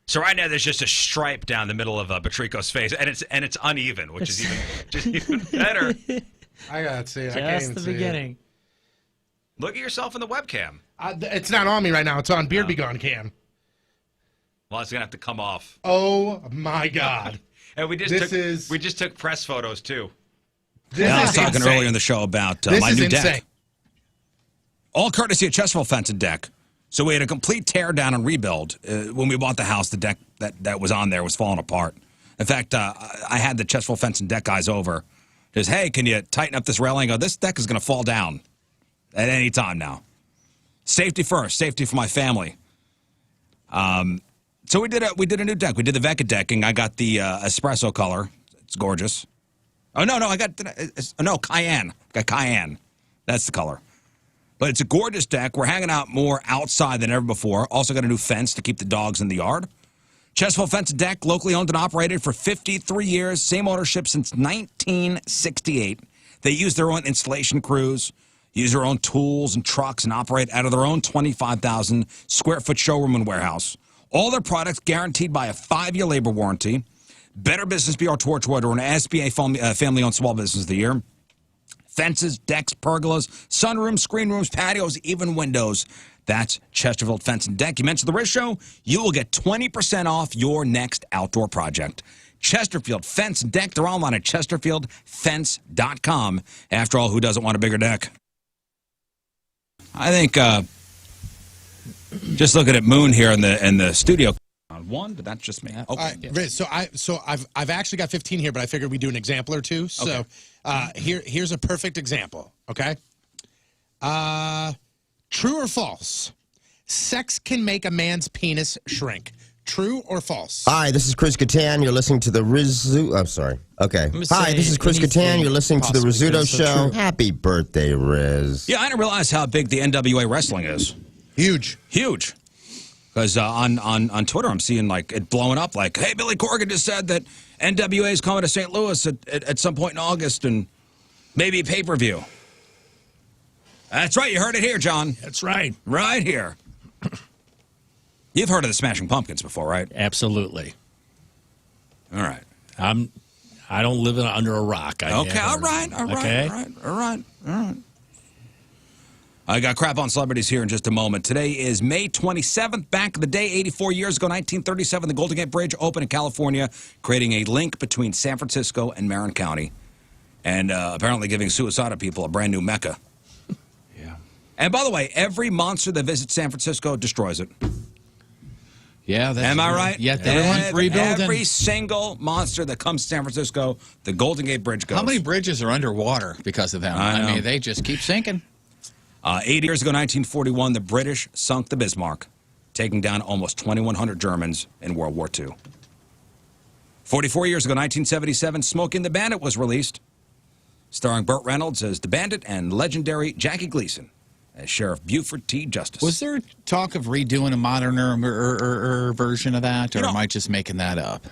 So right now there's just a stripe down the middle of Patrico's face, and it's uneven, which is even better. I gotta see it. I can't Just even the see beginning. It. Look at yourself in the webcam. It's not on me right now. It's on Beard Be Gone cam. Well, it's gonna have to come off. Oh my God! And we just took press photos too. I was talking insane. earlier in the show about This my is new insane. deck. All courtesy of Chesterfield Fence and Deck. So we had a complete tear down and rebuild. When we bought the house, the deck that was on there was falling apart. In fact, I had the Chesterfield Fence and Deck guys over. Just, hey, can you tighten up this railing? I go, this deck is going to fall down at any time now. Safety first, safety for my family. So we did a new deck. We did the Vecca decking. I got the espresso color. It's gorgeous. Oh no, I got cayenne. I got cayenne. That's the color. But it's a gorgeous deck. We're hanging out more outside than ever before. Also got a new fence to keep the dogs in the yard. Chesterfield Fence and Deck, locally owned and operated for 53 years. Same ownership since 1968. They use their own installation crews, use their own tools and trucks, and operate out of their own 25,000 square foot showroom and warehouse. All their products guaranteed by a 5-year labor warranty. Better Business Bureau Torch Order, an SBA family-owned small business of the year. Fences, decks, pergolas, sunrooms, screen rooms, patios, even windows. That's Chesterfield Fence and Deck. You mentioned the Rizz Show, you will get 20% off your next outdoor project. Chesterfield Fence and Deck. They're online at chesterfieldfence.com. After all, who doesn't want a bigger deck? I think just looking at Moon here in the studio. On one, but that's just me. Okay. All right, Rizz, so I've actually got 15 here, but I figured we'd do an example or two. So here's a perfect example. Okay. True or false? Sex can make a man's penis shrink. True or false? Hi, this is Chris Kattan. You're listening to the Rizzuto. I'm sorry. Okay. Hi, this is Chris Kattan. You're listening to the Rizzuto Show. Happy birthday, Rizz. Yeah, I didn't realize how big the NWA wrestling is. Huge. Huge. Because on Twitter, I'm seeing like it blowing up. Like, hey, Billy Corgan just said that NWA is coming to St. Louis at some point in August and maybe pay-per-view. That's right. You heard it here, John. That's right. Right here. You've heard of the Smashing Pumpkins before, right? Absolutely. All right. I don't live under a rock. Okay. All right. I got crap on celebrities here in just a moment. Today is May 27th. Back in the day, 84 years ago, 1937, the Golden Gate Bridge opened in California, creating a link between San Francisco and Marin County, and apparently giving suicidal people a brand new mecca. Yeah. And by the way, every monster that visits San Francisco destroys it. Yeah, that's Am I right? Yeah, everyone's rebuilding. Every single monster that comes to San Francisco, the Golden Gate Bridge goes. How many bridges are underwater because of them? I know. mean, they just keep sinking. 8 years ago, 1941, the British sunk the Bismarck, taking down almost 2,100 Germans in World War II. 44 years ago, 1977, Smokey and the Bandit was released, starring Burt Reynolds as the Bandit and legendary Jackie Gleason as Sheriff Buford T. Justice. Was there talk of redoing a moderner version of that, or am I just making that up?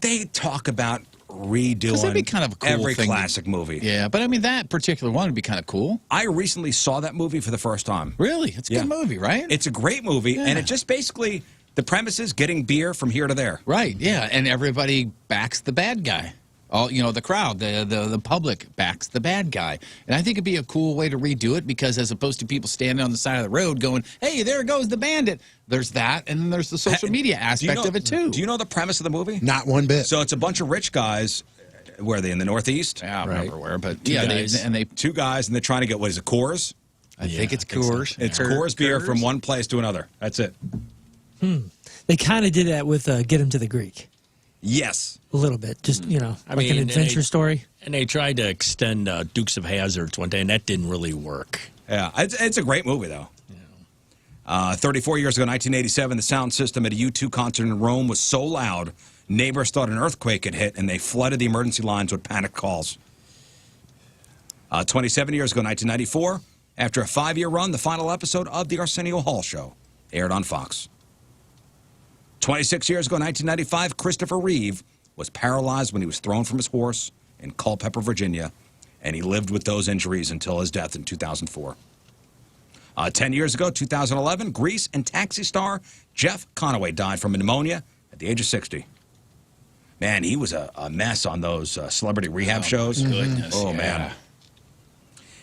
They talk about redoing that'd be kind of a cool every thing classic movie. Yeah, but I mean, that particular one would be kind of cool. I recently saw that movie for the first time. Really? It's a good movie, right? It's a great movie, and it just basically, the premise is getting beer from here to there. Right, yeah, and everybody backs the bad guy. All, the crowd, the public backs the bad guy. And I think it'd be a cool way to redo it, because as opposed to people standing on the side of the road going, hey, there goes the bandit, there's that, and then there's the social media aspect of it, too. Do you know the premise of the movie? Not one bit. So it's a bunch of rich guys. Where are they, in the Northeast? Yeah, I don't remember where, but two guys, and they're trying to get, what is it, Coors? I think it's Coors. It's Coors beer from one place to another. That's it. They kind of did that with Get Him to the Greek. Yes. A little bit. Just, an and adventure story. And they tried to extend Dukes of Hazzard one day, and that didn't really work. Yeah, it's a great movie, though. 34 years ago, 1987, the sound system at a U2 concert in Rome was so loud, neighbors thought an earthquake had hit, and they flooded the emergency lines with panic calls. 27 years ago, 1994, after a 5-year run, the final episode of The Arsenio Hall Show aired on Fox. 26 years ago, 1995, Christopher Reeve was paralyzed when he was thrown from his horse in Culpeper, Virginia, and he lived with those injuries until his death in 2004. 10 years ago, 2011, Grease and Taxi star Jeff Conaway died from pneumonia at the age of 60. Man, he was a mess on those celebrity rehab shows. Goodness. Oh, man.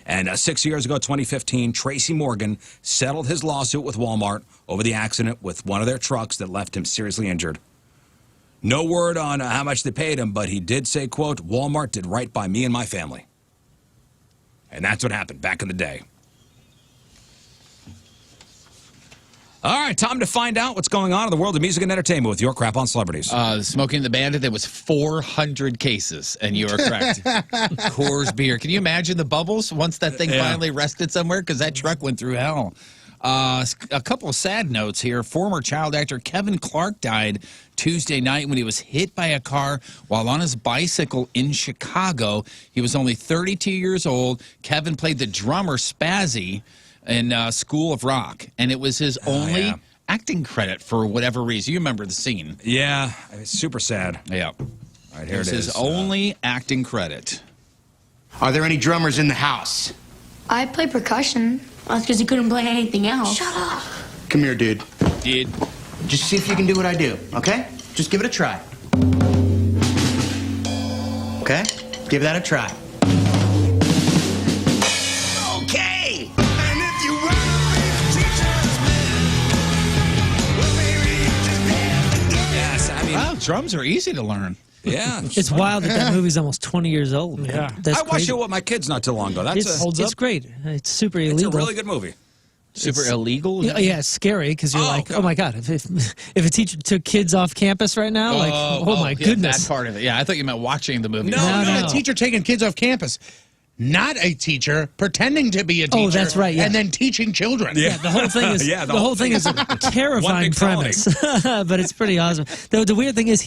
And 6 years ago, 2015, Tracy Morgan settled his lawsuit with Walmart over the accident with one of their trucks that left him seriously injured. No word on how much they paid him, but he did say, quote, Walmart did right by me and my family. And that's what happened back in the day. All right, time to find out what's going on in the world of music and entertainment with your crap on celebrities. Smoking the Bandit, there was 400 cases, and you are correct. Coors beer. Can you imagine the bubbles once that thing finally rested somewhere? Because that truck went through hell. A couple of sad notes here. Former child actor Kevin Clark died Tuesday night when he was hit by a car while on his bicycle in Chicago. He was only 32 years old. Kevin played the drummer Spazzy in School of Rock, and it was his only acting credit for whatever reason. You remember the scene. Yeah, it's super sad. Yeah. All right, here it is. His only acting credit. Are there any drummers in the house? I play percussion. That's because he couldn't play anything else. Shut up. Come here, dude. Dude. Just see if you can do what I do, okay? Just give it a try. Okay? Give that a try. Okay! And if you want Yes, I mean, drums are easy to learn. Yeah. It's wild that movie's almost 20 years old. Man. Yeah. That's I watched crazy. it with my kids not too long ago. It's great. It's super illegal. It's a really good movie. Super illegal? Yeah, it's scary because you're like, oh my God, if a teacher took kids off campus right now, my goodness. That part of it. Yeah, I thought you meant watching the movie. No, a teacher taking kids off campus. Not a teacher pretending to be a teacher. Oh, that's right. Yeah. And then teaching children. Yeah, the whole thing is the whole thing is a terrifying premise, but it's pretty awesome. The weird thing is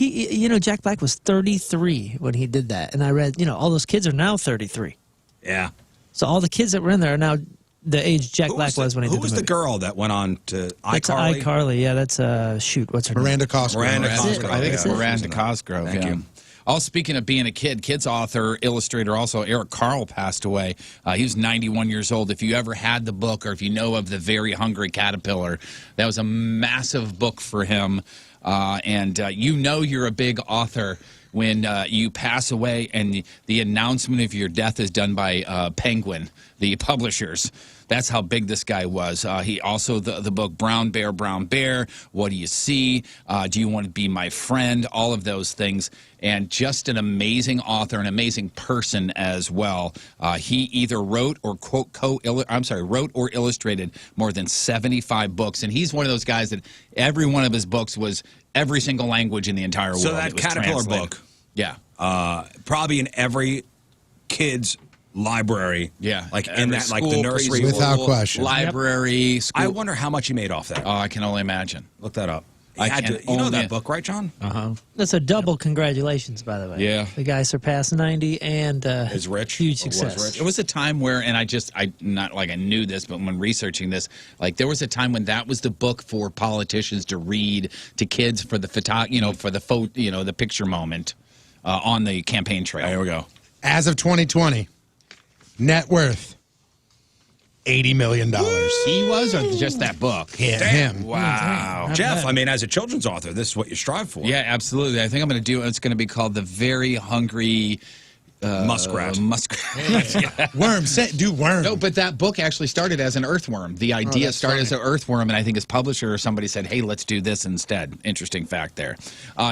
Jack Black was 33 when he did that, and I read all those kids are now 33. Yeah. So all the kids that were in there are now the age Jack Black was when he did the movie. Who was the girl that went on to That's iCarly? iCarly, yeah. That's what's her Miranda name? Cosgrove. Miranda Cosgrove. I think it's Miranda Cosgrove. Thank you. All speaking of being a kid, kids author, illustrator, also Eric Carle passed away. He was 91 years old. If you ever had the book or if you know of The Very Hungry Caterpillar, that was a massive book for him. And you're a big author when you pass away and the announcement of your death is done by Penguin, the publishers. That's how big this guy was. He also, the book Brown Bear, What Do You See? Do You Want to Be My Friend? All of those things. And just an amazing author, an amazing person as well. He either wrote or wrote or illustrated more than 75 books. And he's one of those guys that every one of his books was every single language in the entire world. So that Caterpillar book. Yeah. Probably in every kid's library. Yeah. Like in that, like the school, nursery. preschool, Without question. Library, school. I wonder how much he made off that. Oh, I can only imagine. Look that up. I You can know only- that book, right, John? Uh-huh. That's a double congratulations, by the way. Yeah. The guy surpassed 90 and Is rich. huge Or was success. rich. It was a time where, and I not like I knew this, but when researching this, like there was a time when that was the book for politicians to read to kids for the the picture moment. on the campaign trail. Here we go. As of 2020, net worth $80 million. He was, or just that book? Yeah, him. Wow. Jeff, I mean, as a children's author, this is what you strive for. Yeah, absolutely. I think I'm going to do. It's going to be called The Very Hungry. Muskrat. Muskrat. Worm. Do worm. No, but that book actually started as an earthworm. The idea started as an earthworm, and I think his publisher or somebody said, hey, let's do this instead. Interesting fact there.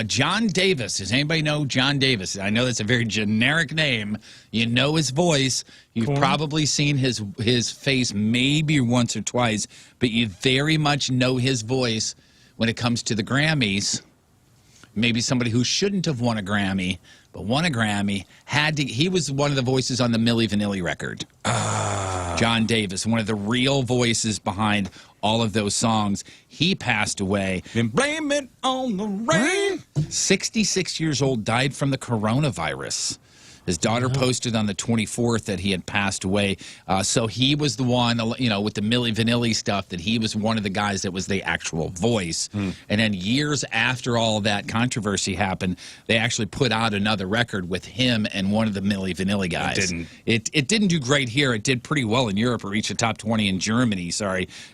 John Davis. Does anybody know John Davis? I know that's a very generic name. You know his voice. You've probably seen his face maybe once or twice, but you very much know his voice when it comes to the Grammys. Maybe somebody who shouldn't have won a Grammy, but won a Grammy, he was one of the voices on the Milli Vanilli record. John Davis, one of the real voices behind all of those songs. He passed away. And blame it on the rain. 66 years old, died from the coronavirus. His daughter posted on the 24th that he had passed away. So he was the one, with the Milli Vanilli stuff, that he was one of the guys that was the actual voice. And then years after all that controversy happened, they actually put out another record with him and one of the Milli Vanilli guys. It didn't do great here. It did pretty well in Europe. It reached the top 20 in Germany,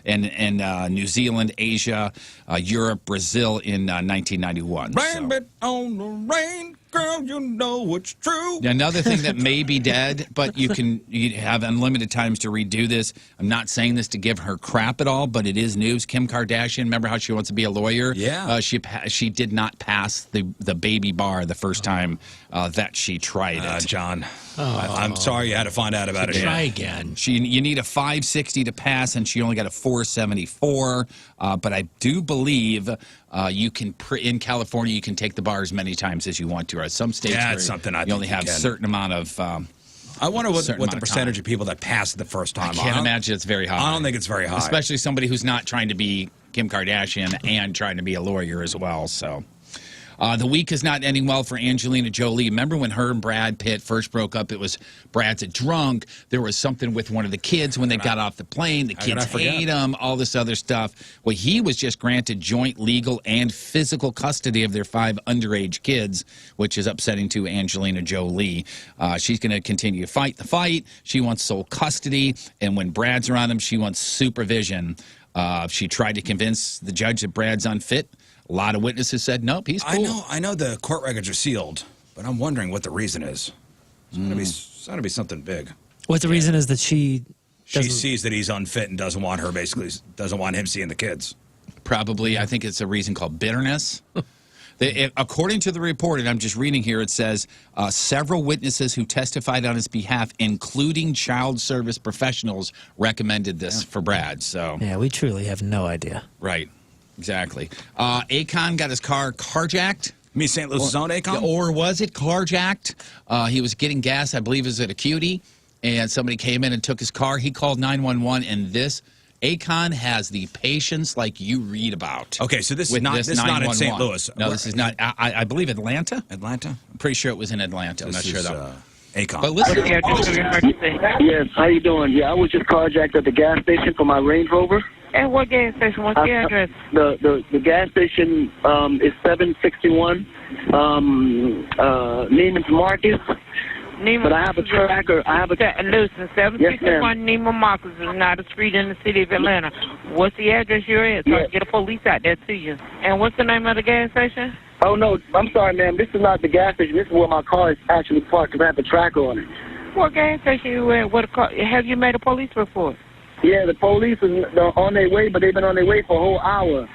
and New Zealand, Asia, Europe, Brazil in 1991. Blame it on the rain. Girl, you know it's true. Another thing that may be dead, but you have unlimited times to redo this. I'm not saying this to give her crap at all, but it is news. Kim Kardashian, remember how she wants to be a lawyer? Yeah. She did not pass the baby bar the first time that she tried it. John, I'm sorry you had to find out about it. Try again. You need a 560 to pass, and she only got a 474. But I do believe you can in California you can take the bar as many times as you want to. Or some states it's something I you think only have a can. certain amount of. I wonder what the percentage of people that pass the first time. I can't imagine it's very high. I don't think it's very high, especially somebody who's not trying to be Kim Kardashian and trying to be a lawyer as well. So. The week is not ending well for Angelina Jolie. Remember when her and Brad Pitt first broke up? It was Brad's a drunk. There was something with one of the kids when they got off the plane. The kids hate him, all this other stuff. Well, he was just granted joint legal and physical custody of their 5 underage kids, which is upsetting to Angelina Jolie. She's going to continue to fight the fight. She wants sole custody. And when Brad's around him, she wants supervision. She tried to convince the judge that Brad's unfit. A lot of witnesses said, nope, he's cool. I know the court records are sealed, but I'm wondering what the reason is. It's going to be something big. What the reason is that she sees that he's unfit and doesn't want him seeing the kids. Probably, I think it's a reason called bitterness. According to the report, and I'm just reading here, it says several witnesses who testified on his behalf, including child service professionals, recommended this for Brad. So yeah, we truly have no idea. Right. Exactly. Akon got his car carjacked. You mean St. Louis' own Akon? Or was it carjacked? He was getting gas, I believe it was at a cutie, and somebody came in and took his car. He called 911, and Akon has the patience like you read about. Okay, so this is not in St. Louis. No, this is not. I believe Atlanta. Atlanta? I'm pretty sure it was in Atlanta. I'm not sure though. Akon. But listen. Yes, how you doing? Yeah, I was just carjacked at the gas station for my Range Rover. And what gas station? What's the address? The gas station is 761 Neiman's Marcus. But I have a tracker. Listen, 761 Neiman Marcus is not a street in the city of Atlanta. What's the address you're at? So I can get a police out there to you. And what's the name of the gas station? Oh, no, I'm sorry, ma'am. This is not the gas station. This is where my car is actually parked because I have a tracker on it. What gas station you at? Have you made a police report? Yeah, the police is on their way, but they've been on their way for a whole hour.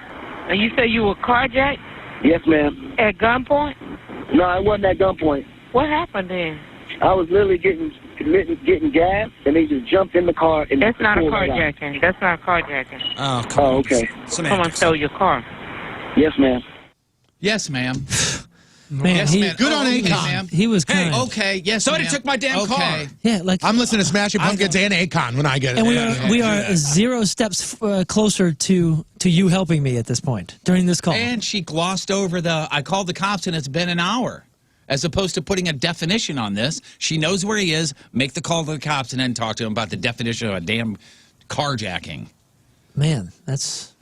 And you say you were carjacked? Yes, ma'am. At gunpoint? No, it wasn't at gunpoint. What happened then? I was literally getting gas, and they just jumped in the car. And That's not a carjacking. That's not a carjacking. Oh, come on. Okay. Someone stole your car. Yes, ma'am. Yes, ma'am. Man, yes, man. Good on Akon. He was kind. Okay, yes, somebody took my damn car. Yeah, I'm listening to Smashing Pumpkins and Akon when I get it. And we are 0 steps closer to you helping me at this point during this call. And she glossed over I called the cops and it's been an hour. As opposed to putting a definition on this, she knows where he is, make the call to the cops, and then talk to him about the definition of a damn carjacking. Man, that's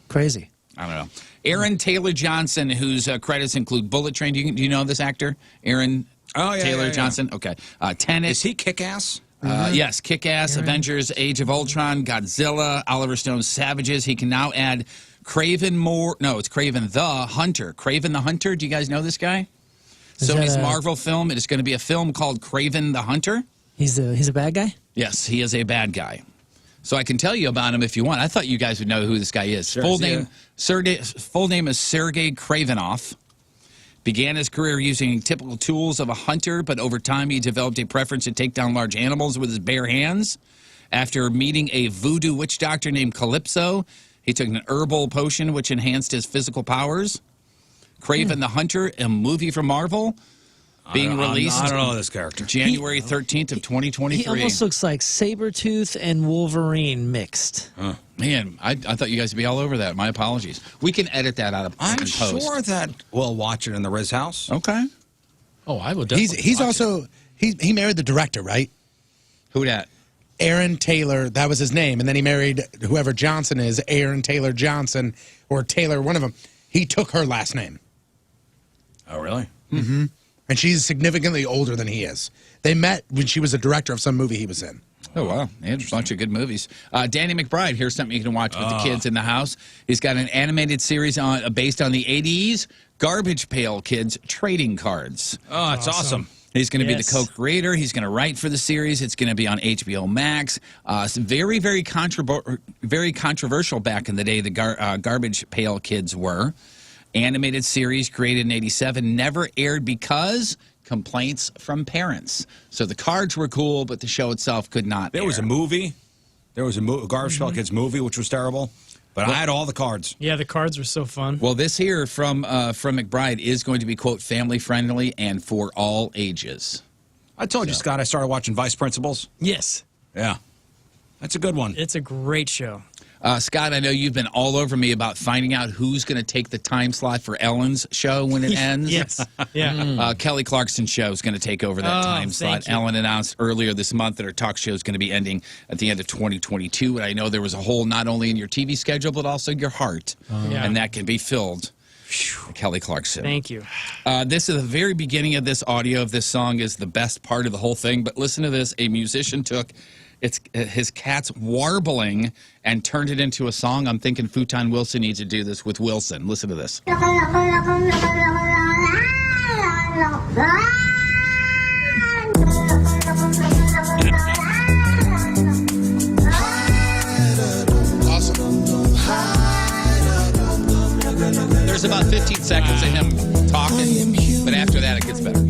crazy. I don't know. Aaron Taylor Johnson, whose credits include Bullet Train. Do you know this actor? Aaron Taylor Johnson? Okay. Tenet. Is he Kick-Ass? Yes, Kick-Ass, Avengers, Age of Ultron, Godzilla, Oliver Stone's Savages. He can now add Craven it's Craven the Hunter. Craven the Hunter, do you guys know this guy? Sony's Marvel film. It is going to be a film called Craven the Hunter. He's a bad guy? Yes, he is a bad guy. So I can tell you about him if you want. I thought you guys would know who this guy is. Sure, full name is Sergei Kravinoff. Began his career using typical tools of a hunter, but over time he developed a preference to take down large animals with his bare hands. After meeting a voodoo witch doctor named Calypso, he took an herbal potion which enhanced his physical powers. Craven the Hunter, a movie from Marvel, being released. I don't know this character. January 13th of 2023. He almost looks like Sabretooth and Wolverine mixed. Man, I thought you guys would be all over that. My apologies. We can edit that out of I'm post. sure that we'll watch it in the Rizz house. Okay. Oh, I would definitely. He's also he married the director, right? Who dat? Aaron Taylor, that was his name, and then he married whoever Johnson is, Aaron Taylor Johnson or Taylor, one of them. He took her last name. Oh, really? Mm-hmm. And she's significantly older than he is. They met when she was a director of some movie he was in. Oh, wow. He had a bunch of good movies. Danny McBride, here's something you can watch with the kids in the house. He's got an animated series based on the 80s, Garbage Pail Kids Trading Cards. Oh, that's awesome. He's going to be the co-creator. He's going to write for the series. It's going to be on HBO Max. It's very, very controversial back in the day, the Garbage Pail Kids were. Animated series created in 87, never aired because complaints from parents. So the cards were cool, but the show itself could not There was a movie. There was a Garbage Pail Kids movie, which was terrible. But I had all the cards. Yeah, the cards were so fun. Well, this here from McBride is going to be, quote, family-friendly and for all ages. I told you, Scott, I started watching Vice Principals. Yes. Yeah. That's a good one. It's a great show. Scott, I know you've been all over me about finding out who's going to take the time slot for Ellen's show when it ends. Yes. Yeah. Kelly Clarkson's show is going to take over that time slot. Ellen announced earlier this month that her talk show is going to be ending at the end of 2022. And I know there was a hole not only in your TV schedule, but also your heart. And that can be filled. Kelly Clarkson. Thank you. This is the very beginning of this audio of this song is the best part of the whole thing. But listen to this. A musician took his cat's warbling and turned it into a song. I'm thinking Futon Wilson needs to do this with Wilson. Listen to this. There's about 15 seconds of him talking, but after that it gets better.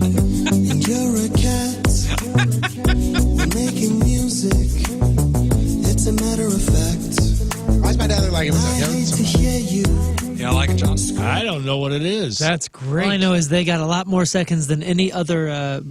You're a cat. Making music. It's a matter of fact. Why is my dad like it was to hear you. Yeah, I like it, John. I don't know what it is. That's great. All I know is they got a lot more seconds than any other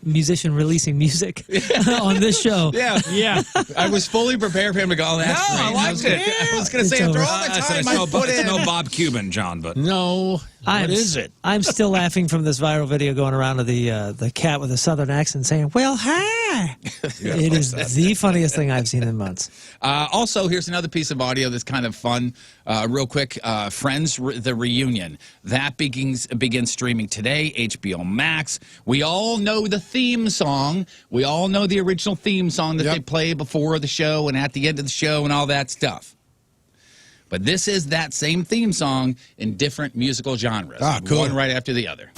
musician releasing music on this show. Yeah. I was fully prepared for him to go, oh, that's great. I liked it. I was going to say, after all the time I put in. It's no Bob Cuban, John, but... No. What is it? I'm still laughing from this viral video going around of the cat with a southern accent saying, well, hi. It is the funniest thing I've seen in months. Also, here's another piece of audio that's kind of fun. Real quick, Friends, the reunion. That begins streaming today, HBO Max. We all know the theme song. We all know the original theme song that they play before the show and at the end of the show and all that stuff. But this is that same theme song in different musical genres. Ah, cool. One right after the other.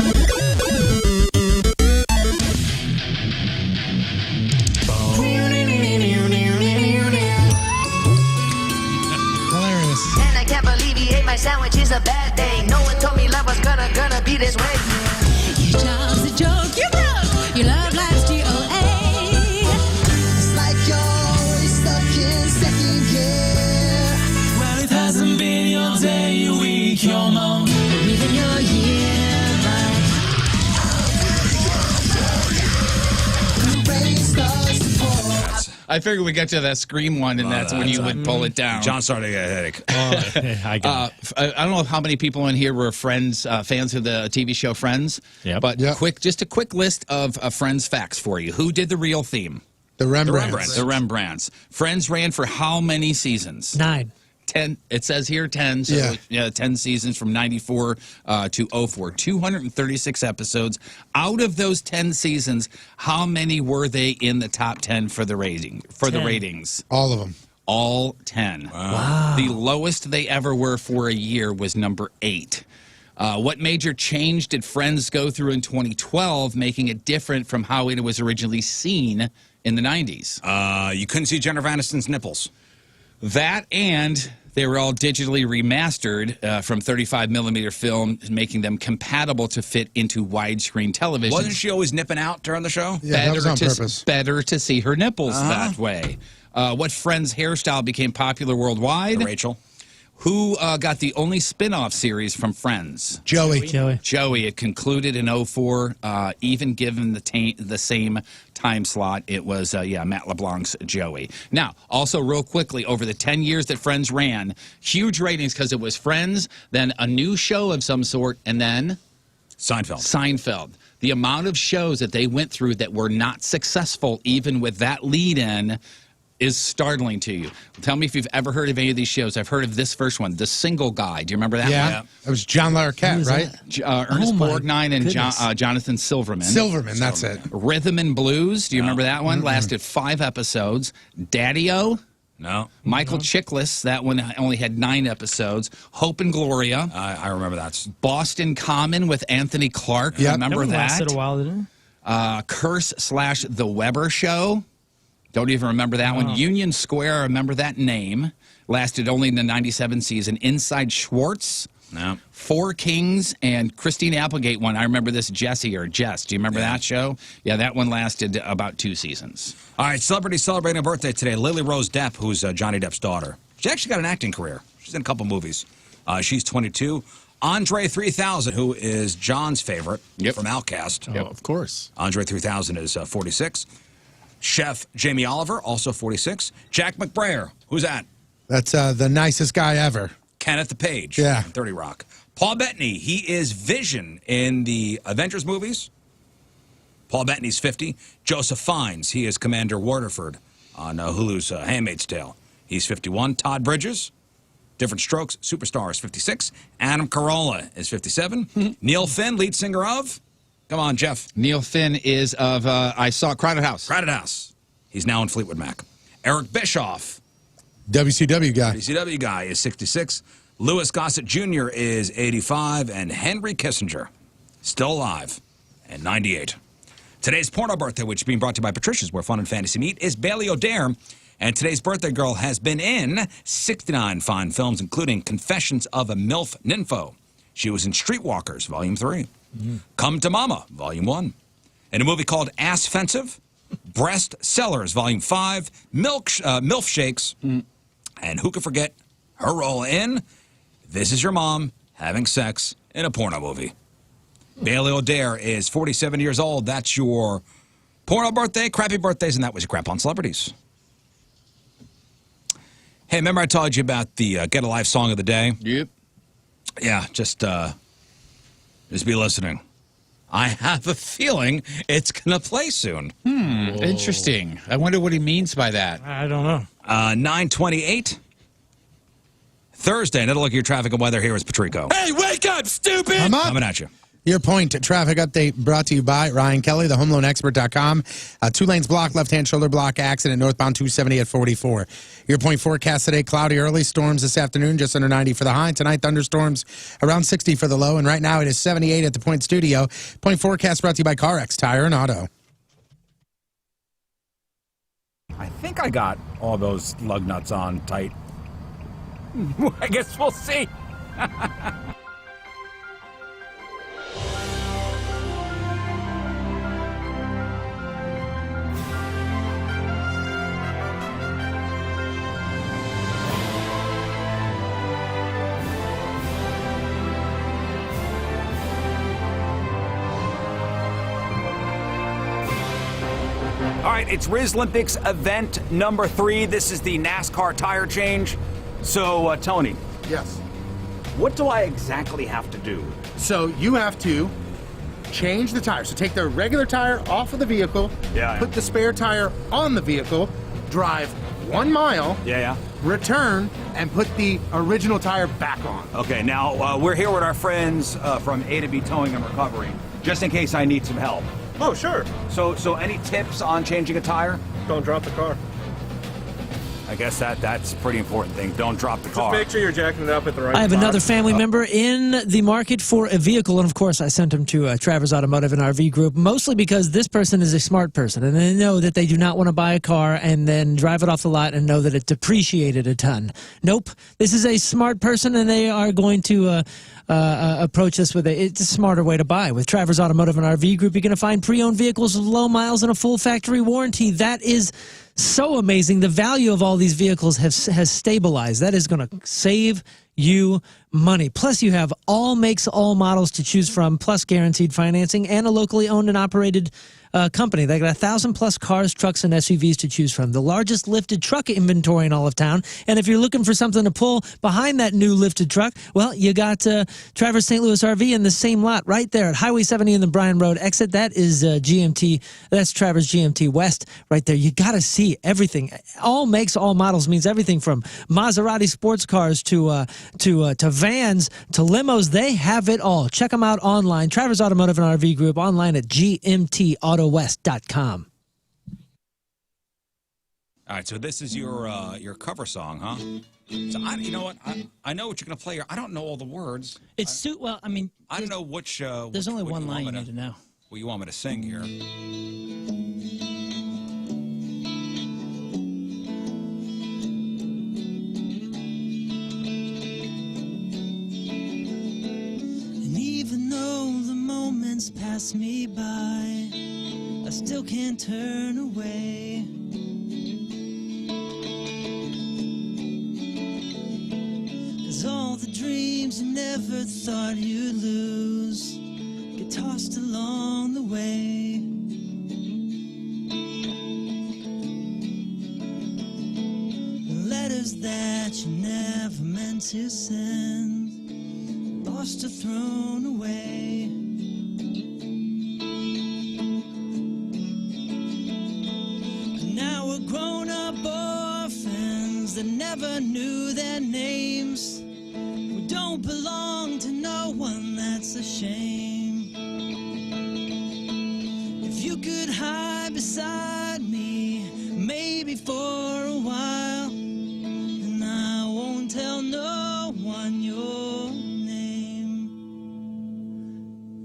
Hilarious. And I can't believe he ate my sandwich. It's a bad day. No one told me love was gonna be this way. Your job's a joke, you broke. Your love life's GOA. It's like you're always stuck in second gear. Well, it hasn't been your day, your week, your month, Or even your year, The rain starts to pour. I figured we get to that Scream one, and that's when you would pull it down. John started to get a headache. I got it. I don't know how many people in here were fans of the TV show Friends. Yep. But just a quick list of Friends facts for you. Who did the real theme? The Rembrandts. The Rembrandts. Friends ran for how many seasons? 9. 10. It says here 10. So yeah, 10 seasons from 94 to 04. 236 episodes. Out of those 10 seasons, how many were they in the top 10 for the rating? For 10. The ratings? All of them. All 10. Wow. The lowest they ever were for a year was number 8. What major change did Friends go through in 2012, making it different from how it was originally seen in the 90s? You couldn't see Jennifer Aniston's nipples. That, and they were all digitally remastered from 35mm film, making them compatible to fit into widescreen television. Wasn't she always nipping out during the show? Yeah, that was on purpose. Better to see her nipples that way. What Friends hairstyle became popular worldwide? Rachel. Who got the only spin-off series from Friends? Joey. It concluded in 04, even given the same time slot. It was, Matt LeBlanc's Joey. Now, also real quickly, over the 10 years that Friends ran, huge ratings because it was Friends, then a new show of some sort, and then... Seinfeld. The amount of shows that they went through that were not successful, even with that lead-in, is startling to you. Tell me if you've ever heard of any of these shows. I've heard of this first one, The Single Guy. Do you remember that one? Yeah. It was John Larroquette, right? Ernest Borgnine and Jonathan Silverman. Silverman, that's it. Rhythm and Blues. Do you remember that one? Lasted 5 episodes. Daddy-O. No. Michael Chiklis. That one only had 9 episodes. Hope and Gloria. I remember that. Boston Common with Anthony Clark. Yep. Remember that? Lasted a while, didn't it? Curse/The Weber Show. Don't even remember that one. Union Square, I remember that name. Lasted only in the 97 season. Inside Schwartz. No. Four Kings and Christine Applegate one. I remember this, Jesse or Jess. Do you remember that show? Yeah, that one lasted about 2 seasons. All right, celebrity celebrating a birthday today. Lily Rose Depp, who's Johnny Depp's daughter. She actually got an acting career. She's in a couple movies. She's 22. Andre 3000, who is John's favorite from Outcast. Oh, of course. Andre 3000 is 46. Chef Jamie Oliver, also 46. Jack McBrayer, who's that? That's the nicest guy ever. Kenneth the Page, yeah. 30 Rock. Paul Bettany, he is Vision in the Avengers movies. Paul Bettany's 50. Joseph Fiennes, he is Commander Waterford on Hulu's Handmaid's Tale. He's 51. Todd Bridges, Different Strokes, Superstar is 56. Adam Carolla is 57. Neil Finn, lead singer of... Come on, Jeff. Neil Finn is of, I saw Crowded House. Crowded House. He's now in Fleetwood Mac. Eric Bischoff. WCW guy. WCW guy is 66. Louis Gossett Jr. is 85. And Henry Kissinger, still alive, and 98. Today's porno birthday, which is being brought to you by Patricia's, where fun and fantasy meet, is Bailey O'Dare. And today's birthday girl has been in 69 fine films, including Confessions of a MILF Nympho. She was in Streetwalkers, Volume 3. Come to Mama, Volume 1. In a movie called Ass Fensive, Breast Sellers, Volume 5, MILF Shakes, and who could forget her role in This Is Your Mom Having Sex in a Porno Movie. Bailey O'Dare is 47 years old. That's your porno birthday, crappy birthdays, and that was your Crap on Celebrities. Hey, remember I told you about the Get a Life song of the day? Yep. Yeah, just be listening. I have a feeling it's going to play soon. Interesting. I wonder what he means by that. I don't know. 9:28. Thursday, another look at your traffic and weather. Here is Patrico. Hey, wake up, stupid! Come on. Coming at you. Your point traffic update brought to you by Ryan Kelly, thehomeloanexpert.com. 2 lanes blocked, left-hand shoulder block, accident northbound 270 at 44. Your point forecast today, cloudy early, storms this afternoon, just under 90 for the high. Tonight, thunderstorms around 60 for the low. And right now, it is 78 at the Point Studio. Point forecast brought to you by CarX, Tire and Auto. I think I got all those lug nuts on tight. I guess we'll see. All right, it's Rizz Olympics event number 3. This is the NASCAR tire change. So, Tony. Yes. What do I exactly have to do? So you have to change the tire. So take the regular tire off of the vehicle, Yeah. put the spare tire on the vehicle, drive 1 mile, return, and put the original tire back on. Okay, now we're here with our friends from A to B Towing and Recovery, just in case I need some help. Oh, sure. So any tips on changing a tire? Don't drop the car. I guess that's a pretty important thing. Don't drop the car. Just make sure you're jacking it up at the right I have spot. another family member in the market for a vehicle, and of course I sent him to Travers Automotive and RV Group, mostly because this person is a smart person, and they know that they do not want to buy a car and then drive it off the lot and know that it depreciated a ton. Nope. This is a smart person, and they are going to approach this with it's a smarter way to buy. With Travers Automotive and RV Group, you're going to find pre-owned vehicles with low miles and a full factory warranty. That is so amazing. The value of all these vehicles has stabilized. That is going to save you money. Plus, you have all makes, all models to choose from, plus guaranteed financing and a locally owned and operated company. They got 1,000+ cars, trucks, and SUVs to choose from. The largest lifted truck inventory in all of town. And if you're looking for something to pull behind that new lifted truck, well, you got Travers St. Louis RV in the same lot right there at Highway 70 and the Bryan Road exit. That is GMT. That's Travers GMT West right there. You got to see everything. All makes, all models means everything from Maserati sports cars to vans to limos. They have it all. Check them out online. Travers Automotive and RV Group online at gmtautowest.com. All right, so this is your cover song, huh? So you know what? I know what you're gonna play here. I don't know all the words. Well, I mean, I don't know which. There's only one line you need to know. What you want me to sing here? And even though the moments pass me by, I still can't turn away. 'Cause all the dreams you never thought you'd lose get tossed along the way. Letters that you never meant to send, lost or thrown away. Now we're grown-up orphans that never knew their names. We don't belong to no one, that's a shame. If you could hide beside me, maybe for a while, and I won't tell no one your name.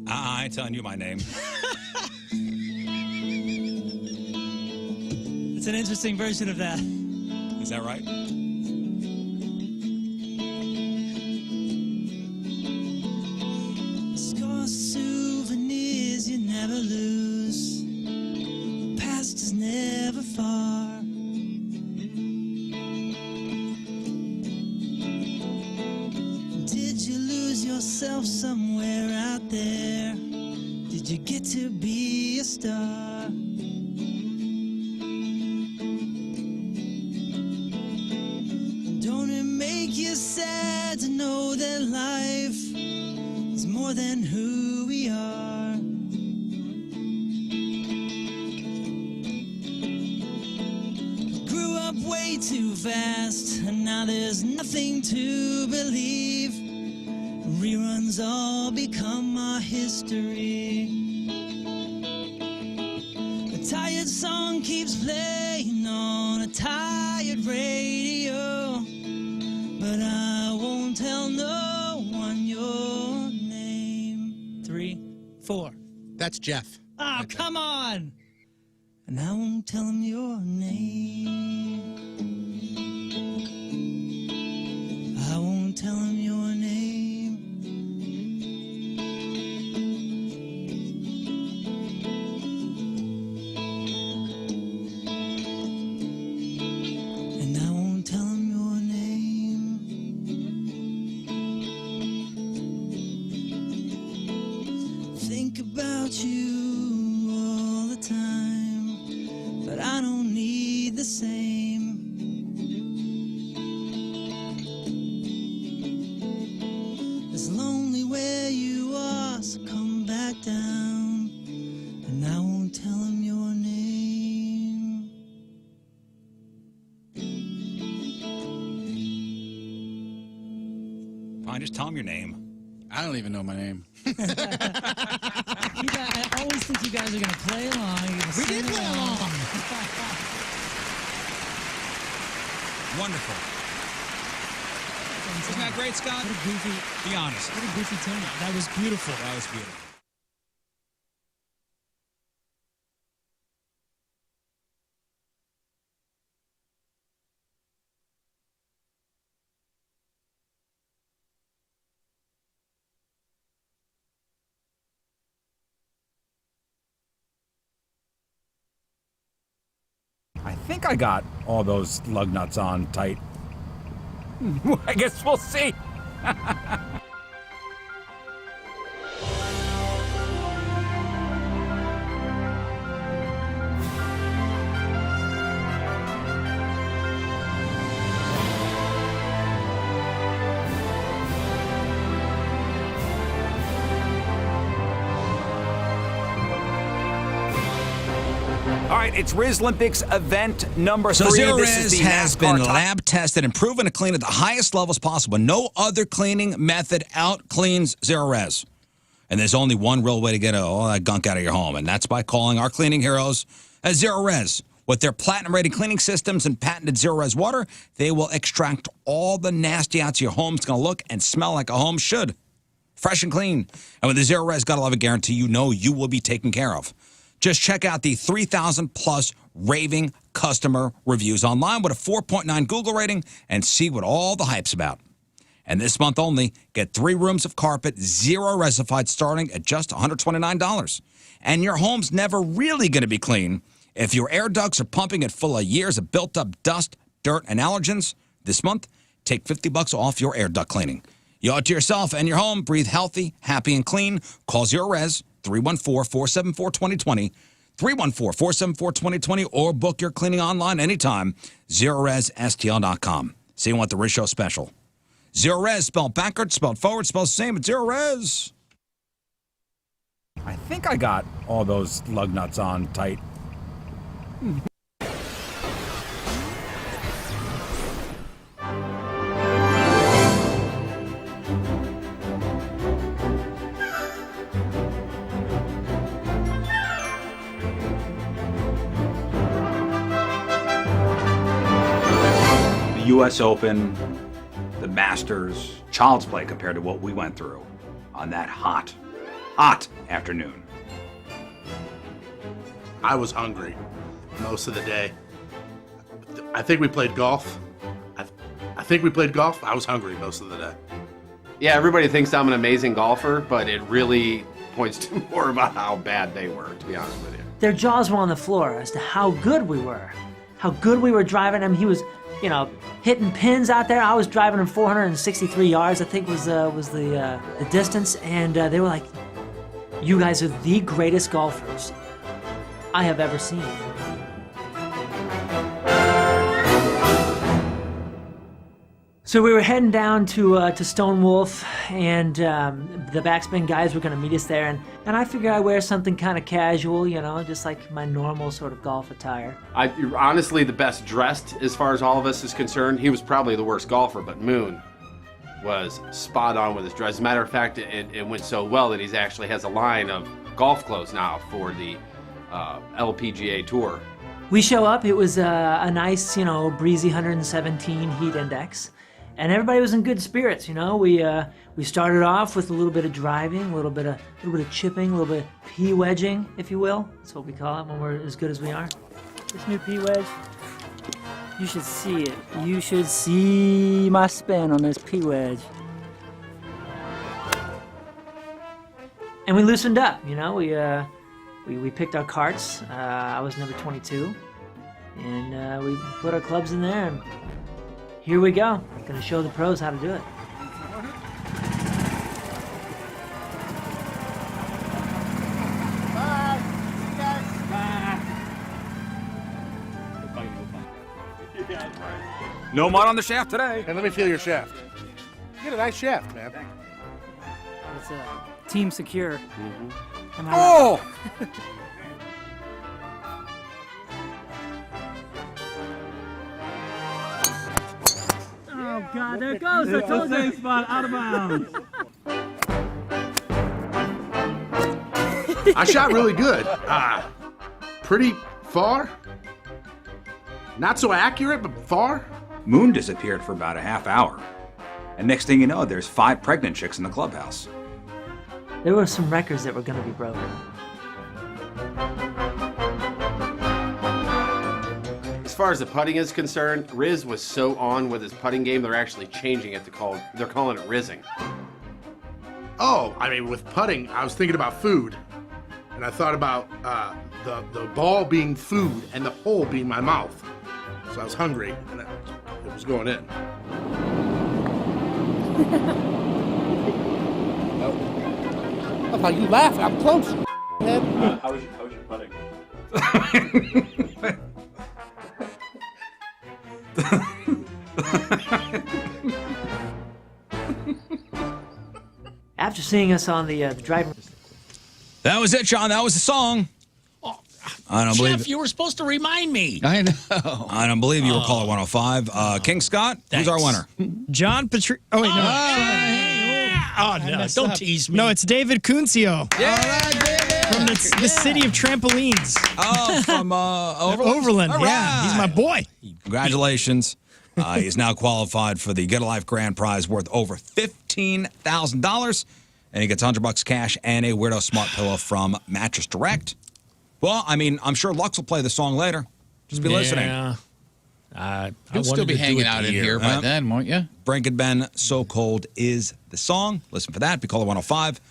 I ain't telling you my name. It's an interesting version of that. Is that right? Scars, souvenirs you never lose. Past is never far. Did you lose yourself somewhere out there? Did you get to be a star? Don't it make you sad to know that life is more than who we are? Grew up way too fast, and now there's nothing to believe. Reruns all become our history. A tired song keeps playing on a tired radio, but I won't tell no one your name. 3, 4. That's Jeff. Oh, come on! And I won't tell him your name. I won't tell him your name. And I won't tell him your name. Think about you all the time, but I don't need the same. fine. Just tell them your name. I don't even know my name. I always think you guys are going to play along. We did play along. Wonderful. Isn't that great, Scott? What a goofy. Be honest. What a goofy tune. That was beautiful. That was beautiful. I think I got all those lug nuts on tight. I guess we'll see. All right, it's Rizz Olympics event number 3. So Zero This is Rizz the has NASCAR been top- lab tested and proven to clean at the highest levels possible. No other cleaning method out cleans Zero Rizz. And there's only one real way to get all that gunk out of your home, and that's by calling our cleaning heroes at Zero Rizz. With their platinum-rated cleaning systems and patented Zero Rizz water, they will extract all the nasty out of your home. It's going to look and smell like a home should. Fresh and clean. And with the Zero Rizz Gotta Love It guarantee, you know you will be taken care of. Just check out the 3,000-plus raving customer reviews online with a 4.9 Google rating and see what all the hype's about. And this month only, get 3 rooms of carpet, 0 resified, starting at just $129. And your home's never really going to be clean if your air ducts are pumping it full of years of built-up dust, dirt, and allergens. This month, take $50 off your air duct cleaning. You owe it to yourself and your home. Breathe healthy, happy, and clean. Call Zero Rizz, 314-474-2020, 314-474-2020, or book your cleaning online anytime, ZeroRezzSTL.com. See you want the Rizz Show special. Zero Rizz, spelled backwards, spelled forward, spelled the same, but Zero Rizz. I think I got all those lug nuts on tight. U.S. Open, the Masters, child's play compared to what we went through on that hot afternoon. I was hungry most of the day. I think we played golf. I think we played golf. I was hungry most of the day. Yeah, everybody thinks I'm an amazing golfer, but it really points to more about how bad they were, to be honest with you. Their jaws were on the floor as to how good we were. How good we were driving him. He was, hitting pins out there. I was driving him 463 yards, I think was the distance. And they were like, you guys are the greatest golfers I have ever seen. So we were heading down to Stone Wolf, and the backspin guys were going to meet us there, and I figured I'd wear something kind of casual, just like my normal sort of golf attire. You're honestly the best dressed as far as all of us is concerned. He was probably the worst golfer, but Moon was spot on with his dress. As a matter of fact, it went so well that he actually has a line of golf clothes now for the LPGA Tour. We show up, it was a nice, breezy 117 heat index. And everybody was in good spirits, We started off with a little bit of driving, a little bit of chipping, a little bit of pea wedging, if you will. That's what we call it when we're as good as we are. This new pea wedge, you should see it. You should see my spin on this pea wedge. And we loosened up, we picked our carts. I was number 22, and we put our clubs in there. And here we go. Gonna show the pros how to do it. Bye. See you guys. Bye. No mud on the shaft today. Hey, let me feel your shaft. You get a nice shaft, man. It's team secure. Am I Oh! right? Oh, God, there it goes. I told you. Spot out of bounds. I shot really good. Pretty far. Not so accurate, but far. Moon disappeared for about a half hour. And next thing you know, there's 5 pregnant chicks in the clubhouse. There were some records that were going to be broken. As far as the putting is concerned, Rizz was so on with his putting game, they're actually changing it to they're calling it Rizzing. Oh, I mean, with putting, I was thinking about food. And I thought about the ball being food and the hole being my mouth. So I was hungry, and it was going in. I thought you laughed. I'm close. How was your putting? After seeing us on the driver. That was it, Sean. That was the song. I don't believe Jeff, you were supposed to remind me. I know. I don't believe you were caller 105. King Scott, who's our winner? John Patrico. Oh, wait, no. Oh, no, don't tease me. No, it's David Kuncio. Yeah. From the city of trampolines. Oh, from Overland. All Yeah, he's my boy. Congratulations. He is now qualified for the Get a Life grand prize worth over $15,000. And he gets $100 cash and a Weirdo Smart Pillow from Mattress Direct. Well, I mean, I'm sure Lux will play the song later. Just be listening. You'll still be hanging out in here by then, won't you? Brink and Ben, So Cold is the song. Listen for that. Be caller 105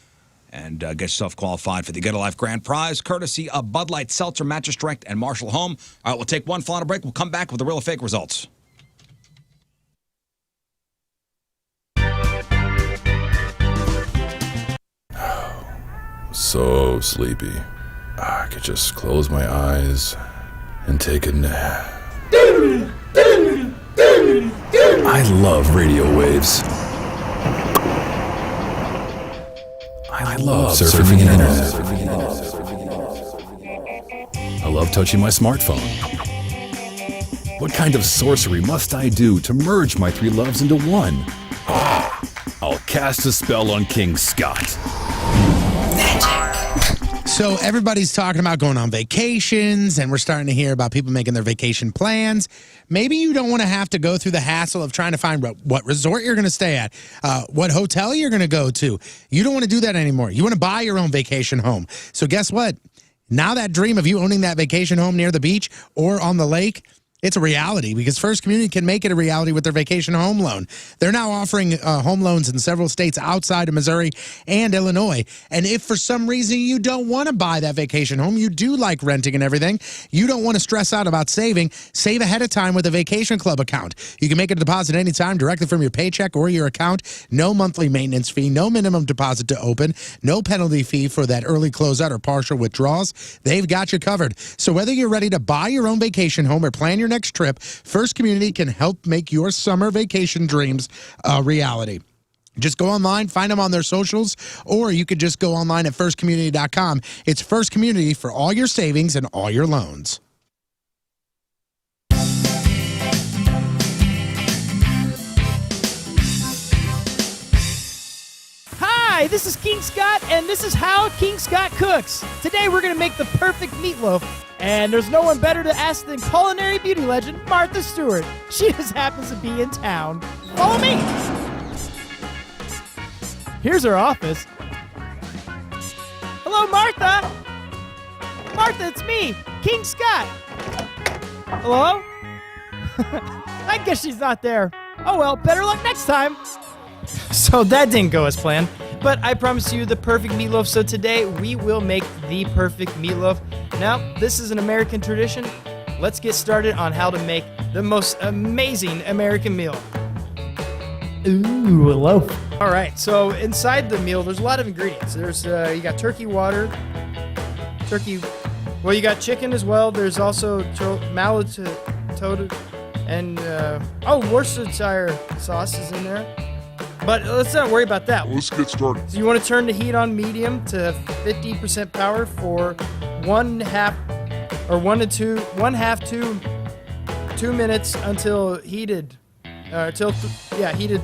and get yourself qualified for the Get a Life grand prize, courtesy of Bud Light Seltzer, Mattress Direct, and Marshall Home. All right, we'll take one final break. We'll come back with the real or fake results. So sleepy. I could just close my eyes and take a nap. I love radio waves. I love surfing the internet. I love touching my smartphone. What kind of sorcery must I do to merge my 3 loves into one? I'll cast a spell on King Scott. So everybody's talking about going on vacations, and we're starting to hear about people making their vacation plans. Maybe you don't want to have to go through the hassle of trying to find what resort you're going to stay at, what hotel you're going to go to. You don't want to do that anymore. You want to buy your own vacation home. So guess what? Now that dream of you owning that vacation home near the beach or on the lake, it's a reality because First Community can make it a reality with their vacation home loan. They're now offering home loans in several states outside of Missouri and Illinois. And if for some reason you don't want to buy that vacation home, you do like renting and everything, you don't want to stress out about saving, save ahead of time with a Vacation Club account. You can make a deposit anytime directly from your paycheck or your account. No monthly maintenance fee, no minimum deposit to open, no penalty fee for that early closeout or partial withdrawals. They've got you covered. So whether you're ready to buy your own vacation home or plan your next trip, First Community can help make your summer vacation dreams a reality. Just go online, find them on their socials, or you could just go online at firstcommunity.com. It's First Community for all your savings and all your loans. Hi, this is King Scott, and this is how King Scott cooks. Today we're going to make the perfect meatloaf, and there's no one better to ask than culinary beauty legend Martha Stewart. She just happens to be in town. Follow me. Here's her office. Hello, Martha. Martha, it's me, King Scott. Hello? I guess she's not there. Oh well, better luck next time. So that didn't go as planned, but I promise you the perfect meatloaf. So today we will make the perfect meatloaf. Now, this is an American tradition. Let's get started on how to make the most amazing American meal. Ooh, a loaf. All right, so inside the meal, there's a lot of ingredients. There's you got turkey water, well, you got chicken as well. There's also malatoda, and Worcestershire sauce is in there. But let's not worry about that. Let's get started. So you want to turn the heat on medium to 50% power for 1/2 to 2 minutes until heated. heated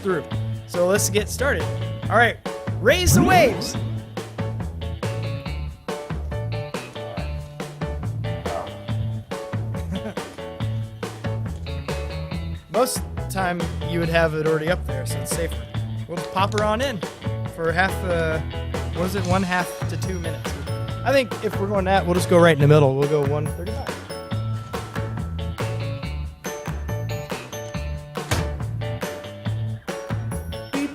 through. So let's get started. All right, raise the waves. Most of the time you would have it already up there, so it's safer. We'll pop her on in for half, 1.5 to 2 minutes. I think if we're going that, we'll just go right in the middle. We'll go 1:35. Beep,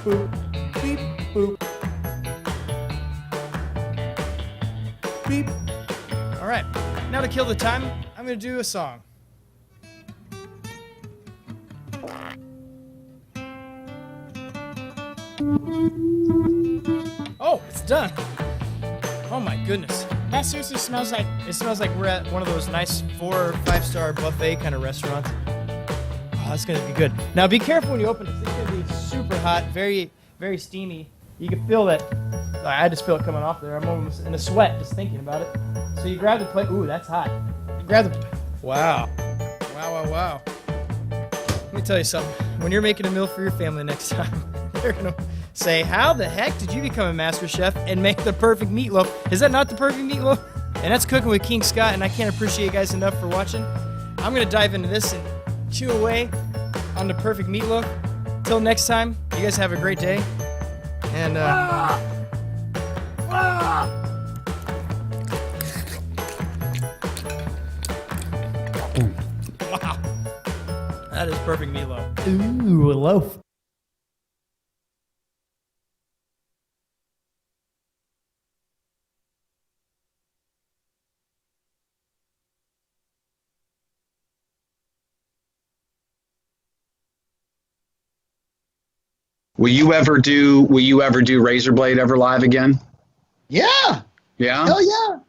boop, beep, boop. Beep. All right, now to kill the time, I'm gonna do a song. Oh, it's done. Oh my goodness. That seriously smells like. It smells like we're at one of those nice 4 or 5-star buffet kind of restaurants. Oh, that's gonna be good. Now be careful when you open it. It's gonna be super hot, very, very steamy. You can feel that. I just feel it coming off there. I'm almost in a sweat just thinking about it. So you grab the plate. Ooh, that's hot. You grab the. Wow. Wow. Let me tell you something. When you're making a meal for your family next time, they're gonna say, "How the heck did you become a master chef and make the perfect meatloaf?" Is that not the perfect meatloaf? And that's Cooking with King Scott, and I can't appreciate you guys enough for watching. I'm gonna dive into this and chew away on the perfect meatloaf. Till next time, you guys have a great day. And wow, that is perfect meatloaf. Ooh, a loaf. Will you ever do Razor Blade ever live again? Yeah. Yeah? Hell yeah.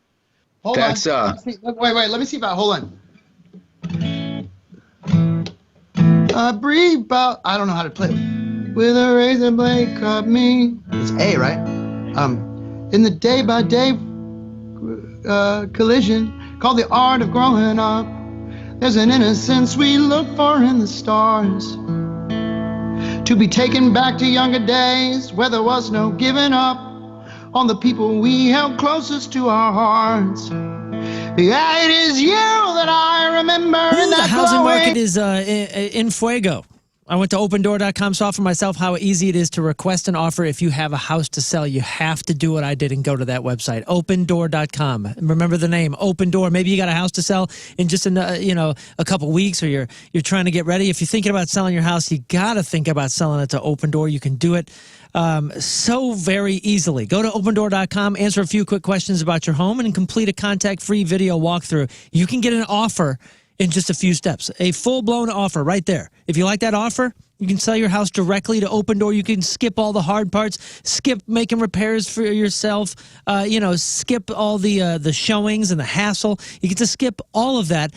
Hold That's on. Wait, let me see about, hold on. Breathe out. I don't know how to play it. With a razor blade cut me. It's A, right? In the day-by-day collision called the art of growing up, there's an innocence we look for in the stars. To be taken back to younger days where there was no giving up on the people we held closest to our hearts. Yeah, it is you that I remember. Ooh, the housing market is in fuego. I went to opendoor.com, saw for myself how easy it is to request an offer. If you have a house to sell, you have to do what I did and go to that website, opendoor.com. Remember the name, Open Door. Maybe you got a house to sell in just a couple weeks, or you're trying to get ready. If you're thinking about selling your house, you got to think about selling it to Open Door. You can do it so very easily. Go to opendoor.com, answer a few quick questions about your home, and complete a contact-free video walkthrough. You can get an offer in just a few steps. A full-blown offer right there. If you like that offer, you can sell your house directly to Open Door. You can skip all the hard parts, skip making repairs for yourself, skip all the showings and the hassle. You get to skip all of that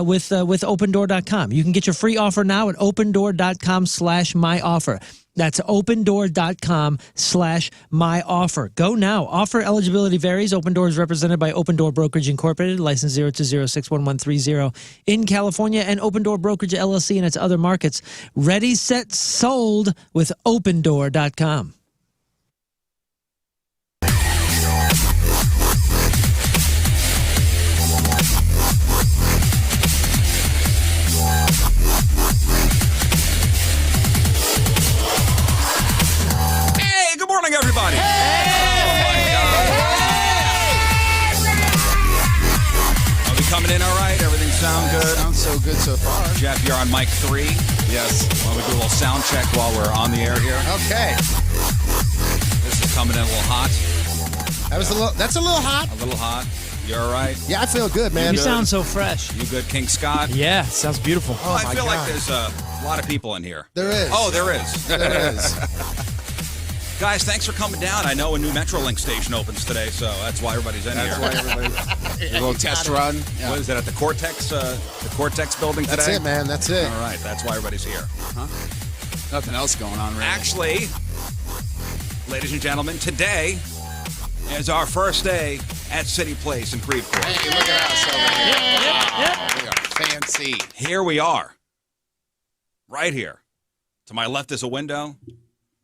with opendoor.com. You can get your free offer now at opendoor.com/myoffer. That's opendoor.com/myoffer. Go now. Offer eligibility varies. Open Door is represented by Open Door Brokerage Incorporated, license 020611130 in California, and Open Door Brokerage LLC in its other markets. Ready, set, sold with opendoor.com. Good morning, everybody. Are we coming in all right? Everything sound good? Sounds so good so far. Jeff, you're on mic 3. Yes. Why don't we do a little sound check while we're on the air here? Okay. This is coming in a little hot. That's a little hot. A little hot. You all right? Yeah, I feel good, man. You sound so fresh. You good, King Scott? Yeah, sounds beautiful. Oh, I my feel God. like there's a lot of people in here. There is. Oh, there is. There is. Guys, thanks for coming down. I know a new Metrolink station opens today, so that's why everybody's in That's here. why everybody. A little test run. Yeah. What is it, at the Cortex building today? That's it, man. That's it. All right, that's why everybody's here. Nothing else going on, really. Actually, ladies and gentlemen, today is our first day at City Place in Creveport. Hey, look at us over here. Wow, we are fancy. Here we are. right here. To my left is a window.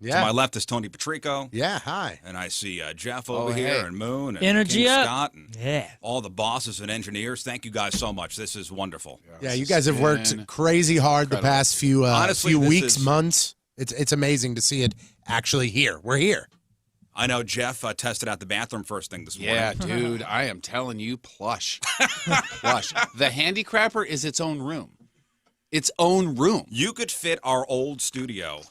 Yeah. To my left is Tony Patrico. Yeah, hi. And I see Jeff over here and Moon and Energy King up. Scott and Yeah. all the bosses and engineers. Thank you guys so much. This is wonderful. Yeah, you guys have worked crazy hard the past few Honestly, few this weeks, is- months. It's amazing to see it actually here. We're here. I know Jeff tested out the bathroom first thing this morning. Yeah, dude, I am telling you, plush. Plush. The handicrapper is its own room. Its own room. You could fit our old studio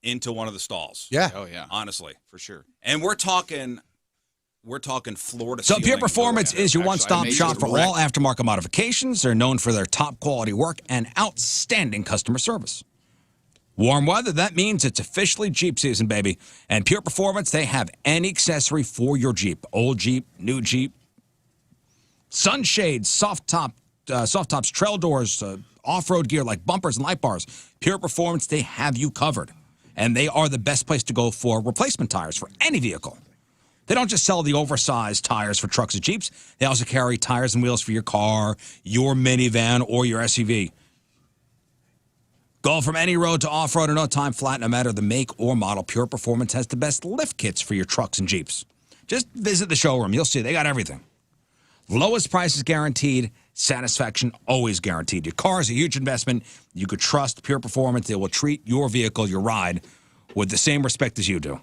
into one of the stalls. Yeah. Oh, yeah. Honestly. For sure. And we're talking floor to So ceiling. Pure Performance is your Actually, I one-stop made shop it for correct. all aftermarket modifications. They're known for their top-quality work and outstanding customer service. Warm weather, that means it's officially Jeep season, baby. And Pure Performance, they have any accessory for your Jeep. Old Jeep, new Jeep. Sunshades, soft tops, trail doors, off-road gear like bumpers and light bars. Pure Performance, they have you covered. And they are the best place to go for replacement tires for any vehicle. They don't just sell the oversized tires for trucks and Jeeps. They also carry tires and wheels for your car, your minivan, or your SUV. Go from any road to off-road in no time flat, no matter the make or model. Pure Performance has the best lift kits for your trucks and Jeeps. Just visit the showroom. You'll see they got everything. Lowest prices guaranteed. Satisfaction always guaranteed. Your car is a huge investment. You could trust Pure Performance. They will treat your vehicle, your ride, with the same respect as you do.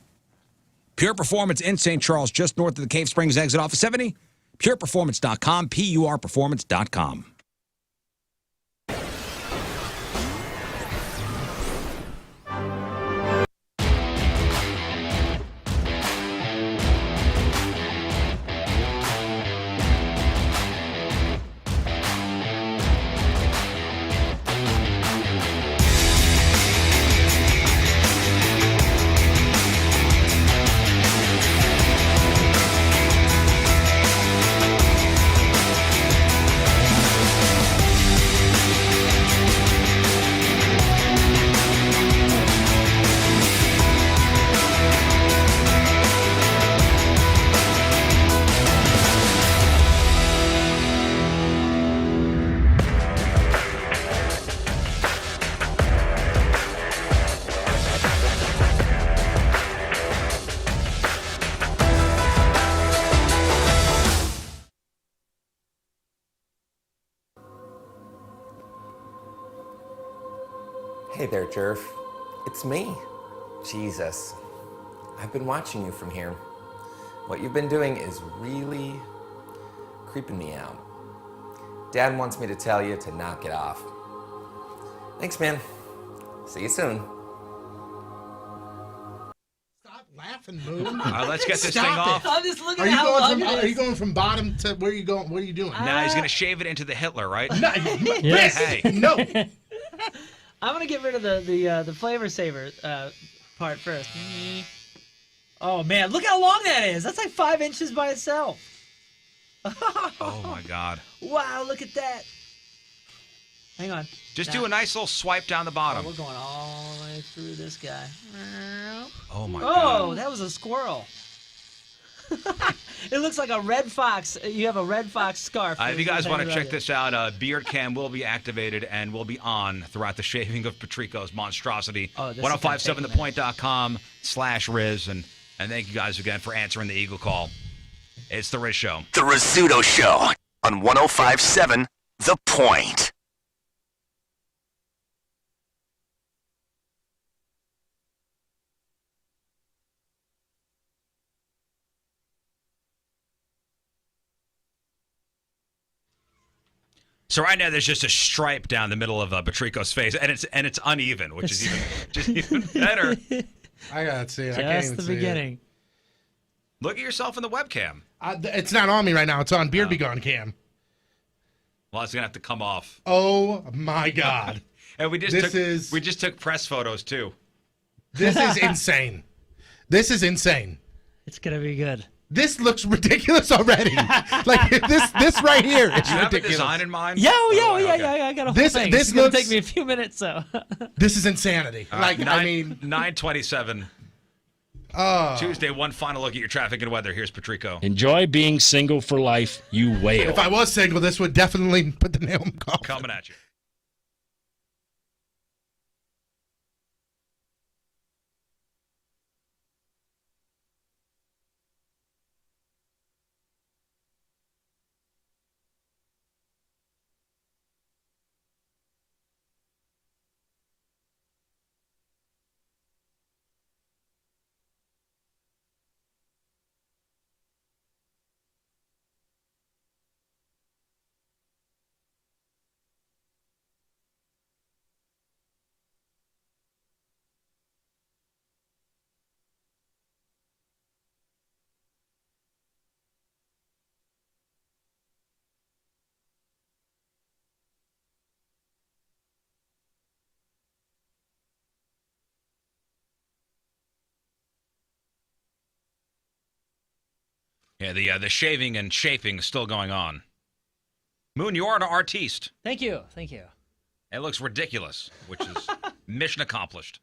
Pure Performance in St. Charles, just north of the Cave Springs exit off of 70. PurePerformance.com, PURPerformance.com. Hey there, Jerf. It's me, Jesus. I've been watching you from here. What you've been doing is really creeping me out. Dad wants me to tell you to knock it off. Thanks, man. See you soon. Stop laughing, Moon. Let's get this thing Stop off. I'm just looking Are at you how going long from it are you is. going from bottom to where are you going? What are you doing? Now he's going to shave it into the Hitler, right? No, Yes. Hey. no. I'm gonna get rid of the flavor saver part first. Oh man, look how long that is. That's like 5 inches by itself. Oh, my God. Wow, look at that. Hang on. Just Now- do a nice little swipe down the Oh, bottom. we're going all the way through this guy. Oh, my Oh, God. that was a squirrel. It looks like a red fox. You have a red fox scarf. If you guys want to check this. this out, Beard Cam will be activated and will be on throughout the shaving of Patrico's monstrosity. Oh, this is gonna take a 1057thepoint.com/Rizz. And thank you guys again for answering the Eagle call. It's the Rizz Show. The Rizzuto Show on 105.7 The Point. So right now there's just a stripe down the middle of Patrico's face, and it's uneven, which is even better. I gotta see it. I can't Just even the see it. beginning. Look at yourself in the webcam. It's not on me right now. It's on Beard Be Gone cam. Well, it's gonna have to come off. Oh my God. And we just took press photos too. This is insane. This is insane. It's gonna be good. This looks ridiculous already. Like this right here is Do you have a ridiculous. design in mind? Yeah, okay. I got a whole This- thing. this It's gonna looks- take me a few minutes, so. This is insanity. Like I mean, 9:27. oh. Tuesday, one final look at your traffic and weather. Here's Patrico. Enjoy being single for life, you whale. If I was single, this would definitely put the nail in the coffin. Coming at you. Yeah, the shaving and shaping is still going on. Moon, you are an artiste. Thank you. Thank you. It looks ridiculous, which is mission accomplished.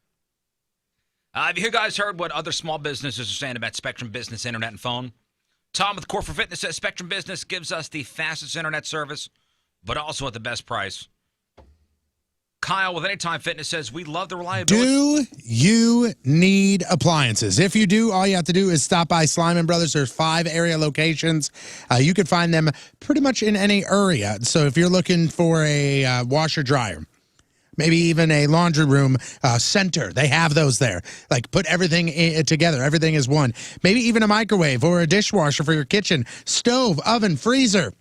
Have you guys heard what other small businesses are saying about Spectrum Business Internet and Phone? Tom with Core for Fitness says Spectrum Business gives us the fastest internet service, but also at the best price. Kyle with Anytime Fitness says we love the reliability. Do you need appliances? If you do, all you have to do is stop by Slyman Brothers. There's 5 area locations. You can find them pretty much in any area. So if you're looking for a washer dryer, maybe even a laundry room center, they have those there. Like put everything together. Everything is one. Maybe even a microwave or a dishwasher for your kitchen, stove, oven, freezer.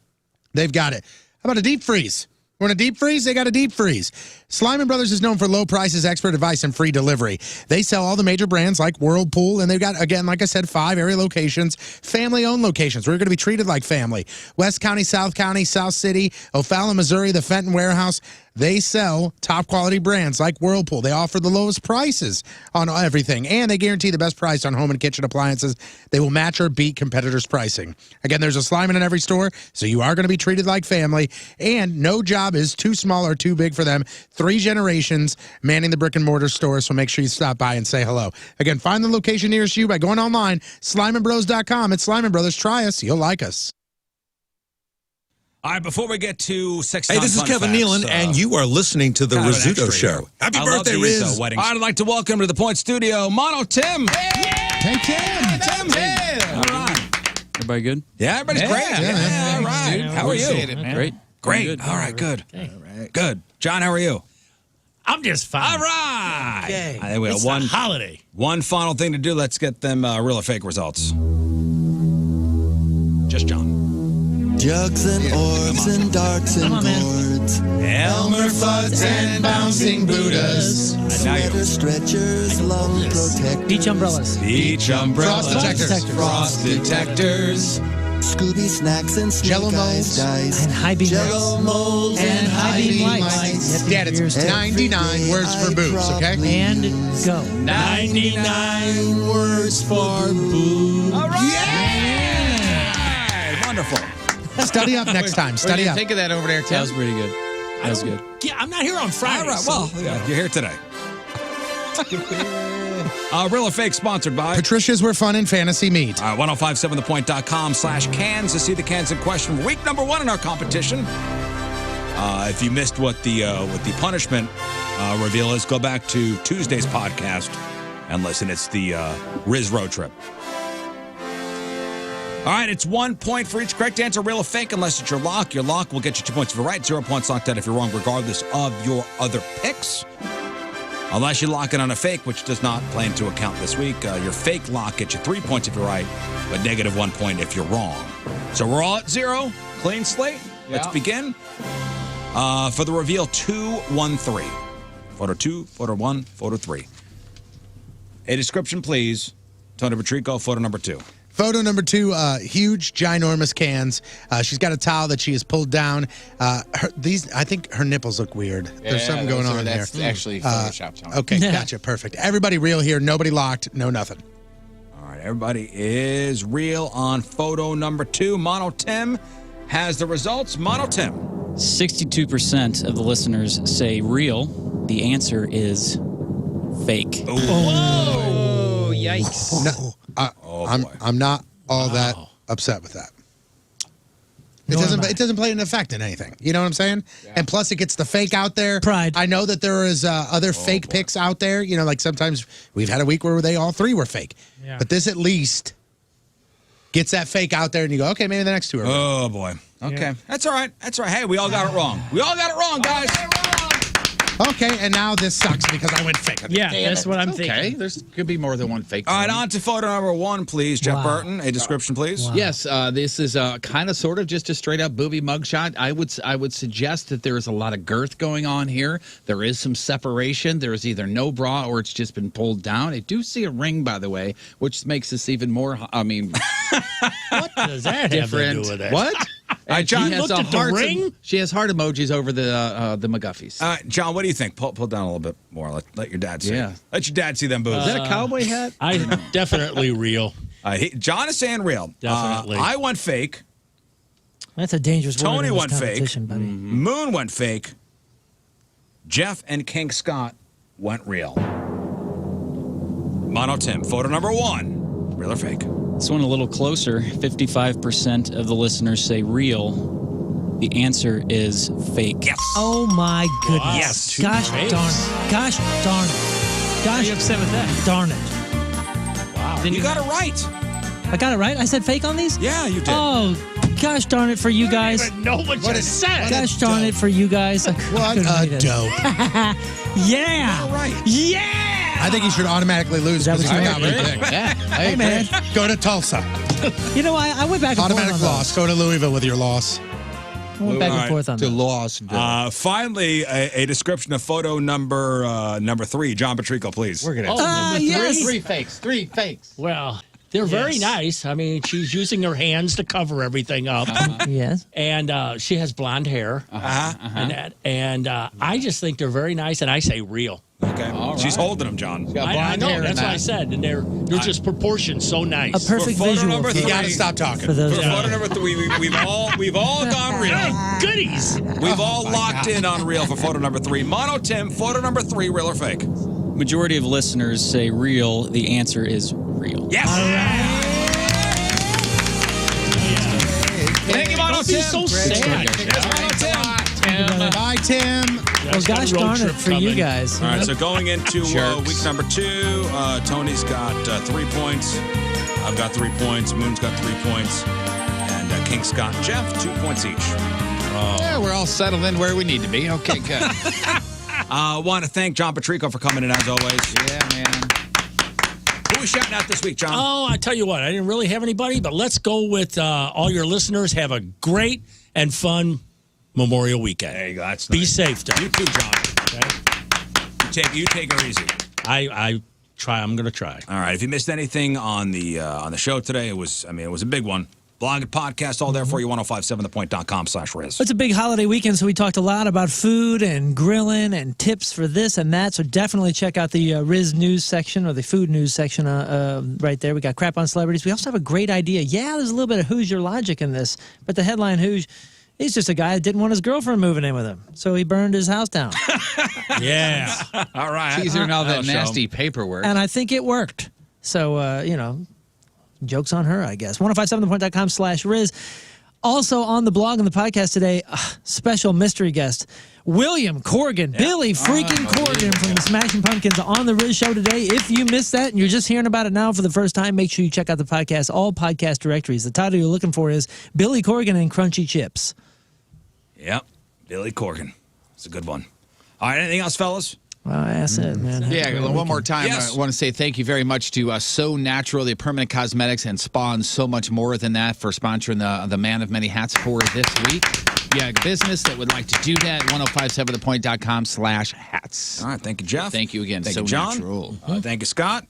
They've got it. How about a deep freeze? Want a deep freeze? They got a deep freeze. Slyman Brothers is known for low prices, expert advice, and free delivery. They sell all the major brands like Whirlpool, and they've got, again, like I said, 5 area locations, family-owned locations. We're going to be treated like family. West County, South City, O'Fallon, Missouri, the Fenton Warehouse. They sell top-quality brands like Whirlpool. They offer the lowest prices on everything, and they guarantee the best price on home and kitchen appliances. They will match or beat competitors' pricing. Again, there's a Slyman in every store, so you are going to be treated like family, and no job is too small or too big for them. 3 generations manning the brick-and-mortar store, so make sure you stop by and say hello. Again, find the location nearest you by going online, SlymanBros.com. It's Slyman Brothers. Try us. You'll like us. All right, before we get to sex, hey, this is Kevin Nealon, and you are listening to the Rizzuto Show. Happy birthday, Rizz! I'd like to welcome to the Point Studio, Mono Tim. Hey, Tim. All right. Everybody good? Yeah, everybody's great. Yeah, all right. How are you? Appreciate it, man. Great. Great. Good. All right, good. Good. John, how are you? I'm just fine. All right. Okay. I think we have It's one a holiday. One final thing to do. Let's get them real or fake results. Just John. Jugs and orbs and darts and boards. Elmer Fuds and bouncing Buddhas. Sweater stretchers, lung protectors. Beach umbrellas. Beach umbrellas. Frost detectors. Scooby snacks and snake Jello eyes molds. dice. And high beam Jello molds and high beam lights. Dad, it's 99 words for boobs, okay? And go. 99 words for boo. All right. Yeah. Wonderful. Study up next time. Study up. Think of that over there, That Tim. was pretty good. That was good. Yeah, I'm not here on Friday. All right. Well, yeah, you're here today. Real or fake sponsored by Patricia's Were Fun and Fantasy Meet. 1057thepoint.com/cans to see the cans in question for week number 1 in our competition. If you missed what the punishment reveal is, go back to Tuesday's podcast and listen. It's the Rizz road trip. All right, it's 1 point for each correct answer, real or fake, unless it's your lock. Your lock will get you 2 points if you're right, 0 points locked out if you're wrong, regardless of your other picks. Unless you lock it on a fake, which does not play into account this week. Your fake lock gets you 3 points if you're right, but negative 1 point if you're wrong. So we're all at 0. Clean slate. Let's begin. For the reveal, 2-1-3. Photo 2, photo 1, photo 3. A description, please. Tony Patrico, photo number 2. Photo number 2, huge, ginormous cans. She's got a towel that she has pulled down. I think her nipples look weird. There's something going on there. That's actually Photoshop, Tony. Okay, gotcha. Perfect. Everybody real here. Nobody locked. No nothing. All right, everybody is real on photo number 2. Mono Tim has the results. Mono Tim. 62% of the listeners say real. The answer is fake. Oh, yikes. No, I'm not all that upset with that. It doesn't play an effect in anything. You know what I'm saying? Yeah. And plus, it gets the fake out there. Pride. I know that there is other fake picks out there. You know, like sometimes we've had a week where they all 3 were fake. Yeah. But this at least gets that fake out there, and you go, okay, maybe the next 2 are. Oh boy. Okay, Yeah. That's all right. That's all right. Hey, we all got it wrong. We all got it wrong, guys. Okay, and now this sucks because I went fake. Yeah, that's what I'm Okay, thinking. there's could be more than one fake. All right, on to photo number 1, please. Jeff Burton, a description, please. Wow. Yes, this is kind of sort of just a straight up booby mugshot. I would suggest that there is a lot of girth going on here. There is some separation. There is either no bra or it's just been pulled down. I do see a ring, by the way, which makes this even more. I mean, What does that have to different. do with it? What? And John, she has looked at the hearts ring? she has heart emojis over the McGuffies. John, what do you think? Pull down a little bit more. Let your dad see. Yeah. Let your dad see them boobs. Is that a cowboy hat? I definitely real. John is saying real. Definitely. I went fake. That's a dangerous word. Tony in this went fake. competition, buddy. Moon went fake. Jeff and King Scott went real. Mono Tim, photo number 1. Real or fake? This one a little closer. 55% of the listeners say real. The answer is fake. Yes. Oh my goodness. Yes. Gosh darn it. Gosh darn it. Gosh. Are you upset with that? Darn it. Wow. Then you got it right. I got it right? I said fake on these? Yeah, you did. Oh, gosh darn it for you guys. I don't even know what you said. Gosh darn it for you guys. What a dope. Yeah. All right. Yeah. I think he should automatically lose Is that because what he you got meant? me picked. Yeah, Hey, man. Go to Tulsa. You know, I went back and Automatic forth on loss. those. Go to Louisville with your loss. I went back All and right. forth on To those. Lossville. Finally, a description of photo number 3. John Patrico, please. We're gonna. Yes. Three fakes. Well, they're very nice. I mean, she's using her hands to cover everything up. Yes. And she has blonde hair. And I just think they're very nice, and I say real. Okay. She's holding them, John. I know, that's what I said. And they're just proportioned so nice. A perfect For photo visual number for, You gotta stop talking. for those. For photo number 3, we've all gone real. Goodies. We've all locked in on real for photo number 3. Mono Tim, photo number 3, real or fake? Majority of listeners say real. The answer is real. Yes. Thank you, Mono Don't be Tim. so sad. Bye, Tim. Well, gosh darn it for you guys. All right, so going into Jerks. week number 2, Tony's got 3 points. I've got 3 points. Moon's got 3 points. And King Scott and Jeff, 2 points each. Yeah, we're all settled in where we need to be. Okay, good. I want to thank John Patrico for coming in, as always. Yeah, man. Who are we shouting out this week, John? Oh, I tell you what, I didn't really have anybody, but let's go with all your listeners. Have a great and fun Memorial Weekend. There you go. That's Be nice. safe, though. You too, John. Okay? You take her easy. I try. I'm going to try. All right. If you missed anything on the show today, it was a big one. Blog and podcast, all there for you. 1057thepoint.com/Rizz. It's a big holiday weekend, so we talked a lot about food and grilling and tips for this and that. So definitely check out the Rizz news section or the food news section right there. We got crap on celebrities. We also have a great idea. Yeah, there's a little bit of Hoosier logic in this, but the headline Hoosier, he's just a guy that didn't want his girlfriend moving in with him, so he burned his house down. Yeah. All right. It's easier than all that That'll show. nasty paperwork. And I think it worked. So, joke's on her, I guess. 1057thepoint.com/Rizz. Also on the blog and the podcast today, special mystery guest, William Corgan, Billy freaking Corgan from the Smashing Pumpkins on the Rizz Show today. If you missed that and you're just hearing about it now for the first time, make sure you check out the podcast, all podcast directories. The title you're looking for is Billy Corgan and Crunchy Chips. Yep. Billy Corgan. It's a good one. All right. Anything else, fellas? Well, that's it, man. Yeah, one more time. Yes. I want to say thank you very much to So Natural, the permanent cosmetics, and Spa and so much more than that for sponsoring the Man of Many Hats for this week. Yeah, a business that would like to do that, 1057thepoint.com/hats. All right. Thank you, Jeff. Thank you again. Thank So you, John. Natural. Thank you, Scott.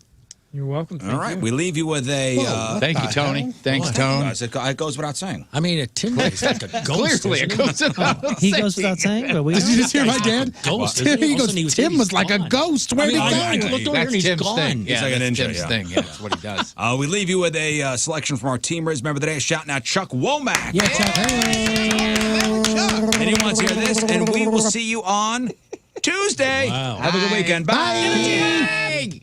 You're welcome. All right. We leave you with a. Thank you, Tony. Thanks, Tone. It goes without saying. I mean, Tim is like a ghost. Clearly, it goes without He goes without saying, but we Did you just hear my dad? Ghost. He goes, Tim was like a ghost. Where'd he go? I looked over here and he's Tim's gone. thing. Yeah, like an that's ninja, Tim's yeah. thing. Yeah, that's what he does. We leave you with a selection from our Team Rizz member today, shouting out Chuck Womack. Yeah, Chuck. And he wants to hear this, and we will see you on Tuesday. Wow. Have a good weekend. Bye. Bye.